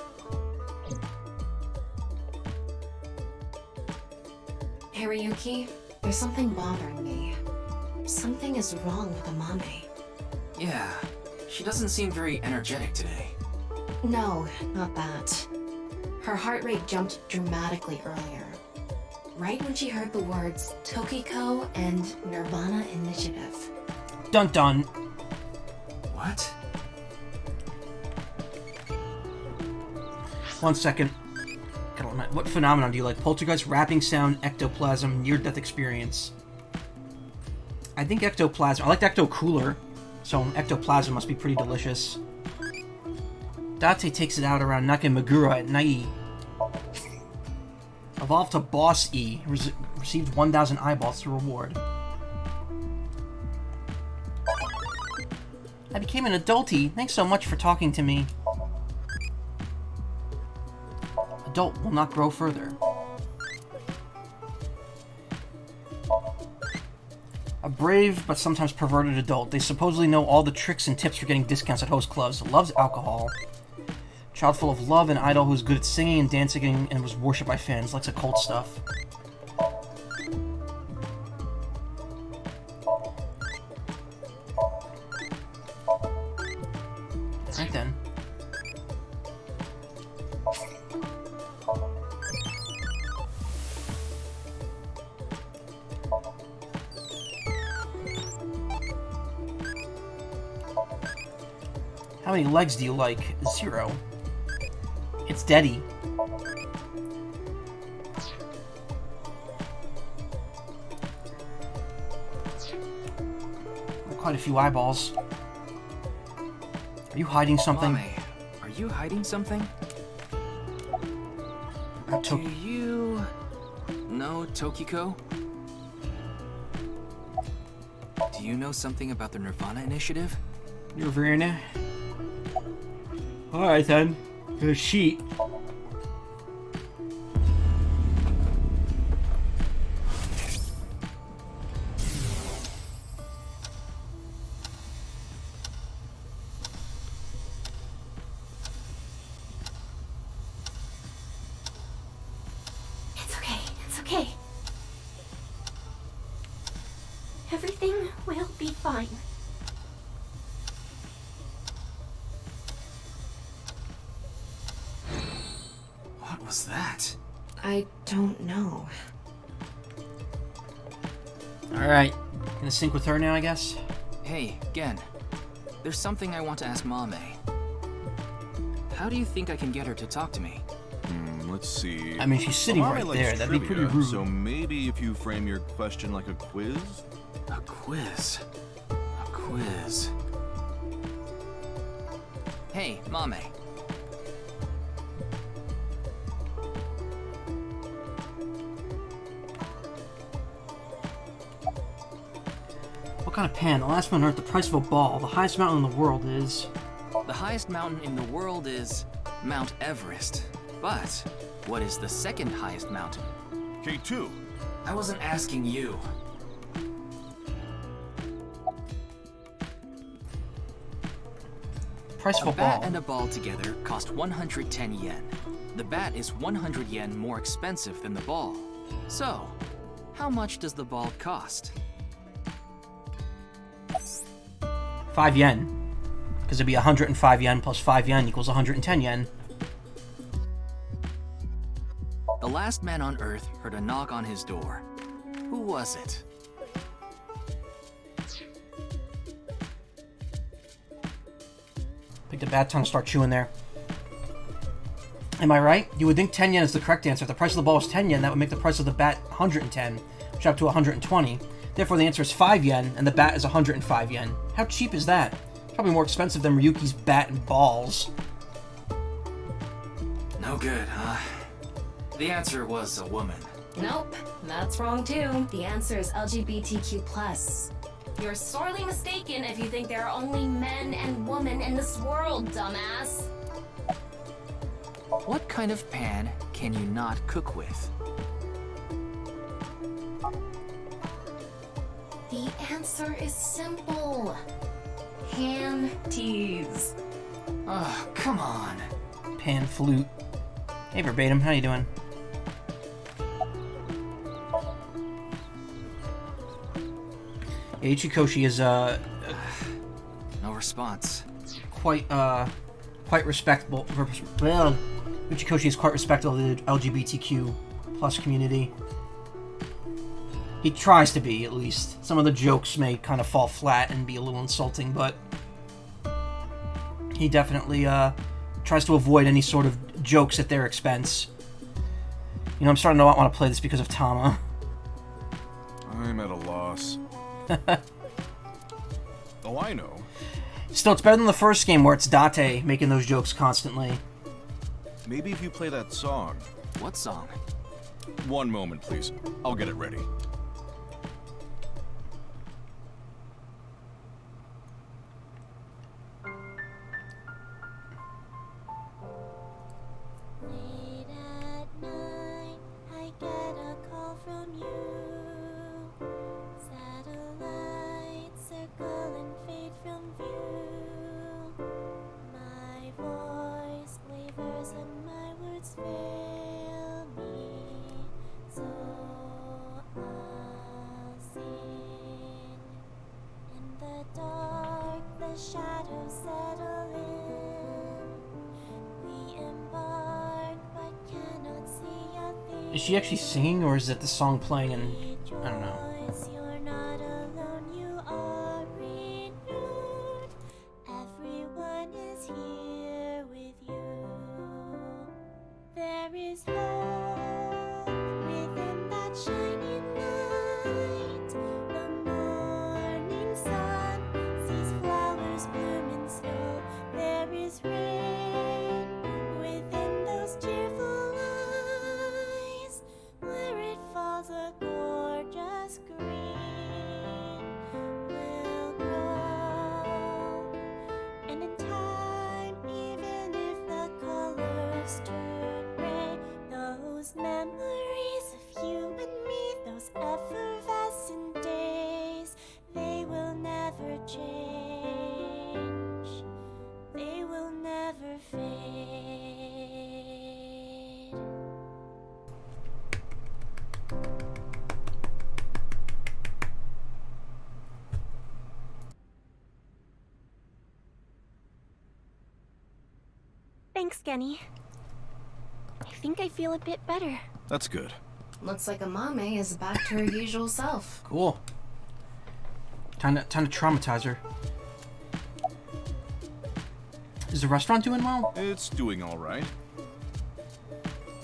Hariyuki, there's something bothering me. Something is wrong with Amame. Yeah, she doesn't seem very energetic today. No, not that. Her heart rate jumped dramatically earlier. Right when she heard the words Tokiko and nirvanA Initiative. Dun dun. What? 1 second. What phenomenon do you like? Poltergeist, rapping sound, ectoplasm, near-death experience. I think ectoplasm. I like the ecto cooler, so ectoplasm must be pretty delicious. Date takes it out around Nakamegura at Nai. Evolved to Boss E. Received 1,000 eyeballs to reward. I became an adultie. Thanks so much for talking to me. Adult will not grow further. A brave but sometimes perverted adult. They supposedly know all the tricks and tips for getting discounts at host clubs. Loves alcohol. Child full of love, an idol who's good at singing and dancing and was worshipped by fans. Likes occult stuff. Right then. How many legs do you like? 0. It's Daddy. Quite a few eyeballs. Are you hiding something? Mame, are you hiding something? Do you know Tokiko? Do Do you know something about the nirvanA initiative? nirvanA? Alright then. The sheet. It's okay. It's okay. Everything will be fine. What was that? I don't know. Alright. Gonna sync with her now, I guess? Hey, Gen. There's something I want to ask Mame. How do you think I can get her to talk to me? Let's see. I mean, she's sitting Mame right likes there. That'd be trivia, pretty rude. So maybe if you frame your question like a quiz? A quiz? A quiz. Hey, Mame. What kind of pan? The last one on Earth, the price of a ball. The highest mountain in the world is... The highest mountain in the world is Mount Everest. But what is the second highest mountain? K2. I wasn't asking you. Price of A a bat ball. and a ball together cost 110 yen. The bat is 100 yen more expensive than the ball. So, how much does the ball cost? 5 yen. Because it'd be 105 yen plus 5 yen equals 110 yen. The last man on Earth heard a knock on his door. Who was it? Pick the bat tongue, start chewing there. Am I right? You would think 10 yen is the correct answer. If the price of the ball is 10 yen, that would make the price of the bat 110, which up to 120. Therefore, the answer is 5 yen, and the bat is 105 yen. How cheap is that? It's probably more expensive than Ryuki's bat and balls. No good, huh? The answer was a woman. Nope, that's wrong too. The answer is LGBTQ+. You're sorely mistaken if you think there are only men and women in this world, dumbass. What kind of pan can you not cook with? The answer is simple. Panties. Oh, come on. Pan flute. Hey, Verbatim, how you doing? Yeah, Ichikoshi is, No response. quite respectable. Well, Ichikoshi is quite respectful of the LGBTQ plus community. He tries to be, at least. Some of the jokes may kind of fall flat and be a little insulting, but he definitely tries to avoid any sort of jokes at their expense. You know, I'm starting to not want to play this because of Tama. I'm at a loss. Oh, I know. Still, it's better than the first game where it's Date making those jokes constantly. Maybe if you play that song. What song? One moment, please. I'll get it ready. Late at night, I get a call from you. Satellites circle and fade from view. My voice wavers and my words fail me. So I'll sing. In the dark, the shadows settle in. We embark, but cannot see a thing. Is she actually singing, or is it the song playing and... I don't know. You're not alone, you are renewed. Everyone is here with you. There is hope within that shining light. The morning sun sees flowers bloom in snow. There is rain within those cheerful eyes. Where it falls a gorgeous green. Will Thanks, Genny. I think I feel a bit better. That's good. Looks like Amame is back to her usual self. Cool. Time to traumatize her. Is the restaurant doing well? It's doing all right.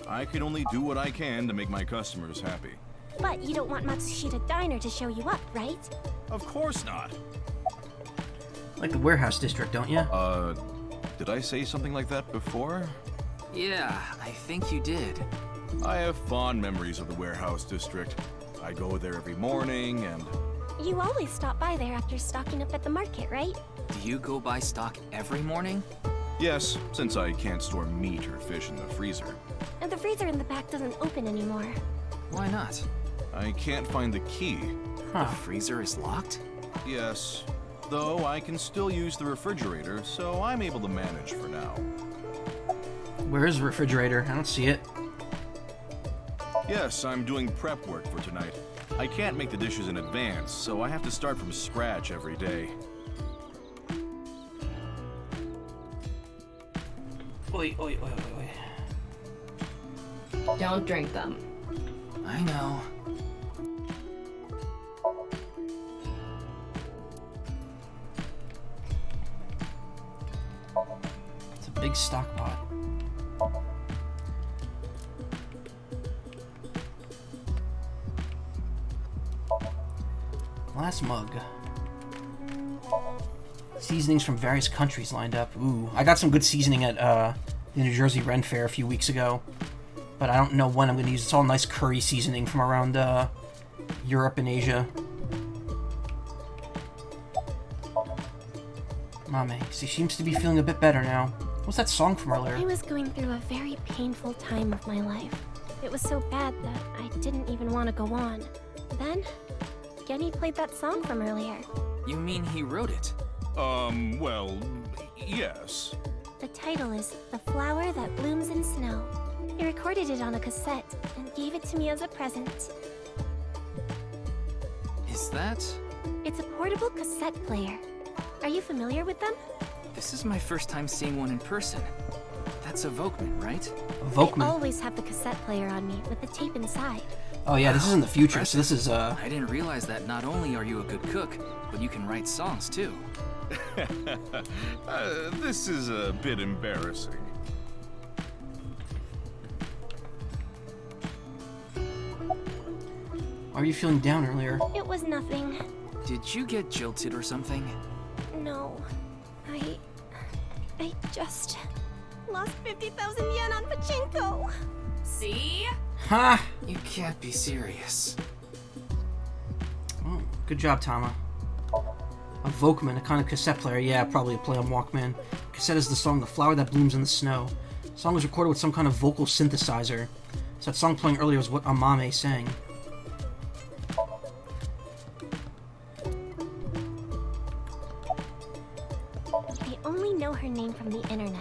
I can only do what I can to make my customers happy. But you don't want Matsushita Diner to show you up, right? Of course not. Like the warehouse district, don't you? Did I say something like that before? Yeah, I think you did. I have fond memories of the warehouse district. I go there every morning and... You always stop by there after stocking up at the market, right? Do you go buy stock every morning? Yes, since I can't store meat or fish in the freezer. And the freezer in the back doesn't open anymore. Why not? I can't find the key. The freezer is locked? Yes. Though I can still use the refrigerator, so I'm able to manage for now. Where is the refrigerator? I don't see it. Yes, I'm doing prep work for tonight. I can't make the dishes in advance, so I have to start from scratch every day. Oi, oi, oi, oi, oi. Don't drink them. I know. It's a big stock pot. Glass mug. Seasonings from various countries lined up. Ooh, I got some good seasoning at the New Jersey Ren Fair a few weeks ago, but I don't know when I'm going to use it. It's all nice curry seasoning from around Europe and Asia. Mame, she seems to be feeling a bit better now. What's that song from earlier? I was going through a very painful time of my life. It was so bad that I didn't even want to go on. Then, Genny played that song from earlier. You mean he wrote it? Well, yes. The title is The Flower That Blooms in Snow. He recorded it on a cassette and gave it to me as a present. Is that? It's a portable cassette player. Are you familiar with them? This is my first time seeing one in person. That's a Volkman, right? I always have the cassette player on me with the tape inside. Oh yeah, this is in the future, so this is I didn't realize that not only are you a good cook, but you can write songs too. This is a bit embarrassing. Are you feeling down earlier? It was nothing. Did you get jilted or something? No. I just lost 50,000 yen on pachinko. See? Ha! You can't be serious. Oh, good job, Tama. A Volkman, a kind of cassette player. Yeah, probably a play on Walkman. Cassette is the song The Flower That Blooms in the Snow. The song was recorded with some kind of vocal synthesizer. So that song playing earlier was what Amame sang. I only know her name from the internet.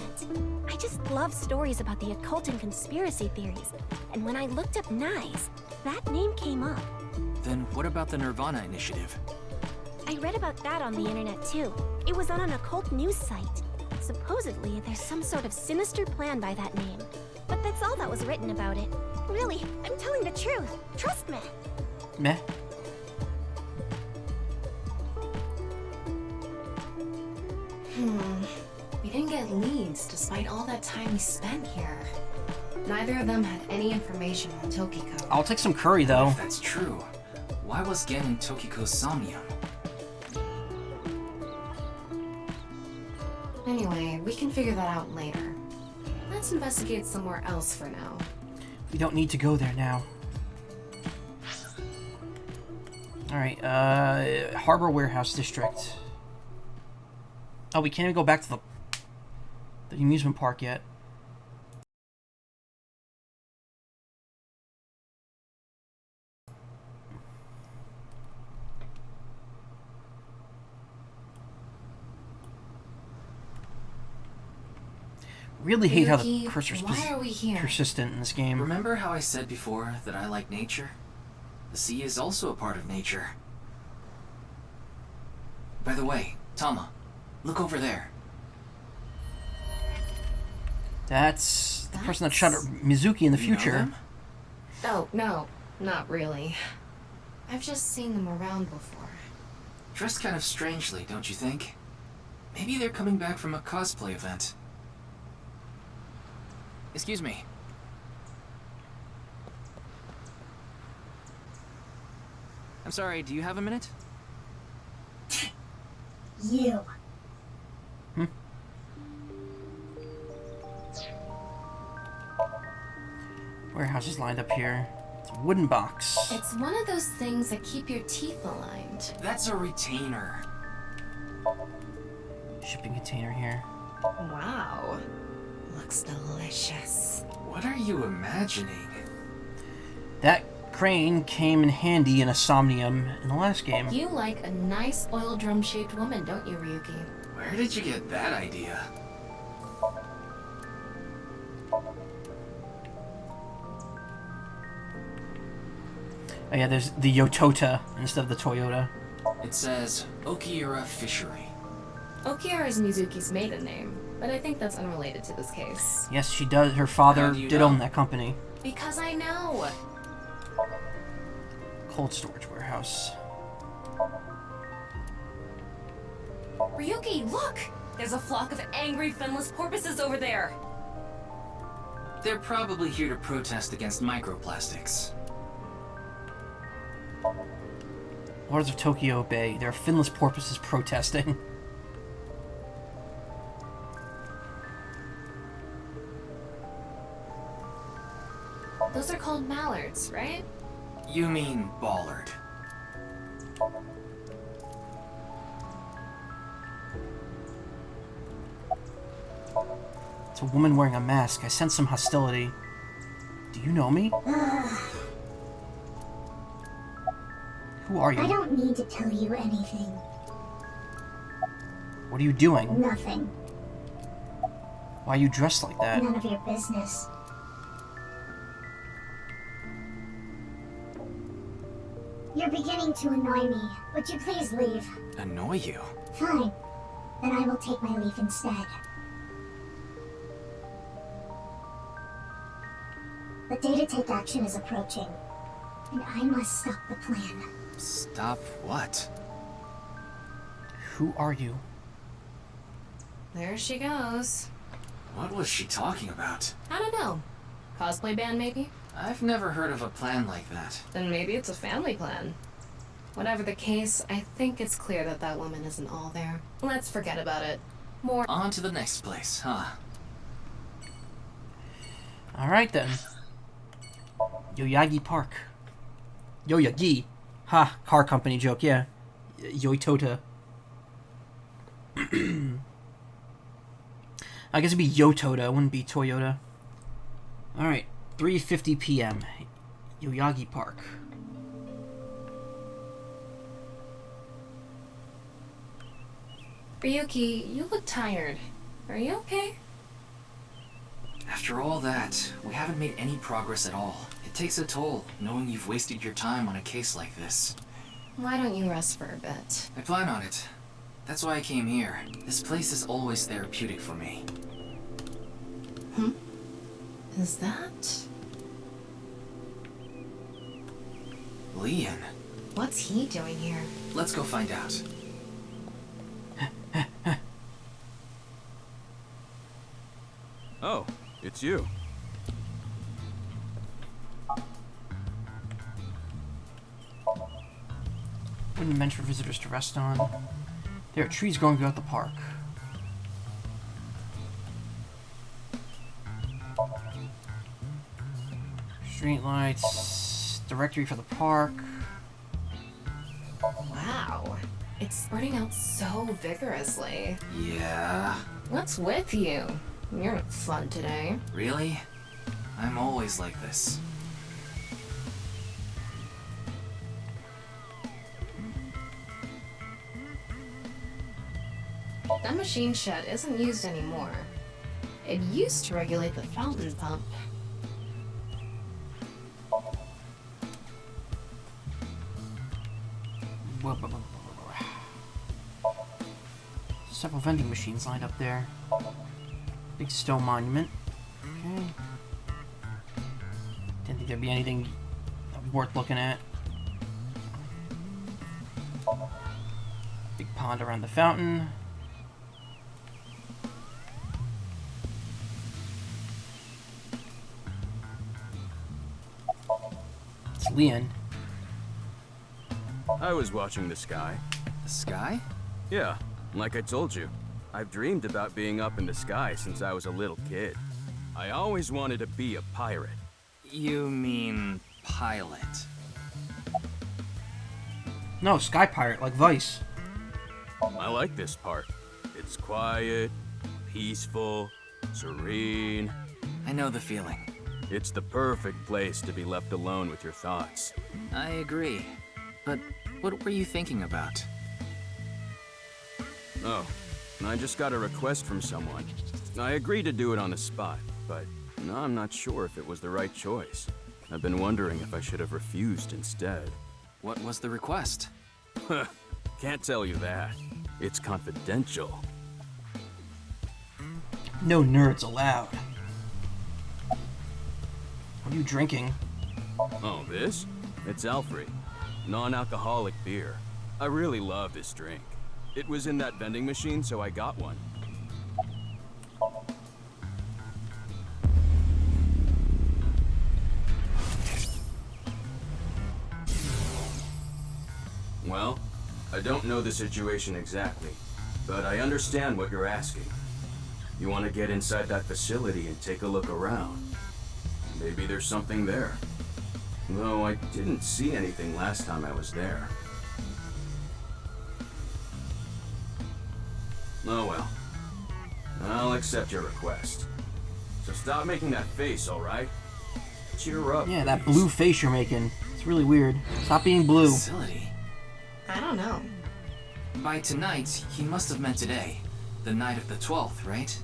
I just love stories about the occult and conspiracy theories. And when I looked up Nyes, that name came up. Then what about the nirvanA initiative? I read about that on the internet too. It was on an occult news site. Supposedly, there's some sort of sinister plan by that name. But that's all that was written about it. Really, I'm telling the truth. Trust me. Meh. We didn't get leads despite all that time we spent here. Neither of them had any information on Tokiko. I'll take some curry, though. If that's true, why was Gen in Tokiko's Somnium? Anyway, we can figure that out later. Let's investigate somewhere else for now. We don't need to go there now. Alright, Harbor Warehouse District. Oh, we can't even go back to the amusement park yet. Really hate how the cursor's why are we here? persistent in this game. Remember how I said before that I like nature? The sea is also a part of nature. By the way, Tama, look over there. That's the person that shot Mizuki in the future. Oh, no, not really. I've just seen them around before. Dressed kind of strangely, don't you think? Maybe they're coming back from a cosplay event. Excuse me. I'm sorry, do you have a minute? You. Warehouse is lined up here. It's a wooden box. It's one of those things that keep your teeth aligned. That's a retainer. Shipping container here. Wow. Looks delicious. What are you imagining? That crane came in handy in a Somnium in the last game. You like a nice oil drum-shaped woman, don't you, Ryuki? Where did you get that idea? Oh yeah, there's the Yotota instead of the Toyota. It says Okiura Fishery. Okiura is Mizuki's maiden name, but I think that's unrelated to this case. Yes, she does. Her father How do you did know? own that company. Because I know. Cold storage warehouse. Ryuki, look! There's a flock of angry finless porpoises over there. They're probably here to protest against microplastics. Lords of Tokyo Bay. There are finless porpoises protesting. Those are called mallards, right? You mean Ballard. It's a woman wearing a mask. I sense some hostility. Do you know me? Who are you? I don't need to tell you anything. What are you doing? Nothing. Why are you dressed like that? None of your business. You're beginning to annoy me. Would you please leave? Annoy you? Fine. Then I will take my leave instead. The day to take action is approaching, and I must stop the plan. Stop what? Who are you? There she goes. What was she talking about? I don't know. Cosplay band, maybe? I've never heard of a plan like that. Then maybe it's a family plan. Whatever the case, I think it's clear that that woman isn't all there. Let's forget about it. More. On to the next place, huh? Alright then. Yoyagi Park. Yoyagi. Ha, car company joke, yeah. Yoitota. I guess it'd be Yotota, it wouldn't be Toyota. Alright, 3:50 p.m. Yoyagi Park. Ryuki, you look tired. Are you okay? After all that, we haven't made any progress at all. It takes a toll, knowing you've wasted your time on a case like this. Why don't you rest for a bit? I plan on it. That's why I came here. This place is always therapeutic for me. Is that... Leon. What's he doing here? Let's go find out. Oh, it's you. Wouldn't meant for visitors to rest on. There are trees growing throughout the park. Street lights, directory for the park. Wow. It's spreading out so vigorously. Yeah? What's with you? You're not fun today. Really? I'm always like this. That machine shed isn't used anymore. It used to regulate the fountain pump. Several vending machines lined up there. Big stone monument. think there'd be anything worth looking at. Big pond around the fountain. It's Leon. I was watching the sky. The sky? Yeah, like I told you. I've dreamed about being up in the sky since I was a little kid. I always wanted to be a pirate. You mean pilot? No, Sky Pirate, like Vice. I like this part. It's quiet, peaceful, serene. I know the feeling. It's the perfect place to be left alone with your thoughts. I agree. But what were you thinking about? Oh, I just got a request from someone. I agreed to do it on the spot, but now I'm not sure if it was the right choice. I've been wondering if I should have refused instead. What was the request? Can't tell you that. It's confidential. No nerds allowed. What are you drinking? Oh, this? It's Alfred. Non-alcoholic beer. I really love this drink. It was in that vending machine, so I got one. Well, I don't know the situation exactly, but I understand what you're asking. You want to get inside that facility and take a look around. Maybe there's something there. Though I didn't see anything last time I was there. Oh well. I'll accept your request. So stop making that face, alright? Cheer up. Yeah, that blue face you're making. It's really weird. Stop being blue. Facility? I don't know. By tonight, he must have meant today. The night of the 12th, right?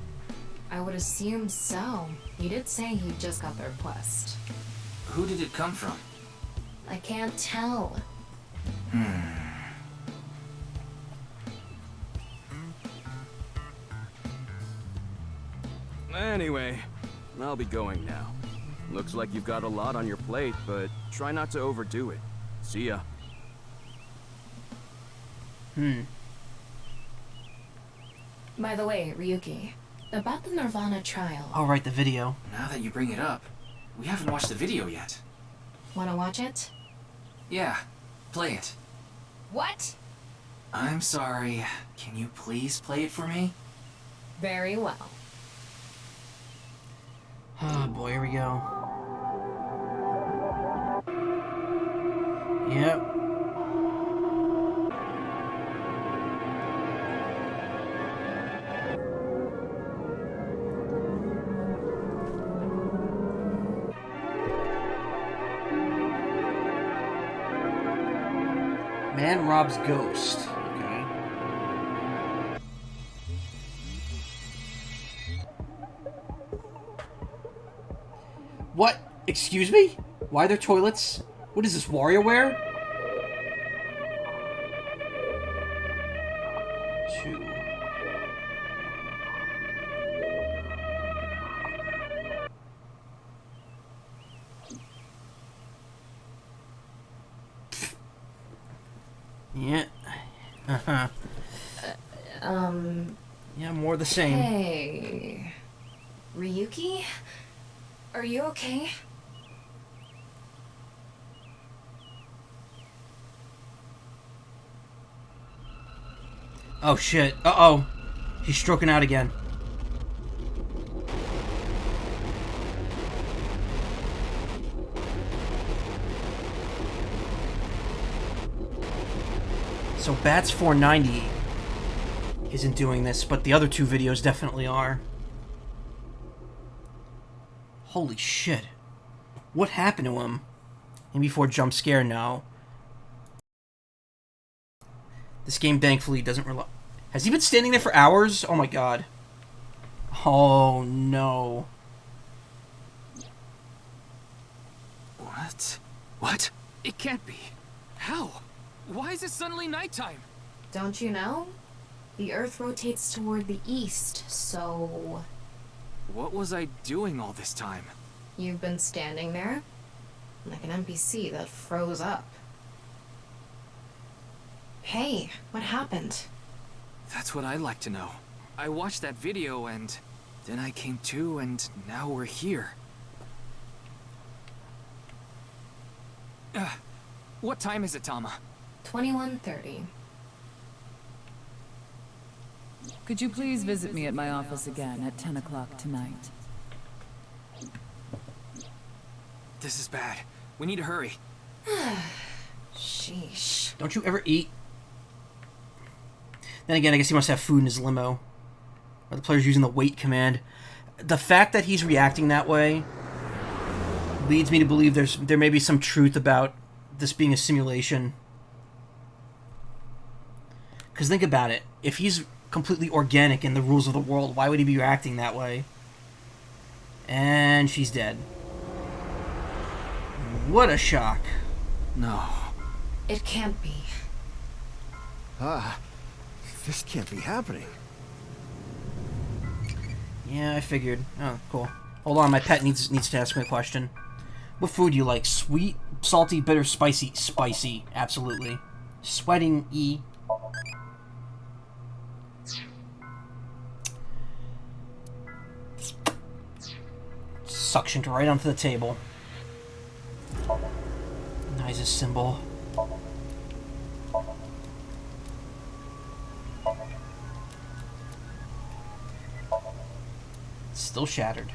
I would assume so. He did say he just got the request. Who did it come from? I can't tell. Anyway, I'll be going now. Looks like you've got a lot on your plate, but try not to overdo it. See ya. By the way, Ryuki, about the nirvanA trial. I'll write the video. Now that you bring it up, we haven't watched the video yet. Wanna watch it? Yeah, play it. What? I'm sorry. Can you please play it for me? Very well. Oh boy, here we go. Yep. Man robs ghost. Okay. What? Excuse me? Why are there toilets? What is this, WarioWare? 2. Yeah. Uh-huh. Yeah, more the same. Hey. Ryuki? Are you okay? Oh shit. Uh-oh. He's stroking out again. So Bats 490 isn't doing this, but the other two videos definitely are. Holy shit. What happened to him? And before jump scare now. This game thankfully doesn't rely... Has he been standing there for hours? Oh my god. Oh no. What? What? It can't be. How? Why is it suddenly nighttime? Don't you know? The Earth rotates toward the east, so... What was I doing all this time? You've been standing there? like an NPC that froze up. Hey, what happened? That's what I'd like to know. I watched that video and then I came to and now we're here. What time is it, Tama? 21:30. Could you please visit me at my office again at 10 o'clock tonight? This is bad. We need to hurry. Sheesh. Don't you ever eat? Then again, I guess he must have food in his limo. Or the player's using the wait command. The fact that he's reacting that way leads me to believe there may be some truth about this being a simulation. Because think about it. If he's completely organic in the rules of the world, why would he be reacting that way? And she's dead. What a shock. No. It can't be. This can't be happening. Yeah, I figured. Oh, cool. Hold on, my pet needs to ask me a question. What food do you like? Sweet, salty, bitter, spicy? Spicy, absolutely. Sweating, E. Suctioned right onto the table. Nice symbol. Still shattered.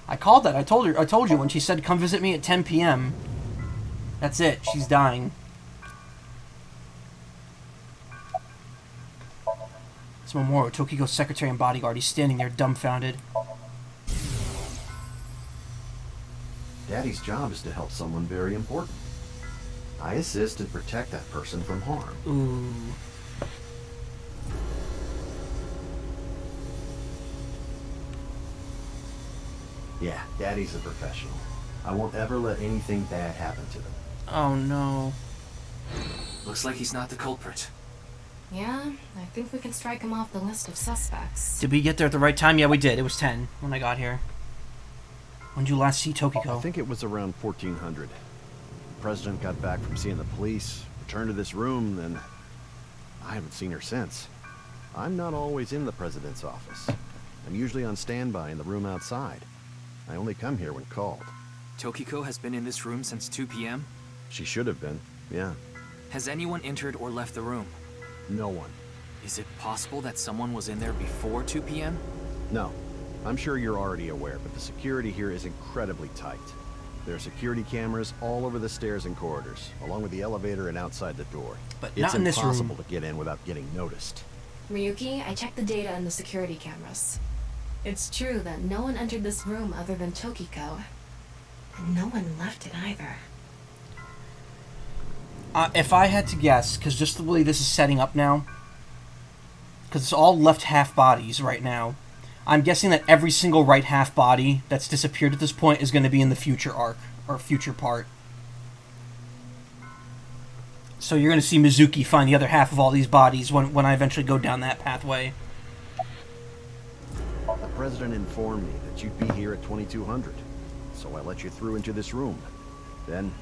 I called that. I told you when she said come visit me at 10 p.m. That's it. She's dying. It's Mamoru, Tokiko's secretary and bodyguard. He's standing there dumbfounded. Daddy's job is to help someone very important. I assist and protect that person from harm. Ooh. Yeah, Daddy's a professional. I won't ever let anything bad happen to them. Oh no. Looks like he's not the culprit. Yeah, I think we can strike him off the list of suspects. Did we get there at the right time? Yeah, we did. It was 10 when I got here. When did you last see Tokiko? I think it was around 1400. The president got back from seeing the police, returned to this room, then I haven't seen her since. I'm not always in the president's office. I'm usually on standby in the room outside. I only come here when called. Tokiko has been in this room since 2 p.m.? She should have been, yeah. Has anyone entered or left the room? No one. Is it possible that someone was in there before 2 p.m.? No. I'm sure you're already aware, but the security here is incredibly tight. There are security cameras all over the stairs and corridors, along with the elevator and outside the door. But not in this room. It's impossible to get in without getting noticed. Ryuki, I checked the data in the security cameras. It's true that no one entered this room other than Tokiko. And no one left it either. If I had to guess, because just the way this is setting up now, because it's all left half bodies right now, I'm guessing that every single right half body that's disappeared at this point is going to be in the future arc, or future part. So you're going to see Mizuki find the other half of all these bodies when I eventually go down that pathway. The president informed me that you'd be here at 2200, so I let you through into this room. Then,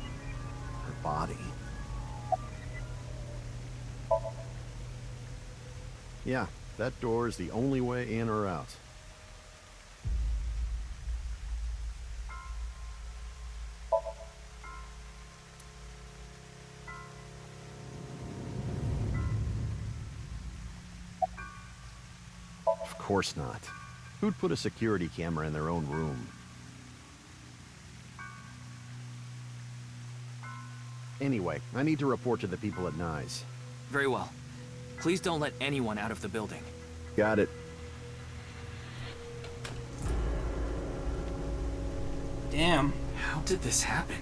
her body. Yeah, that door is the only way in or out. Of course not. Who'd put a security camera in their own room? Anyway, I need to report to the people at Nye's. Very well. Please don't let anyone out of the building. Got it. Damn. How did this happen?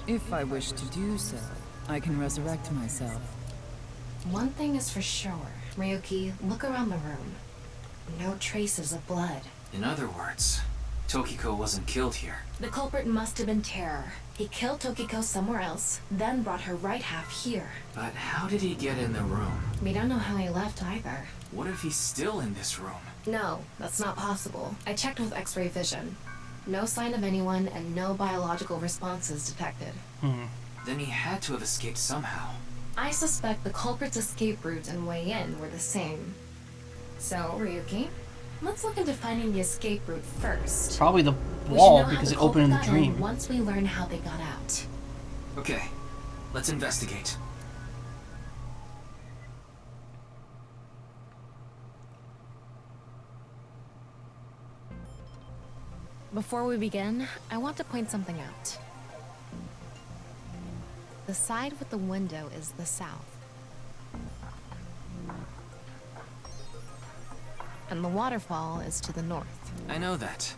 If I wish to do so, I can resurrect myself. One thing is for sure. Ryuki, look around the room. No traces of blood. In other words, Tokiko wasn't killed here. The culprit must have been Terror. He killed Tokiko somewhere else, then brought her right half here. But how did he get in the room? We don't know how he left either. What if he's still in this room? No, that's not possible. I checked with X-ray vision. No sign of anyone and no biological responses detected. Then he had to have escaped somehow. I suspect the culprit's escape route and way in were the same. So, Ryuki, let's look into finding the escape route first. Probably the We wall should know because how it the opened in the culprit got dream. once we learn how they got out. Okay, let's investigate. Before we begin, I want to point something out. The side with the window is the south. And the waterfall is to the north. I know that.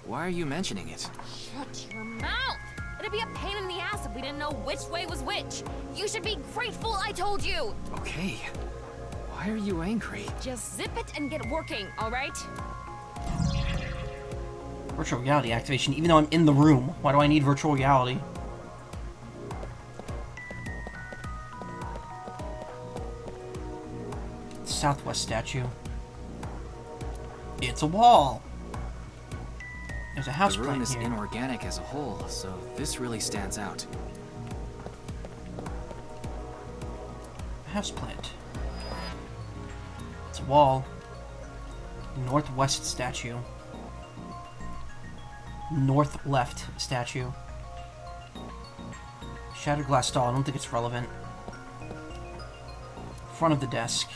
Why are you mentioning it? Shut your mouth! It'd be a pain in the ass if we didn't know which way was which. You should be grateful I told you. Okay. Why are you angry? Just zip it and get working, all right? Virtual reality activation, even though I'm in the room. Why do I need virtual reality? Southwest statue. It's a wall. There's a house The room plant is here. inorganic as a whole, so this really stands out. A house plant. It's a wall. Northwest statue. North left statue. Shattered glass doll. I don't think it's relevant. Front of the desk.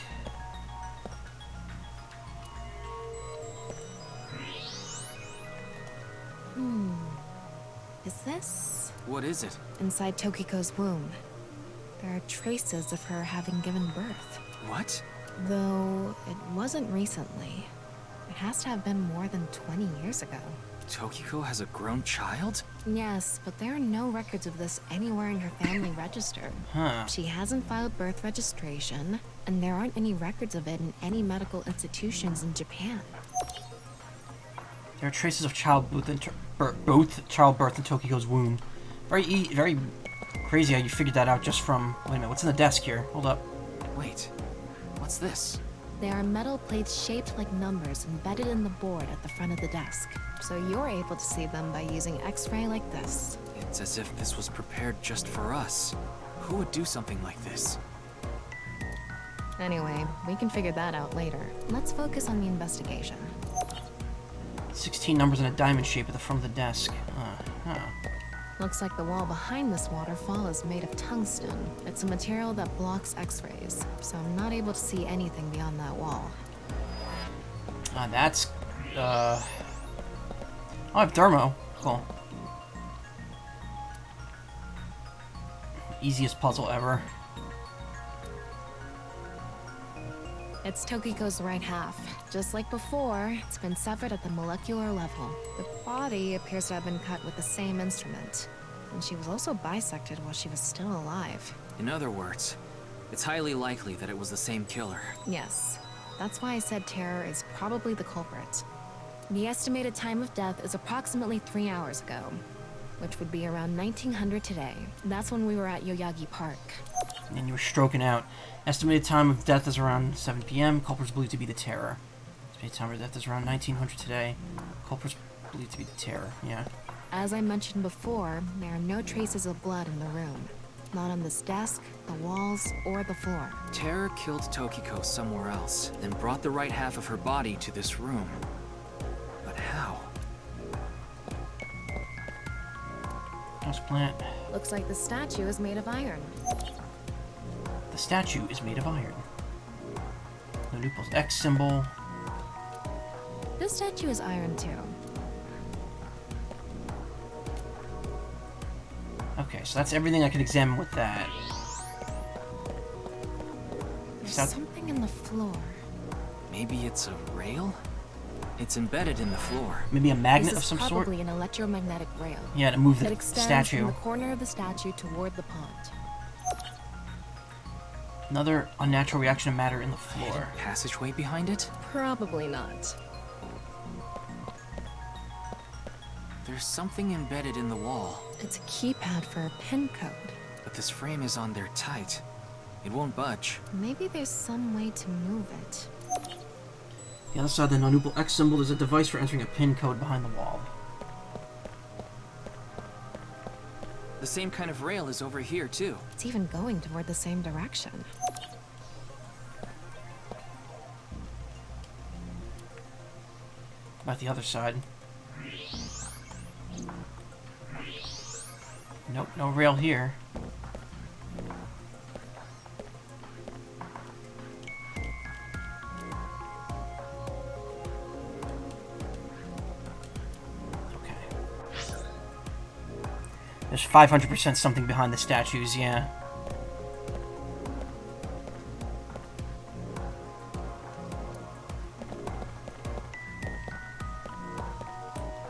Is this? What is it? Inside Tokiko's womb. There are traces of her having given birth. What? Though it wasn't recently. It has to have been more than 20 years ago. Tokiko has a grown child? Yes, but there are no records of this anywhere in her family register. Huh. She hasn't filed birth registration, and there aren't any records of it in any medical institutions in Japan. There are traces of childbirth in childbirth in Tokiko's womb. Very crazy how you figured that out just from... Wait a minute, what's in the desk here? Hold up. Wait, what's this? There are metal plates shaped like numbers embedded in the board at the front of the desk, so you're able to see them by using X-ray like this. It's as if this was prepared just for us. Who would do something like this? Anyway, we can figure that out later. Let's focus on the investigation. 16 numbers in a diamond shape at the front of the desk. Looks like the wall behind this waterfall is made of tungsten. It's a material that blocks X-rays, so I'm not able to see anything beyond that wall. That's... Oh, I have thermo. Cool. Easiest puzzle ever. It's Tokiko's right half. Just like before, it's been severed at the molecular level. The body appears to have been cut with the same instrument. And she was also bisected while she was still alive. In other words, it's highly likely that it was the same killer. Yes. That's why I said Terror is probably the culprit. The estimated time of death is approximately 3 hours ago, which would be around 1900 today. That's when we were at Yoyagi Park. And you were stroking out. Estimated time of death is around 7 p.m. Culprits believed to be the Terror. Estimated time of death is around 1900 today. Culprits believed to be the Terror. Yeah. As I mentioned before, there are no traces of blood in the room. Not on this desk, the walls, or the floor. Terror killed Tokiko somewhere else, then brought the right half of her body to this room. But how? House plant. Looks like the statue is made of iron. The statue is made of iron. The Nupal's X symbol. This statue is iron too. Okay, so that's everything I could examine with that. There's something in the floor. Maybe it's a rail? It's embedded in the floor. Maybe a magnet This of is some sort? probably an electromagnetic rail. Yeah, to move the that extends statue. from the corner of the statue toward the pond. Another unnatural reaction of matter in the floor. Passageway behind it? Probably not. There's something embedded in the wall. It's a keypad for a pin code. But this frame is on there tight. It won't budge. Maybe there's some way to move it. The other side of the non-nuple X symbol is a device for entering a pin code behind the wall. The same kind of rail is over here, too. It's even going toward the same direction. About the other side. Nope, no rail here. Okay. There's 500% something behind the statues, yeah.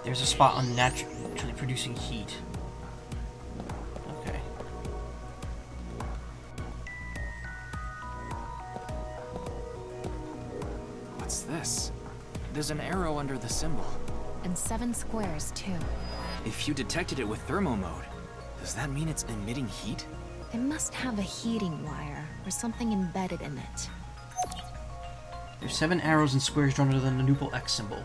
There's a spot on naturally producing heat. Okay. What's this? There's an arrow under the symbol. And 7 squares, too. If you detected it with thermo mode, does that mean it's emitting heat? It must have a heating wire or something embedded in it. There's 7 arrows and squares drawn under the non-nuple X symbol.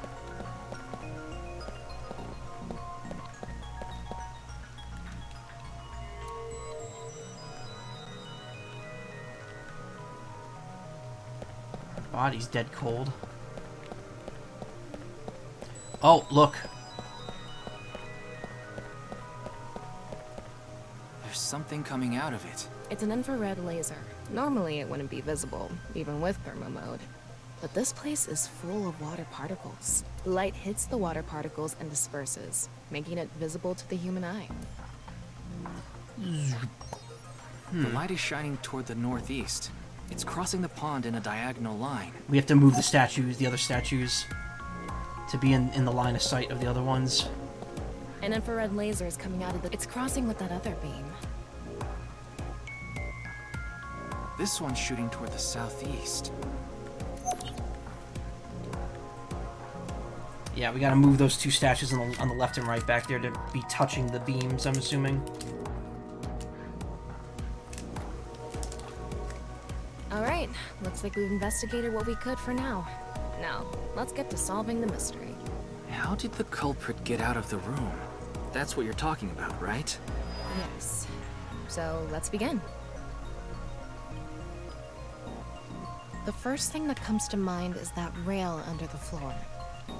Body's dead cold. Oh, look. There's something coming out of it. It's an infrared laser. Normally it wouldn't be visible, even with thermo mode. But this place is full of water particles. Light hits the water particles and disperses, making it visible to the human eye. The light is shining toward the northeast. It's crossing the pond in a diagonal line. We have to move the statues, the other statues, to be in the line of sight of the other ones. An infrared laser is coming out of the... It's crossing with that other beam. This one's shooting toward the southeast. Yeah, we gotta move those 2 statues on the left and right back there to be touching the beams, I'm assuming. Alright, looks like we've investigated what we could for now. Now, let's get to solving the mystery. How did the culprit get out of the room? That's what you're talking about, right? Yes. So, let's begin. The first thing that comes to mind is that rail under the floor.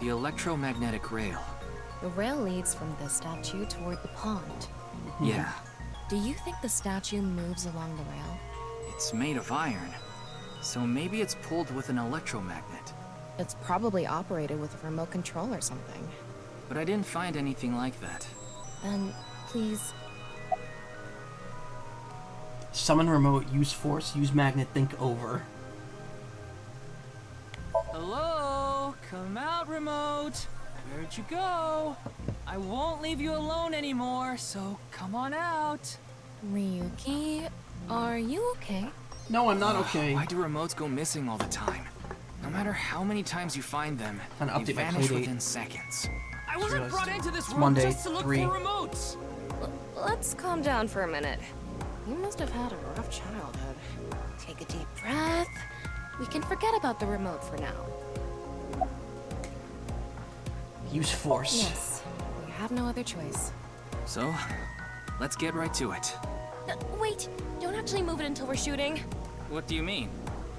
The electromagnetic rail. The rail leads from this statue toward the pond. Yeah. Do you think the statue moves along the rail? It's made of iron, so maybe it's pulled with an electromagnet. It's probably operated with a remote control or something. But I didn't find anything like that. Then, please... Summon remote, use force, use magnet, think over. Hello? Come out, remote. Where'd you go? I won't leave you alone anymore, so come on out. Ryuki, are you okay? No, I'm not okay. Why do remotes go missing all the time? No matter how many times you find them, Trying to they update my vanish playdate. within seconds. I wasn't brought into this room Monday, just to look 3. for remotes. Let's calm down for a minute. You must have had a rough childhood. Take a deep breath. We can forget about the remote for now. Use force. Yes, we have no other choice. So, let's get right to it. Wait, don't actually move it until we're shooting. What do you mean?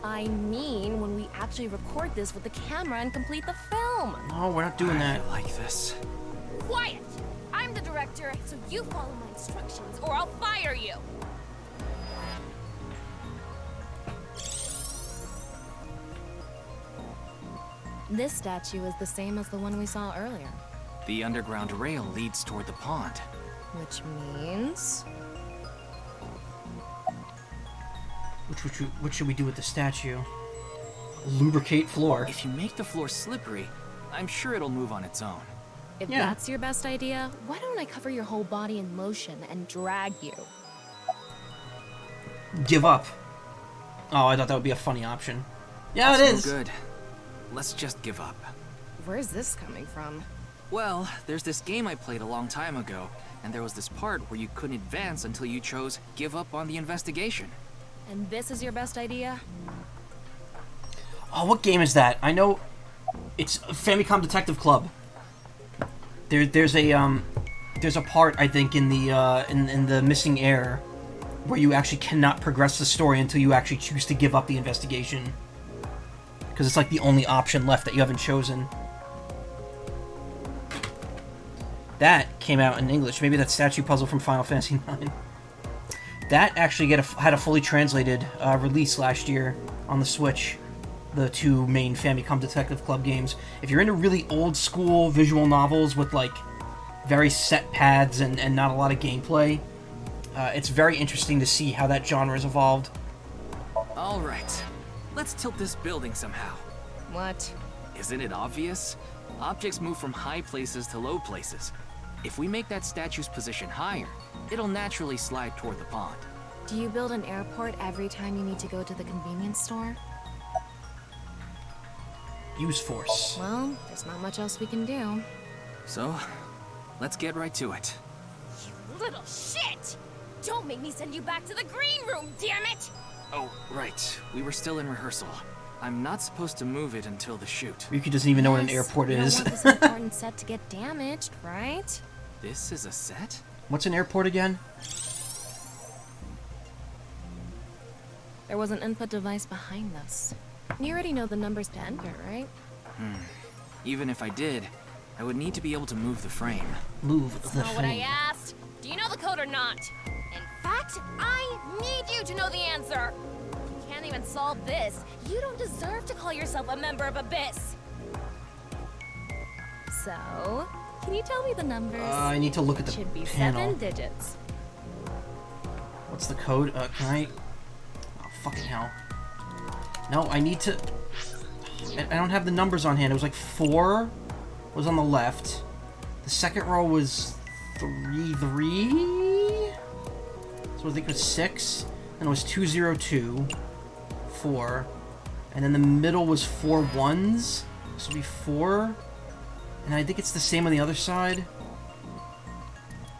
I mean, when we actually record this with the camera and complete the film. No, we're not doing that. I like this. Quiet! I'm the director, so you follow my instructions or I'll fire you. This statue is the same as the one we saw earlier. The underground rail leads toward the pond. Which means... What should we do with the statue? Lubricate floor. If you make the floor slippery, I'm sure it'll move on its own. If that's your best idea, why don't I cover your whole body in lotion and drag you? Give up. Oh, I thought that would be a funny option. Yeah, That's it is. No good. Let's just give up. Where's this coming from? Well, there's this game I played a long time ago, and there was this part where you couldn't advance until you chose give up on the investigation. And this is your best idea? Oh, what game is that? I know it's Famicom Detective Club. There's a part, I think, in the Missing Air where you actually cannot progress the story until you actually choose to give up the investigation. Because it's like the only option left that you haven't chosen. That came out in English. Maybe that statue puzzle from Final Fantasy IX. That actually had a fully translated release last year on the Switch. The two main Famicom Detective Club games. If you're into really old school visual novels with like very set paths and not a lot of gameplay, it's very interesting to see how that genre has evolved. Alright, let's tilt this building somehow. What? Isn't it obvious? Objects move from high places to low places. If we make that statue's position higher, it'll naturally slide toward the pond. Do you build an airport every time you need to go to the convenience store? Use force. Well, there's not much else we can do. So, let's get right to it. You little shit! Don't make me send you back to the green room, damn it! Oh, right. We were still in rehearsal. I'm not supposed to move it until the shoot. Ryuki doesn't even know what an airport You is. don't want this important set to get damaged, right? This is a set? What's an airport again? There was an input device behind this. You already know the numbers to enter, right? Even if I did, I would need to be able to move the frame. Move That's the not what I frame. asked. Do you know the code or not? In fact, I need you to know the answer. If you can't even solve this, you don't deserve to call yourself a member of Abyss. So, can you tell me the numbers? I need to look at the Should be panel. 7 digits. What's the code? Can I... Oh, fucking hell. No, I need to... I don't have the numbers on hand. It was like 4 was on the left. The second row was 3, 3? So I think it was 6. Then it was 2, 0, 2. 4. And then the middle was 4 1s. This would be 4. And I think it's the same on the other side.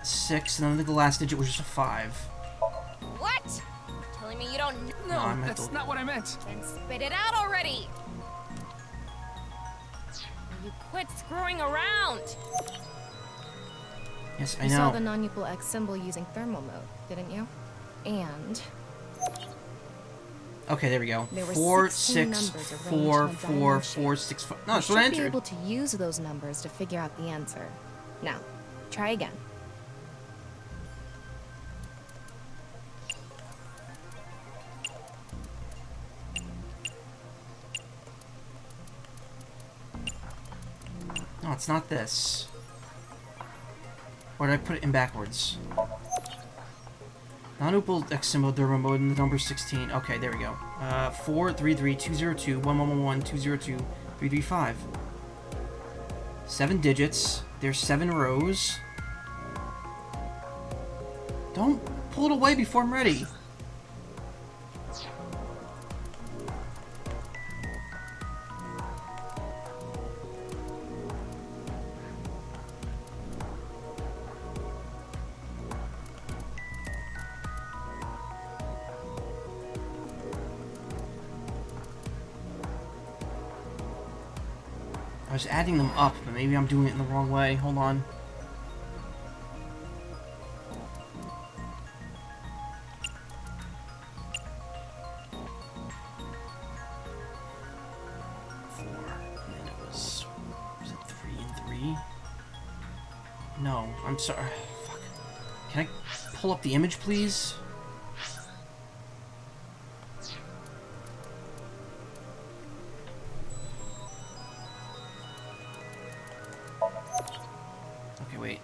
6. And then I think the last digit was just a 5. What? Telling me you don't No, I know? meant That's to- not what I meant. Then spit it out already. You quit screwing around. Yes, I You saw know. the non-equal X symbol using thermal mode, didn't you? And Okay, there we go. there were 4, 16 6, numbers arranged 4, in a 4, diamond 4, shape. 6, 5. No, you that's what I should be entered. able to use those numbers to figure out the answer. Now, try again. No, it's not this. Or did I put it in backwards? Non-equal X symbol, Durham mode, and the number 16. Okay, there we go. 4, 3, 3, 2, 0, 2, 1, 1, 1, 1, 2, 0, 2, 3, 3, 5. 7 digits. There's 7 rows. Don't pull it away before I'm ready. I was adding them up, but maybe I'm doing it in the wrong way. Hold on. Was it 3 and 3? No, I'm sorry. Fuck. Can I pull up the image, please? Okay, wait.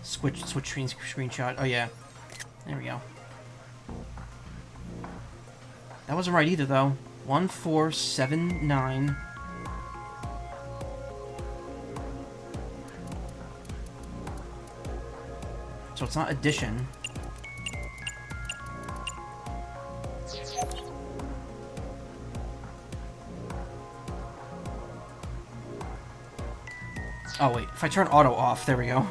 Switch screenshot. Oh yeah. There we go. That wasn't right either though. 1479. So it's not addition. Oh wait, if I turn auto off, there we go.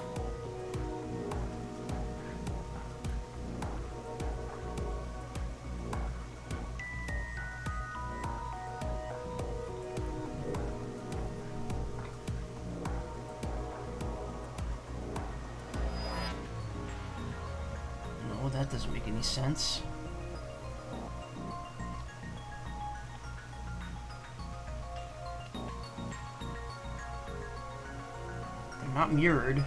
No, that doesn't make any sense. Not mirrored.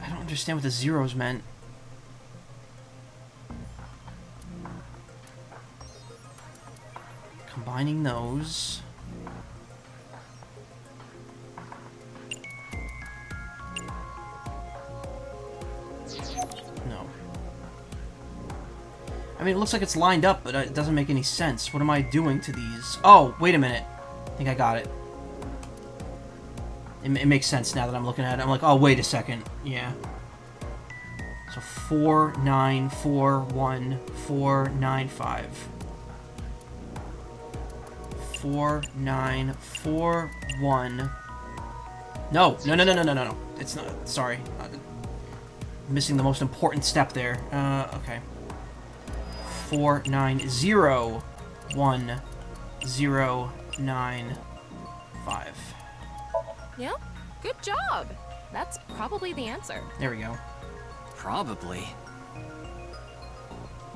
I don't understand what the zeros meant. Combining those. No. I mean, it looks like it's lined up, but it doesn't make any sense. What am I doing to these? Oh, wait a minute. I think I got it. It makes sense now that I'm looking at it. I'm like, oh, wait a second. Yeah. So 4, 9, 4, 1, 4, 9, 5. 4, 9, 4, 1. No. No. It's not. Sorry. Missing the most important step there. Okay. 4, 9, 0, 1, 0, 9, 5. Yep, good job. That's probably the answer. There we go. Probably.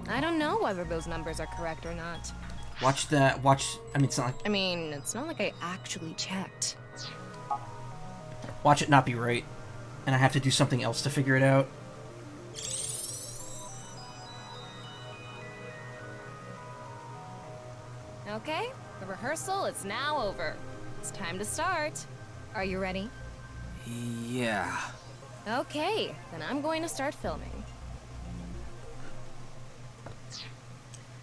I don't know whether those numbers are correct or not. Watch that. Watch. I mean, it's not like. I mean, it's not like I actually checked. Watch it not be right, and I have to do something else to figure it out. Okay, the rehearsal is now over. It's time to start. Are you ready? Yeah. Okay, then I'm going to start filming.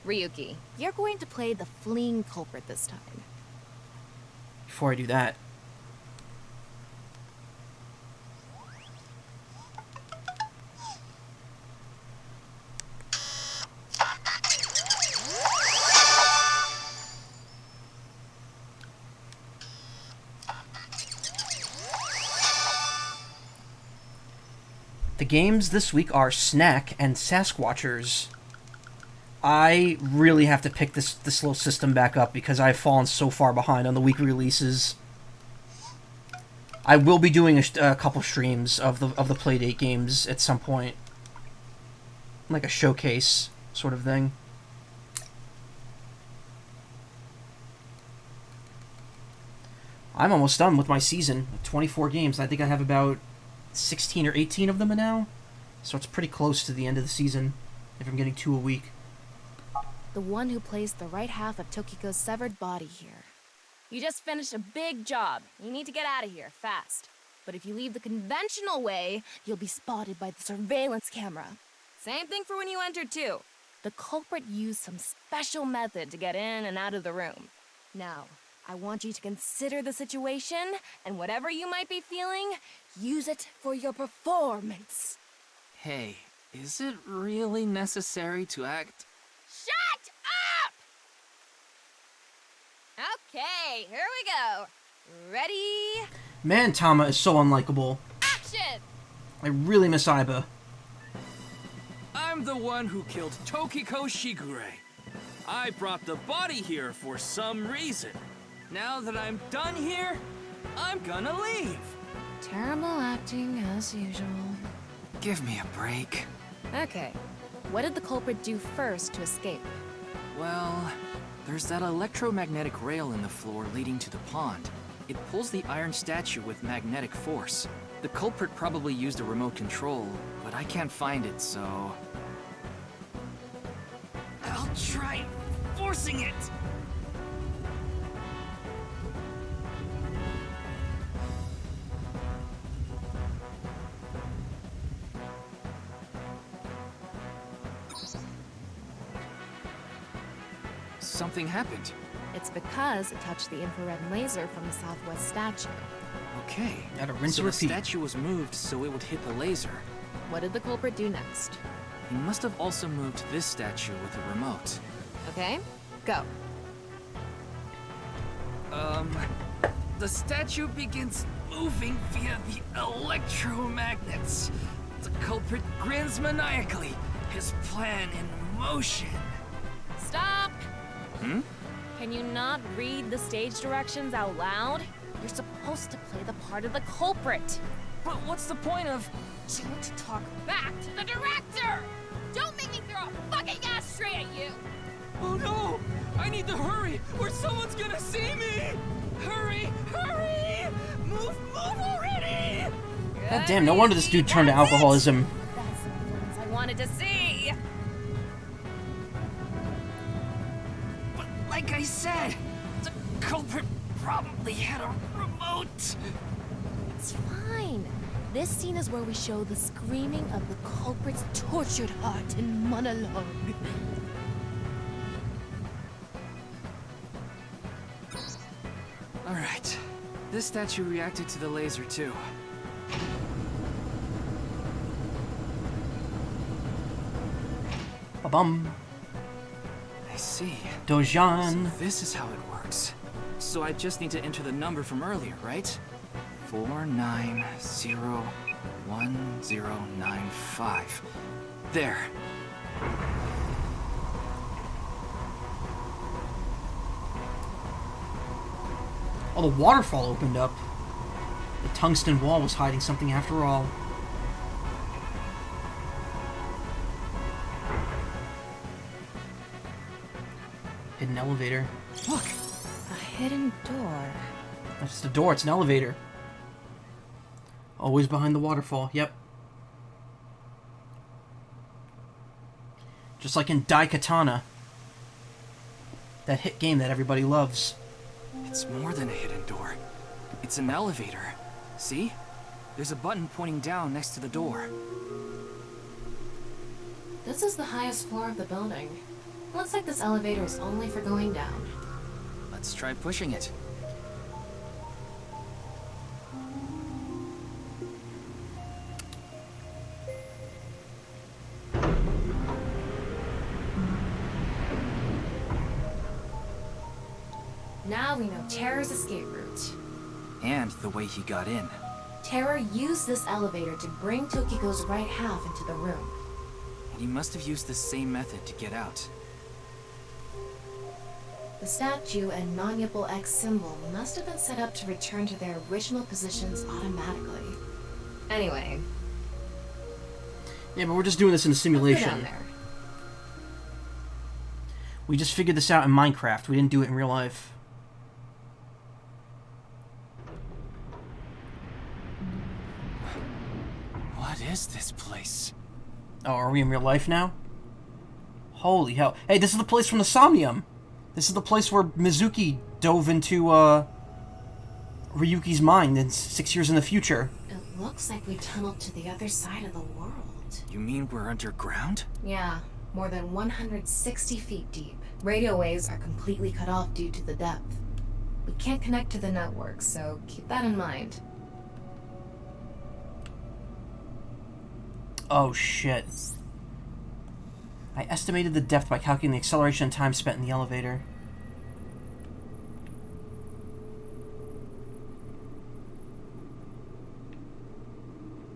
Ryuki, you're going to play the fleeing culprit this time. Before I do that. The games this week are Snack and Sasquatchers. I really have to pick this little system back up because I've fallen so far behind on the weekly releases. I will be doing a couple streams of the Playdate games at some point, like a showcase sort of thing. I'm almost done with my season, 24 games. I think I have about 16 or 18 of them now, so it's pretty close to the end of the season if I'm getting 2 a week. The one who plays the right half of Tokiko's severed body here. You just finished a big job. You need to get out of here, fast. But if you leave the conventional way, you'll be spotted by the surveillance camera. Same thing for when you entered, too. The culprit used some special method to get in and out of the room. Now, I want you to consider the situation, and whatever you might be feeling, use it for your performance. Hey, is it really necessary to act? Shut up! Okay, here we go. Ready? Man, Tama is so unlikable. Action! I really miss Aiba. I'm the one who killed Tokiko Shigure. I brought the body here for some reason. Now that I'm done here, I'm gonna leave. Terrible acting as usual. Give me a break. Okay, what did the culprit do first to escape? Well, there's that electromagnetic rail in the floor leading to the pond. It pulls the iron statue with magnetic force. The culprit probably used a remote control, but I can't find it, so... try forcing it. Something happened. It's because it touched the infrared laser from the southwest statue. Okay. Gotta rinse so and the repeat. statue was moved so it would hit the laser. What did the culprit do next? He must have also moved this statue with a remote. Okay, go. The statue begins moving via the electromagnets. The culprit grins maniacally, his plan in motion. Stop! Hmm? Can you not read the stage directions out loud? You're supposed to play the part of the culprit. But what's the point of... Don't talk back to the director! Don't make me throw a fucking ashtray at you! Oh no! I need to hurry, or someone's gonna see me! Hurry! Hurry! Move already! God damn, no wonder this dude turned to alcoholism. That's the ones I wanted to see! But like I said, the culprit probably had a remote. It's fine. This scene is where we show the screaming of the culprit's tortured heart in monologue. Alright. This statue reacted to the laser too. Ba-bum. I see. Dojan. So this is how it works. So I just need to enter the number from earlier, right? 4901095. There. Oh, the waterfall opened up. The tungsten wall was hiding something after all. Hidden elevator. Look! A hidden door. That's just a door, it's an elevator. Always behind the waterfall, yep. Just like in Daikatana. That hit game that everybody loves. It's more than a hidden door. It's an elevator. See? There's a button pointing down next to the door. This is the highest floor of the building. Looks like this elevator is only for going down. Let's try pushing it. Now we know Terra's escape route. And the way he got in. Terra used this elevator to bring Tokiko's right half into the room. And he must have used the same method to get out. The statue and non-Yipple X symbol must have been set up to return to their original positions automatically. Anyway. Yeah, but we're just doing this in a simulation. We just figured this out in Minecraft. We didn't do it in real life. What is this place? Oh, are we in real life now? Holy hell. Hey, this is the place from the Somnium. This is the place where Mizuki dove into, Ryuki's mind in 6 years in the future. It looks like we tunneled to the other side of the world. You mean we're underground? Yeah, more than 160 feet deep. Radio waves are completely cut off due to the depth. We can't connect to the network, so keep that in mind. Oh, shit. I estimated the depth by calculating the acceleration and time spent in the elevator.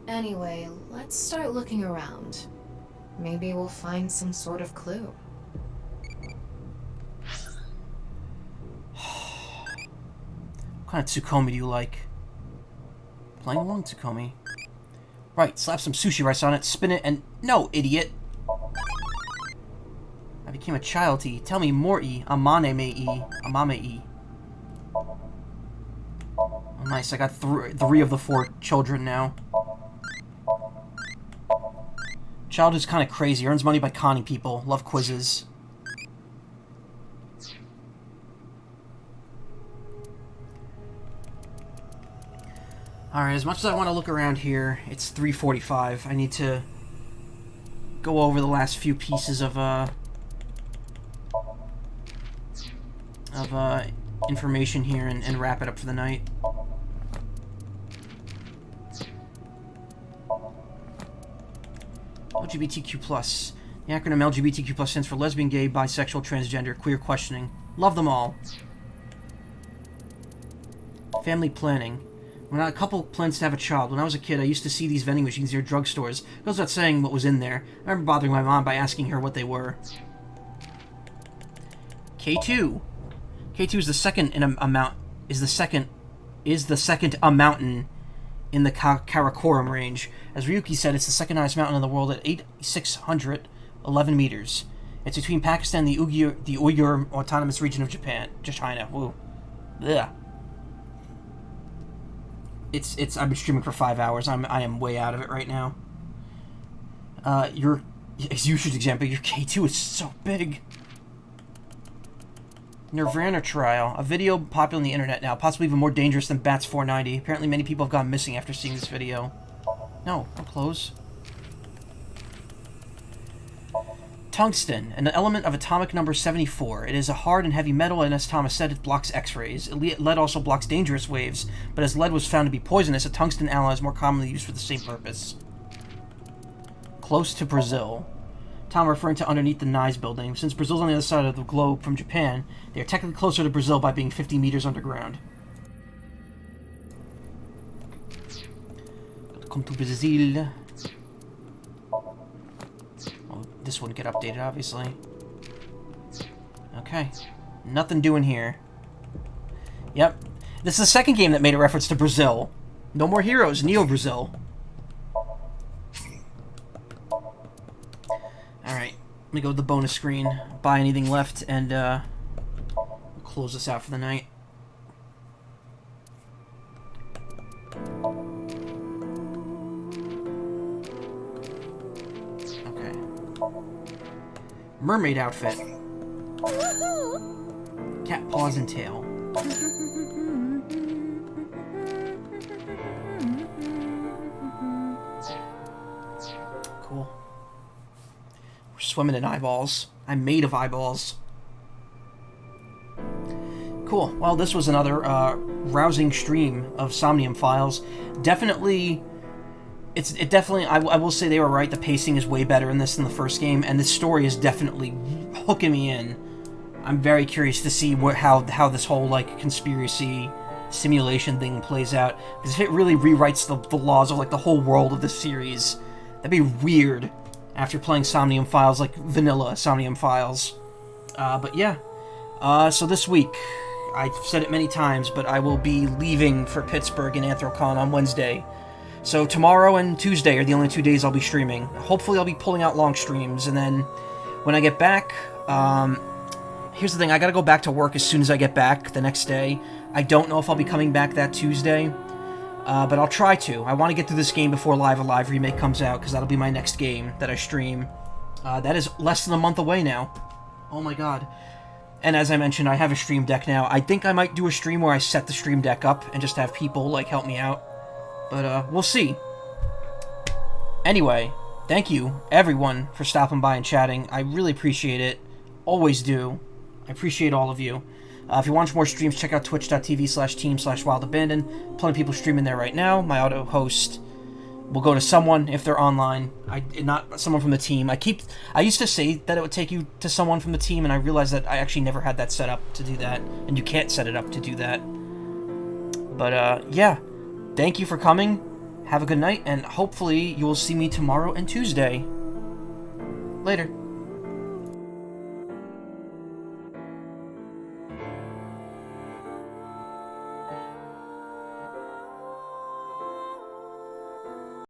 Anyway, let's start looking around. Maybe we'll find some sort of clue. What kind of Tsukomi do you like? Playing along, Tsukomi. Right, slap some sushi rice on it, spin it, and... No, idiot! I became a child to tell me more amane me amame Oh, nice, I got three of the 4 children now. Child who's kind of crazy, earns money by conning people, love quizzes. Alright, as much as I want to look around here, it's 3:45. I need to go over the last few pieces of information here and wrap it up for the night. LGBTQ+. The acronym LGBTQ+ stands for lesbian, gay, bisexual, transgender, queer questioning. Love them all. Family planning. When a couple plans to have a child, when I was a kid, I used to see these vending machines near drugstores. It goes without saying what was in there. I remember bothering my mom by asking her what they were. K2. K2 is the second in amount. Is the second a mountain in the Karakoram range. As Ryuki said, it's the second highest mountain in the world at 8,611 meters. It's between Pakistan and the Uyghur Autonomous Region of Japan. China. Woo. Ugh. I've been streaming for 5 hours. I am way out of it right now. As you should example, your K2 is so big. nirvanA trial. A video popular on the internet now, possibly even more dangerous than Bats 490. Apparently many people have gone missing after seeing this video. No, don't close. Tungsten, an element of atomic number 74. It is a hard and heavy metal, and as Thomas said, it blocks X-rays. Lead also blocks dangerous waves, but as lead was found to be poisonous, a tungsten alloy is more commonly used for the same purpose. Close to Brazil. Tom referring to underneath the NICE building. Since Brazil's on the other side of the globe from Japan, they are technically closer to Brazil by being 50 meters underground. Come to Brazil. Well, this wouldn't get updated, obviously. Okay. Nothing doing here. Yep. This is the second game that made a reference to Brazil. No More Heroes, Neo Brazil. Alright. Let me go to the bonus screen, buy anything left, and we'll close this out for the night. Okay. Mermaid outfit. Cat paws and tail. Cool. We're swimming in eyeballs. I'm made of eyeballs. Cool. Well, this was another rousing stream of Somnium files. Definitely, I will say they were right. The pacing is way better in this than the first game, and this story is definitely hooking me in. I'm very curious to see how this whole like conspiracy simulation thing plays out, because if it really rewrites the laws of like the whole world of the series, that'd be weird. After playing Somnium files, like vanilla Somnium files. But yeah. So this week, I've said it many times, but I will be leaving for Pittsburgh and Anthrocon on Wednesday. So tomorrow and Tuesday are the only 2 days I'll be streaming. Hopefully I'll be pulling out long streams, and then when I get back, here's the thing, I gotta go back to work as soon as I get back the next day. I don't know if I'll be coming back that Tuesday. But I'll try to. I want to get through this game before Live Alive Remake comes out, because that'll be my next game that I stream. That is less than a month away now. Oh my god. And as I mentioned, I have a stream deck now. I think I might do a stream where I set the stream deck up and just have people, like, help me out. But, we'll see. Anyway, thank you, everyone, for stopping by and chatting. I really appreciate it. Always do. I appreciate all of you. If you want more streams, check out twitch.tv/team/wildabandon. Plenty of people streaming there right now. My auto host will go to someone if they're online. Not someone from the team. I used to say that it would take you to someone from the team, and I realized that I actually never had that set up to do that, and you can't set it up to do that. But yeah, thank you for coming. Have a good night, and hopefully you will see me tomorrow and Tuesday. Later.